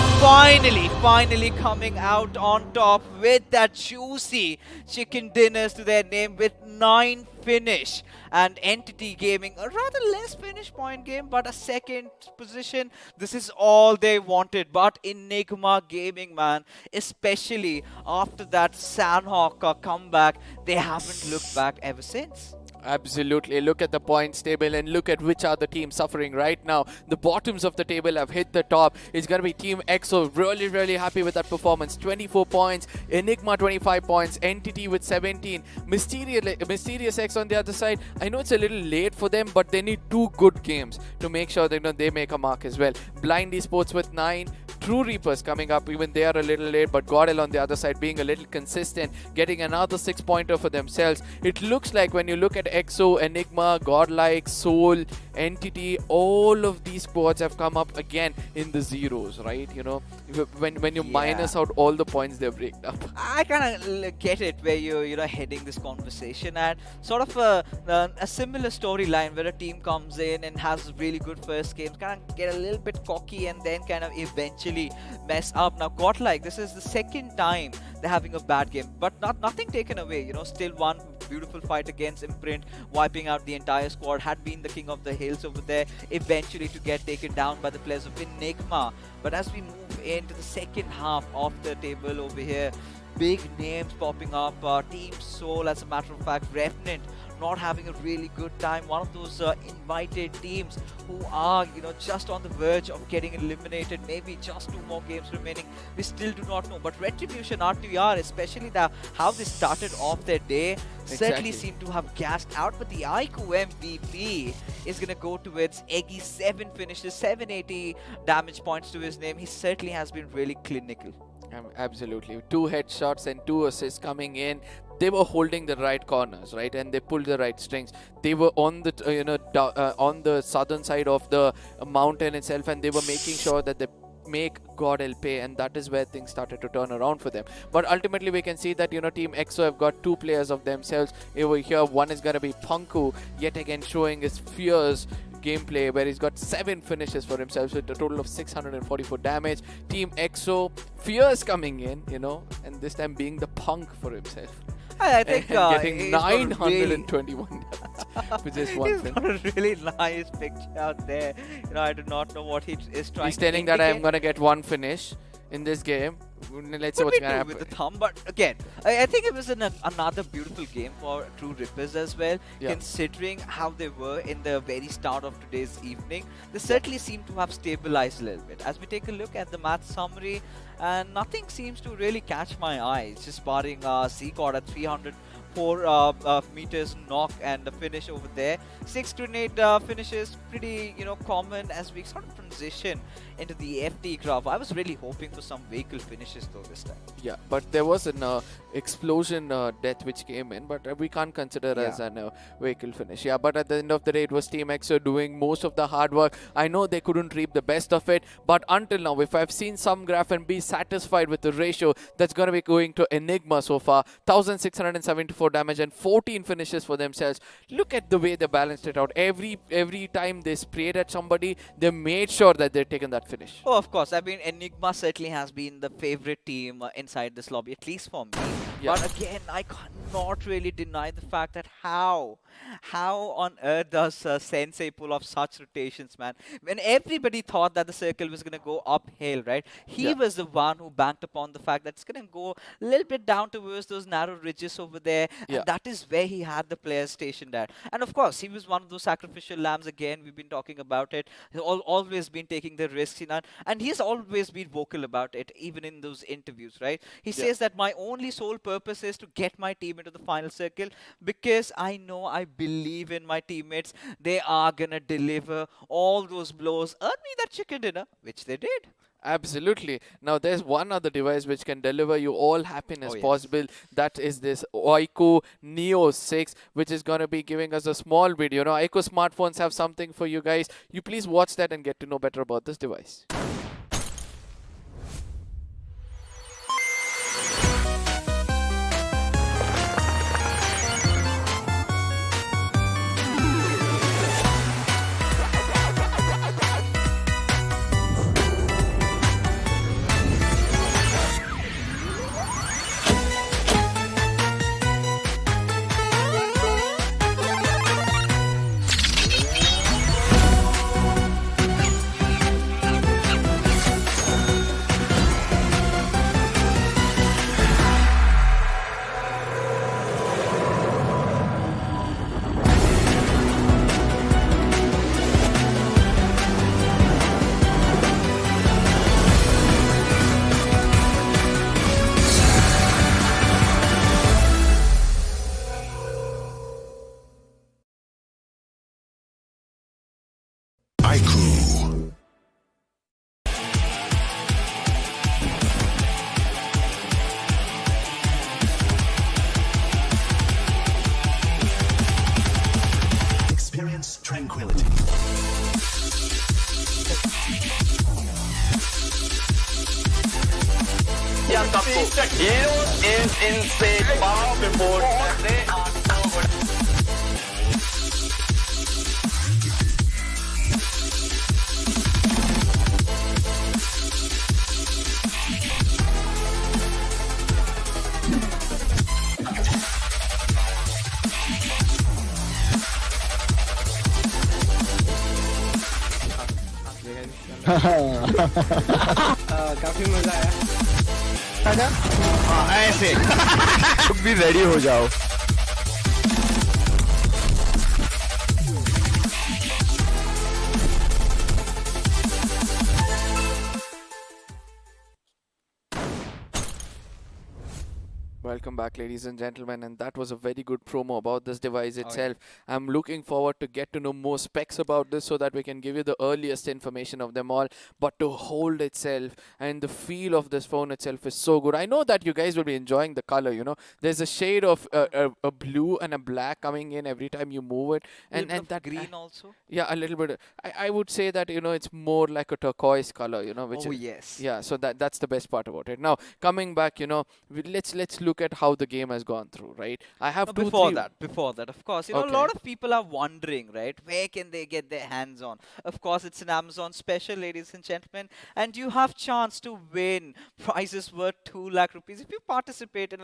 finally coming out on top with that juicy chicken dinners to their name with 9 finish. And Entity Gaming, a rather less finish point game, but a second position. This is all they wanted. But Enigma Gaming, man, especially after that Sanhok comeback, they haven't looked back ever since. Absolutely. Look at the points table and look at which are the teams suffering right now. The bottoms of the table have hit the top. It's going to be Team EXO. Really happy with that performance. 24 points. Enigma 25 points. Entity with 17. Mysterious X on the other side. I know it's a little late for them, but they need 2 good games to make sure that they make a mark as well. Blind Esports with 9. True Reapers coming up, even they are a little late, but Godel on the other side being a little consistent, getting another 6-pointer for themselves. It looks like when you look at EXO, Enigma, Godlike, Soul, Entity, all of these squads have come up again in the zeros, right? When you minus out all the points they've raked up. I kind of get it where you're heading this conversation, and sort of a similar storyline where a team comes in and has really good first games, kind of get a little bit cocky and then kind of eventually mess up. Now Godlike, this is the second time they're having a bad game, but nothing taken away. Still one beautiful fight against Imprint, wiping out the entire squad, had been the king of the hills over there, eventually to get taken down by the players of Enigma. But as we move into the second half of the table over here, big names popping up. Team Soul, as a matter of fact, Revenant not having a really good time. One of those invited teams who are, just on the verge of getting eliminated. Maybe just 2 more games remaining. We still do not know. But Retribution, RTR, especially how they started off their day, certainly seem to have gassed out. But the iQOO MVP is going to go towards Eggy. 7 finishes, 780 damage points to his name. He certainly has been really clinical. Absolutely. 2 headshots and 2 assists coming in. They were holding the right corners, right, and they pulled the right strings. They were on the on the southern side of the mountain itself, and they were making sure that they make God will pay, and that is where things started to turn around for them. But ultimately we can see that Team EXO have got 2 players of themselves over here. One is going to be Punku, yet again showing his fierce gameplay, where he's got 7 finishes for himself with a total of 644 damage. Team EXO, fierce coming in, and this time being the punk for himself. I think getting 921 with just 1 he's finish. got a really nice picture out there. I do not know what he is trying He's to telling that I am indicate. going to get 1 finish in this game. Let's see what's going to happen. With the thumb, but again, I think it was another beautiful game for True Rippers as well, considering how they were in the very start of today's evening. They certainly seem to have stabilized a little bit. As we take a look at the match summary, and nothing seems to really catch my eye. It's just barring C-Cord at 304 meters knock and the finish over there. 6 grenade finishes, pretty common as we sort of transition into the FD graph. I was really hoping for some vehicle finishes though this time. Yeah, but there was an explosion death which came in, but we can't consider as an vehicle finish. Yeah, but at the end of the day, it was Team EXO doing most of the hard work. I know they couldn't reap the best of it, but until now, if I've seen some graph and be satisfied with the ratio, that's going to be going to Enigma so far. 1,674 damage and 14 finishes for themselves. Look at the way they balanced it out. Every time they sprayed at somebody, they made sure that they'd taken that finish. Oh, of course. I mean, Enigma certainly has been the favorite team inside this lobby, at least for me. But again, I cannot really deny the fact that how on earth does Sensei pull off such rotations, man? When everybody thought that the circle was going to go uphill, right? He was the one who banked upon the fact that it's going to go a little bit down towards those narrow ridges over there. And that is where he had the players stationed at. And of course, he was one of those sacrificial lambs again. We've been talking about it. He's always been taking the risks, and he's always been vocal about it, even in those interviews, right? He says that my only sole purpose is to get my team into the final circle because I believe in my teammates. They are gonna deliver all those blows, earn me that chicken dinner, which they did. Absolutely. Now, there's one other device which can deliver you all happiness possible. That is this iQOO Neo 6, which is going to be giving us a small video. Now, iQOO smartphones have something for you guys. You please watch that and get to know better about this device. iQOO. Experience tranquility. The hero is in stage bar before they are so good. काफी मजा आया ऐसे भी ready हो जाओ. Welcome back, ladies and gentlemen, and that was a very good promo about this device itself. I'm looking forward to get to know more specs about this so that we can give you the earliest information of them all. But to hold itself and the feel of this phone itself is so good. I know that you guys will be enjoying the color, you know. There's a shade of a blue and a black coming in every time you move it. And that green also? Yeah, a little bit. I would say that, you know, it's more like a turquoise color, you know. Which Oh, is, yes. Yeah, so that's the best part about it. Now, coming back, you know, let's look at how the game has gone through, right? I have before that, of course, you know, Okay. a lot of people are wondering, right? Where can they get their hands on? Of course, it's an Amazon special, ladies and gentlemen, and you have chance to win prizes worth 2 lakh rupees if you participate in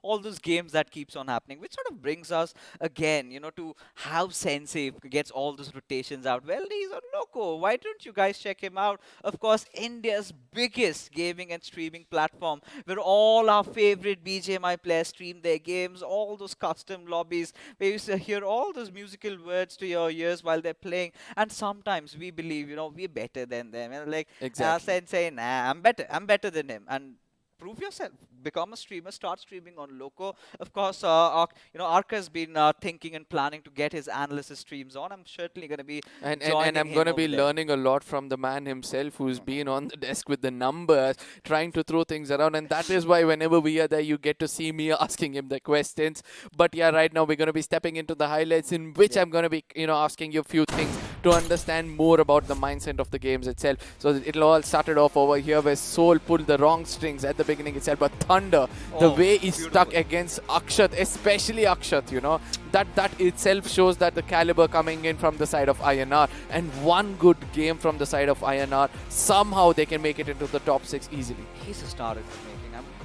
all those games that keeps on happening, which sort of brings us again, you know, to how Sensei gets all those rotations out. Well, he's on Loco. Why don't you guys check him out? Of course, India's biggest gaming and streaming platform, where all our favorite BGMI players stream their games, all those custom lobbies where you hear all those musical words to your ears while they're playing. And sometimes we believe, you know, we're better than them. And like, Sensei, nah, I'm better than him. And prove yourself. Become a streamer. Start streaming on Loco. Of course, you know, Ark has been thinking and planning to get his analysis streams on. I'm certainly going to be and joining I'm him going to over be there. learning a lot from the man himself, who's been on the desk with the numbers, trying to throw things around. And that is why whenever we are there, you get to see me asking him the questions. But yeah, right now we're going to be stepping into the highlights, in which I'm going to be, you know, asking you a few things to understand more about the mindset of the games itself. So it'll all started off over here where Soul pulled the wrong strings at the beginning itself, but Thunder, the way he stuck against Akshat, especially Akshat, you know, that itself shows that the caliber coming in from the side of INR, and one good game from the side of INR, somehow they can make it into the top 6 easily. He's a star in the making.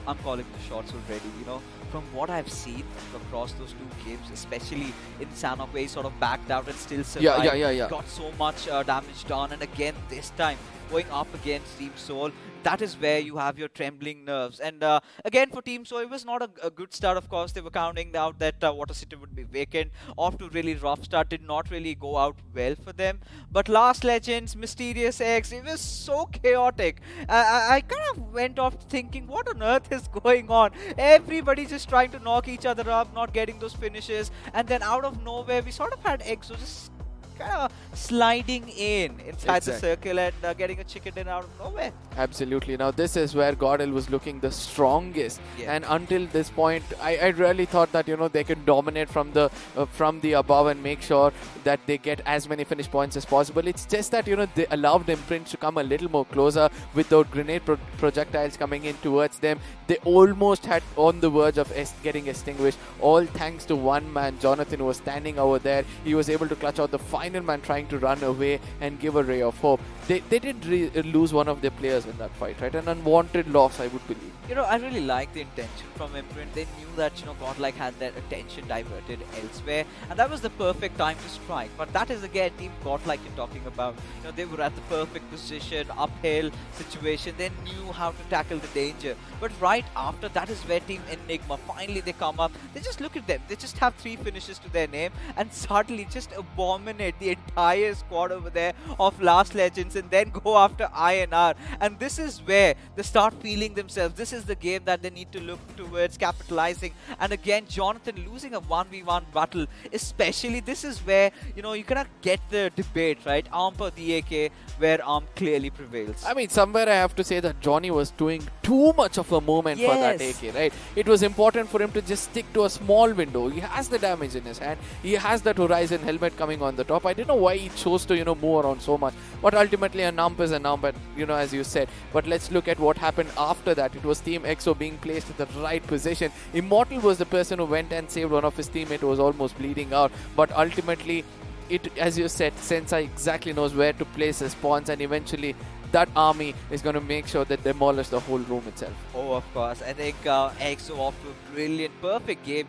I'm calling the shots already, you know. From what I've seen across those 2 games, especially in Sanhok, where he sort of backed out and still survived. Yeah. Got so much damage done, and again this time going up against Team Soul, that is where you have your trembling nerves. And again for Team Soul, it was not a good start. Of course, they were counting out that Water City would be vacant. Off to really rough start, did not really go out well for them. But Last Legends, Mysterious X, it was so chaotic. I kind of went off thinking, what on earth is going on? Everybody just trying to knock each other up, not getting those finishes. And then out of nowhere, we sort of had Exo just kind of sliding inside the circle and getting a chicken dinner out of nowhere. Absolutely. Now this is where Godel was looking the strongest, Yeah. and until this point, I really thought that, you know, they could dominate from the above and make sure that they get as many finish points as possible. It's just that, you know, they allowed Imprints to come a little more closer without grenade projectiles coming in towards them. They almost had on the verge of getting extinguished, all thanks to one man, Jonathan, who was standing over there. He was able to clutch out the final man trying to run away and give a ray of hope. They did lose one of their players in that fight, right? An unwanted loss, I would believe. You know, I really like the intention from Imprint. They knew that, you know, Godlike had their attention diverted elsewhere, and that was the perfect time to strike. But that is again Team Godlike you're talking about. You know, they were at the perfect position, uphill situation. They knew how to tackle the danger. But right after that is where Team Enigma, finally they come up. They just look at them. They just have 3 finishes to their name and suddenly just abominate the entire squad over there of Last Legends and then go after INR. And this is where they start feeling themselves. This is the game that they need to look towards capitalizing. And again, Jonathan losing a 1v1 battle, especially this is where, you know, you cannot get the debate, right? Arm per the AK, where Arm clearly prevails. I mean, somewhere I have to say that Johnny was doing too much of a movement for that AK, right? It was important for him to just stick to a small window. He has the damage in his hand. He has that Horizon helmet coming on the top. I don't know why he chose to, you know, move around so much. But ultimately, a nump is a nump, but, you know, as you said. But let's look at what happened after that. It was Team EXO being placed in the right position. Immortal was the person who went and saved one of his teammates who was almost bleeding out. But ultimately, it, as you said, Sensei exactly knows where to place his spawns, and eventually that army is going to make sure that demolish the whole room itself. Oh, of course. I think EXO off to a brilliant perfect game.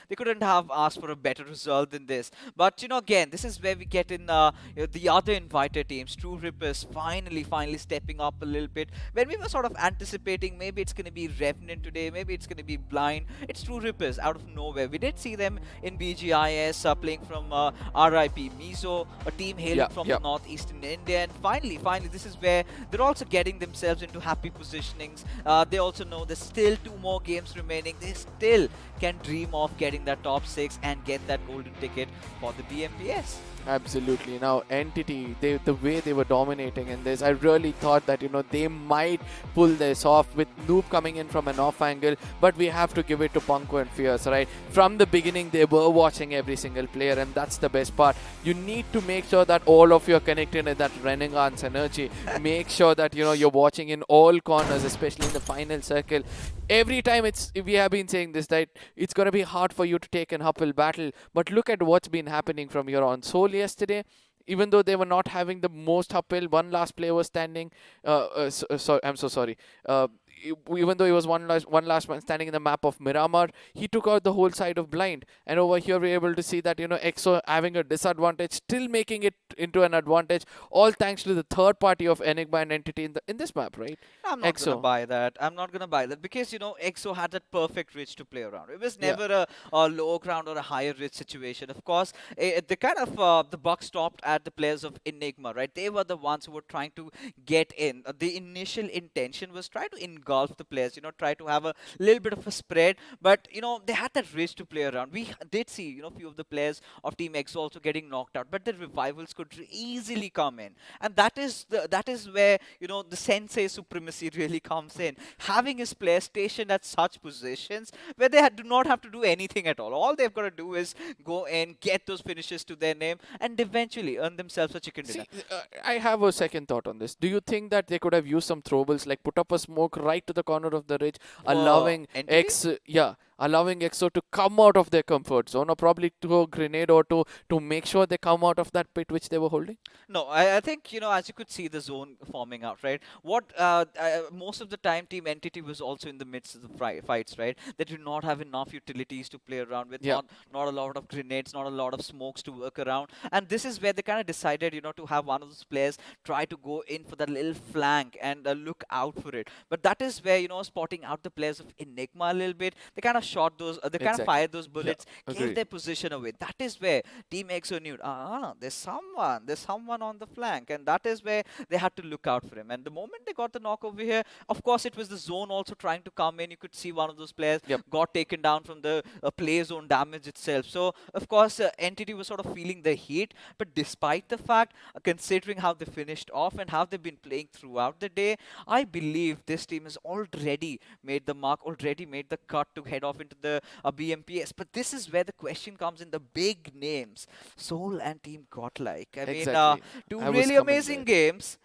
They couldn't have asked for a better result than this. But again, this is where we get in the other invited teams. True Rippers finally stepping up a little bit. When we were sort of anticipating maybe it's going to be Revenant today, maybe it's going to be Blind, it's True Rippers out of nowhere. We did see them in BGIS playing from RIP Mizo, a team hailing from the northeastern India, and finally this is where they're also getting themselves into happy positionings. They also know there's still 2 more games remaining. They still can dream of getting that top 6 and get that golden ticket for the BMPS. Absolutely. Now, Entity, the way they were dominating in this, I really thought that, they might pull this off with Noob coming in from an off angle, but we have to give it to Punko and Fierce, right? From the beginning, they were watching every single player, and that's the best part. You need to make sure that all of you are connected in that Renegade's energy. Make sure that, you're watching in all corners, especially in the final circle. Every time we have been saying this, that it's going to be hard for you to take an uphill battle, but look at what's been happening from here on. Soul yesterday, even though they were not having the most uphill, one last player was standing. I'm so sorry. Even though he was one last man standing in the map of Miramar, he took out the whole side of Blind. And over here, we're able to see that, EXO having a disadvantage, still making it into an advantage, all thanks to the third party of Enigma and Entity in this map, right? I'm not going to buy that. I'm not going to buy that because, EXO had that perfect ridge to play around. It was never a low ground or a higher ridge situation. Of course, the kind of the buck stopped at the players of Enigma, right? They were the ones who were trying to get in. The initial intention was try to engulf the players, try to have a little bit of a spread, but they had that ridge to play around. We did see few of the players of Team EXO also getting knocked out, but the revivals could easily come in, and that is where the sensei supremacy really comes in. Having his players stationed at such positions where they do not have to do anything at all they've got to do is go in, get those finishes to their name, and eventually earn themselves a chicken dinner. I have a second thought on this. Do you think that they could have used some throwables, like put up a smoke right to the corner of the ridge, allowing allowing EXO to come out of their comfort zone, or probably to a grenade or two to make sure they come out of that pit which they were holding? No, I think, as you could see the zone forming out, right? Most of the time, Team Entity was also in the midst of the fights, right? They did not have enough utilities to play around with, not a lot of grenades, not a lot of smokes to work around. And this is where they kind of decided, to have one of those players try to go in for that little flank and look out for it. But that is where, spotting out the players of Enigma a little bit, they kind of shot those, they kind of fired those bullets, gave their position away. That is where Team EXO knew, there's someone on the flank, and that is where they had to look out for him. And the moment they got the knock over here, of course, it was the zone also trying to come in. You could see one of those players got taken down from the play zone damage itself. So, of course, Entity was sort of feeling the heat, but despite the fact, considering how they finished off and how they've been playing throughout the day, I believe this team has already made the mark, already made the cut to head off into the BMPS. But this is where the question comes in, the big names, Soul and Team Godlike. I mean, two really amazing games,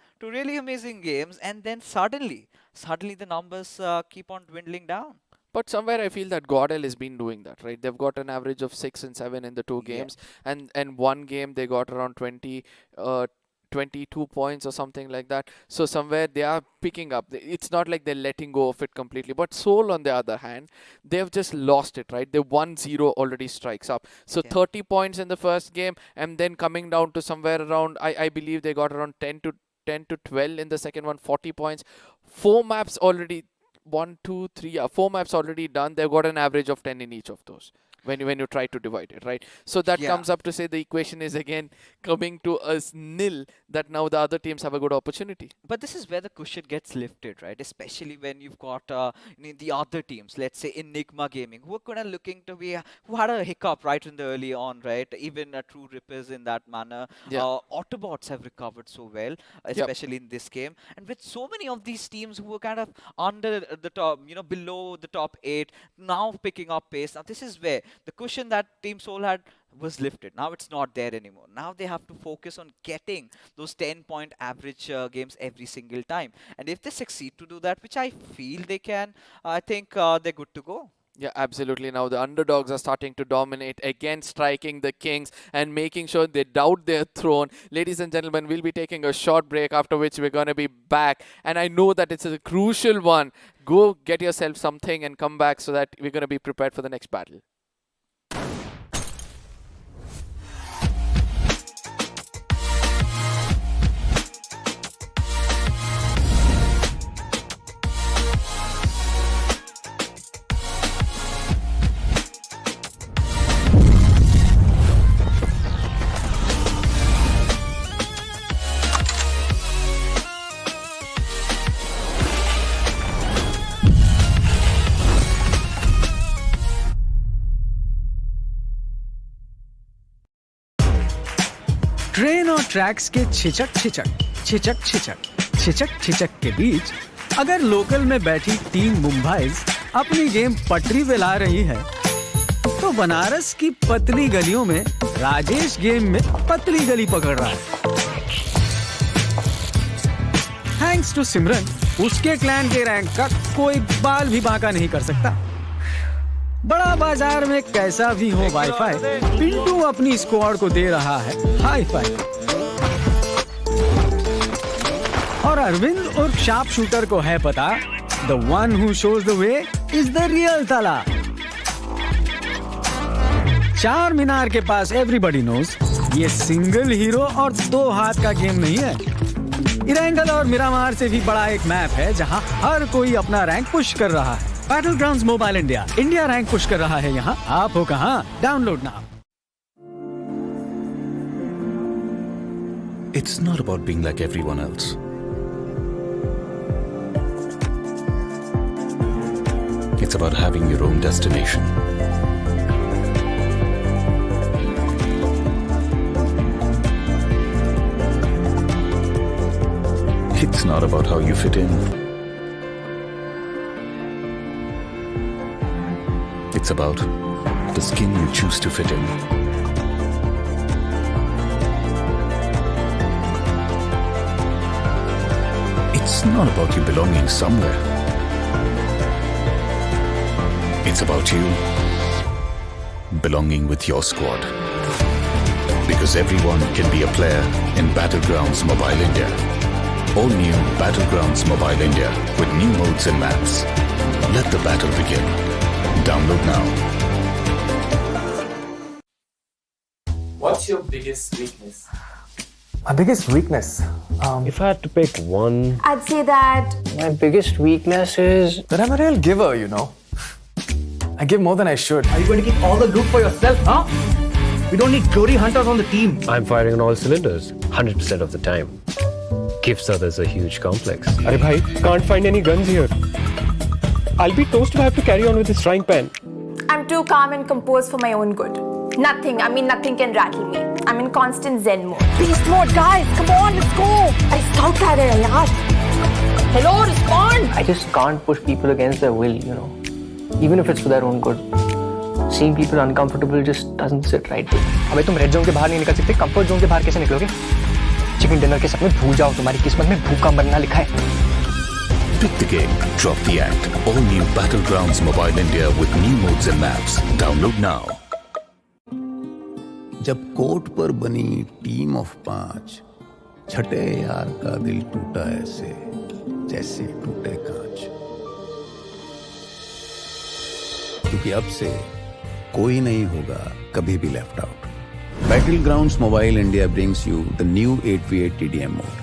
and then suddenly the numbers keep on dwindling down. But somewhere I feel that Godel has been doing that, right? They've got an average of 6 and 7 in the 2 games, and one game they got around 22 points or something like that. So somewhere they are picking up. It's not like they're letting go of it completely. But Soul, on the other hand, they've just lost it, right? They 1-0 already strikes up. So 30 points in the first game, and then coming down to somewhere around, I believe they got around 10 to 12 in the second one, 40 points. 4 maps already, 4 maps already done. They've got an average of 10 in each of those. When you try to divide it, right? So that comes up to say the equation is again coming to us nil, that now the other teams have a good opportunity. But this is where the cushion gets lifted, right? Especially when you've got the other teams, let's say Enigma Gaming, who are kind of looking to be, who had a hiccup right in the early on, right? Even True Rippers in that manner. Autobots have recovered so well, especially in this game. And with so many of these teams who were kind of under the top, below the top 8, now picking up pace. Now this is where the cushion that Team Soul had was lifted. Now it's not there anymore. Now they have to focus on getting those 10-point average games every single time. And if they succeed to do that, which I feel they can, I think they're good to go. Yeah, absolutely. Now the underdogs are starting to dominate, again striking the kings and making sure they doubt their throne. Ladies and gentlemen, we'll be taking a short break, after which we're going to be back. And I know that it's a crucial one. Go get yourself something and come back so that we're going to be prepared for the next battle. Train और tracks के छिचक के बीच अगर local में बैठी team Mumbai's अपनी game पटरी पे ला रही है, तो बनारस की पतली गलियों में राजेश गेम में पतली गली पकड़ रहा है। थैंक्स टू सिमरन, उसके क्लैन के रैंक का कोई बाल भी बांका नहीं कर सकता। बड़ा बाजार में कैसा भी हो वाईफाई, पिंटू अपनी स्क्वाड को दे रहा है हाई फाई। और अरविंद और शार्प शूटर को है पता, the one who shows the way is the real ताला। चार मीनार के पास एवरीबॉडी नोज ये सिंगल हीरो और दो हाथ का गेम नहीं है। इरेंगल और मिरामार से भी बड़ा एक मैप है जहां हर कोई अपना रैंक पुश कर रहा है। Battlegrounds mobile India, India rank push कर रहा है यहाँ। आप हो कहाँ? Download now. It's not about being like everyone else. It's about having your own destination. It's not about how you fit in. It's about the skin you choose to fit in. It's not about you belonging somewhere. It's about you belonging with your squad. Because everyone can be a player in Battlegrounds Mobile India. All new Battlegrounds Mobile India with new modes and maps. Let the battle begin. Download now. What's your biggest weakness? My biggest weakness? If I had to pick one... I'd say that My biggest weakness is that I'm a real giver, you know. I give more than I should. Are you going to keep all the loot for yourself, huh? We don't need glory hunters on the team. I'm firing on all cylinders 100% of the time. Gives others a huge complex. Arey bhai, can't find any guns here. I'll be toast if I have to carry on with this frying pan. I'm too calm and composed for my own good. Nothing can rattle me. I'm in constant zen mode. Beast mode, guys! Come on, let's go! I scout कर रहे हैं यार. Hello, respond! I just can't push people against their will, you know. Even if it's for their own good. Seeing people uncomfortable just doesn't sit right with me. अबे तुम red zone के बाहर नहीं निकल सकते, कंफर्ट जोन के बाहर कैसे निकलोगे? चिकन डिनर के सपने भूल जाओ, तुम्हारी किस्मत में भूखा मरना लिखा है। Pick the game, drop the act. All new Battlegrounds Mobile India with new modes and maps. Download now. जब कोर्ट पर बनी टीम ऑफ 5, छठे यार का दिल टूटा ऐसे जैसे टूटे कांच। क्योंकि अब से कोई नहीं होगा कभी भी left out. Battlegrounds Mobile India brings you the new 8v8 TDM mode.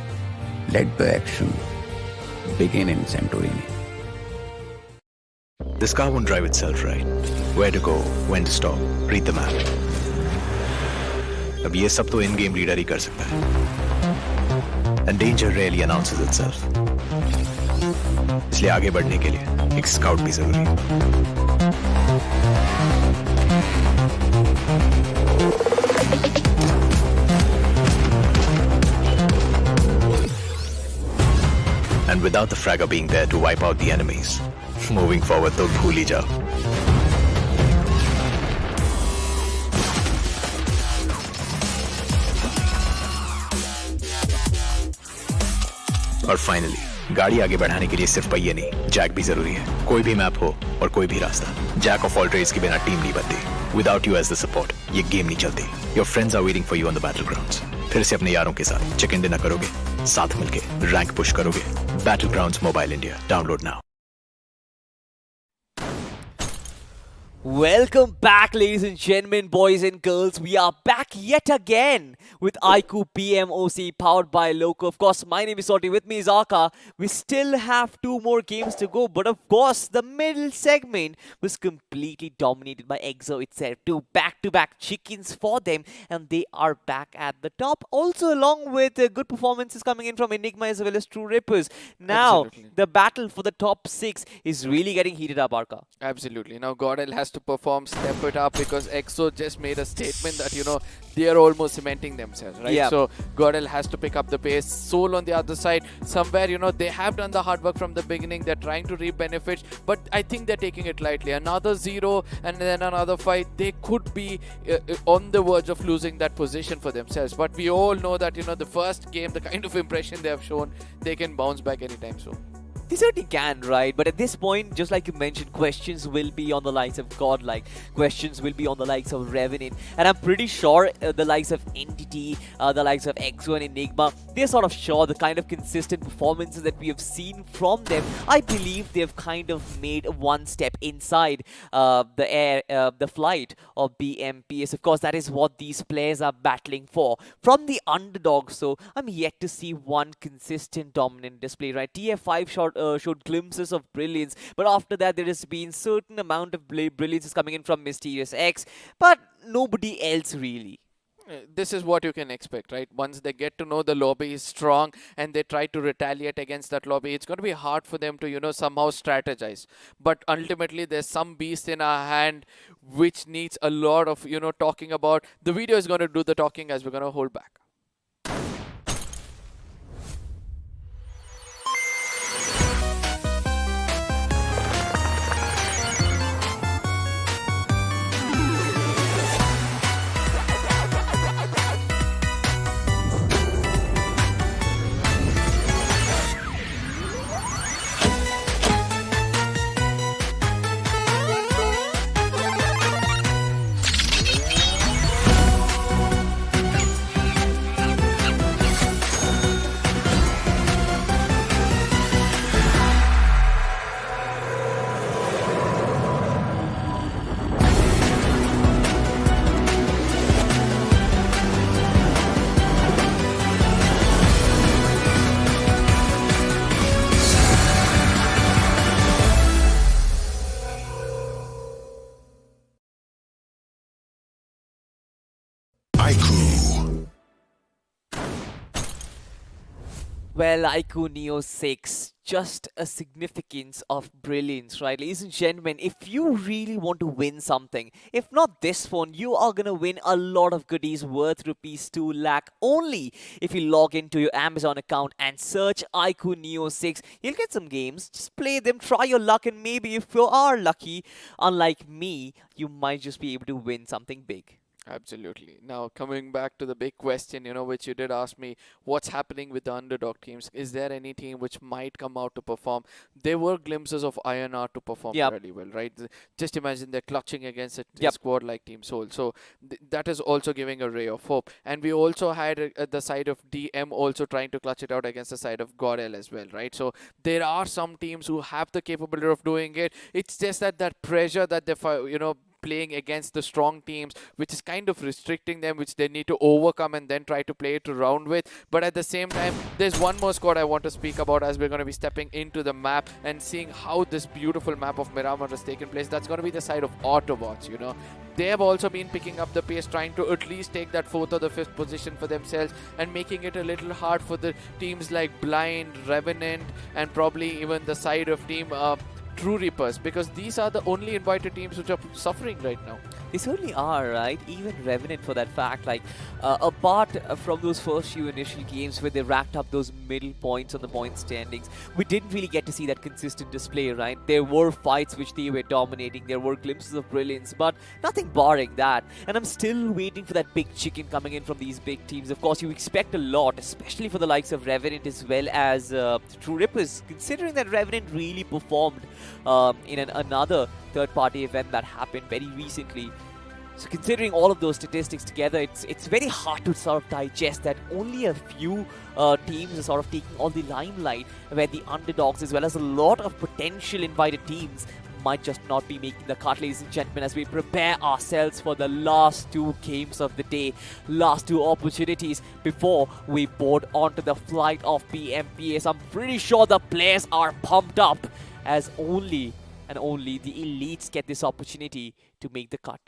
Let the action begin in Santorini. This car won't drive itself, right? Where to go, when to stop, read the map. अब ये सब तो इन game reader ही कर सकता है। And danger rarely announces itself. इसलिए आगे बढ़ने के लिए एक स्काउट भी जरूरी है। And without the fragger being there to wipe out the enemies, moving forward तो भूल ही जाओ। और फाइनली गाड़ी आगे बढ़ाने के लिए सिर्फ पहिए नहीं, जैक भी जरूरी है। कोई भी मैप हो और कोई भी रास्ता, जैक ऑफ ऑल ट्रेड्स के बिना टीम नहीं बनती। Without you as the support ये गेम नहीं चलती। Your friends are waiting for you on the बैटल ग्राउंड्स। फिर से अपने यारों के साथ चिकन डिनर करोगे, साथ मिलके रैंक पुश करोगे। Battle grounds mobile India, download now. Welcome back, ladies and gentlemen, boys and girls. We are back yet again with iQOO BMOC powered by Loco. Of course, my name is Soti. With me is Aka. We still have 2 more games to go, but of course, the middle segment was completely dominated by EXO itself. 2 back-to-back chickens for them, and they are back at the top. Also, along with good performances coming in from Enigma as well as True Rippers. Now, the battle for the top 6 is really getting heated up, Aka. Absolutely. Now, Godel has to perform, step it up, because EXO just made a statement that, you know, they are almost cementing themselves, right? Yeah. So Godel has to pick up the pace. Soul on the other side, somewhere, you know, they have done the hard work from the beginning. They're trying to reap benefits, but I think they're taking it lightly. Another 0 and then another fight, they could be on the verge of losing that position for themselves. But we all know that, you know, the first game, the kind of impression they have shown, they can bounce back anytime soon. They certainly can, right? But at this point, just like you mentioned, questions will be on the likes of Godlike. Questions will be on the likes of Revenant. And I'm pretty sure the likes of Entity, the likes of EXO and Enigma, they're sort of sure the kind of consistent performances that we have seen from them. I believe they've kind of made one step inside the flight of BMPS. Of course, that is what these players are battling for. From the underdogs, so I'm yet to see one consistent dominant display, right? TF5 showed glimpses of brilliance, but after that there has been certain amount of brilliance is coming in from Mysterious X, but nobody else really. This is what you can expect, right? Once they get to know the lobby is strong and they try to retaliate against that lobby, it's going to be hard for them to, you know, somehow strategize. But ultimately, there's some beast in our hand which needs a lot of, you know, talking about. The video is going to do the talking as we're going to hold back. Well, iQOO Neo 6, just a significance of brilliance, right? Ladies and gentlemen, if you really want to win something, if not this phone, you are going to win a lot of goodies worth rupees 2 lakh only if you log into your Amazon account and search iQOO Neo 6. You'll get some games, just play them, try your luck, and maybe if you are lucky, unlike me, you might just be able to win something big. Absolutely. Now, coming back to the big question, you know, which you did ask me, what's happening with the underdog teams? Is there any team which might come out to perform? There were glimpses of INR to perform really well, right? Just imagine they're clutching against a squad like Team Soul. So that is also giving a ray of hope. And we also had the side of DM also trying to clutch it out against the side of Godel as well, right? So there are some teams who have the capability of doing it. It's just that pressure that they, you know, playing against the strong teams, which is kind of restricting them, which they need to overcome and then try to play it around with. But at the same time, there's one more squad I want to speak about as we're going to be stepping into the map and seeing how this beautiful map of Miramar has taken place. That's going to be the side of Autobots, you know. They have also been picking up the pace, trying to at least take that 4th or the 5th position for themselves and making it a little hard for the teams like Blind, Revenant, and probably even the side of team True Reapers, because these are the only invited teams which are suffering right now. They certainly are, right? Even Revenant for that fact. Like, apart from those first few initial games where they racked up those middle points on the point standings, we didn't really get to see that consistent display, right? There were fights which they were dominating, there were glimpses of brilliance, but nothing barring that. And I'm still waiting for that big chicken coming in from these big teams. Of course, you expect a lot, especially for the likes of Revenant as well as True Rippers, considering that Revenant really performed in another third-party event that happened very recently. So considering all of those statistics together, it's very hard to sort of digest that only a few teams are sort of taking all the limelight, where the underdogs as well as a lot of potential invited teams might just not be making the cut, ladies and gentlemen, as we prepare ourselves for the last two games of the day, last two opportunities before we board onto the flight of BMPS. I'm pretty sure the players are pumped up, as only and only the elites get this opportunity to make the cut.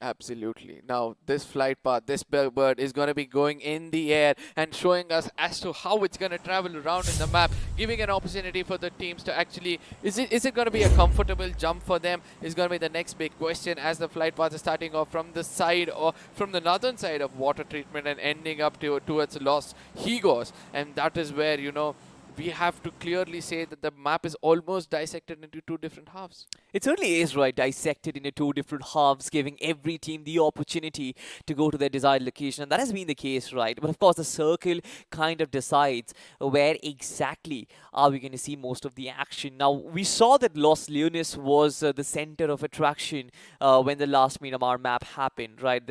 Absolutely. Now, this flight path, this bird is going to be going in the air and showing us as to how it's going to travel around in the map, giving an opportunity for the teams to actually... Is it going to be a comfortable jump for them? Is going to be the next big question, as the flight path is starting off from the side or from the northern side of water treatment and ending up towards Los Higos. And that is where, you know, we have to clearly say that the map is almost dissected into two different halves. It certainly is, right, dissected into two different halves, giving every team the opportunity to go to their desired location. And that has been the case, right? But of course, the circle kind of decides where exactly are we going to see most of the action. Now, we saw that Los Leones was the center of attraction when the last Miramar map happened, right?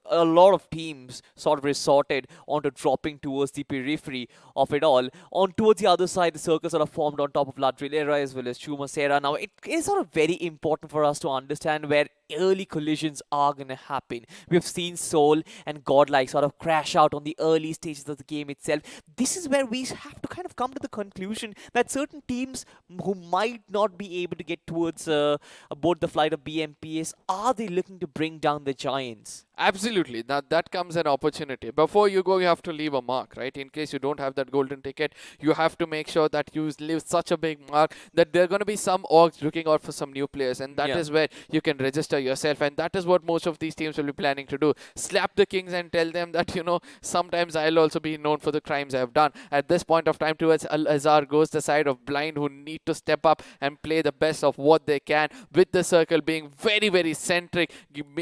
A lot of teams sort of resorted onto dropping towards the periphery of it all. On towards the other side, the circle sort of formed on top of La Trilera as well as Chumacera. Now, it is sort of very important for us to understand where early collisions are going to happen. We've seen Soul and Godlike sort of crash out on the early stages of the game itself. This is where we have to kind of come to the conclusion that certain teams who might not be able to get towards aboard the flight of BMPS, are they looking to bring down the Giants? Absolutely. Now, that comes an opportunity. Before you go, you have to leave a mark, right? In case you don't have that golden ticket, you have to make sure that you leave such a big mark that there are going to be some orgs looking out for some new players. And that is where you can register yourself. And that is what most of these teams will be planning to do. Slap the Kings and tell them that, you know, sometimes I'll also be known for the crimes I've done. At this point of time, towards Al-Azhar goes the side of Blind, who need to step up and play the best of what they can, with the circle being very, very centric,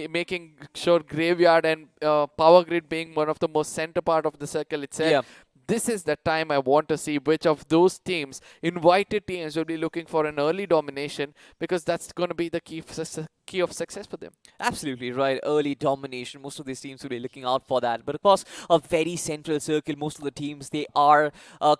making sure Graveyard and Power Grid being one of the most center part of the circle itself. Yeah. This is the time I want to see which of those teams, invited teams, will be looking for an early domination, because that's going to be the key of success for them. Absolutely right. Early domination. Most of these teams will be looking out for that. But of course, a very central circle. Most of the teams, they are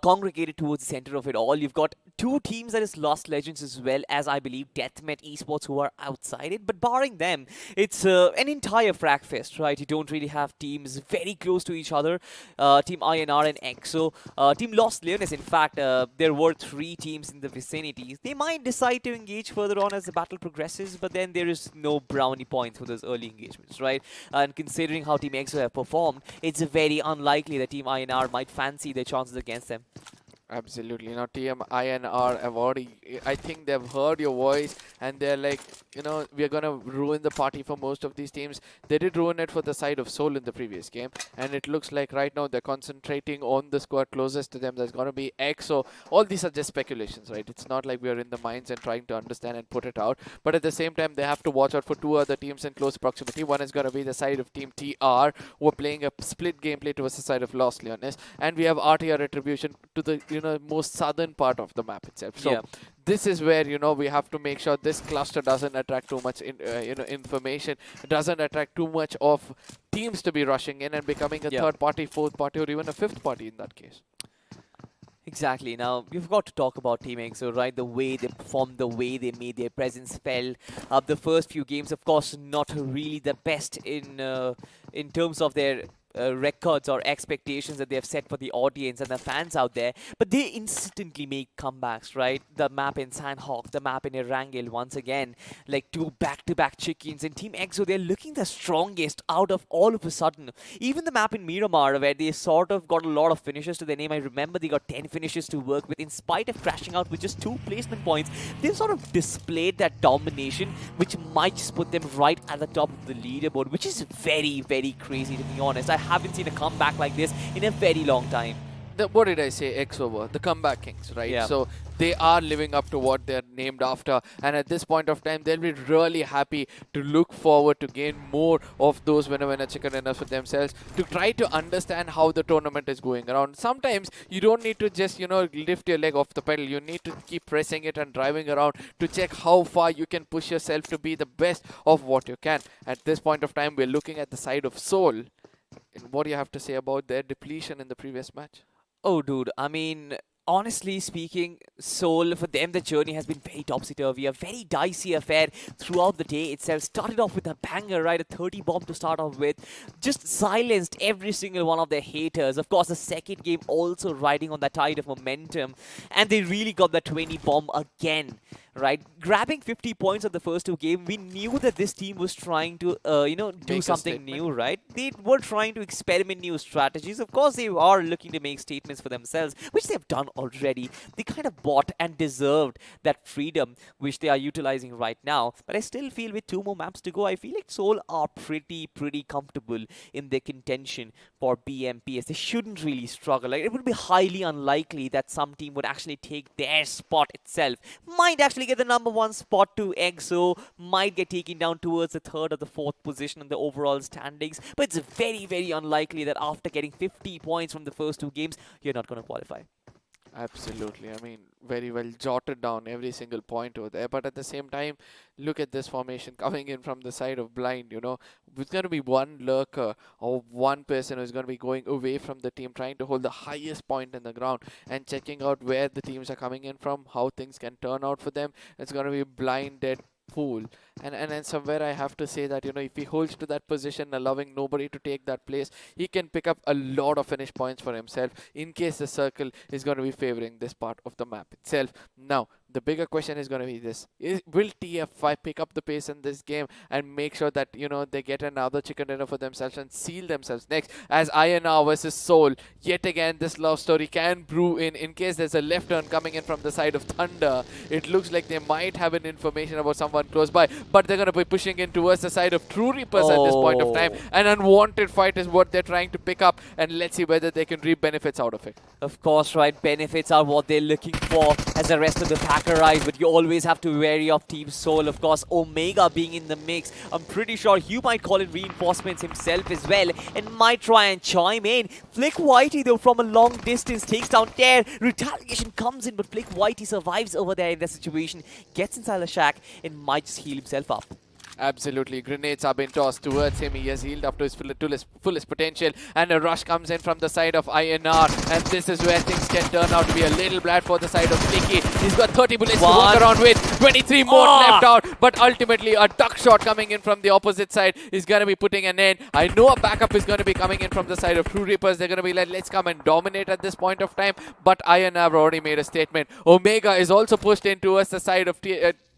congregated towards the center of it all. You've got two teams, that is Lost Legends as well as, I believe, Deathmet Esports, who are outside it. But barring them, it's an entire frag fest, right? You don't really have teams very close to each other. Team INR and EXO. Team Lost Leones, in fact, there were three teams in the vicinity. They might decide to engage further on as the battle progresses, but then there is no brownie points for those early engagements, right? And considering how Team EXO have performed, it's very unlikely that Team INR might fancy their chances against them. Absolutely. Now, Team INR have already, I think they've heard your voice and they're like, you know, we're going to ruin the party for most of these teams. They did ruin it for the side of Soul in the previous game. And it looks like right now they're concentrating on the squad closest to them. There's going to be EXO. All these are just speculations, right? It's not like we're in the mines and trying to understand and put it out. But at the same time, they have to watch out for two other teams in close proximity. One is going to be the side of Team TR, who are playing a split gameplay towards the side of Lost Leones. And we have RTR Retribution to the, you know, most southern part of the map itself. So this is where, you know, we have to make sure this cluster doesn't attract too much information. It doesn't attract too much of teams to be rushing in and becoming a third party, fourth party, or even a fifth party in that case. Exactly. Now, we've got to talk about Team EXO, right? The way they performed, the way they made their presence felt. The first few games, of course, not really the best in terms of their records or expectations that they have set for the audience and the fans out there, but they instantly make comebacks, right? The map in Sanhok, the map in Erangel, once again, like 2 back-to-back chickens, and Team EXO, they're looking the strongest out of all of a sudden. Even the map in Miramar, where they sort of got a lot of finishes to their name, I remember they got 10 finishes to work with, in spite of crashing out with just 2 placement points. They've sort of displayed that domination, which might just put them right at the top of the leaderboard, which is very, very crazy, to be honest. I haven't seen a comeback like this in a very long time. What did I say? EXO were the comeback kings, right? Yeah. So they are living up to what they're named after, and at this point of time, they'll be really happy to look forward to gain more of those winner chicken dinners for themselves, to try to understand how the tournament is going around. Sometimes you don't need to just, you know, lift your leg off the pedal. You need to keep pressing it and driving around to check how far you can push yourself to be the best of what you can. At this point of time, we're looking at the side of Seoul. And what do you have to say about their depletion in the previous match? Oh, dude, I mean, honestly speaking, Seoul, for them, the journey has been very topsy-turvy, a very dicey affair throughout the day itself. Started off with a banger, right? A 30 bomb to start off with. Just silenced every single one of their haters. Of course, the second game also riding on that tide of momentum. And they really got that 20 bomb again. Right, grabbing 50 points of the first 2 games, we knew that this team was trying to, do something new, right? They were trying to experiment new strategies. Of course, they are looking to make statements for themselves, which they've done already. They kind of bought and deserved that freedom, which they are utilizing right now. But I still feel with 2 more maps to go, I feel like Seoul are pretty comfortable in their contention for BMPS. They shouldn't really struggle. Like, it would be highly unlikely that some team would actually take their spot itself. Might actually get the number 1 spot to EXO, might get taken down towards the 3rd or the 4th position in the overall standings, but it's very unlikely that after getting 50 points from the first 2 games, you're not going to qualify. Absolutely. I mean, very well jotted down every single point over there. But at the same time, look at this formation coming in from the side of Blind, you know. It's going to be one lurker or one person who's going to be going away from the team, trying to hold the highest point in the ground and checking out where the teams are coming in from, how things can turn out for them. It's going to be Blind dead pool. And somewhere I have to say that, you know, if he holds to that position, allowing nobody to take that place, he can pick up a lot of finish points for himself in case the circle is going to be favoring this part of the map itself. Now, the bigger question is going to be this. Will TF5 pick up the pace in this game and make sure that, you know, they get another chicken dinner for themselves and seal themselves next as INR versus Seoul? Yet again, this love story can brew in case there's a left turn coming in from the side of Thunder. It looks like they might have an information about someone close by, but they're going to be pushing in towards the side of True Reapers at this point of time. An unwanted fight is what they're trying to pick up, and let's see whether they can reap benefits out of it. Of course, right, benefits are what they're looking for as the rest of the pack arrive, but you always have to be wary of Team Seoul. Of course, Omega being in the mix, I'm pretty sure Hugh might call in reinforcements himself as well and might try and chime in. Flick Whitey, though, from a long distance takes down Dare. Retaliation comes in, but Flick Whitey survives over there in that situation, gets inside the shack and might just heal himself up. Absolutely. Grenades are being tossed towards him. He has healed up to his fullest potential. And a rush comes in from the side of INR. And this is where things can turn out to be a little bad for the side of Flicky. He's got 30 bullets to walk around with. 23 more left out. But ultimately, a duck shot coming in from the opposite side is going to be putting an end. I know a backup is going to be coming in from the side of True Reapers. They're going to be like, let's come and dominate at this point of time. But INR already made a statement. Omega is also pushed in towards the side of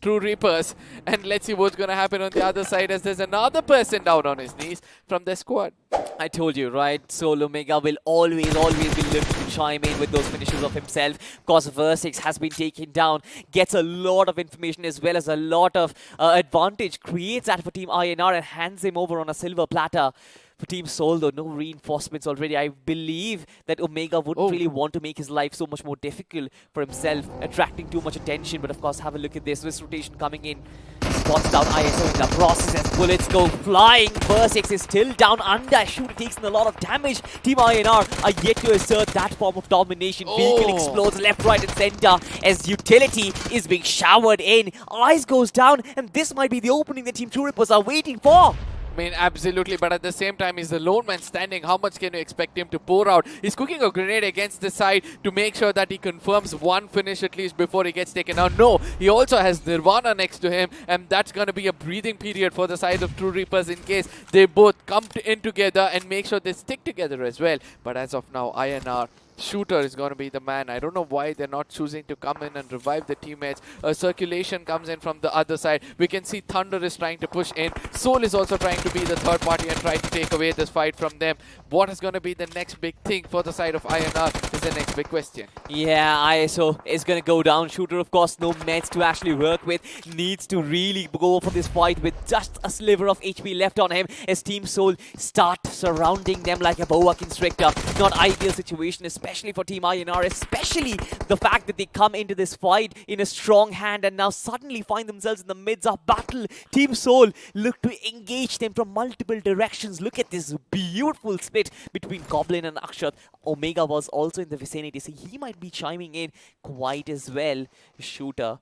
True Reapers, and let's see what's going to happen on the other side as there's another person down on his knees from their squad. I told you, right? Soul Omega will always be looking to chime in with those finishes of himself. Of course, Versex has been taken down, gets a lot of information as well as a lot of advantage, creates that for Team INR and hands him over on a silver platter. For Team Seoul, though, no reinforcements already. I believe that Omega wouldn't really want to make his life so much more difficult for himself, attracting too much attention. But of course, have a look at this. This rotation coming in. Spots down ISO in the process as bullets go flying. Versex is still down under. Shooter takes in a lot of damage. Team INR are yet to assert that form of domination. Vehicle explodes left, right, and center as utility is being showered in. Ice goes down, and this might be the opening that Team True Reapers are waiting for. mean, absolutely, but at the same time, he's the lone man standing. How much can you expect him to pour out? He's cooking a grenade against the side to make sure that he confirms one finish at least before he gets taken out. No, he also has Nirvana next to him, and that's going to be a breathing period for the side of True Reapers in case they both come in together and make sure they stick together as well. But as of now, INR Shooter is going to be the man. I don't know why they're not choosing to come in and revive the teammates. A circulation comes in from the other side. We can see Thunder is trying to push in. Soul is also trying to be the third party and try to take away this fight from them. What is going to be the next big thing for the side of INR is the next big question. Yeah, ISO is going to go down. Shooter, of course, no meds to actually work with. Needs to really go for this fight with just a sliver of HP left on him as Team Soul start surrounding them like a boa constrictor. Not ideal situation, especially for Team INR, especially the fact that they come into this fight in a strong hand and now suddenly find themselves in the midst of battle. Team Soul look to engage them from multiple directions. Look at this beautiful split between Goblin and Akshat. Omega was also in the vicinity, so he might be chiming in quite as well. Shooter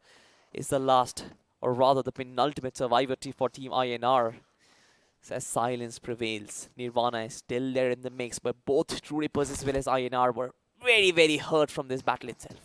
is the last, or rather the penultimate survivor for Team INR. As silence prevails, Nirvana is still there in the mix, but both True Reapers as well as INR were very, very hurt from this battle itself.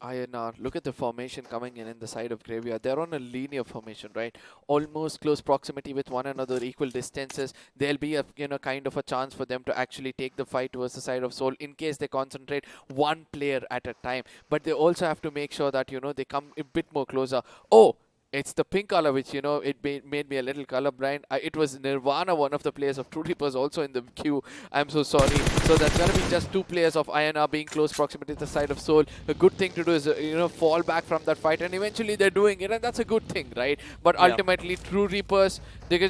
INR, look at the formation coming in the side of Graveyard. They're on a linear formation, right? Almost close proximity with one another, equal distances. There'll be a kind of a chance for them to actually take the fight towards the side of Soul in case they concentrate one player at a time. But they also have to make sure that, they come a bit more closer. Oh! It's the pink color, which, it made me a little colorblind. It was Nirvana, one of the players of True Reapers, also in the queue. I'm so sorry. So that's going to be just two players of INR being close proximity to the side of Soul. A good thing to do is, fall back from that fight. And eventually they're doing it. And that's a good thing, right? But ultimately, True Reapers, they're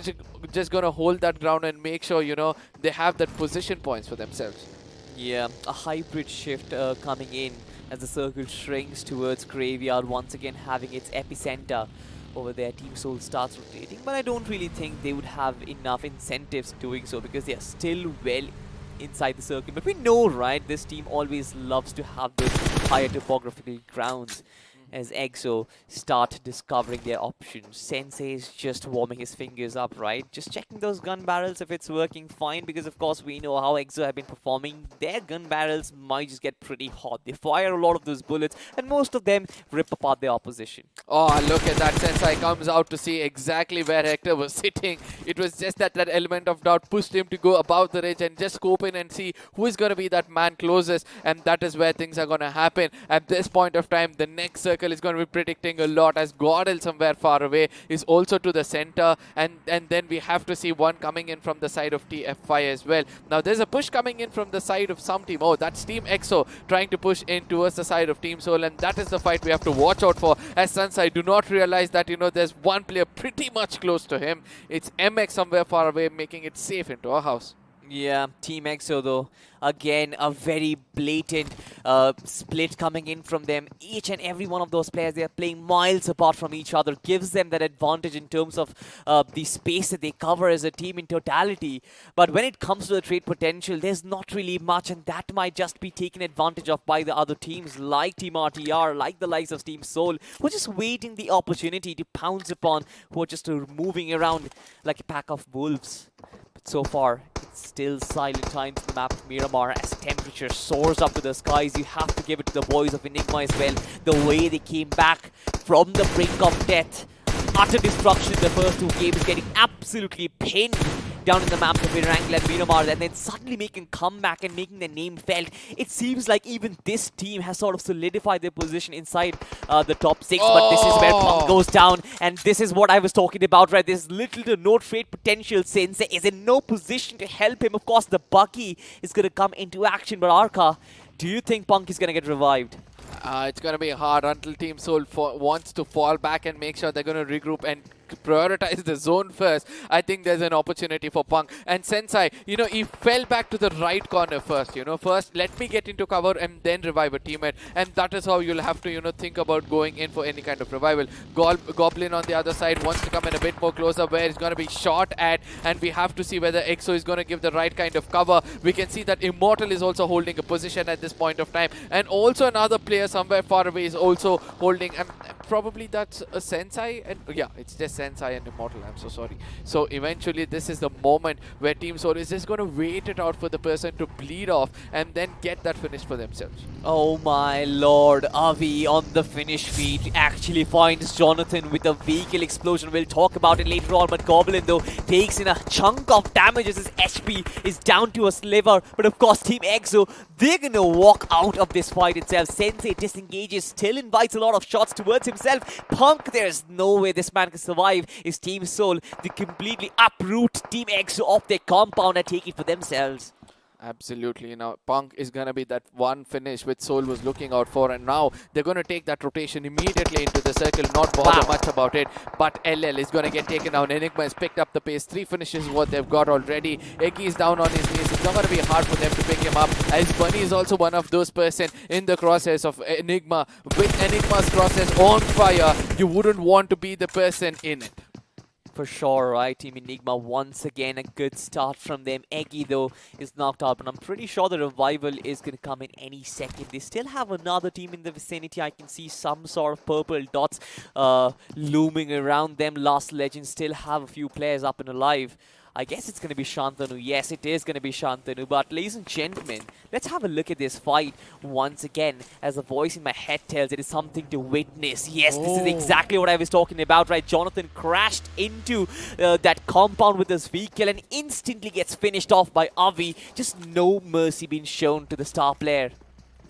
just going to hold that ground and make sure, they have that position points for themselves. Yeah, a hybrid shift coming in as the circle shrinks towards Graveyard, once again having its epicenter over there. Team Soul starts rotating, but I don't really think they would have enough incentives doing so because they are still well inside the circle. But we know, right, this team always loves to have those higher topographical grounds. As EXO start discovering their options. Sensei is just warming his fingers up, right? Just checking those gun barrels if it's working fine, because of course we know how EXO have been performing. Their gun barrels might just get pretty hot. They fire a lot of those bullets and most of them rip apart their opposition. Oh, look at that. Sensei comes out to see exactly where Hector was sitting. It was just that element of doubt pushed him to go above the ridge and just scope in and see who is going to be that man closest, and that is where things are going to happen. At this point of time, the next circle is going to be predicting a lot, as Gordel somewhere far away is also to the center, and then we have to see one coming in from the side of TF5 as well. Now there's a push coming in from the side of some team. Oh, that's Team EXO trying to push in towards the side of Team Soul, and that is the fight we have to watch out for, as Sansai do not realize that there's one player pretty much close to him. It's MX somewhere far away, making it safe into our house. Yeah, Team EXO though, again a very blatant split coming in from them. Each and every one of those players, they are playing miles apart from each other, gives them that advantage in terms of the space that they cover as a team in totality. But when it comes to the trade potential, there's not really much, and that might just be taken advantage of by the other teams like Team RTR, like the likes of Team Soul, who are just waiting the opportunity to pounce upon, who are just moving around like a pack of wolves. But so far, it's still silent times on the map of Miramar as temperature soars up to the skies. You have to give it to the boys of Enigma as well. The way they came back from the brink of death. Utter destruction in the first two games, getting absolutely pinned down in the map of Erangel and Miramar, and then suddenly making a comeback and making their name felt. It seems like even this team has sort of solidified their position inside the top 6, but this is where Punk goes down, and this is what I was talking about, right? There's little to no trade potential. Sensei is in no position to help him. Of course, the Bucky is going to come into action, but Arca, do you think Punk is going to get revived? It's going to be hard until Team Soul wants to fall back and make sure they're going to regroup and prioritize the zone first. I think there's an opportunity for Punk. And Sensei, he fell back to the right corner first, First, let me get into cover and then revive a teammate. And that is how you'll have to, think about going in for any kind of revival. Goblin on the other side wants to come in a bit more closer, where it's going to be shot at. And we have to see whether EXO is going to give the right kind of cover. We can see that Immortal is also holding a position at this point of time. And also another player somewhere far away is also holding, probably that's a Sensei. And yeah, it's just Sensei. Sensei and Immortal. I'm so sorry. So eventually, this is the moment where Team Soul is just going to wait it out for the person to bleed off and then get that finish for themselves. Oh my lord, Avi on the finish feed actually finds Jonathan with a vehicle explosion. We'll talk about it later on, but Goblin though takes in a chunk of damage as his HP is down to a sliver. But of course Team EXO, they're gonna walk out of this fight itself. Sensei disengages, still invites a lot of shots towards himself. Punk, there's no way this man can survive. Is Team Soul, they completely uproot Team EXO off their compound and take it for themselves. Absolutely. Now, Punk is going to be that one finish which Soul was looking out for. And now they're going to take that rotation immediately into the circle, not bother much about it. But LL is going to get taken down. Enigma has picked up the pace. 3 finishes what they've got already. Eki is down on his knees. It's not going to be hard for them to pick him up. As Bunny is also one of those person in the crosshairs of Enigma. With Enigma's crosshairs on fire, you wouldn't want to be the person in it. For sure, right? Team Enigma once again a good start from them. Eggy though is knocked out, but I'm pretty sure the revival is going to come in any second. They still have another team in the vicinity. I can see some sort of purple dots looming around them. Last Legends still have a few players up and alive. I guess it's going to be Shantanu. Yes, it is going to be Shantanu. But ladies and gentlemen, let's have a look at this fight once again. As the voice in my head tells, it is something to witness. Yes, this is exactly what I was talking about, right? Jonathan crashed into that compound with his vehicle and instantly gets finished off by Avi. Just no mercy being shown to the star player.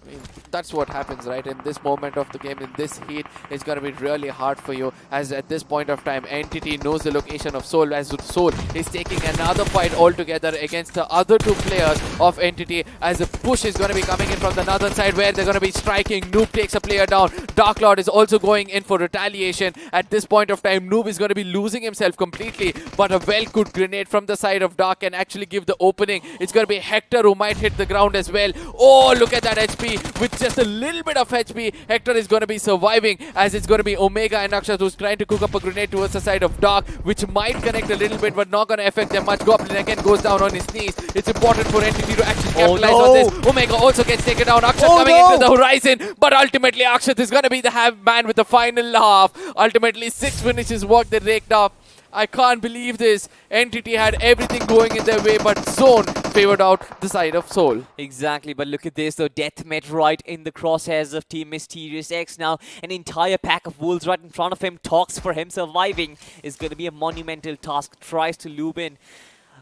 I mean, that's what happens, right? In this moment of the game, in this heat, it's going to be really hard for you. As at this point of time, Entity knows the location of Soul. As Soul is taking another fight altogether against the other 2 players of Entity. As a push is going to be coming in from the northern side where they're going to be striking. Noob takes a player down. Dark Lord is also going in for retaliation. At this point of time, Noob is going to be losing himself completely. But a well-good grenade from the side of Dark can actually give the opening. It's going to be Hector who might hit the ground as well. Oh, look at that HP. With just a little bit of HP, Hector is going to be surviving, as it's going to be Omega and Akshat who's trying to cook up a grenade towards the side of Dark, which might connect a little bit but not going to affect them much. Goblin again goes down on his knees. It's important for Entity to actually capitalize on this. Omega also gets taken down. Akshat coming into the horizon, but ultimately Akshat is going to be the man with the final half. Ultimately 6 finishes what they raked up. I can't believe this. Entity had everything going in their way, but Zone favored out the side of Soul. Exactly, but look at this though. Death met right in the crosshairs of Team Mysterious X. Now an entire pack of wolves right in front of him. Talks for him. Surviving is going to be a monumental task. Tries to loop in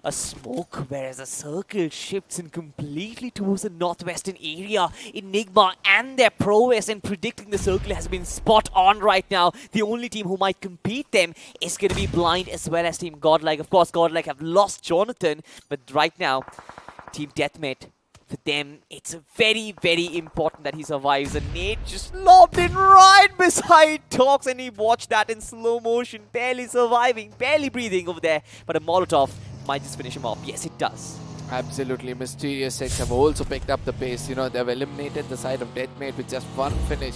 a smoke, whereas a circle shifts in completely towards the northwestern area. Enigma and their prowess in predicting the circle has been spot on right now. The only team who might compete them is going to be Blind as well as Team Godlike. Of course, Godlike have lost Jonathan, but right now, Team Deathmate, for them, it's very, very important that he survives. And Nate just lobbed in right beside Tox, and he watched that in slow motion, barely surviving, barely breathing over there. But a Molotov might just finish him off. Yes, it does. Absolutely. Mysterious X have also picked up the pace. You know, they've eliminated the side of Deathmate with just 1 finish.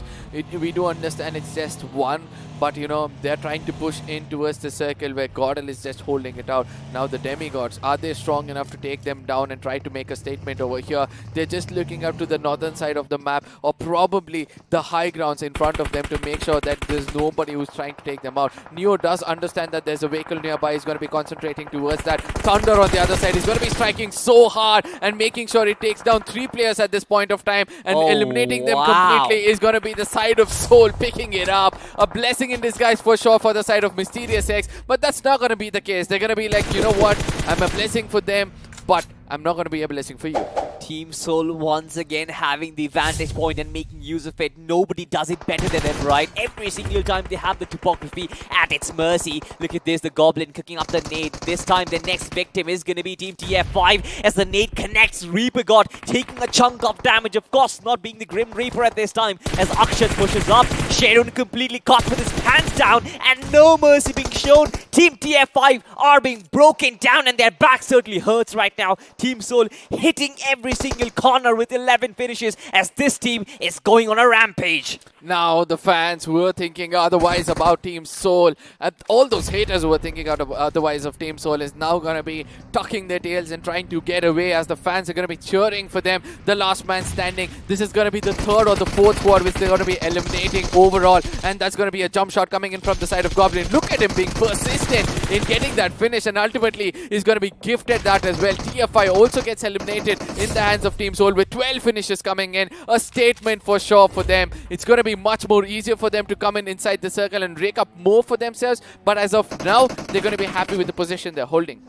We do understand it's just 1, but you know, they're trying to push in towards the circle where Gordel is just holding it out. Now the demigods, are they strong enough to take them down and try to make a statement over here? They're just looking up to the northern side of the map, or probably the high grounds in front of them, to make sure that there's nobody who's trying to take them out. Neo does understand that there's a vehicle nearby. He's going to be concentrating towards that. Thunder on the other side. He's going to be striking so hard and making sure it takes down 3 players at this point of time, and eliminating them completely is going to be the side of Soul picking it up. A blessing in disguise for sure for the side of Mysterious X, but that's not going to be the case. They're going to be like, you know what, I'm a blessing for them, but I'm not going to be a blessing for you. Team Soul once again having the vantage point and making use of it. Nobody does it better than them, right? Every single time they have the topography at its mercy. Look at this, the Goblin cooking up the nade. This time the next victim is going to be Team TF5 as the nade connects. Reaper God taking a chunk of damage. Of course, not being the Grim Reaper at this time as Akshat pushes up. Sharon completely caught with his pants down and no mercy being shown. Team TF5 are being broken down and their back certainly hurts right now. Team Soul hitting every single corner with 11 finishes as this team is going on a rampage. Now the fans were thinking otherwise about Team Soul, and all those haters who were thinking otherwise of Team Soul is now going to be tucking their tails and trying to get away, as the fans are going to be cheering for them. The last man standing. This is going to be the third or the fourth squad which they're going to be eliminating overall, and that's going to be a jump shot coming in from the side of Goblin. Look at him being persistent in getting that finish, and ultimately he's going to be gifted that as well. TFI also gets eliminated in the hands of Team Soul with 12 finishes coming in. A statement for sure for them. It's going to be much more easier for them to come in inside the circle and rake up more for themselves, but as of now they're going to be happy with the position they're holding.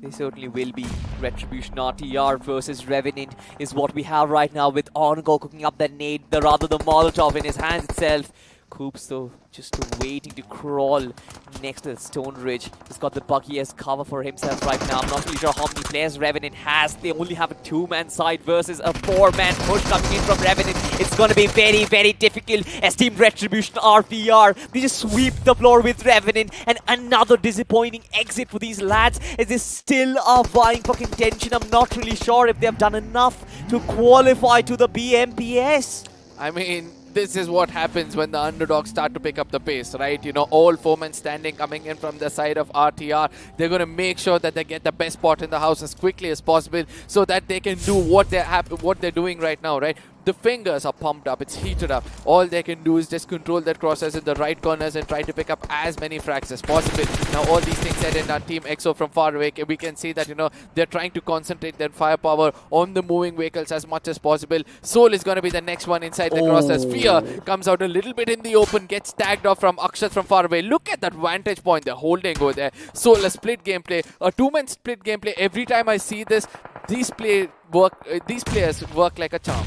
They certainly will be. Retribution RTR versus Revenant is what we have right now, with Erangel cooking up that nade, the Molotov in his hands itself. Coops though just waiting to crawl next to the stone ridge. He's got the buggy as cover for himself right now. I'm not really sure how many players Revenant has. They only have a 2-man side versus a 4-man push coming in from Revenant. It's going to be very, very difficult as Team Retribution RPR, they just sweep the floor with Revenant, and another disappointing exit for these lads as they still are vying for contention. I'm not really sure if they've done enough to qualify to the BMPS. I mean, this is what happens when the underdogs start to pick up the pace, right? You know, all 4-men standing coming in from the side of RTR. They're going to make sure that they get the best spot in the house as quickly as possible so that they can do what they're doing right now, right? The fingers are pumped up, it's heated up. All they can do is just control that crosshairs in the right corners and try to pick up as many frags as possible. Now all these things said in our Team EXO from far away, we can see that, you know, they're trying to concentrate their firepower on the moving vehicles as much as possible. Soul is going to be the next one inside the crosshairs. Fear comes out a little bit in the open, gets tagged off from Akshat from far away. Look at that vantage point they're holding over there. Soul, a split gameplay, a 2-man split gameplay. Every time I see this, these players work like a charm.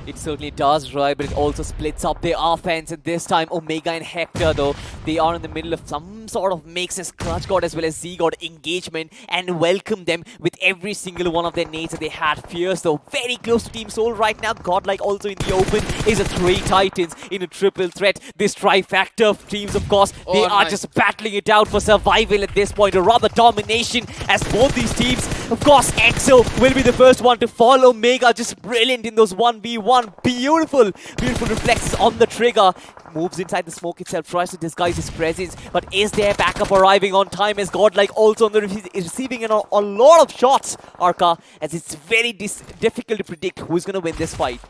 It certainly does, right, but it also splits up their offense, and this time Omega and Hector, though, they are in the middle of some sort of mixes. Clutch God as well as Z got engagement and welcome them with every single one of their nades that they had. Fierce, though, very close to Team Soul right now. Godlike also in the open is a 3 Titans in a triple threat. This trifecta of teams, of course, they are just battling it out for survival at this point, or rather domination, as both these teams, of course, EXO will be the first one to fall. Omega just brilliant in those 1v1. Beautiful reflexes on the trigger. Moves inside the smoke itself, tries to disguise his presence, but is there backup arriving on time as Godlike also on the receiving a lot of shots, Arca, as it's very difficult to predict who's going to win this fight.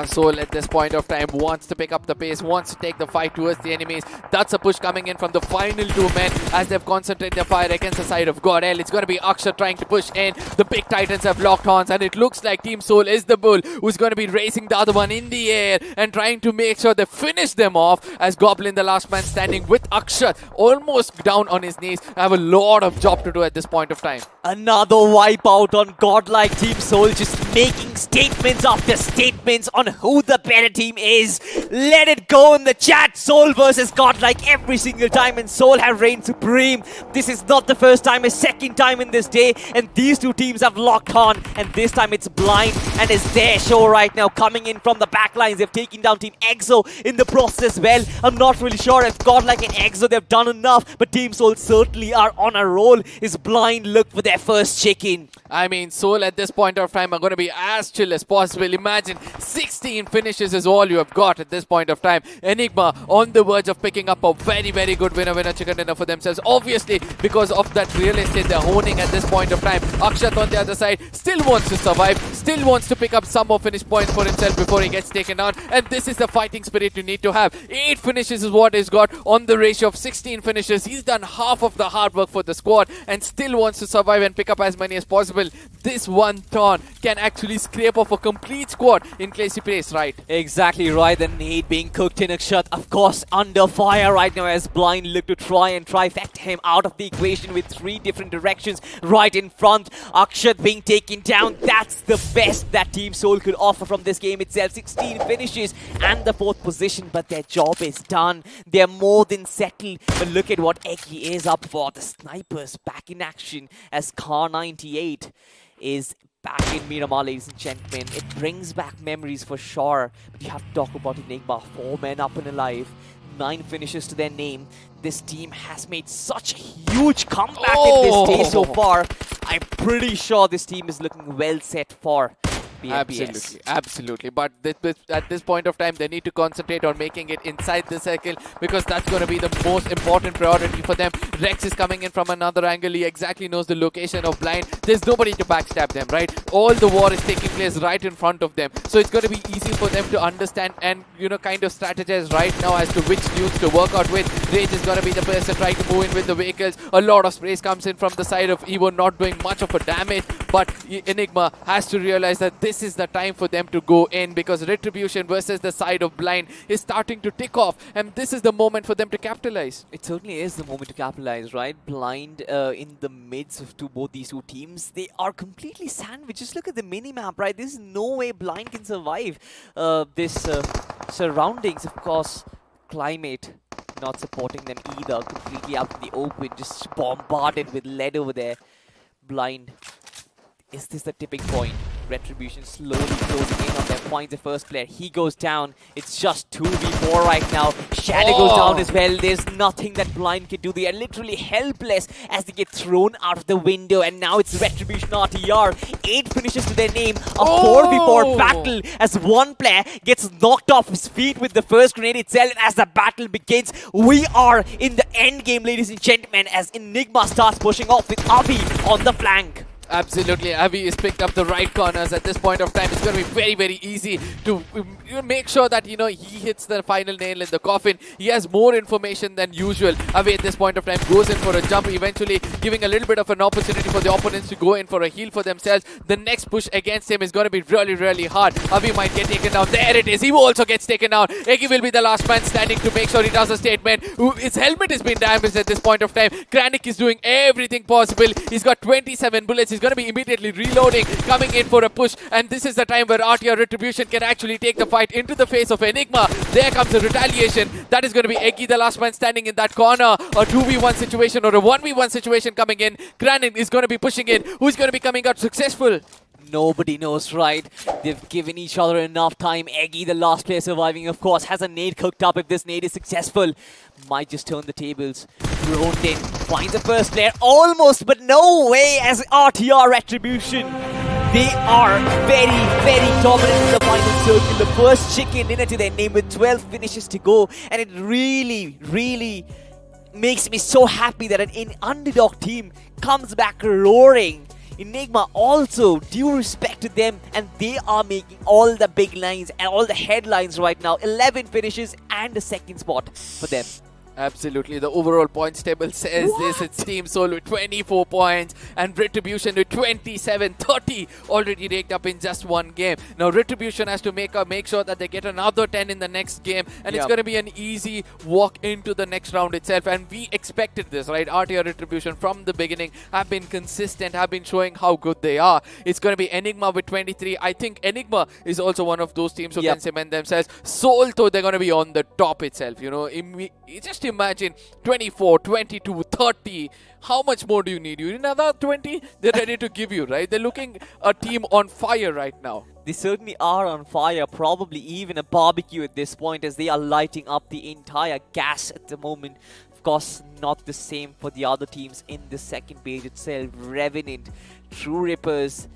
Soul at this point of time wants to pick up the pace, wants to take the fight towards the enemies. That's a push coming in from the final 2 men as they've concentrated their fire against the side of Gorel. It's going to be Akshat trying to push in. The big Titans have locked horns, and it looks like Team Soul is the bull who's going to be racing the other one in the air and trying to make sure they finish them off, as Goblin, the last man standing with Akshat, almost down on his knees. I have a lot of job to do at this point of time. Another wipeout on Godlike. Team Soul just making statements after statements on who the better team is. Let it go in the chat. Soul versus Godlike every single time, and Soul have reigned supreme. This is not the first time, a second time in this day, and these 2 teams have locked on, and this time it's Blind and it's their show right now, coming in from the back lines. They've taken down Team EXO in the process as well. I'm not really sure if Godlike and EXO, they've done enough, but Team Soul certainly are on a roll. Is Blind look for their first chicken. I mean, Soul at this point of time are going to be as chill as possible. Imagine 16 finishes is all you have got at this point of time. Enigma on the verge of picking up a very, very good winner chicken dinner for themselves. Obviously, because of that real estate they're honing at this point of time. Akshat on the other side still wants to survive, still wants to pick up some more finish points for himself before he gets taken out. And this is the fighting spirit you need to have. 8 finishes is what he's got on the ratio of 16 finishes. He's done half of the hard work for the squad and still wants to survive and pick up as many as possible. This one turn can actually scrape off a complete squad in case he plays right. Exactly right. The nade being cooked in Akshat, of course, under fire right now as Blind look to try and trifect him out of the equation with 3 different directions right in front. Akshat being taken down. That's the best that Team Soul could offer from this game itself. 16 finishes and the 4th position, but their job is done. They're more than settled. But look at what Eki is up for. The snipers back in action as Car 98 is back in Miramar, ladies and gentlemen. It brings back memories for sure. But you have to talk about Enigma. 4 men up and alive. 9 finishes to their name. This team has made such a huge comeback in this day so far. I'm pretty sure this team is looking well set for BMPS. Absolutely. But at this point of time, they need to concentrate on making it inside the circle because that's going to be the most important priority for them. Rex is coming in from another angle. He exactly knows the location of Blind. There's nobody to backstab them, right? All the war is taking place right in front of them. So it's going to be easy for them to understand and, kind of strategize right now as to which dudes to work out with. Rage is going to be the person trying to move in with the vehicles. A lot of sprays comes in from the side of Evo, not doing much of a damage. But Enigma has to realize that this is the time for them to go in because Retribution versus the side of Blind is starting to tick off. And this is the moment for them to capitalize. It certainly is the moment to capitalize, right? Blind in the midst of both these two teams, they are completely sandwiched. Just look at the mini-map, right? There's no way Blind can survive this surroundings. Of course, climate not supporting them either. Completely out in the open, just bombarded with lead over there. Blind. Is this the tipping point? Retribution slowly closing in on them. Finds the first player. He goes down. It's just 2v4 right now. Shadow goes down as well. There's nothing that Blind can do. They are literally helpless as they get thrown out of the window. And now it's Retribution RTR. 8 finishes to their name. A 4v4 battle as one player gets knocked off his feet with the first grenade itself. And as the battle begins, we are in the end game, ladies and gentlemen, as Enigma starts pushing off with Avi on the flank. Absolutely, Avi has picked up the right corners at this point of time. It's going to be very, very easy to make sure that, he hits the final nail in the coffin. He has more information than usual. Avi at this point of time goes in for a jump, eventually giving a little bit of an opportunity for the opponents to go in for a heal for themselves. The next push against him is going to be really, really hard. Avi might get taken down. There it is. He also gets taken down. Egi will be the last man standing to make sure he does a statement. His helmet has been damaged at this point of time. Kranich is doing everything possible. He's got 27 bullets. He's going to be immediately reloading, coming in for a push, and this is the time where RTR Retribution can actually take the fight into the face of Enigma. There comes the retaliation. That is going to be Eggy, the last man standing in that corner. A 2v1 situation or a 1v1 situation coming in. Granin is going to be pushing in. Who's going to be coming out successful? Nobody knows, right? They've given each other enough time. Eggy, the last player surviving, of course, has a nade cooked up. If this nade is successful, might just turn the tables. Brondin finds the first player, almost, but no way as RTR Retribution. They are very, very dominant in the final circle. The first chicken dinner to their name with 12 finishes to go. And it really, really makes me so happy that an underdog team comes back roaring. Enigma also, due respect to them, and they are making all the big lines and all the headlines right now. 11 finishes and a second spot for them. Absolutely. The overall points table says this. It's Team Soul with 24 points and Retribution with 27, 30 already raked up in just one game. Now Retribution has to make sure that they get another 10 in the next game, and it's going to be an easy walk into the next round itself. And we expected this, right? RTR Retribution from the beginning have been consistent, have been showing how good they are. It's going to be Enigma with 23. I think Enigma is also one of those teams who can cement themselves. Soul, though, they're going to be on the top itself. Just imagine 24, 22, 30. How much more do you need? You need another 20? They're ready to give you, right? They're looking a team on fire right now. They certainly are on fire, probably even a barbecue at this point, as they are lighting up the entire gas at the moment. Of course, not the same for the other teams in the second page itself. Revenant, True Rippers,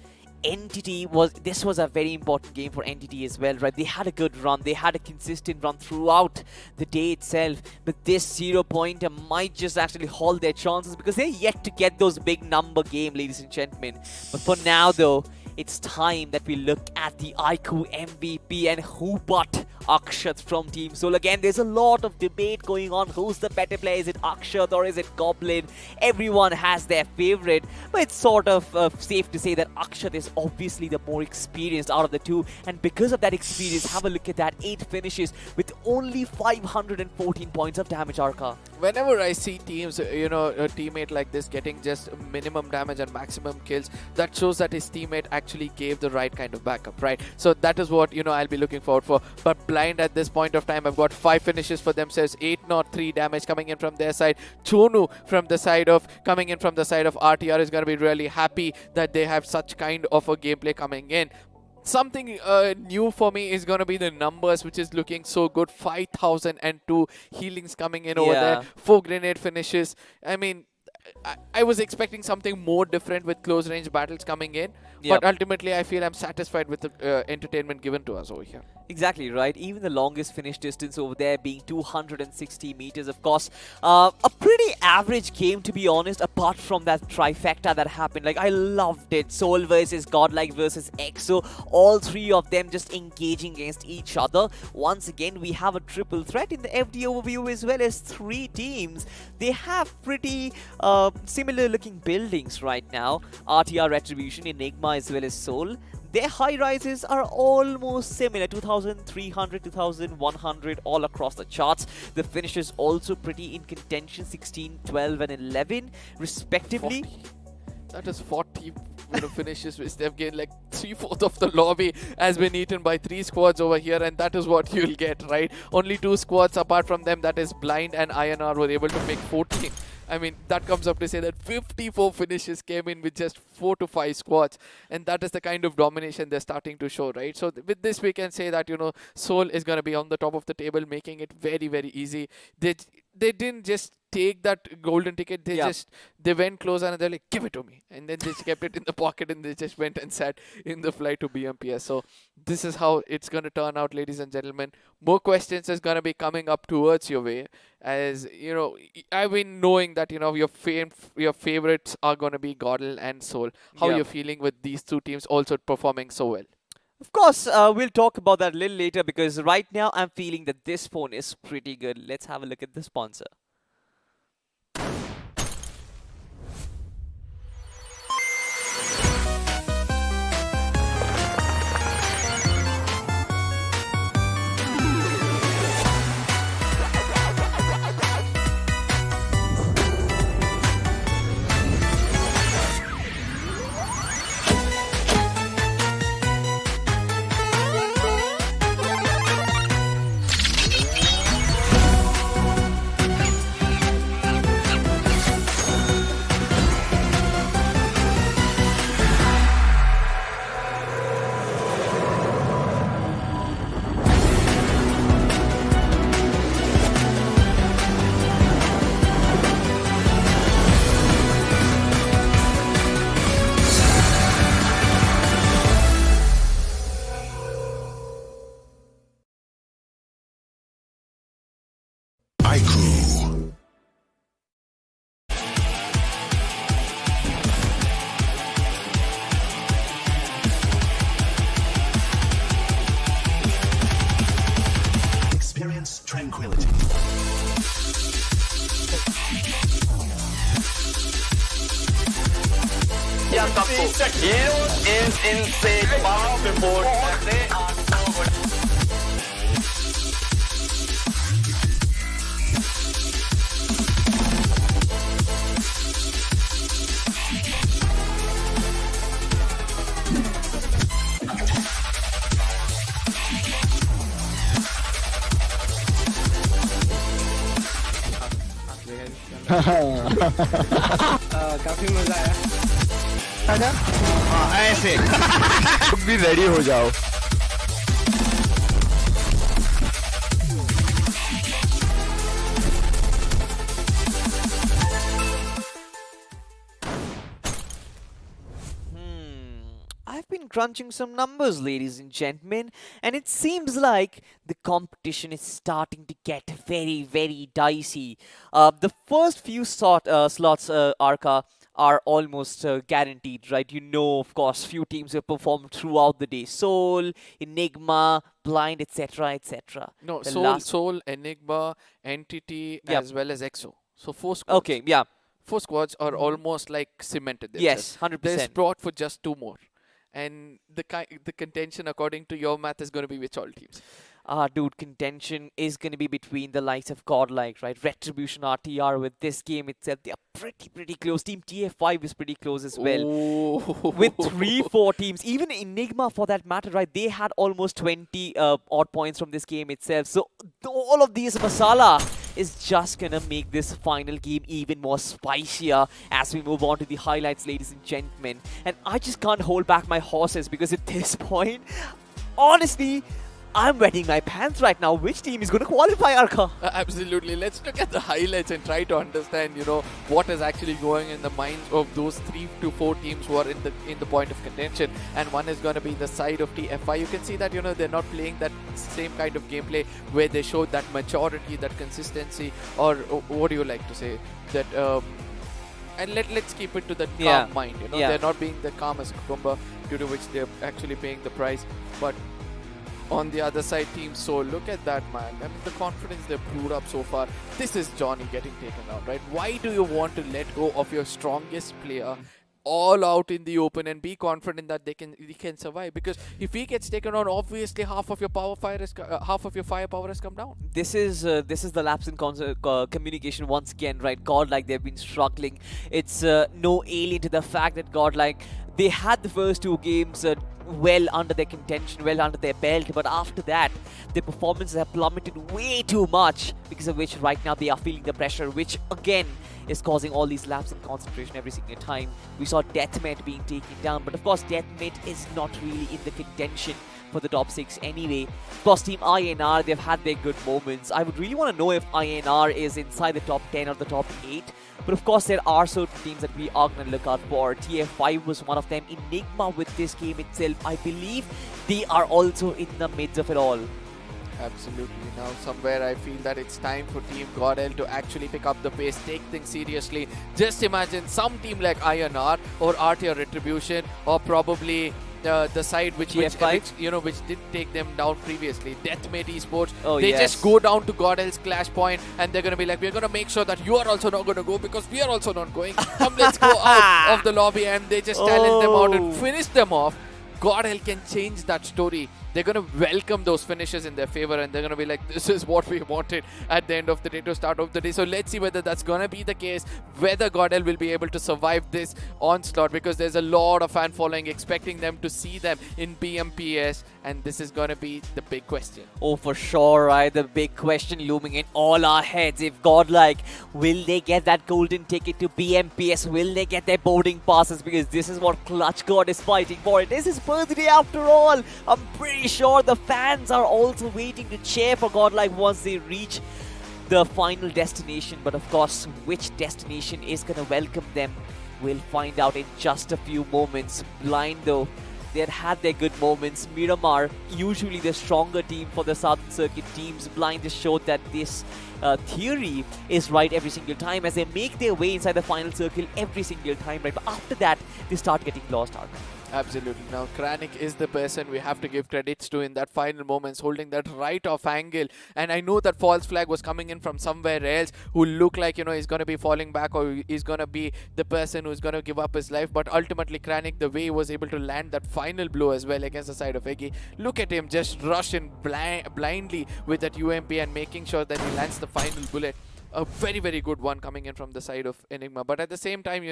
Entity this was a very important game for Entity as well, right? They had a good run, they had a consistent run throughout the day itself, but this 0-pointer might just actually hold their chances because they're yet to get those big number game, ladies and gentlemen. But for now though, it's time that we look at the iQOO MVP, and who but Akshat from Team Soul. Again, there's a lot of debate going on. Who's the better player? Is it Akshat or is it Goblin? Everyone has their favorite, but it's sort of safe to say that Akshat is obviously the more experienced out of the two, and because of that experience, have a look at that. 8 finishes with only 514 points of damage, Arka. Whenever I see teams, a teammate like this getting just minimum damage and maximum kills, that shows that his teammate actually gave the right kind of backup, right? So that is what, I'll be looking forward for. But Blind at this point of time, I've got 5 finishes for themselves, 803 damage coming in from their side. Chonu coming in from the side of RTR is going to be really happy that they have such kind of a gameplay coming in. Something new for me is going to be the numbers, which is looking so good. 5,002 healings coming in over there. 4 grenade finishes. I mean, I was expecting something more different with close range battles coming in. Yep. But ultimately, I feel I'm satisfied with the entertainment given to us over here. Exactly right. Even the longest finish distance over there being 260 meters, of course. A pretty average game, to be honest, apart from that trifecta that happened. Like, I loved it. Soul versus Godlike versus EXO. All three of them just engaging against each other. Once again, we have a triple threat in the FD overview as well as three teams. They have pretty similar looking buildings right now. RTR Retribution, Enigma as well as Soul. Their high rises are almost similar, 2,300, 2,100 all across the charts. The finishes also pretty in contention, 16, 12 and 11 respectively. 40. That is 40 finishes which they've gained. Like 3/4 of the lobby has been eaten by 3 squads over here, and that is what you'll get, right? Only 2 squads apart from them, that is Blind and INR, were able to make 14. I mean, that comes up to say that 54 finishes came in with just 4 to 5 squads, and that is the kind of domination they're starting to show, right? So with this, we can say that, you know, Soul is going to be on the top of the table, making it very, very easy. They didn't just take that golden ticket, they went closer and they're like, give it to me, and then they kept it in the pocket and they just went and sat in the flight to BMPS. So this is how it's going to turn out, ladies and gentlemen. More questions is going to be coming up towards your way, as you know, I've been knowing that, you know, your favorites are going to be Godel and Soul. How are you feeling with these two teams also performing so well? Of course, we'll talk about that a little later, because right now I'm feeling that this phone is pretty good. Let's have a look at the sponsor. iQOO. Experience tranquility. Yeah, Heroes is insane. Wow, report. They are so good. काफी मजा आया। ऐसे भी ready हो जाओ। I've been crunching some numbers, ladies and gentlemen, and it seems like the competition is starting to get very, very dicey. The first few slots, Arca, are almost guaranteed, right? You know, of course, few teams have performed throughout the day. Soul, Enigma, Blind, etc., etc. No, The Soul, Enigma, Entity, as well as EXO. So 4 squads. Okay, yeah. 4 squads are almost like cemented. Yes, themselves. 100%. They're spot for just 2 more. And the contention, according to your math, is going to be which all teams? Dude, contention is going to be between the likes of Godlike, right? Retribution, RTR, with this game itself, they are pretty close. Team TF5 is pretty close as well. Ooh. With 3-4 teams. Even Enigma, for that matter, right? They had almost 20 odd points from this game itself. So all of these masala is just going to make this final game even more spicier as we move on to the highlights, ladies and gentlemen. And I just can't hold back my horses, because at this point, honestly, I'm wetting my pants right now. Which team is going to qualify, Arka? Absolutely. Let's look at the highlights and try to understand, what is actually going in the minds of those 3 to 4 teams who are in the point of contention. And one is going to be the side of TFI. You can see that, they're not playing that same kind of gameplay where they showed that maturity, that consistency, or what do you like to say? That and let's keep it to the calm mind. They're not being the calm as a cucumber, due to which they're actually paying the price. But on the other side, Team Soul, look at that, man. I mean, the confidence they've proved up so far. This is Johnny getting taken out, right? Why do you want to let go of your strongest player all out in the open and be confident that they can survive? Because if he gets taken on, obviously half of your firepower has come down. This is the lapse in communication once again, right? Godlike, they've been struggling. It's no alien to the fact that Godlike, they had the first 2 games well under their contention, well under their belt, but after that their performances have plummeted way too much, because of which right now they are feeling the pressure, which again is causing all these laps in concentration every single time. We saw Deathmate being taken down, but of course Deathmate is not really in the contention for the top 6 anyway. Of course, Team INR, they've had their good moments. I would really want to know if INR is inside the top 10 or the top 8. But of course, there are certain teams that we are going to look out for. TF5 was one of them. Enigma with this game itself, I believe they are also in the midst of it all. Absolutely. Now, somewhere I feel that it's time for Team Godel to actually pick up the pace, take things seriously. Just imagine some team like INR or RTR Retribution, or probably the side which did take them down previously, Deathmate Esports. They just go down to Godel's clash point and they're going to be like, we're going to make sure that you are also not going to go because we are also not going. Come, let's go out of the lobby, and they just challenge them out and finish them off. Godel can change that story. They're going to welcome those finishes in their favor, and they're going to be like, this is what we wanted at the end of the day to start off the day. So let's see whether that's going to be the case, whether Godel will be able to survive this onslaught, because there's a lot of fan following expecting them to see them in BMPS, and this is going to be the big question. Oh, for sure, right? The big question looming in all our heads. If Godlike, will they get that golden ticket to BMPS? Will they get their boarding passes? Because this is what Clutch God is fighting for. It is his birthday after all. I'm pretty sure the fans are also waiting to cheer for Godlike once they reach the final destination. But of course, which destination is going to welcome them, we'll find out in just a few moments. Blind though, they had their good moments. Miramar, usually the stronger team for the Southern Circuit teams. Blind has showed that this theory is right every single time, as they make their way inside the final circle every single time, right? But after that, they start getting lost out. Absolutely. Now, Kranik is the person we have to give credits to in that final moments, holding that right off angle. And I know that false flag was coming in from somewhere else, who looked like, he's going to be falling back, or he's going to be the person who's going to give up his life. But ultimately, Kranik, the way he was able to land that final blow as well against the side of Eggy. Look at him just rush in blindly with that UMP and making sure that he lands the final bullet. A very, very good one coming in from the side of Enigma. But at the same time,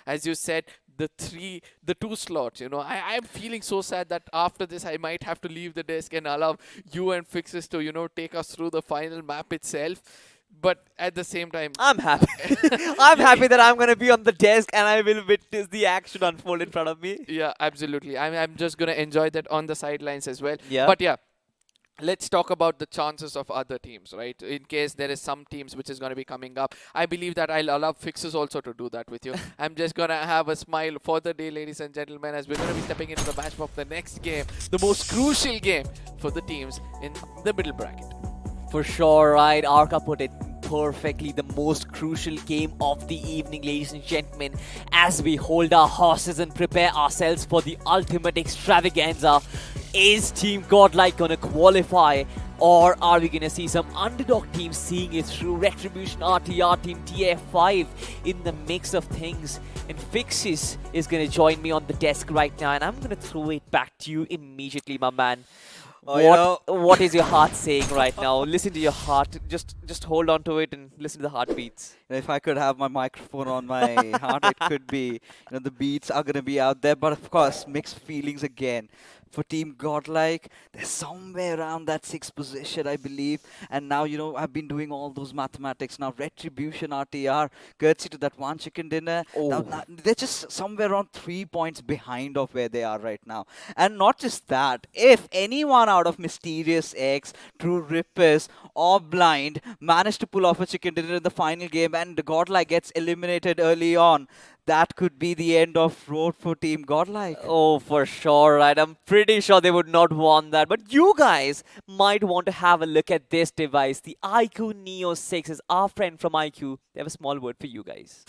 as you said, the 2 slots, I'm feeling so sad that after this, I might have to leave the desk and allow you and Fixes to, take us through the final map itself. But at the same time, I'm happy. I'm happy that I'm going to be on the desk and I will witness the action unfold in front of me. Yeah, absolutely. I'm just going to enjoy that on the sidelines as well. Yeah. But yeah. Let's talk about the chances of other teams, right? In case there is some teams which is going to be coming up. I believe that I'll allow Fixes also to do that with you. I'm just going to have a smile for the day, ladies and gentlemen, as we're going to be stepping into the match of the next game. The most crucial game for the teams in the middle bracket. For sure, right? Arka put it perfectly. The most crucial game of the evening, ladies and gentlemen, as we hold our horses and prepare ourselves for the ultimate extravaganza. Is Team Godlike gonna qualify, or are we gonna see some underdog teams seeing it through? Retribution, RTR, Team TF5 in the mix of things. And Fixes is gonna join me on the desk right now, and I'm gonna throw it back to you immediately, my man. What is your heart saying right now? Listen to your heart. Just hold on to it and listen to the heartbeats. If I could have my microphone on my heart, it could be, the beats are going to be out there. But of course, mixed feelings again. for Team Godlike. They're somewhere around that 6th position, I believe. And now, I've been doing all those mathematics. Now, Retribution RTR, courtesy to that one chicken dinner. Now, they're just somewhere around 3 points behind of where they are right now. And not just that, if anyone out of Mysterious X, True Rippers, or Blind managed to pull off a chicken dinner in the final game and the Godlike gets eliminated early on, that could be the end of road for Team Godlike. Oh, for sure, right? I'm pretty sure they would not want that. But you guys might want to have a look at this device. The iQOO Neo 6 is our friend from iQOO. They have a small word for you guys.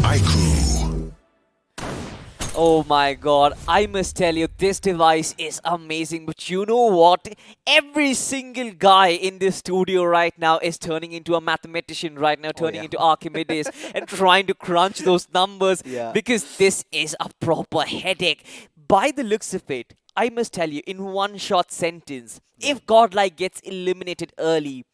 iQOO. Oh my god, I must tell you, this device is amazing. But you know what? Every single guy in this studio right now is turning into a mathematician right now, turning into Archimedes and trying to crunch those numbers because this is a proper headache. By the looks of it, I must tell you, in one short sentence, if Godlike gets eliminated early,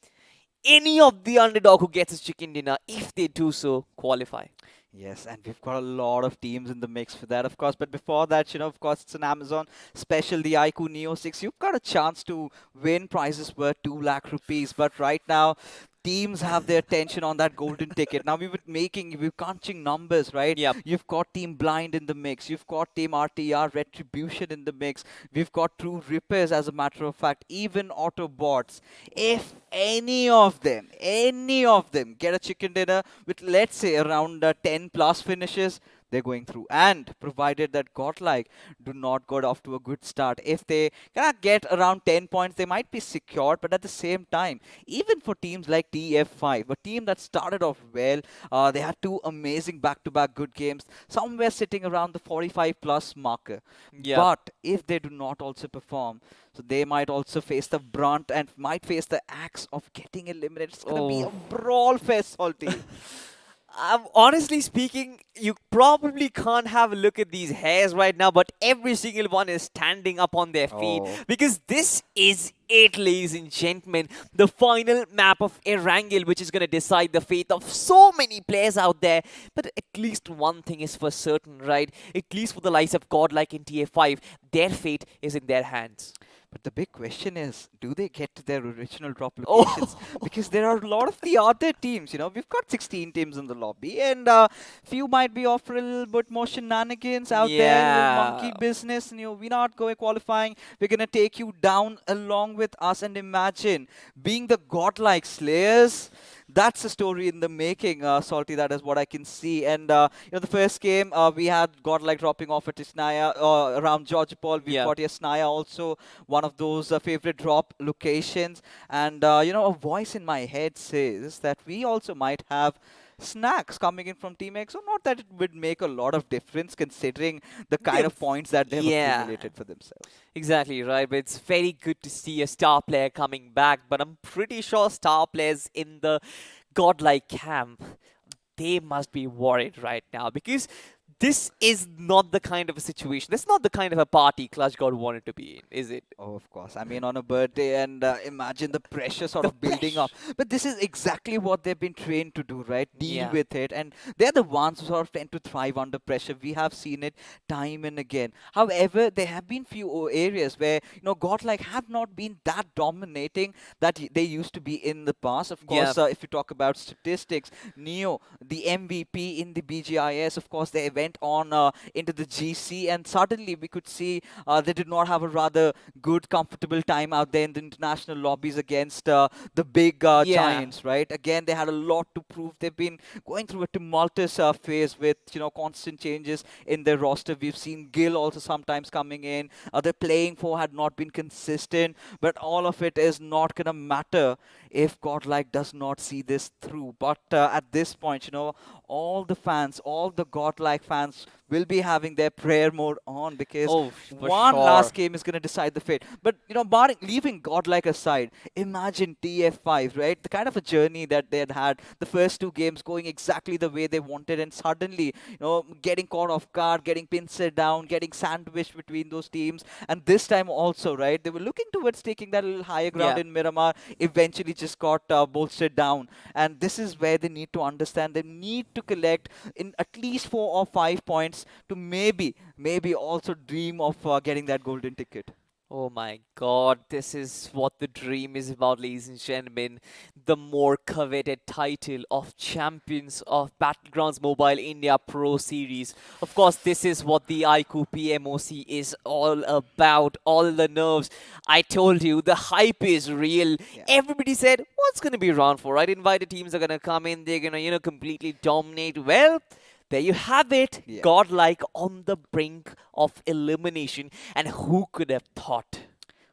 any of the underdog who gets his chicken dinner, if they do so, qualify. Yes, and we've got a lot of teams in the mix for that, of course. But before that, of course, it's an Amazon special, the iQOO Neo 6. You've got a chance to win prizes worth 2 lakh rupees. But right now, teams have their attention on that golden ticket. Now, we're crunching numbers, right? Yep. You've got Team Blind in the mix. You've got Team RTR Retribution in the mix. We've got True Rippers, as a matter of fact, even Autobots. If any of them get a chicken dinner with, let's say, around 10 plus finishes, they're going through. And provided that Godlike do not get off to a good start, if they cannot get around 10 points, they might be secured. But at the same time, even for teams like TF5, a team that started off well, they had 2 amazing back-to-back good games, somewhere sitting around the 45 plus marker. Yeah. But if they do not also perform, so they might also face the brunt and might face the axe of getting eliminated. It's going to be a brawl fest, Salty. Honestly speaking, you probably can't have a look at these hairs right now, but every single one is standing up on their feet because this is it, ladies and gentlemen. The final map of Erangel, which is going to decide the fate of so many players out there. But at least one thing is for certain, right? At least for the likes of Godlike in TF5, their fate is in their hands. But the big question is, do they get to their original drop locations? Because there are a lot of the other teams, we've got 16 teams in the lobby, and few might be off for a little bit more shenanigans out there, monkey business, and we're not going qualifying. We're going to take you down along with us, and imagine being the Godlike Slayers. That's a story in the making, Salty. That is what I can see. And, the first game, we had Godlike dropping off at Isnaya around Georgia Paul. We've got Isnaya also, one of those favorite drop locations. And, a voice in my head says that we also might have snacks coming in from Team X. So not that it would make a lot of difference considering the kind of points that they've accumulated for themselves. Exactly, right. But it's very good to see a star player coming back. But I'm pretty sure star players in the Godlike camp, they must be worried right now because this is not the kind of a situation. This is not the kind of a party Clutch God wanted to be in, is it? Oh, of course. I mean, on a birthday, and imagine the pressure sort of building up. But this is exactly what they've been trained to do, right? Deal with it. And they're the ones who sort of tend to thrive under pressure. We have seen it time and again. However, there have been few areas where, Godlike have not been that dominating that they used to be in the past. Of course, if you talk about statistics, Neo, the MVP in the BGIS, of course, the event went on into the GC, and suddenly we could see they did not have a rather good, comfortable time out there in the international lobbies against the big giants, right? Again, they had a lot to prove. They've been going through a tumultuous phase with, constant changes in their roster. We've seen Gil also sometimes coming in. Their playing for had not been consistent, but all of it is not going to matter if Godlike does not see this through. But at this point, all the fans, all the Godlike fans will be having their prayer mode on, because one last game is going to decide the fate. But, leaving Godlike aside, imagine TF5, right? The kind of a journey that they had the first two games going exactly the way they wanted, and suddenly, getting caught off guard, getting pincered down, getting sandwiched between those teams. And this time also, right, they were looking towards taking that a little higher ground in Miramar, eventually just got bolstered down. And this is where they need to understand they need to collect in at least 4 or 5 points to maybe also dream of getting that golden ticket. Oh my god, this is what the dream is about, ladies and gentlemen. The more coveted title of champions of Battlegrounds Mobile India Pro Series. Of course, this is what the iQOO BMOC is all about. All the nerves. I told you, the hype is real. Everybody said, what's going to be round 4, right? Invited teams are going to come in. They're going to, completely dominate. Well, there you have it. Godlike on the brink of elimination. And who could have thought?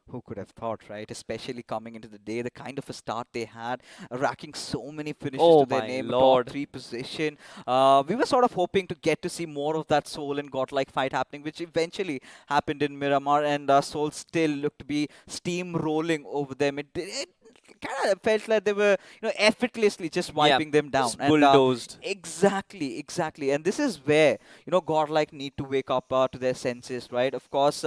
Who could have thought, right? Especially coming into the day, the kind of a start they had, racking so many finishes to their name, top 3 position. We were sort of hoping to get to see more of that Soul and Godlike fight happening, which eventually happened in Miramar, and Soul still looked to be steamrolling over them. It kind of felt like they were, effortlessly just wiping them down. Just bulldozed. Exactly. And this is where, Godlike need to wake up to their senses, right? Of course,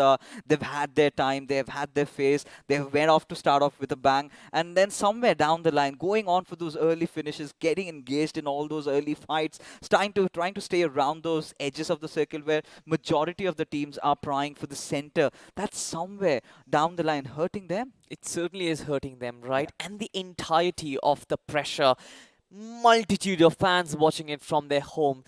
they've had their time, they've had their phase, they went off to start off with a bang, and then somewhere down the line, going on for those early finishes, getting engaged in all those early fights, trying to stay around those edges of the circle where majority of the teams are prying for the center. That's somewhere down the line hurting them. It certainly is hurting them, right? And the entirety of the pressure, multitude of fans watching it from their home.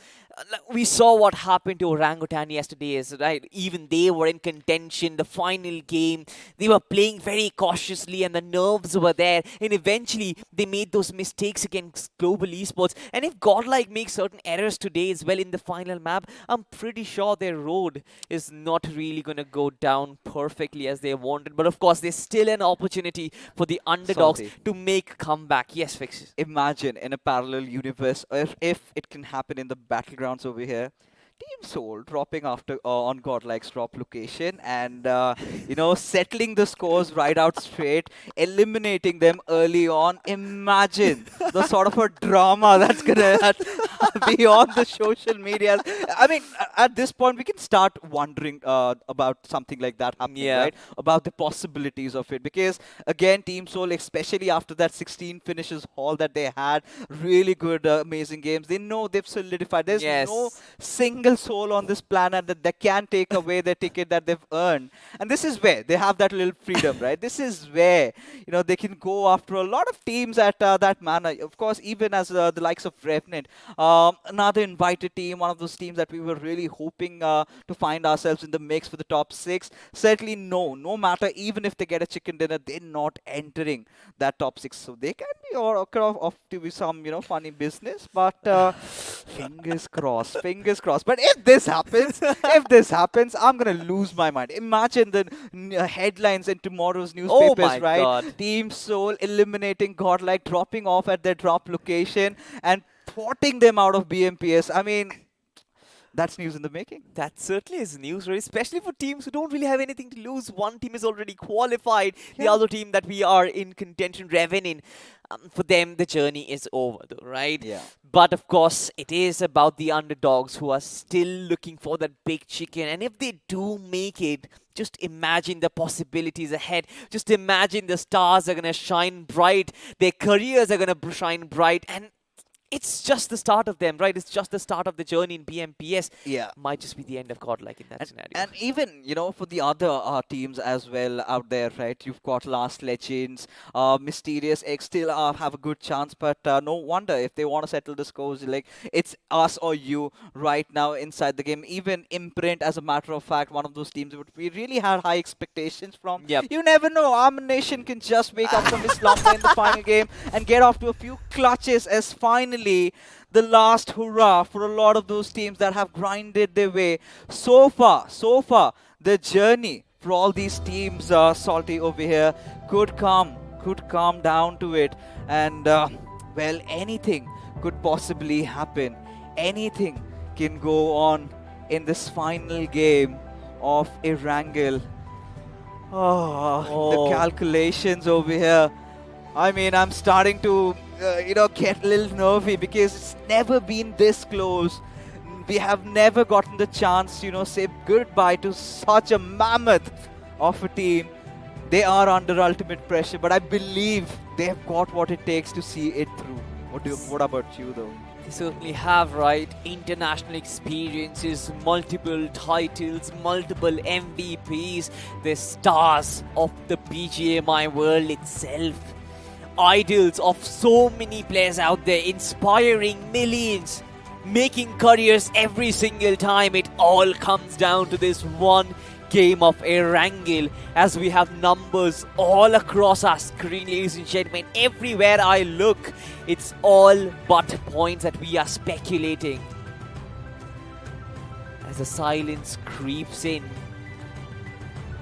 We saw what happened to Orangutan yesterday, right? Even they were in contention, the final game. They were playing very cautiously and the nerves were there. And eventually, they made those mistakes against Global Esports. And if Godlike makes certain errors today as well in the final map, I'm pretty sure their road is not really going to go down perfectly as they wanted. But of course, there's still an opportunity for the underdogs to make a comeback. Yes, Fixes. Imagine in a parallel universe, if it can happen in the battlegrounds over here, Team Soul dropping after on Godlike's drop location and settling the scores right out straight, eliminating them early on. Imagine the sort of a drama that's gonna be on the social media. I mean, at this point we can start wondering about something like that happening, right? About the possibilities of it, because again, Team Soul, especially after that 16 finishes haul that they had, really good, amazing games. They know they've solidified. There's no single soul on this planet that can take away their ticket that they've earned. And this is where they have that little freedom, right? This is where, they can go after a lot of teams at that manner. Of course, even as the likes of Revenant, another invited team, one of those teams that we were really hoping to find ourselves in the mix for the top 6. Certainly no matter, even if they get a chicken dinner, they're not entering that top 6. So they can be off to be some, funny business, but fingers crossed. But if this happens, I'm gonna lose my mind. Imagine the headlines in tomorrow's newspapers, right? God. Team Soul eliminating Godlike, dropping off at their drop location and thwarting them out of BMPS. I mean, that's news in the making. That certainly is news, right? Especially for teams who don't really have anything to lose. One team is already qualified. The other team that we are in contention, Revenant, for them, the journey is over, though, right? Yeah. But of course, it is about the underdogs who are still looking for that big chicken. And if they do make it, just imagine the possibilities ahead. Just imagine the stars are going to shine bright. Their careers are going to shine bright. And it's just the start of them, right? It's just the start of the journey in BMPS. Yeah. Might just be the end of Godlike in that scenario. And even, you know, for the other teams as well out there, right? You've got Last Legends, Mysterious X still have a good chance, but no wonder if they want to settle the scores, like, it's us or you right now inside the game. Even Imprint, as a matter of fact, one of those teams which we really had high expectations from. Yep. You never know. Nation can just wake up from his slumber in the final game and get off to a few clutches as finally the last hurrah for a lot of those teams that have grinded their way so far. The journey for all these teams, Salty over here, could come down to it, and well, anything could possibly happen. Anything can go on in this final game of Erangel. The calculations over here. I mean, I'm starting to, get a little nervy because it's never been this close. We have never gotten the chance, say goodbye to such a mammoth of a team. They are under ultimate pressure, but I believe they have got what it takes to see it through. What about you, though? They certainly have, right? International experiences, multiple titles, multiple MVPs. They're stars of the BGMI world itself. Idols of so many players out there, inspiring millions, making careers every single time. It all comes down to this one game of Erangel, as we have numbers all across our screen, ladies and gentlemen. Everywhere I look, it's all but points that we are speculating. As the silence creeps in,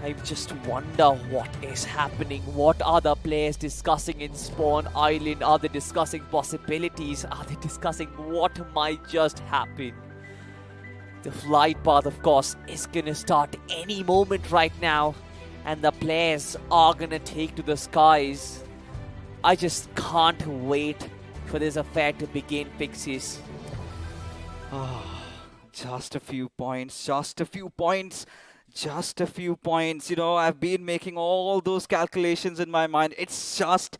I just wonder what is happening. What are the players discussing in Spawn Island? Are they discussing possibilities? Are they discussing what might just happen? The flight path, of course, is gonna start any moment right now, and the players are gonna take to the skies. I just can't wait for this affair to begin, Pixies. Just a few points. I've been making all those calculations in my mind. It's just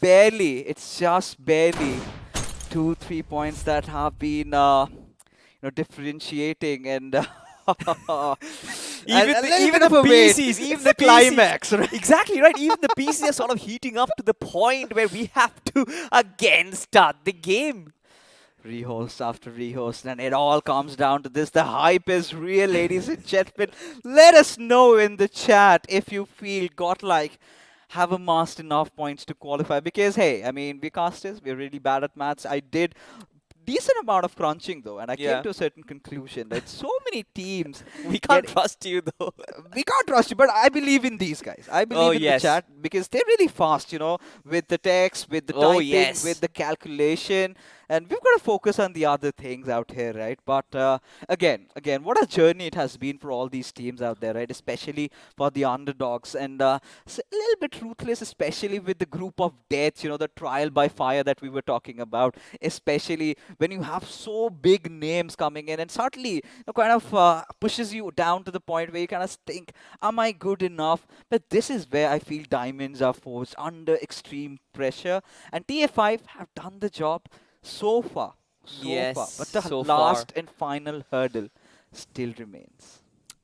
barely 2-3 points that have been differentiating, and even the PCs, even the climax, right? Exactly right. Even the PCs are sort of heating up to the point where we have to again start the game. Rehost after rehost, and it all comes down to this. The hype is real, ladies and gentlemen. Let us know in the chat if you feel Godlike have amassed enough points to qualify, because hey, I mean, we casters, we're really bad at maths. I did decent amount of crunching though, and I came to a certain conclusion that so many teams we can't trust you though. We can't trust you, but I believe in these guys. I believe in the chat, because they're really fast, with the text, with the typing, with the calculation. And we've got to focus on the other things out here, right? But again, what a journey it has been for all these teams out there, right? Especially for the underdogs. And it's a little bit ruthless, especially with the group of deaths, the trial by fire that we were talking about. Especially when you have so big names coming in, and certainly kind of pushes you down to the point where you kind of think, am I good enough? But this is where I feel diamonds are forged under extreme pressure. And TF5 have done the job so far. But the last and final hurdle still remains.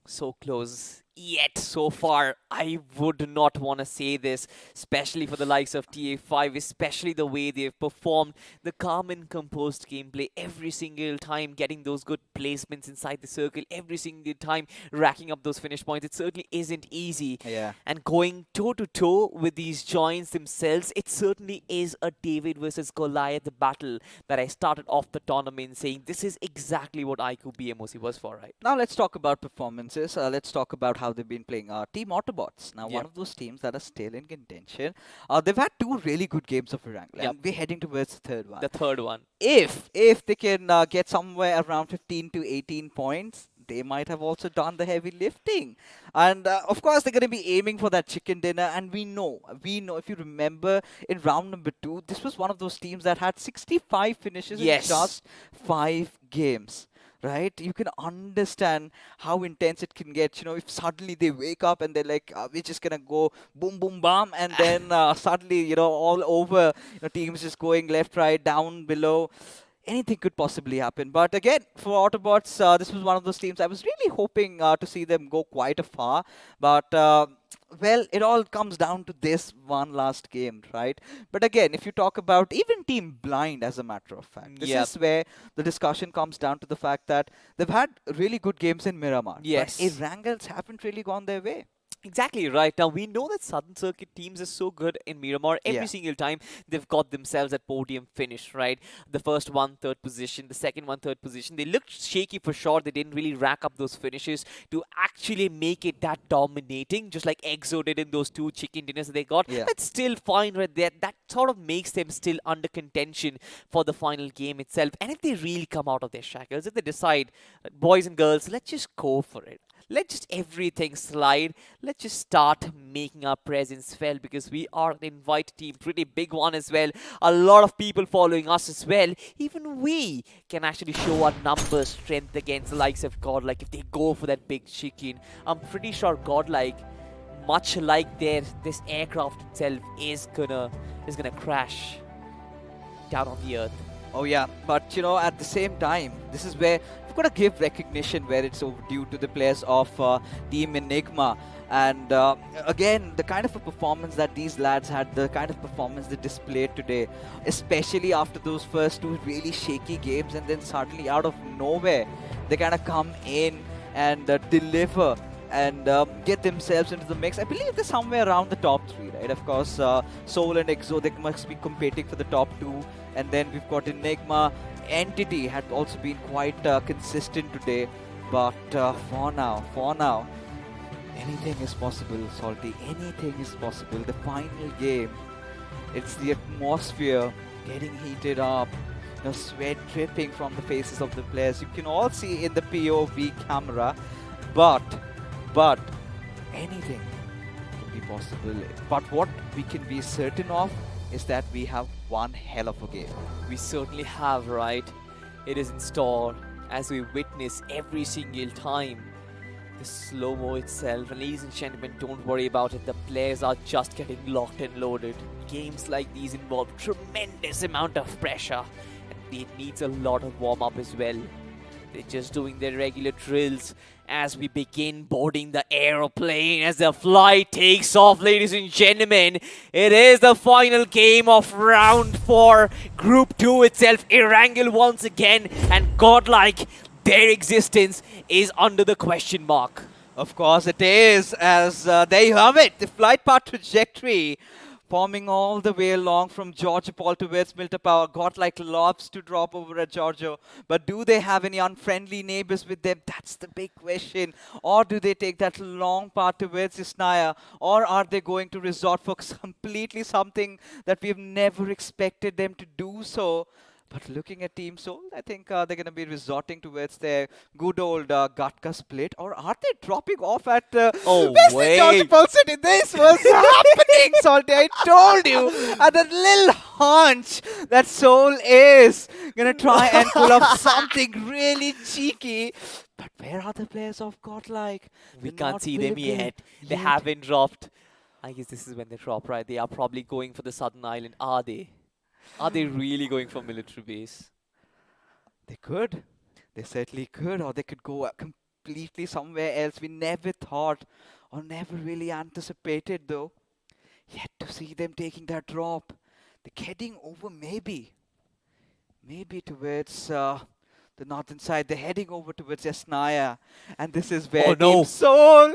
So close, yet so far. I would not want to say this, especially for the likes of TA5, especially the way they've performed, the calm and composed gameplay every single time, getting those good placements inside the circle every single time, racking up those finish points. It certainly isn't easy. Yeah. And going toe-to-toe with these giants themselves, it certainly is a David versus Goliath battle that I started off the tournament saying this is exactly what iQOO BMOC was for, right? Now let's talk about performances. Let's talk about how they've been playing. Team Autobots, now one of those teams that are still in contention. They've had 2 really good games of Erangel, and we're heading towards the third one. The third one. If they can get somewhere around 15 to 18 points, they might have also done the heavy lifting. And of course, they're going to be aiming for that chicken dinner. And we know, if you remember, in round number 2, this was one of those teams that had 65 finishes in just 5 games. right? You can understand how intense it can get. If suddenly they wake up and they're like, we're just gonna go boom, boom, bam, and then suddenly, all over, teams just going left, right, down, below. Anything could possibly happen. But again, for Autobots, this was one of those teams I was really hoping to see them go quite a far. But well, it all comes down to this one last game, right? But again, if you talk about even Team Blind, as a matter of fact, this is where the discussion comes down to the fact that they've had really good games in Miramar. Yes. But Erangels haven't really gone their way. Exactly right. Now, we know that Southern Circuit teams are so good in Miramar. Every single time they've got themselves at podium finish, right? The first one, third position. The second one, third position. They looked shaky for sure. They didn't really rack up those finishes to actually make it that dominating, just like EXO did in those 2 chicken dinners that they got. It's still fine right there. That sort of makes them still under contention for the final game itself. And if they really come out of their shackles, if they decide, boys and girls, let's just go for it. Let just everything slide. Let's just start making our presence felt, because we are an invite team, pretty big one as well. A lot of people following us as well. Even we can actually show our numbers strength against the likes of Godlike if they go for that big chicken. I'm pretty sure Godlike, much like this aircraft itself, is gonna crash down on the earth. Oh yeah, but at the same time, this is where we've got to give recognition where it's overdue to the players of Team Enigma. And again, the kind of a performance that these lads had, the kind of performance they displayed today, especially after those first 2 really shaky games, and then suddenly out of nowhere, they kind of come in and deliver and get themselves into the mix. I believe they're somewhere around the top 3, right? Of course, Soul and EXO, they must be competing for the top 2. And then we've got Enigma. Entity had also been quite consistent today. But for now, anything is possible, Salty. Anything is possible. The final game, it's the atmosphere getting heated up. Sweat dripping from the faces of the players. You can all see in the POV camera. But anything could be possible. But what we can be certain of is that we have one hell of a game. We certainly have, right? It is in store as we witness every single time the slow-mo itself. And ladies and gentlemen, don't worry about it. The players are just getting locked and loaded. Games like these involve tremendous amount of pressure, and it needs a lot of warm-up as well. They're just doing their regular drills as we begin boarding the aeroplane, as the flight takes off, ladies and gentlemen. It is the final game of round 4, Group 2 itself. Erangel once again, and Godlike, their existence is under the question mark. Of course it is, as there you have it. The flight path trajectory forming all the way along from Georgia Paul towards Milta Power. Godlike loves to drop over at Giorgio, but do they have any unfriendly neighbors with them? That's the big question. Or do they take that long path towards Isnaya? Or are they going to resort for completely something that we've never expected them to do so? But looking at Team Soul, I think they're going to be resorting towards their good old Gatka split. Or are they dropping off at... oh, wait. Georgia Paul City? This was happening, Salty. I told you. And that little hunch that Soul is going to try and pull off something really cheeky. But where are the players of Godlike? We can't see them yet. They haven't dropped. I guess this is when they drop, right? They are probably going for the Southern Island. Are they? Are they really going for military base? They could. They certainly could. Or they could go completely somewhere else. We never thought or never really anticipated, though, yet to see them taking that drop. They're heading over maybe towards the northern side. They're heading over towards Yasnaya. And this is where Team Soul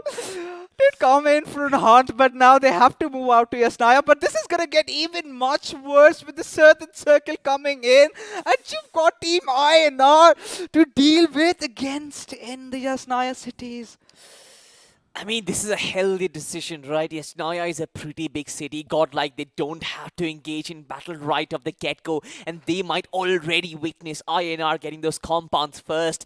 did come in for a hunt, but now they have to move out to Yasnaya. But this is going to get even much worse with the Southern Circle coming in. And you've got Team INR to deal with against in the Yasnaya cities. I mean, this is a healthy decision, right? Yasnaya is a pretty big city. Godlike, they don't have to engage in battle right off the get-go. And they might already witness INR getting those compounds first.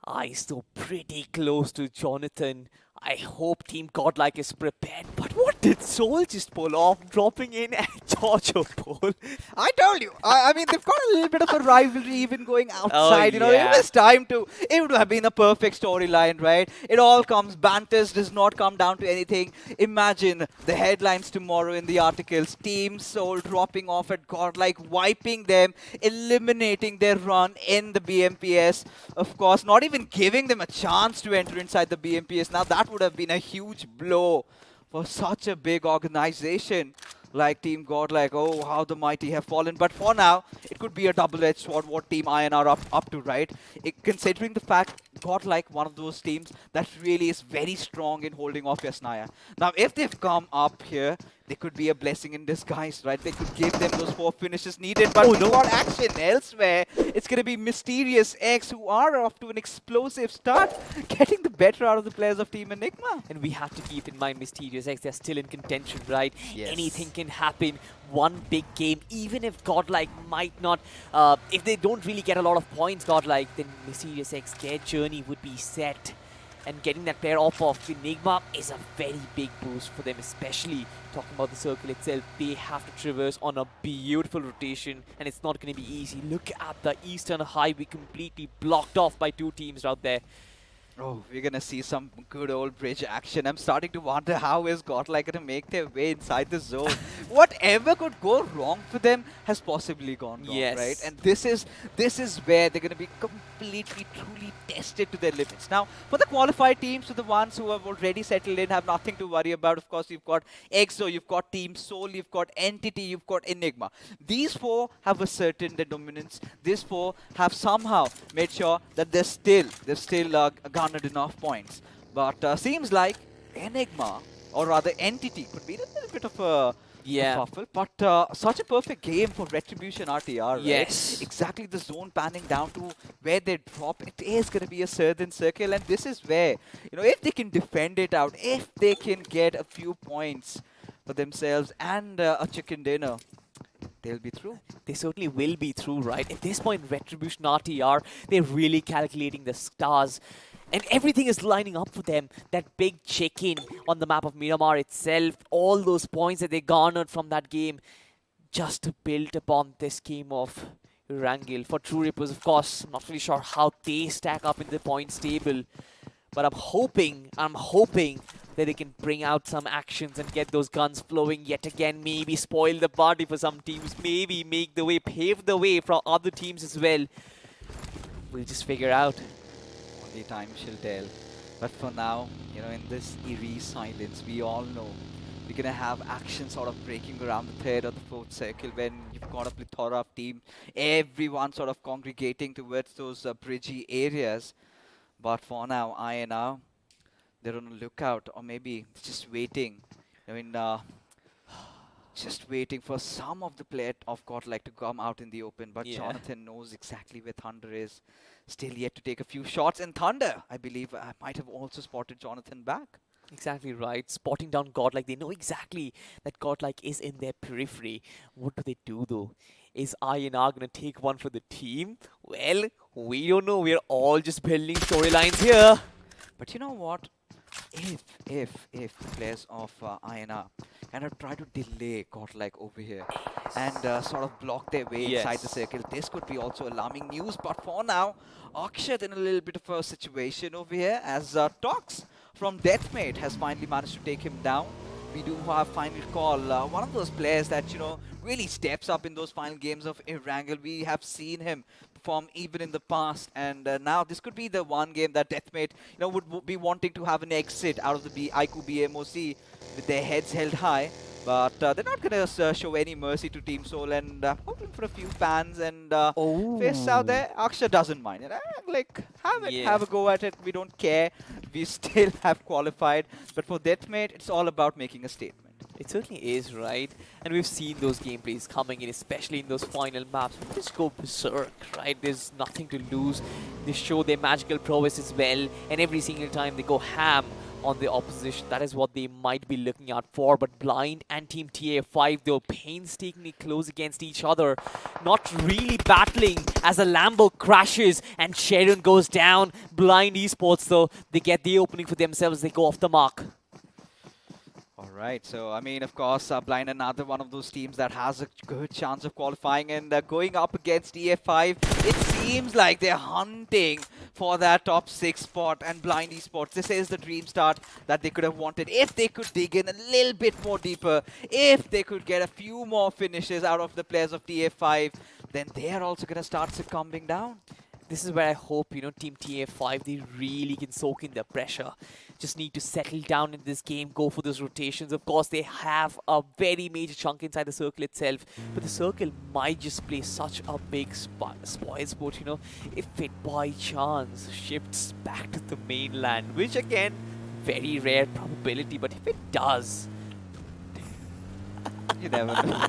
I still pretty close to Jonathan. I hope Team Godlike is prepared. But what did Soul just pull off? Dropping in at dodge a ball. I told you. I mean, they've got a little bit of a rivalry even going outside. You know, it was time to. It would have been a perfect storyline, right? It all comes. Banters does not come down to anything. Imagine the headlines tomorrow in the articles: Team Soul dropping off at Godlike, wiping them, eliminating their run in the BMPS. Of course, not even giving them a chance to enter inside the BMPS. Now that would have been a huge blow for such a big organization like Team Godlike. Oh, how the mighty have fallen. But for now, it could be a double-edged sword what Team Iron are up to, right? Considering the fact Godlike, one of those teams that really is very strong in holding off Yasnaya. Now, if they've come up here, they could be a blessing in disguise, right? They could give them those 4 finishes needed, but we've got action elsewhere. It's going to be Mysterious X, who are off to an explosive start, getting the better out of the players of Team Enigma. And we have to keep in mind Mysterious X, they're still in contention, right? Yes. Anything can happen. One big game, even if Godlike might not, if they don't really get a lot of points, Godlike, then Mysterious X, their journey would be set. And getting that pair off of Enigma is a very big boost for them, especially talking about the circle itself. They have to traverse on a beautiful rotation, and it's not going to be easy. Look at the Eastern Highway completely blocked off by 2 teams out there. Oh, we're going to see some good old bridge action. I'm starting to wonder how is Godlike going to make their way inside the zone. Whatever could go wrong for them has possibly gone wrong, right? And this is where they're going to be completely, truly tested to their limits. Now, for the qualified teams, so the ones who have already settled in, have nothing to worry about. Of course, you've got EXO, you've got Team Soul, you've got Entity, you've got Enigma. These 4 have asserted their dominance. These 4 have somehow made sure that they've still garnered enough points. But seems like Enigma, or rather Entity, could be a little bit of a kerfuffle. But such a perfect game for Retribution RTR, right? Yes. Exactly the zone panning down to where they drop. It is going to be a southern circle, and this is where, you know, if they can defend it out, if they can get a few points for themselves and a chicken dinner, they'll be through. They certainly will be through, right? At this point, Retribution RTR, they're really calculating the stars. And everything is lining up for them. That big check-in on the map of Miramar itself, all those points that they garnered from that game, just to build upon this game of Erangel. For True Rippers, of course, I'm not really sure how they stack up in the points table. But I'm hoping that they can bring out some actions and get those guns flowing yet again. Maybe spoil the party for some teams. Maybe make the way, pave the way for other teams as well. We'll just figure out. Only time shall tell. But for now, you know, in this eerie silence, we all know we're going to have action sort of breaking around the 3rd or the 4th circle when you've got a plethora of teams, everyone sort of congregating towards those bridgy areas. But for now, INR, they're on a lookout, or maybe just waiting. I mean, just waiting for some of the players of Godlike to come out in the open. But Jonathan knows exactly where Thunder is. Still yet to take a few shots. And Thunder, I believe, might have also spotted Jonathan back. Exactly right. Spotting down Godlike. They know exactly that Godlike is in their periphery. What do they do, though? Is INR going to take one for the team? Well, we don't know. We're all just building storylines here. But you know what? If the players of INR kind of try to delay Godlike over here and sort of block their way inside the circle, this could be also alarming news. But for now, Akshat in a little bit of a situation over here as Tox from Deathmate has finally managed to take him down. We do have Final Call, one of those players that, you know, really steps up in those final games of Erangel. We have seen him perform even in the past, and now this could be the one game that Deathmate, you know, would be wanting to have an exit out of the iQOO BMOC with their heads held high. But they're not going to show any mercy to Team Soul, and hoping for a few fans and fists out there. Aksha doesn't mind it. Like, have a go at it. We don't care. We still have qualified. But for Deathmate, it's all about making a statement. It certainly is, right? And we've seen those gameplays coming in, especially in those final maps. They just go berserk, right? There's nothing to lose. They show their magical prowess as well, and every single time they go ham on the opposition. That is what they might be looking out for. But Blind and Team TA5, they were painstakingly close against each other, not really battling as a Lambo crashes and Sharon goes down. Blind Esports, though, they get the opening for themselves. They go off the mark. All right, so I mean, of course, Blind, another one of those teams that has a good chance of qualifying, and going up against EF5, it seems like they're hunting for that top 6 spot. And Blind Esports, this is the dream start that they could have wanted if they could dig in a little bit more deeper, if they could get a few more finishes out of the players of TF5, then they're also going to start succumbing down. This is where I hope, Team TF5, they really can soak in the pressure. Just need to settle down in this game, go for those rotations. Of course, they have a very major chunk inside the circle itself, but the circle might just play such a big spoil sport, if it by chance shifts back to the mainland, which again, very rare probability, but if it does... You never know.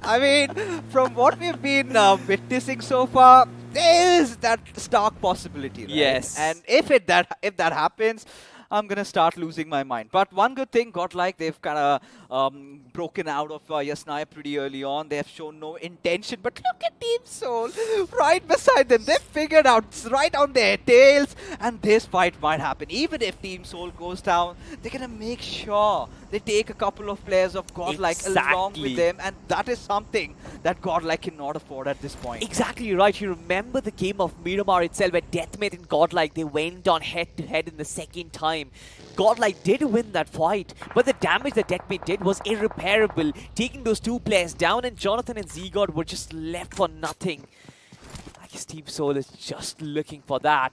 I mean, from what we've been witnessing so far, there is that stark possibility, right? Yes. And if that happens, I'm going to start losing my mind. But one good thing, Godlike, they've kind of broken out of Yasnaya pretty early on. They have shown no intention. But look at Team Soul right beside them. They've figured out, it's right on their tails. And this fight might happen. Even if Team Soul goes down, they're going to make sure they take a couple of players of Godlike along with them. And that is something that Godlike cannot afford at this point. Exactly right. You remember the game of Miramar itself where Deathmate and Godlike, they went on head-to-head in the second time. Godlike did win that fight, but the damage that Deathmate did was irreparable, taking those 2 players down, and Jonathan and Z-God were just left for nothing. I guess Team Soul is just looking for that.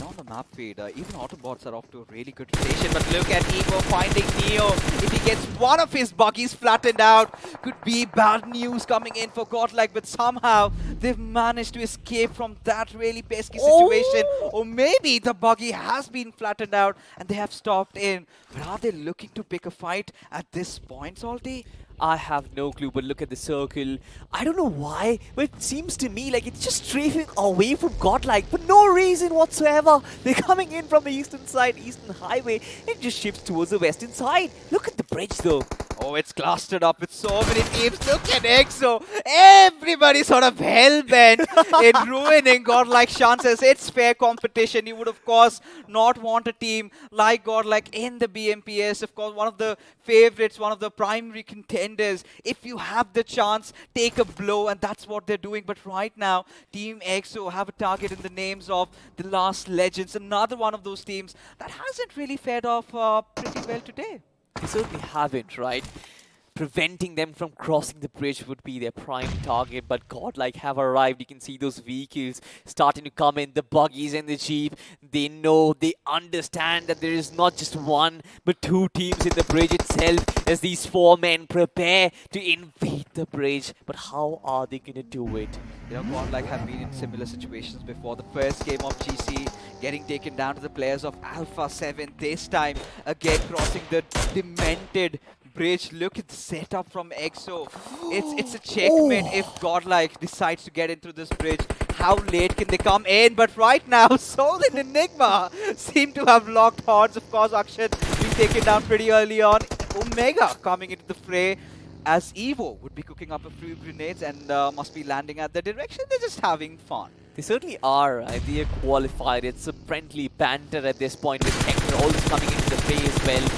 On the map feed, even Autobots are off to a really good rotation, but look at Evo finding Neo. If he gets one of his buggies flattened out, could be bad news coming in for Godlike, but somehow they've managed to escape from that really pesky situation. Or maybe the buggy has been flattened out and they have stopped in. But are they looking to pick a fight at this point, Salty? I have no clue, but look at the circle. I don't know why, but it seems to me like it's just strafing away from Godlike for no reason whatsoever. They're coming in from the eastern side, eastern highway. It just shifts towards the western side. Look at the bridge though. Oh, it's clustered up with so many teams. Look at EXO. Everybody sort of hell-bent in ruining Godlike chances. It's fair competition. You would, of course, not want a team like Godlike in the BMPS. Of course, one of the favorites, one of the primary contenders. If you have the chance, take a blow, and that's what they're doing. But right now, Team EXO have a target in the names of the Last Legends. Another one of those teams that hasn't really fared off pretty well today. They certainly haven't, right? Preventing them from crossing the bridge would be their prime target, but Godlike have arrived. You can see those vehicles starting to come in, the buggies and the jeep. They know, they understand that there is not just one, but 2 teams in the bridge itself as these 4 men prepare to invade the bridge. But how are they going to do it? Godlike have been in similar situations before. The first game of GC getting taken down to the players of Alpha 7. This time, again, crossing the demented bridge. Look at the setup from EXO. It's a checkmate if Godlike decides to get into this bridge. How late can they come in? But right now, Soul and Enigma seem to have locked horns. Of course, Akshat being taken down pretty early on. Omega coming into the fray, as Evo would be cooking up a few grenades and must be landing at their direction. They're just having fun. They certainly are. They are qualified. It's a friendly banter at this point with Hector always coming into the fray as well.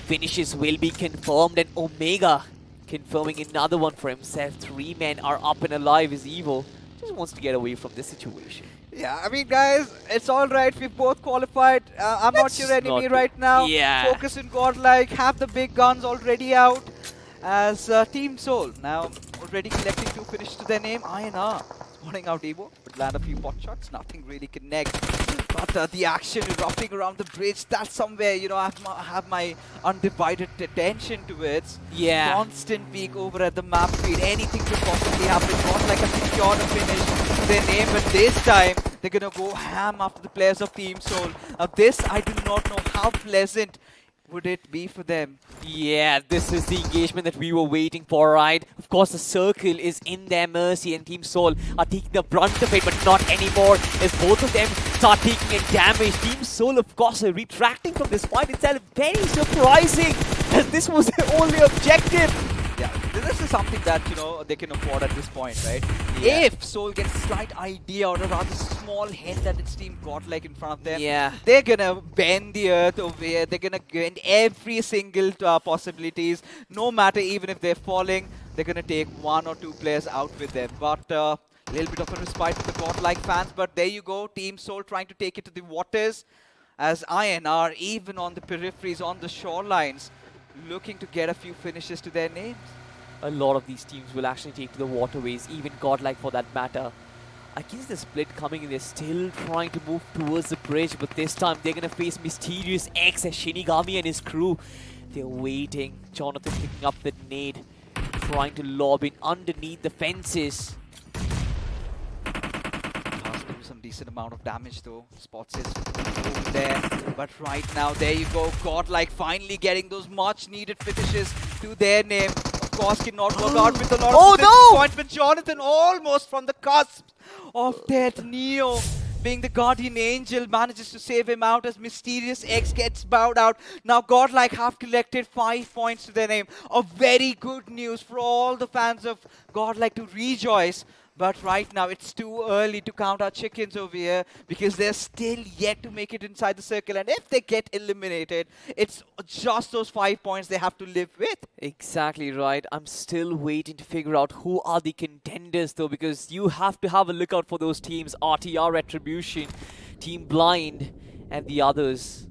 Finishes will be confirmed, and Omega confirming another one for himself. 3 men are up and alive as Evo just wants to get away from this situation. Yeah, I mean, guys, it's all right. We've both qualified. I'm not your enemy right now. Yeah. Focus on Godlike. Have the big guns already out. As Team Soul now already collecting 2 finishes to their name. INR spawning out Evo. Would land a few pot shots. Nothing really connect. But the action erupting around the bridge, that's somewhere, I have my undivided attention towards. Yeah. Constant peek over at the map feed. Anything could possibly happen. Not like a secured finish to their name, but this time they're going to go ham after the players of Team Soul. This, I do not know how pleasant would it be for them. Yeah, this is the engagement that we were waiting for, right? Of course, the circle is in their mercy and Team Soul are taking the brunt of it, but not anymore as both of them start taking a damage. Team Soul, of course, are retracting from this fight itself. Very surprising, as this was their only objective. Yeah, this is something that, you know, they can afford at this point, right? Yeah. If Seoul gets a slight idea or a rather small hint that its team got like in front of them, Yeah. they're gonna bend the earth over here. They're gonna bend every single possibilities, no matter even if they're falling. They're gonna take 1 or 2 players out with them. But a little bit of a respite for the godlike fans. But there you go, Team Seoul trying to take it to the waters, as INR, even on the peripheries, on the shorelines, looking to get a few finishes to their names. A lot of these teams will actually take to the waterways, even godlike for that matter. I guess the split coming in, they're still trying to move towards the bridge, but this time they're going to face Mysterious X as Shinigami and his crew. They're waiting. Jonathan picking up the nade, trying to lob in underneath the fences. Some decent amount of damage though. Spots is over there. But right now, there you go. Godlike finally getting those much needed finishes to their name. Of course, cannot work out with a lot of disappointment. Jonathan almost from the cusp of that Neo. Being the guardian angel, manages to save him out as Mysterious X gets bowed out. Now Godlike have collected 5 points to their name. A very good news for all the fans of Godlike to rejoice. But right now, it's too early to count our chickens over here because they're still yet to make it inside the circle. And if they get eliminated, it's just those 5 points they have to live with. Exactly right. I'm still waiting to figure out who are the contenders though, because you have to have a look out for those teams. RTR Retribution, Team Blind, and the others.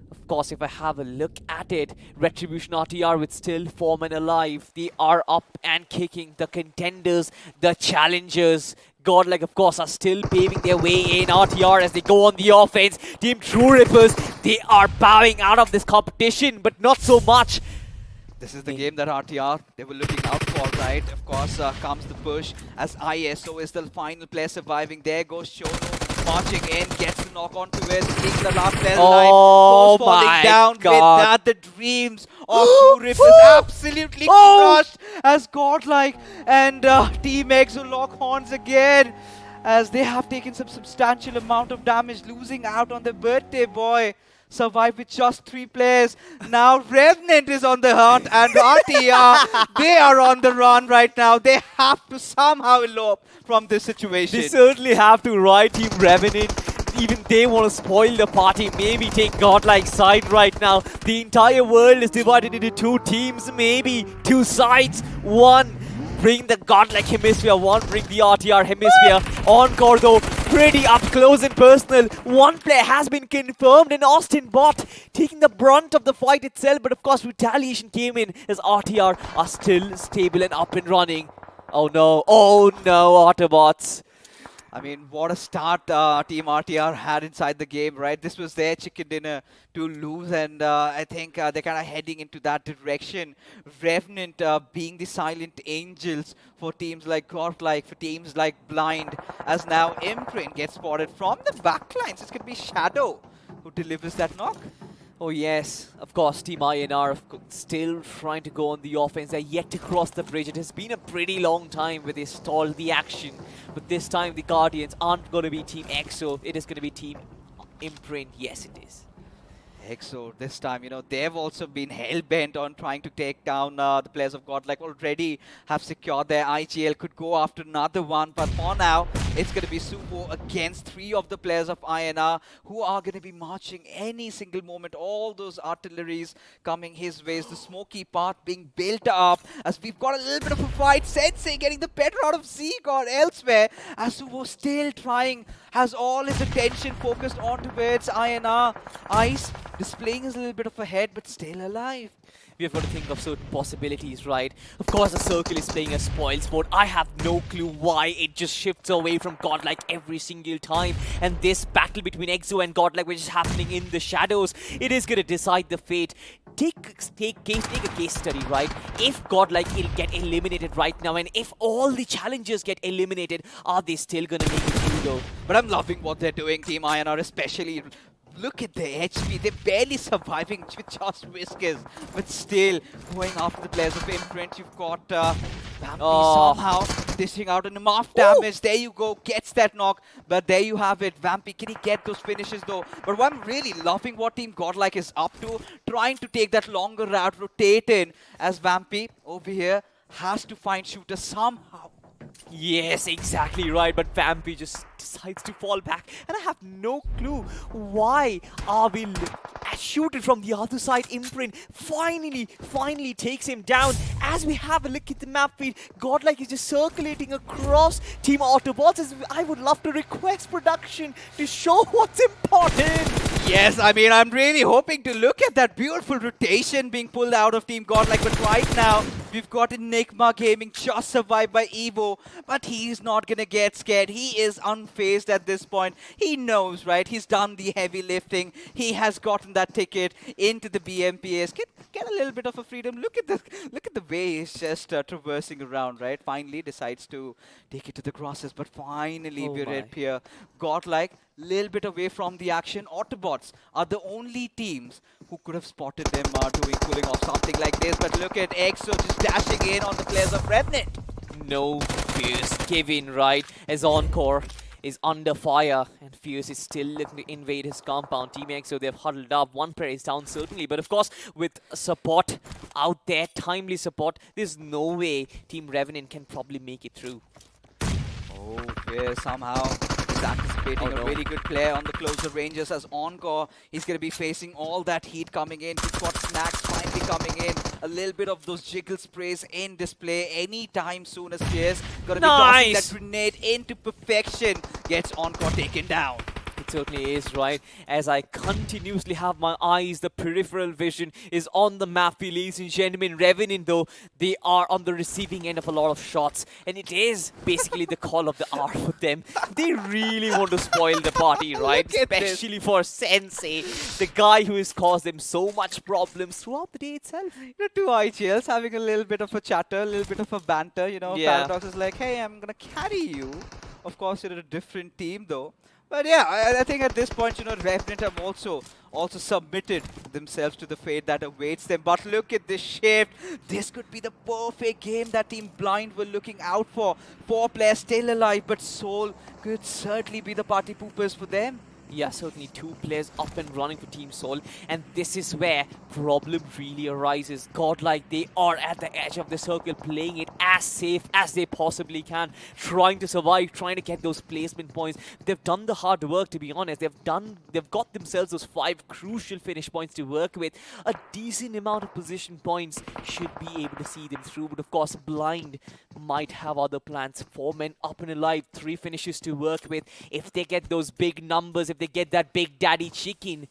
Of course, if I have a look at it, Retribution RTR with still form and alive. They are up and kicking. The contenders, the challengers, Godlike, of course, are still paving their way in. RTR as they go on the offense. Team True Rippers, they are bowing out of this competition, but not so much. This is the game that RTR, they were looking out for, right? Of course, comes the push as ISO is the final player surviving. There goes Shono marching in, gets the knock onto it, taking the last player alive, goes falling down with that. The dreams of True Rippers absolutely crushed as Godlike and Team Exo lock horns again, as they have taken some substantial amount of damage, losing out on their birthday boy. Survived with just 3 players. Now Revenant is on the hunt and RTR, they are on the run right now. They have to somehow elope from this situation. They certainly have to, right? Team Revenant, even they want to spoil the party, maybe take Godlike side right now. The entire world is divided into 2 teams, maybe 2 sides. One bring the Godlike hemisphere, one bring the RTR hemisphere. Encore though, pretty up close and personal. One player has been confirmed in Austin Bot, taking the brunt of the fight itself. But of course, retaliation came in as RTR are still stable and up and running. Oh no, Autobots. I mean, what a start Team RTR had inside the game, right? This was their chicken dinner to lose, and I think they're kind of heading into that direction. Revenant being the silent angels for teams like Godlike, for teams like Blind, as now Imprint gets spotted from the backlines. It's going to be Shadow who delivers that knock. Oh yes, of course, Team INR still trying to go on the offense. They're yet to cross the bridge. It has been a pretty long time where they stalled the action. But this time the Guardians aren't going to be Team EXO. It is going to be Team Imprint. Yes, it is. EXO this time, you know, they've also been hell-bent on trying to take down the players of Godlike. Already have secured their IGL, could go after another one, but for now, it's going to be Supo against 3 of the players of INR who are going to be marching any single moment. All those artilleries coming his ways, the smoky path being built up, as we've got a little bit of a fight. Sensei getting the better out of Zeke or elsewhere, as Supo still trying, has all his attention focused on towards INR. Ice displaying his little bit of a head, but still alive. We have got to think of certain possibilities, right? Of course, the circle is playing a spoil sport. I have no clue why it just shifts away from Godlike every single time. And this battle between EXO and Godlike, which is happening in the shadows, it is going to decide the fate. Take a case study, right? If Godlike will get eliminated right now, and if all the challengers get eliminated, are they still going to make it through though? But I'm loving what they're doing, Team INR especially. Look at the HP, they're barely surviving with just whiskers, but still going after the players of Imprint. You've got Vampy somehow dishing out enough damage. There you go, gets that knock, but there you have it. Vampy, can he get those finishes though? But I'm really loving what Team Godlike is up to, trying to take that longer route, rotate in, as Vampy over here has to find shooter somehow. Yes, exactly right. But Vampy just decides to fall back, and I have no clue why are we shooting from the other side. Imprint finally takes him down. As we have a look at the map feed, Godlike is just circulating across Team Autobots. I would love to request production to show what's important. Yes, I mean, I'm really hoping to look at that beautiful rotation being pulled out of Team Godlike, but right now, we've got Enigma Gaming just survived by Evo, but he's not gonna get scared. He is unfazed at this point. He knows, right? He's done the heavy lifting. He has gotten that ticket into the BMPS. Get a little bit of a freedom. Look at the way he's just traversing around, right? Finally decides to take it to the crosses, but finally we're at Pier. Godlike, little bit away from the action. Autobots are the only teams who could have spotted them pulling off something like this, but look at EXO just dashing in on the players of Revenant. No Fierce give in, right, as Encore is under fire and Fierce is still looking to invade his compound. Team EXO, they've huddled up. One player is down certainly, but of course with support out there, timely support, there's no way Team Revenant can probably make it through. Oh, Fierce somehow is anticipating a really good play on the closer ranges as Encore. He's going to be facing all that heat coming in. He's got snacks finally coming in. A little bit of those jiggle sprays in display anytime soon as Fierce going to be tossing that grenade into perfection. Gets Encore taken down. It certainly is, right? As I continuously have my eyes, the peripheral vision is on the map, ladies and gentlemen. Revenant, though, they are on the receiving end of a lot of shots, and it is basically the call of the hour for them. They really want to spoil the party, right? Especially for Sensei, the guy who has caused them so much problems throughout the day itself. You know, two IGLs having a little bit of a chatter, a little bit of a banter, you know. Yeah. Paradox is like, hey, I'm going to carry you. Of course, you're a different team, though. But yeah, I think at this point, you know, Revenant have also submitted themselves to the fate that awaits them. But look at this shift. This could be the perfect game that Team Blind were looking out for. 4 players still alive, but Soul could certainly be the party poopers for them. Yeah, certainly 2 players up and running for Team Soul, and this is where problem really arises. Godlike, they are at the edge of the circle, playing it as safe as they possibly can, trying to survive, trying to get those placement points. They've done the hard work, to be honest. They've got themselves those 5 crucial finish points to work with. A decent amount of position points should be able to see them through, but of course, Blind might have other plans. 4 men up and alive, 3 finishes to work with. If they get those big numbers, if they get that big daddy chicken,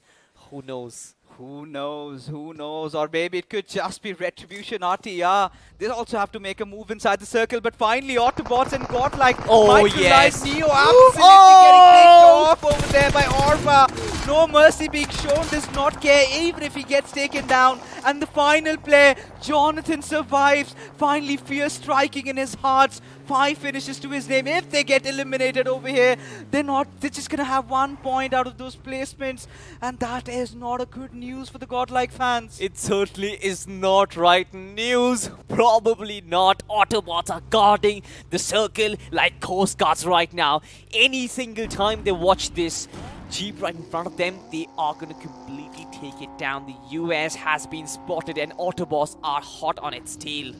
who knows? Who knows? Who knows? Or maybe it could just be Retribution RTR. They also have to make a move inside the circle, but finally Autobots and Godlike might realize Neo absolutely getting picked off over there by Orba. No mercy being shown, does not care even if he gets taken down. And the final play, Jonathan survives. Finally Fierce striking in his hearts. 5 finishes to his name. If they get eliminated over here, they're just gonna have 1 point out of those placements, and that is not a good news for the Godlike fans. It certainly is not right news. Probably not. Autobots are guarding the circle like Coast Guards right now. Any single time they watch this Jeep right in front of them, they are going to completely take it down. The US has been spotted and Autobots are hot on its tail.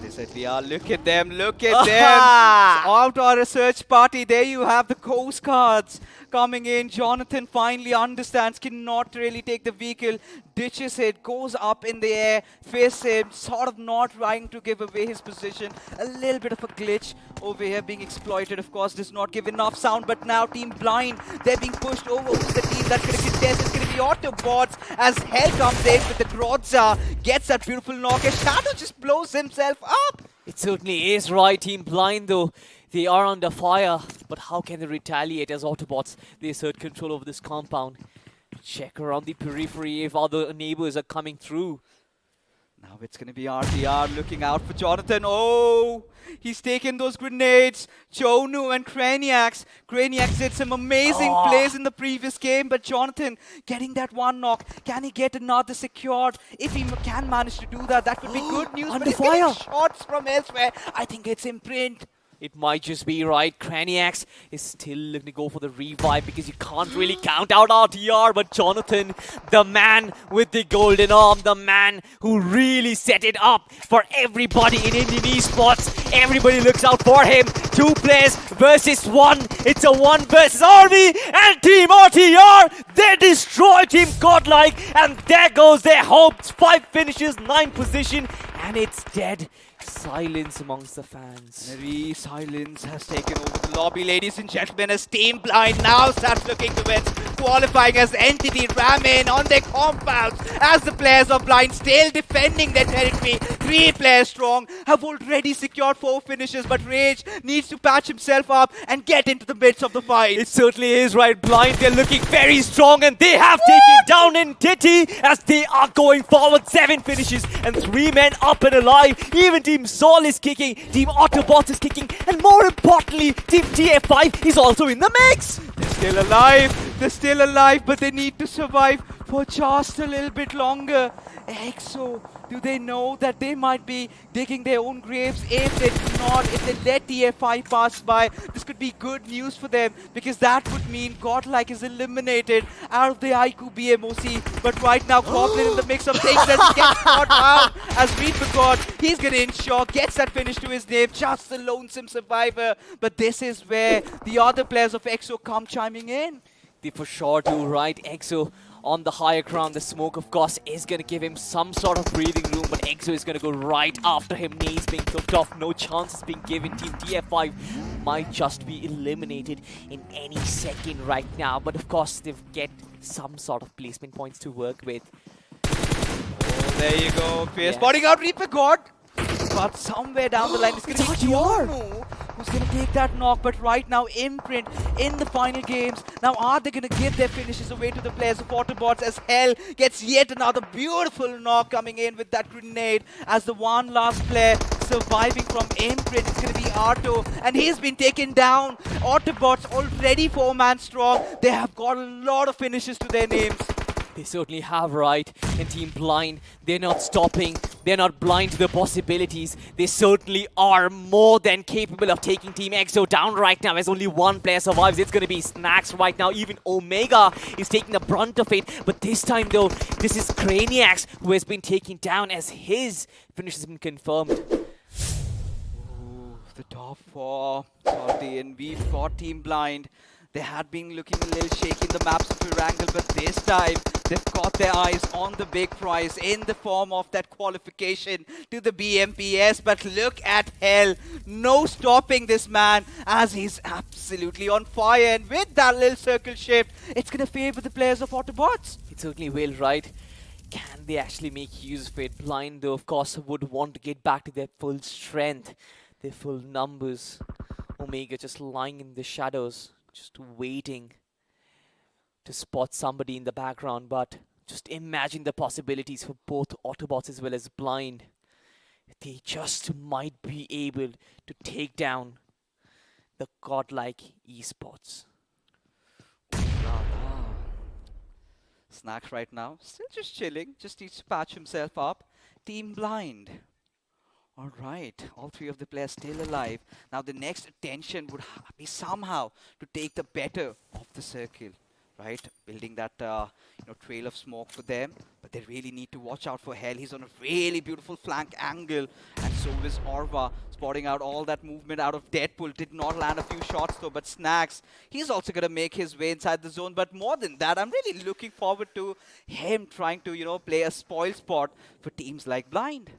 They certainly are. Look at them. Look at them. Out our research party. There you have the Coast Guards coming in. Jonathan finally understands, cannot really take the vehicle, ditches it, goes up in the air, faces him, sort of not trying to give away his position. A little bit of a glitch over here being exploited, of course, does not give enough sound, but now Team Blind, they're being pushed over to the team that's going to contest. It's going to be Autobots as Hell comes in with the Grodza, gets that beautiful knock, as Shadow just blows himself up. It certainly is right. Team Blind, though, they are under fire, but how can they retaliate as Autobots? They assert control over this compound. Check around the periphery if other neighbors are coming through. Now it's going to be RTR looking out for Jonathan. Oh, he's taken those grenades. Chonu and Craniacs. Craniacs did some amazing plays in the previous game, but Jonathan getting that 1 knock. Can he get another secured? If he can manage to do that, that would be good news. Under but he's fire. getting shots from elsewhere. I think it's Imprint. It might just be right. Craniacs is still looking to go for the revive because you can't really count out RTR. But Jonathan, the man with the golden arm, the man who really set it up for everybody in Indian esports. Everybody looks out for him. 2 players versus 1. It's a 1 versus army. And Team RTR, they destroy Team Godlike. And there goes their hopes. 5 finishes, 9 position. And it's dead. Silence amongst the fans. Very silence has taken over the lobby, ladies and gentlemen, as Team Blind now starts looking towards qualifying as entity Ramen on their compounds, as the players of Blind still defending their territory. 3 players strong, have already secured 4 finishes, but Rage needs to patch himself up and get into the midst of the fight. It certainly is right. Blind, they're looking very strong, and they have taken down Entity as they are going forward. 7 finishes and 3 men up and alive. Even Team Sol is kicking, Team Autobots is kicking, and more importantly, Team TF5 is also in the mix. They're still alive, but they need to survive for just a little bit longer. EXO, do they know that they might be digging their own graves if they do not, if they let TF5 pass by? This could be good news for them, because that would mean Godlike is eliminated out of the iQOO BMOC. But right now, Goblin in the mix of things as he gets caught out as Read for God. He's gonna ensure, gets that finish to his name, just a lonesome survivor. But this is where the other players of EXO come chiming in. They for sure do, right? EXO on the higher ground. The smoke, of course, is going to give him some sort of breathing room, but EXO is going to go right after him. Nades being cooked off, no chances being given. Team TF5 might just be eliminated in any second right now, but of course, they get some sort of placement points to work with. Oh, there you go. Fierce spotting out Reaper God. But somewhere down the line, it's going to be Tiorno who's going to take that knock. But right now, Imprint in the final games. Now, are they going to give their finishes away to the players of Autobots as Hell gets yet another beautiful knock coming in with that grenade as the one last player surviving from Imprint is going to be Arto, and he's been taken down. Autobots already 4-man strong. They have got a lot of finishes to their names. They certainly have, right? And Team Blind, they're not stopping. They're not blind to the possibilities. They certainly are more than capable of taking Team EXO down right now as only 1 player survives. It's going to be Snacks right now. Even Omega is taking the brunt of it. But this time, though, this is Craniacs who has been taken down as his finish has been confirmed. Ooh, the top 4, Salty, and we've got Team Blind. They had been looking a little shaky in the maps of Erangel, but this time they've got their eyes on the big prize in the form of that qualification to the BMPS. But look at Hell, no stopping this man as he's absolutely on fire. And with that little circle shift, it's going to favor the players of Autobots. It certainly will, right? Can they actually make use of it? Blind, though, of course, would want to get back to their full strength, their full numbers. Omega just lying in the shadows, just waiting to spot somebody in the background. But just imagine the possibilities for both Autobots as well as Blind. They just might be able to take down the godlike esports. Snacks right now, still just chilling, just needs to patch himself up. Team Blind. All right, all 3 of the players still alive. Now the next attention would be somehow to take the better of the circle, right? Building that trail of smoke for them. But they really need to watch out for Hell. He's on a really beautiful flank angle. And so is Orva, spotting out all that movement out of Deadpool. Did not land a few shots though, but Snacks, he's also going to make his way inside the zone. But more than that, I'm really looking forward to him trying to, play a spoil spot for teams like Blind.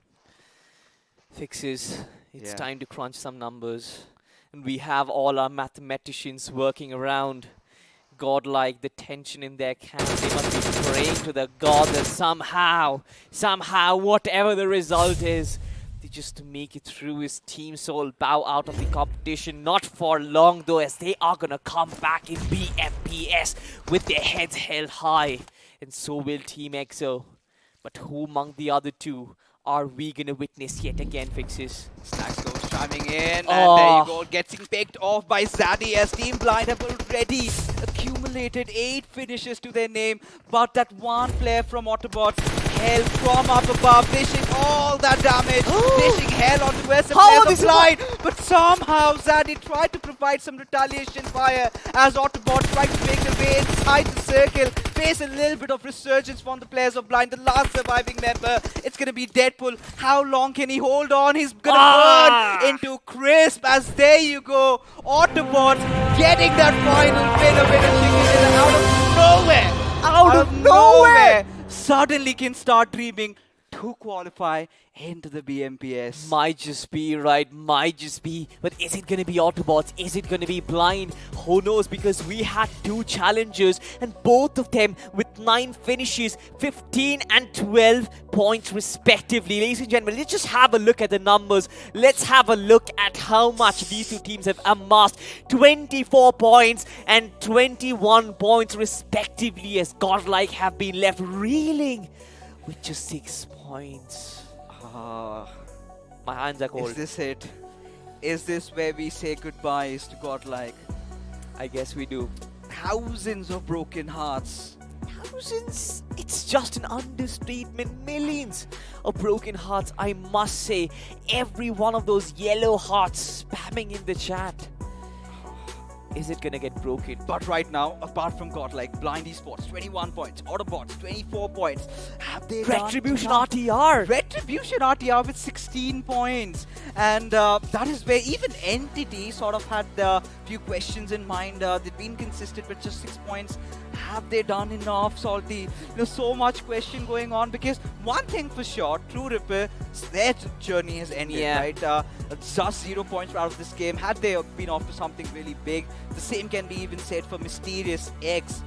Fixes. It's time to crunch some numbers. And we have all our mathematicians working around. Godlike, the tension in their camp. They must be praying to the god that somehow, whatever the result is, they just make it through. His team soul bow out of the competition. Not for long though, as they are gonna come back in BMPS with their heads held high. And so will Team EXO. But who among the other 2 are we going to witness yet again, Fixes? Snacks goes chiming in, and there you go, getting picked off by Zaddy as Team Blind have already accumulated 8 finishes to their name. But that one player from Autobots, hell from up above, dishing all that damage, dishing hell onto us. How are they blind, but somehow Zaddy tried to provide some retaliation fire as Autobot tried to make their way inside the circle, face a little bit of resurgence from the players of Blind, the last surviving member. It's gonna be Deadpool. How long can he hold on? He's gonna burn into crisp as there you go. Autobots getting that final winner chicken dinner out of nowhere. Out of nowhere. Suddenly can start dreaming to qualify into the BMPS. Might just be, right? Might just be. But is it going to be Autobots? Is it going to be Blind? Who knows? Because we had 2 challengers and both of them with 9 finishes, 15 and 12 points respectively. Ladies and gentlemen, let's just have a look at the numbers. Let's have a look at how much these 2 teams have amassed. 24 points and 21 points respectively, as Godlike have been left reeling with just 6 points. My hands are cold. Is this it? Is this where we say goodbyes to Godlike? I guess we do. Thousands of broken hearts. Thousands? It's just an understatement. Millions of broken hearts, I must say. Every one of those yellow hearts spamming in the chat. Is it gonna get broken? But right now, apart from Godlike, Blind Esports 21 points, Autobots 24 points. Have they Retribution done RTR? Retribution RTR with 16 points. And that is where even Entity sort of had a few questions in mind. They've been consistent with just 6 points. Have they done enough, Salty? So much question going on, because one thing for sure, True Ripper, their journey has ended, right? Just 0 points out of this game. Had they been off to something really big, the same can be even said for Mysterious X.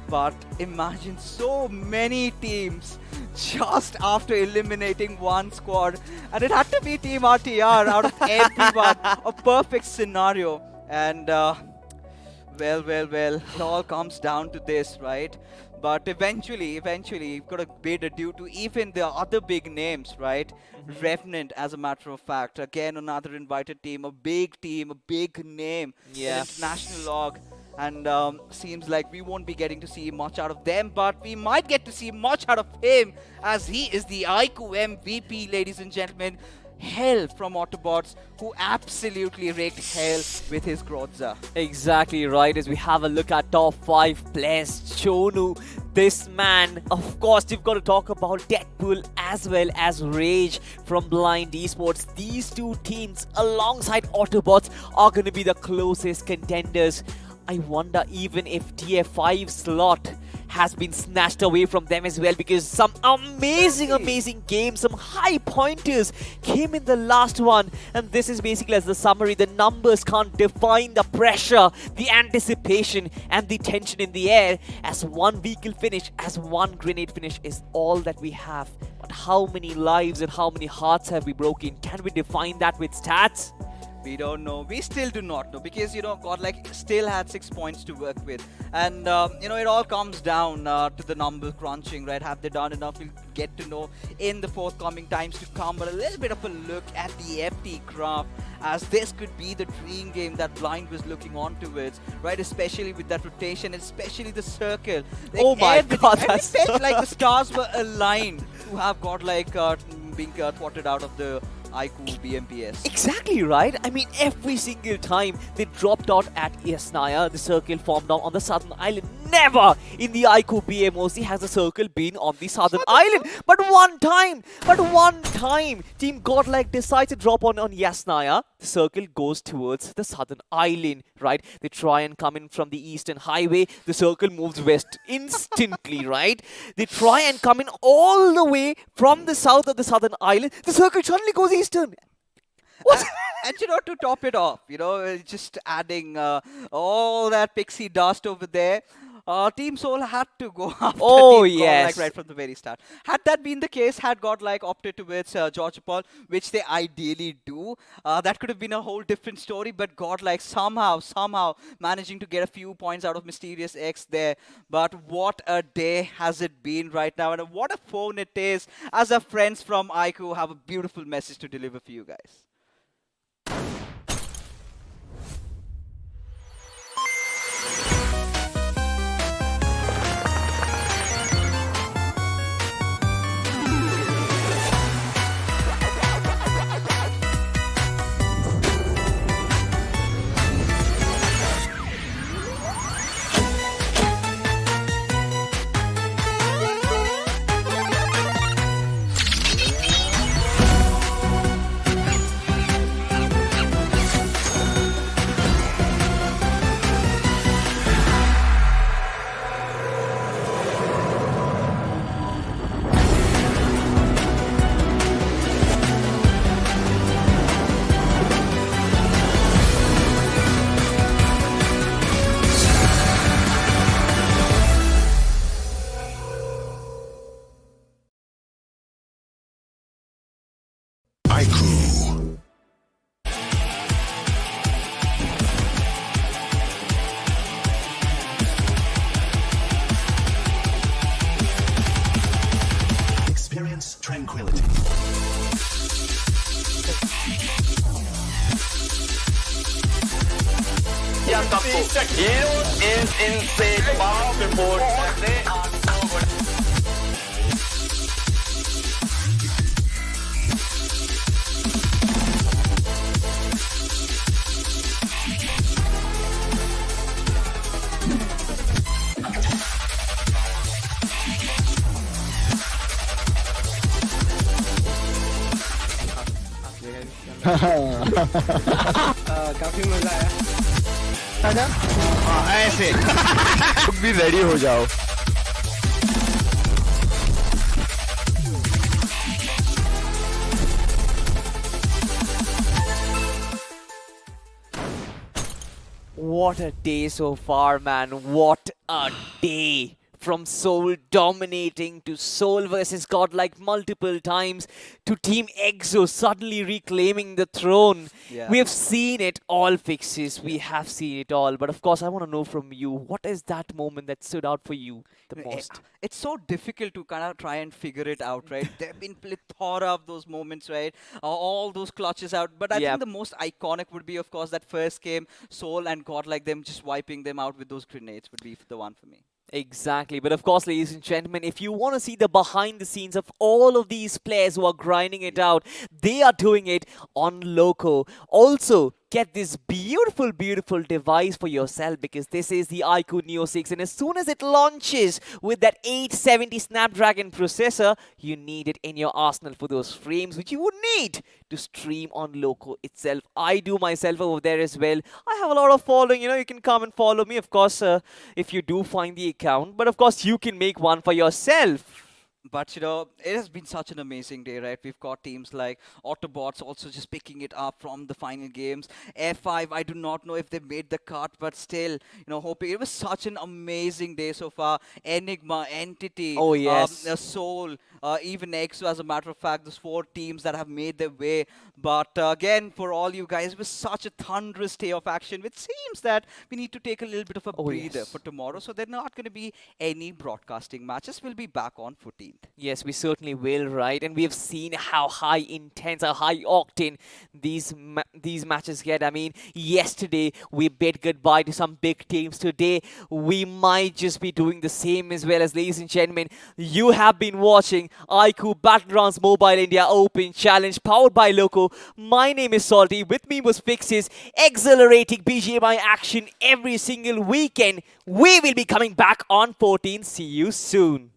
But imagine so many teams just after eliminating one squad, and it had to be Team RTR out of everyone. A perfect scenario. And well, it all comes down to this, right? But eventually, you've got to pay the due to even the other big names, right? Revenant, as a matter of fact. Again, another invited team, a big name. Yeah. International log. And seems like we won't be getting to see much out of them, but we might get to see much out of him, as he is the iQOO MVP, ladies and gentlemen. Hell from Autobots, who absolutely raked hell with his Grozza. Exactly right. As we have a look at top 5 players, Chonu, this man, of course, you've got to talk about Deadpool as well as Rage from Blind Esports. These 2 teams alongside Autobots are going to be the closest contenders. I wonder even if TF5 slot has been snatched away from them as well, because some amazing games, some high pointers came in the last one. And this is basically as the summary. The numbers can't define the pressure, the anticipation and the tension in the air, as one vehicle finish, as one grenade finish is all that we have. But how many lives and how many hearts have we broken? Can we define that with stats? We don't know. We still do not know, because Godlike still had 6 points to work with, and it all comes down to the number crunching, right? Have they done enough? We'll get to know in the forthcoming times to come. But a little bit of a look at the FT craft, as this could be the dream game that Blind was looking on towards, right? Especially with that rotation, especially the circle. Like, oh my God! It felt like the stars were aligned to have Godlike being thwarted out of the iQOO BMPS. Exactly right. I mean, every single time they dropped out at Yasnaya, the circle formed on the southern island. Never in the iQOO BMOC has a circle been on the southern island. But one time, Team Godlike decides to drop on Yasnaya. The circle goes towards the southern island, right? They try and come in from the eastern highway. The circle moves west instantly, right? They try and come in all the way from the south of the southern island. The circle suddenly goes eastern. And to top it off, just adding all that pixie dust over there, Team Soul had to go after Team Godlike right from the very start. Had that been the case, had Godlike opted towards George Paul, which they ideally do, that could have been a whole different story. But Godlike somehow managing to get a few points out of Mysterious X there. But what a day has it been right now, and what a phone it is, as our friends from iQOO have a beautiful message to deliver for you guys. सबको Heroes is insane power report and they are so good. काफी मजा आया। ऐसे तुम भी ready हो जाओ। What a day so far, man. What a day. From Soul dominating to Soul versus Godlike multiple times to Team EXO suddenly reclaiming the throne. Yeah. We have seen it all, Fixes. We have seen it all. But of course, I want to know from you, what is that moment that stood out for you the most? It's so difficult to kind of try and figure it out, right? There have been plethora of those moments, right? All those clutches out. But I Yep. think the most iconic would be, of course, that first game, Soul and Godlike them just wiping them out with those grenades would be the one for me. Exactly. But of course, ladies and gentlemen, if you want to see the behind the scenes of all of these players who are grinding it out, they are doing it on Loco. Also, get this beautiful, beautiful device for yourself because this is the iQOO Neo 6. And as soon as it launches with that 870 Snapdragon processor, you need it in your arsenal for those frames which you would need to stream on Loco itself. I do myself over there as well. I have a lot of following. You know, you can come and follow me, of course, if you do find the account. But of course, you can make one for yourself. But, you know, it has been such an amazing day, right? We've got teams like Autobots also just picking it up from the final games. F5, I do not know if they made the cut, but still, you know, hoping. It was such an amazing day so far. Enigma, Entity, Oh, yes. Soul, even EXO, as a matter of fact, those 4 teams that have made their way. But again, for all you guys, it was such a thunderous day of action, which seems that we need to take a little bit of a breather for tomorrow. So there are not going to be any broadcasting matches. We'll be back on 14th. Yes, we certainly will, right? And we have seen how high intense, how high octane these matches get. I mean, yesterday we bid goodbye to some big teams. Today we might just be doing the same as well. As ladies and gentlemen, you have been watching iQOO Battlegrounds Mobile India Open Challenge powered by Loco. My name is Salty. With me was Fixes, exhilarating BGMI action every single weekend. We will be coming back on 14. See you soon.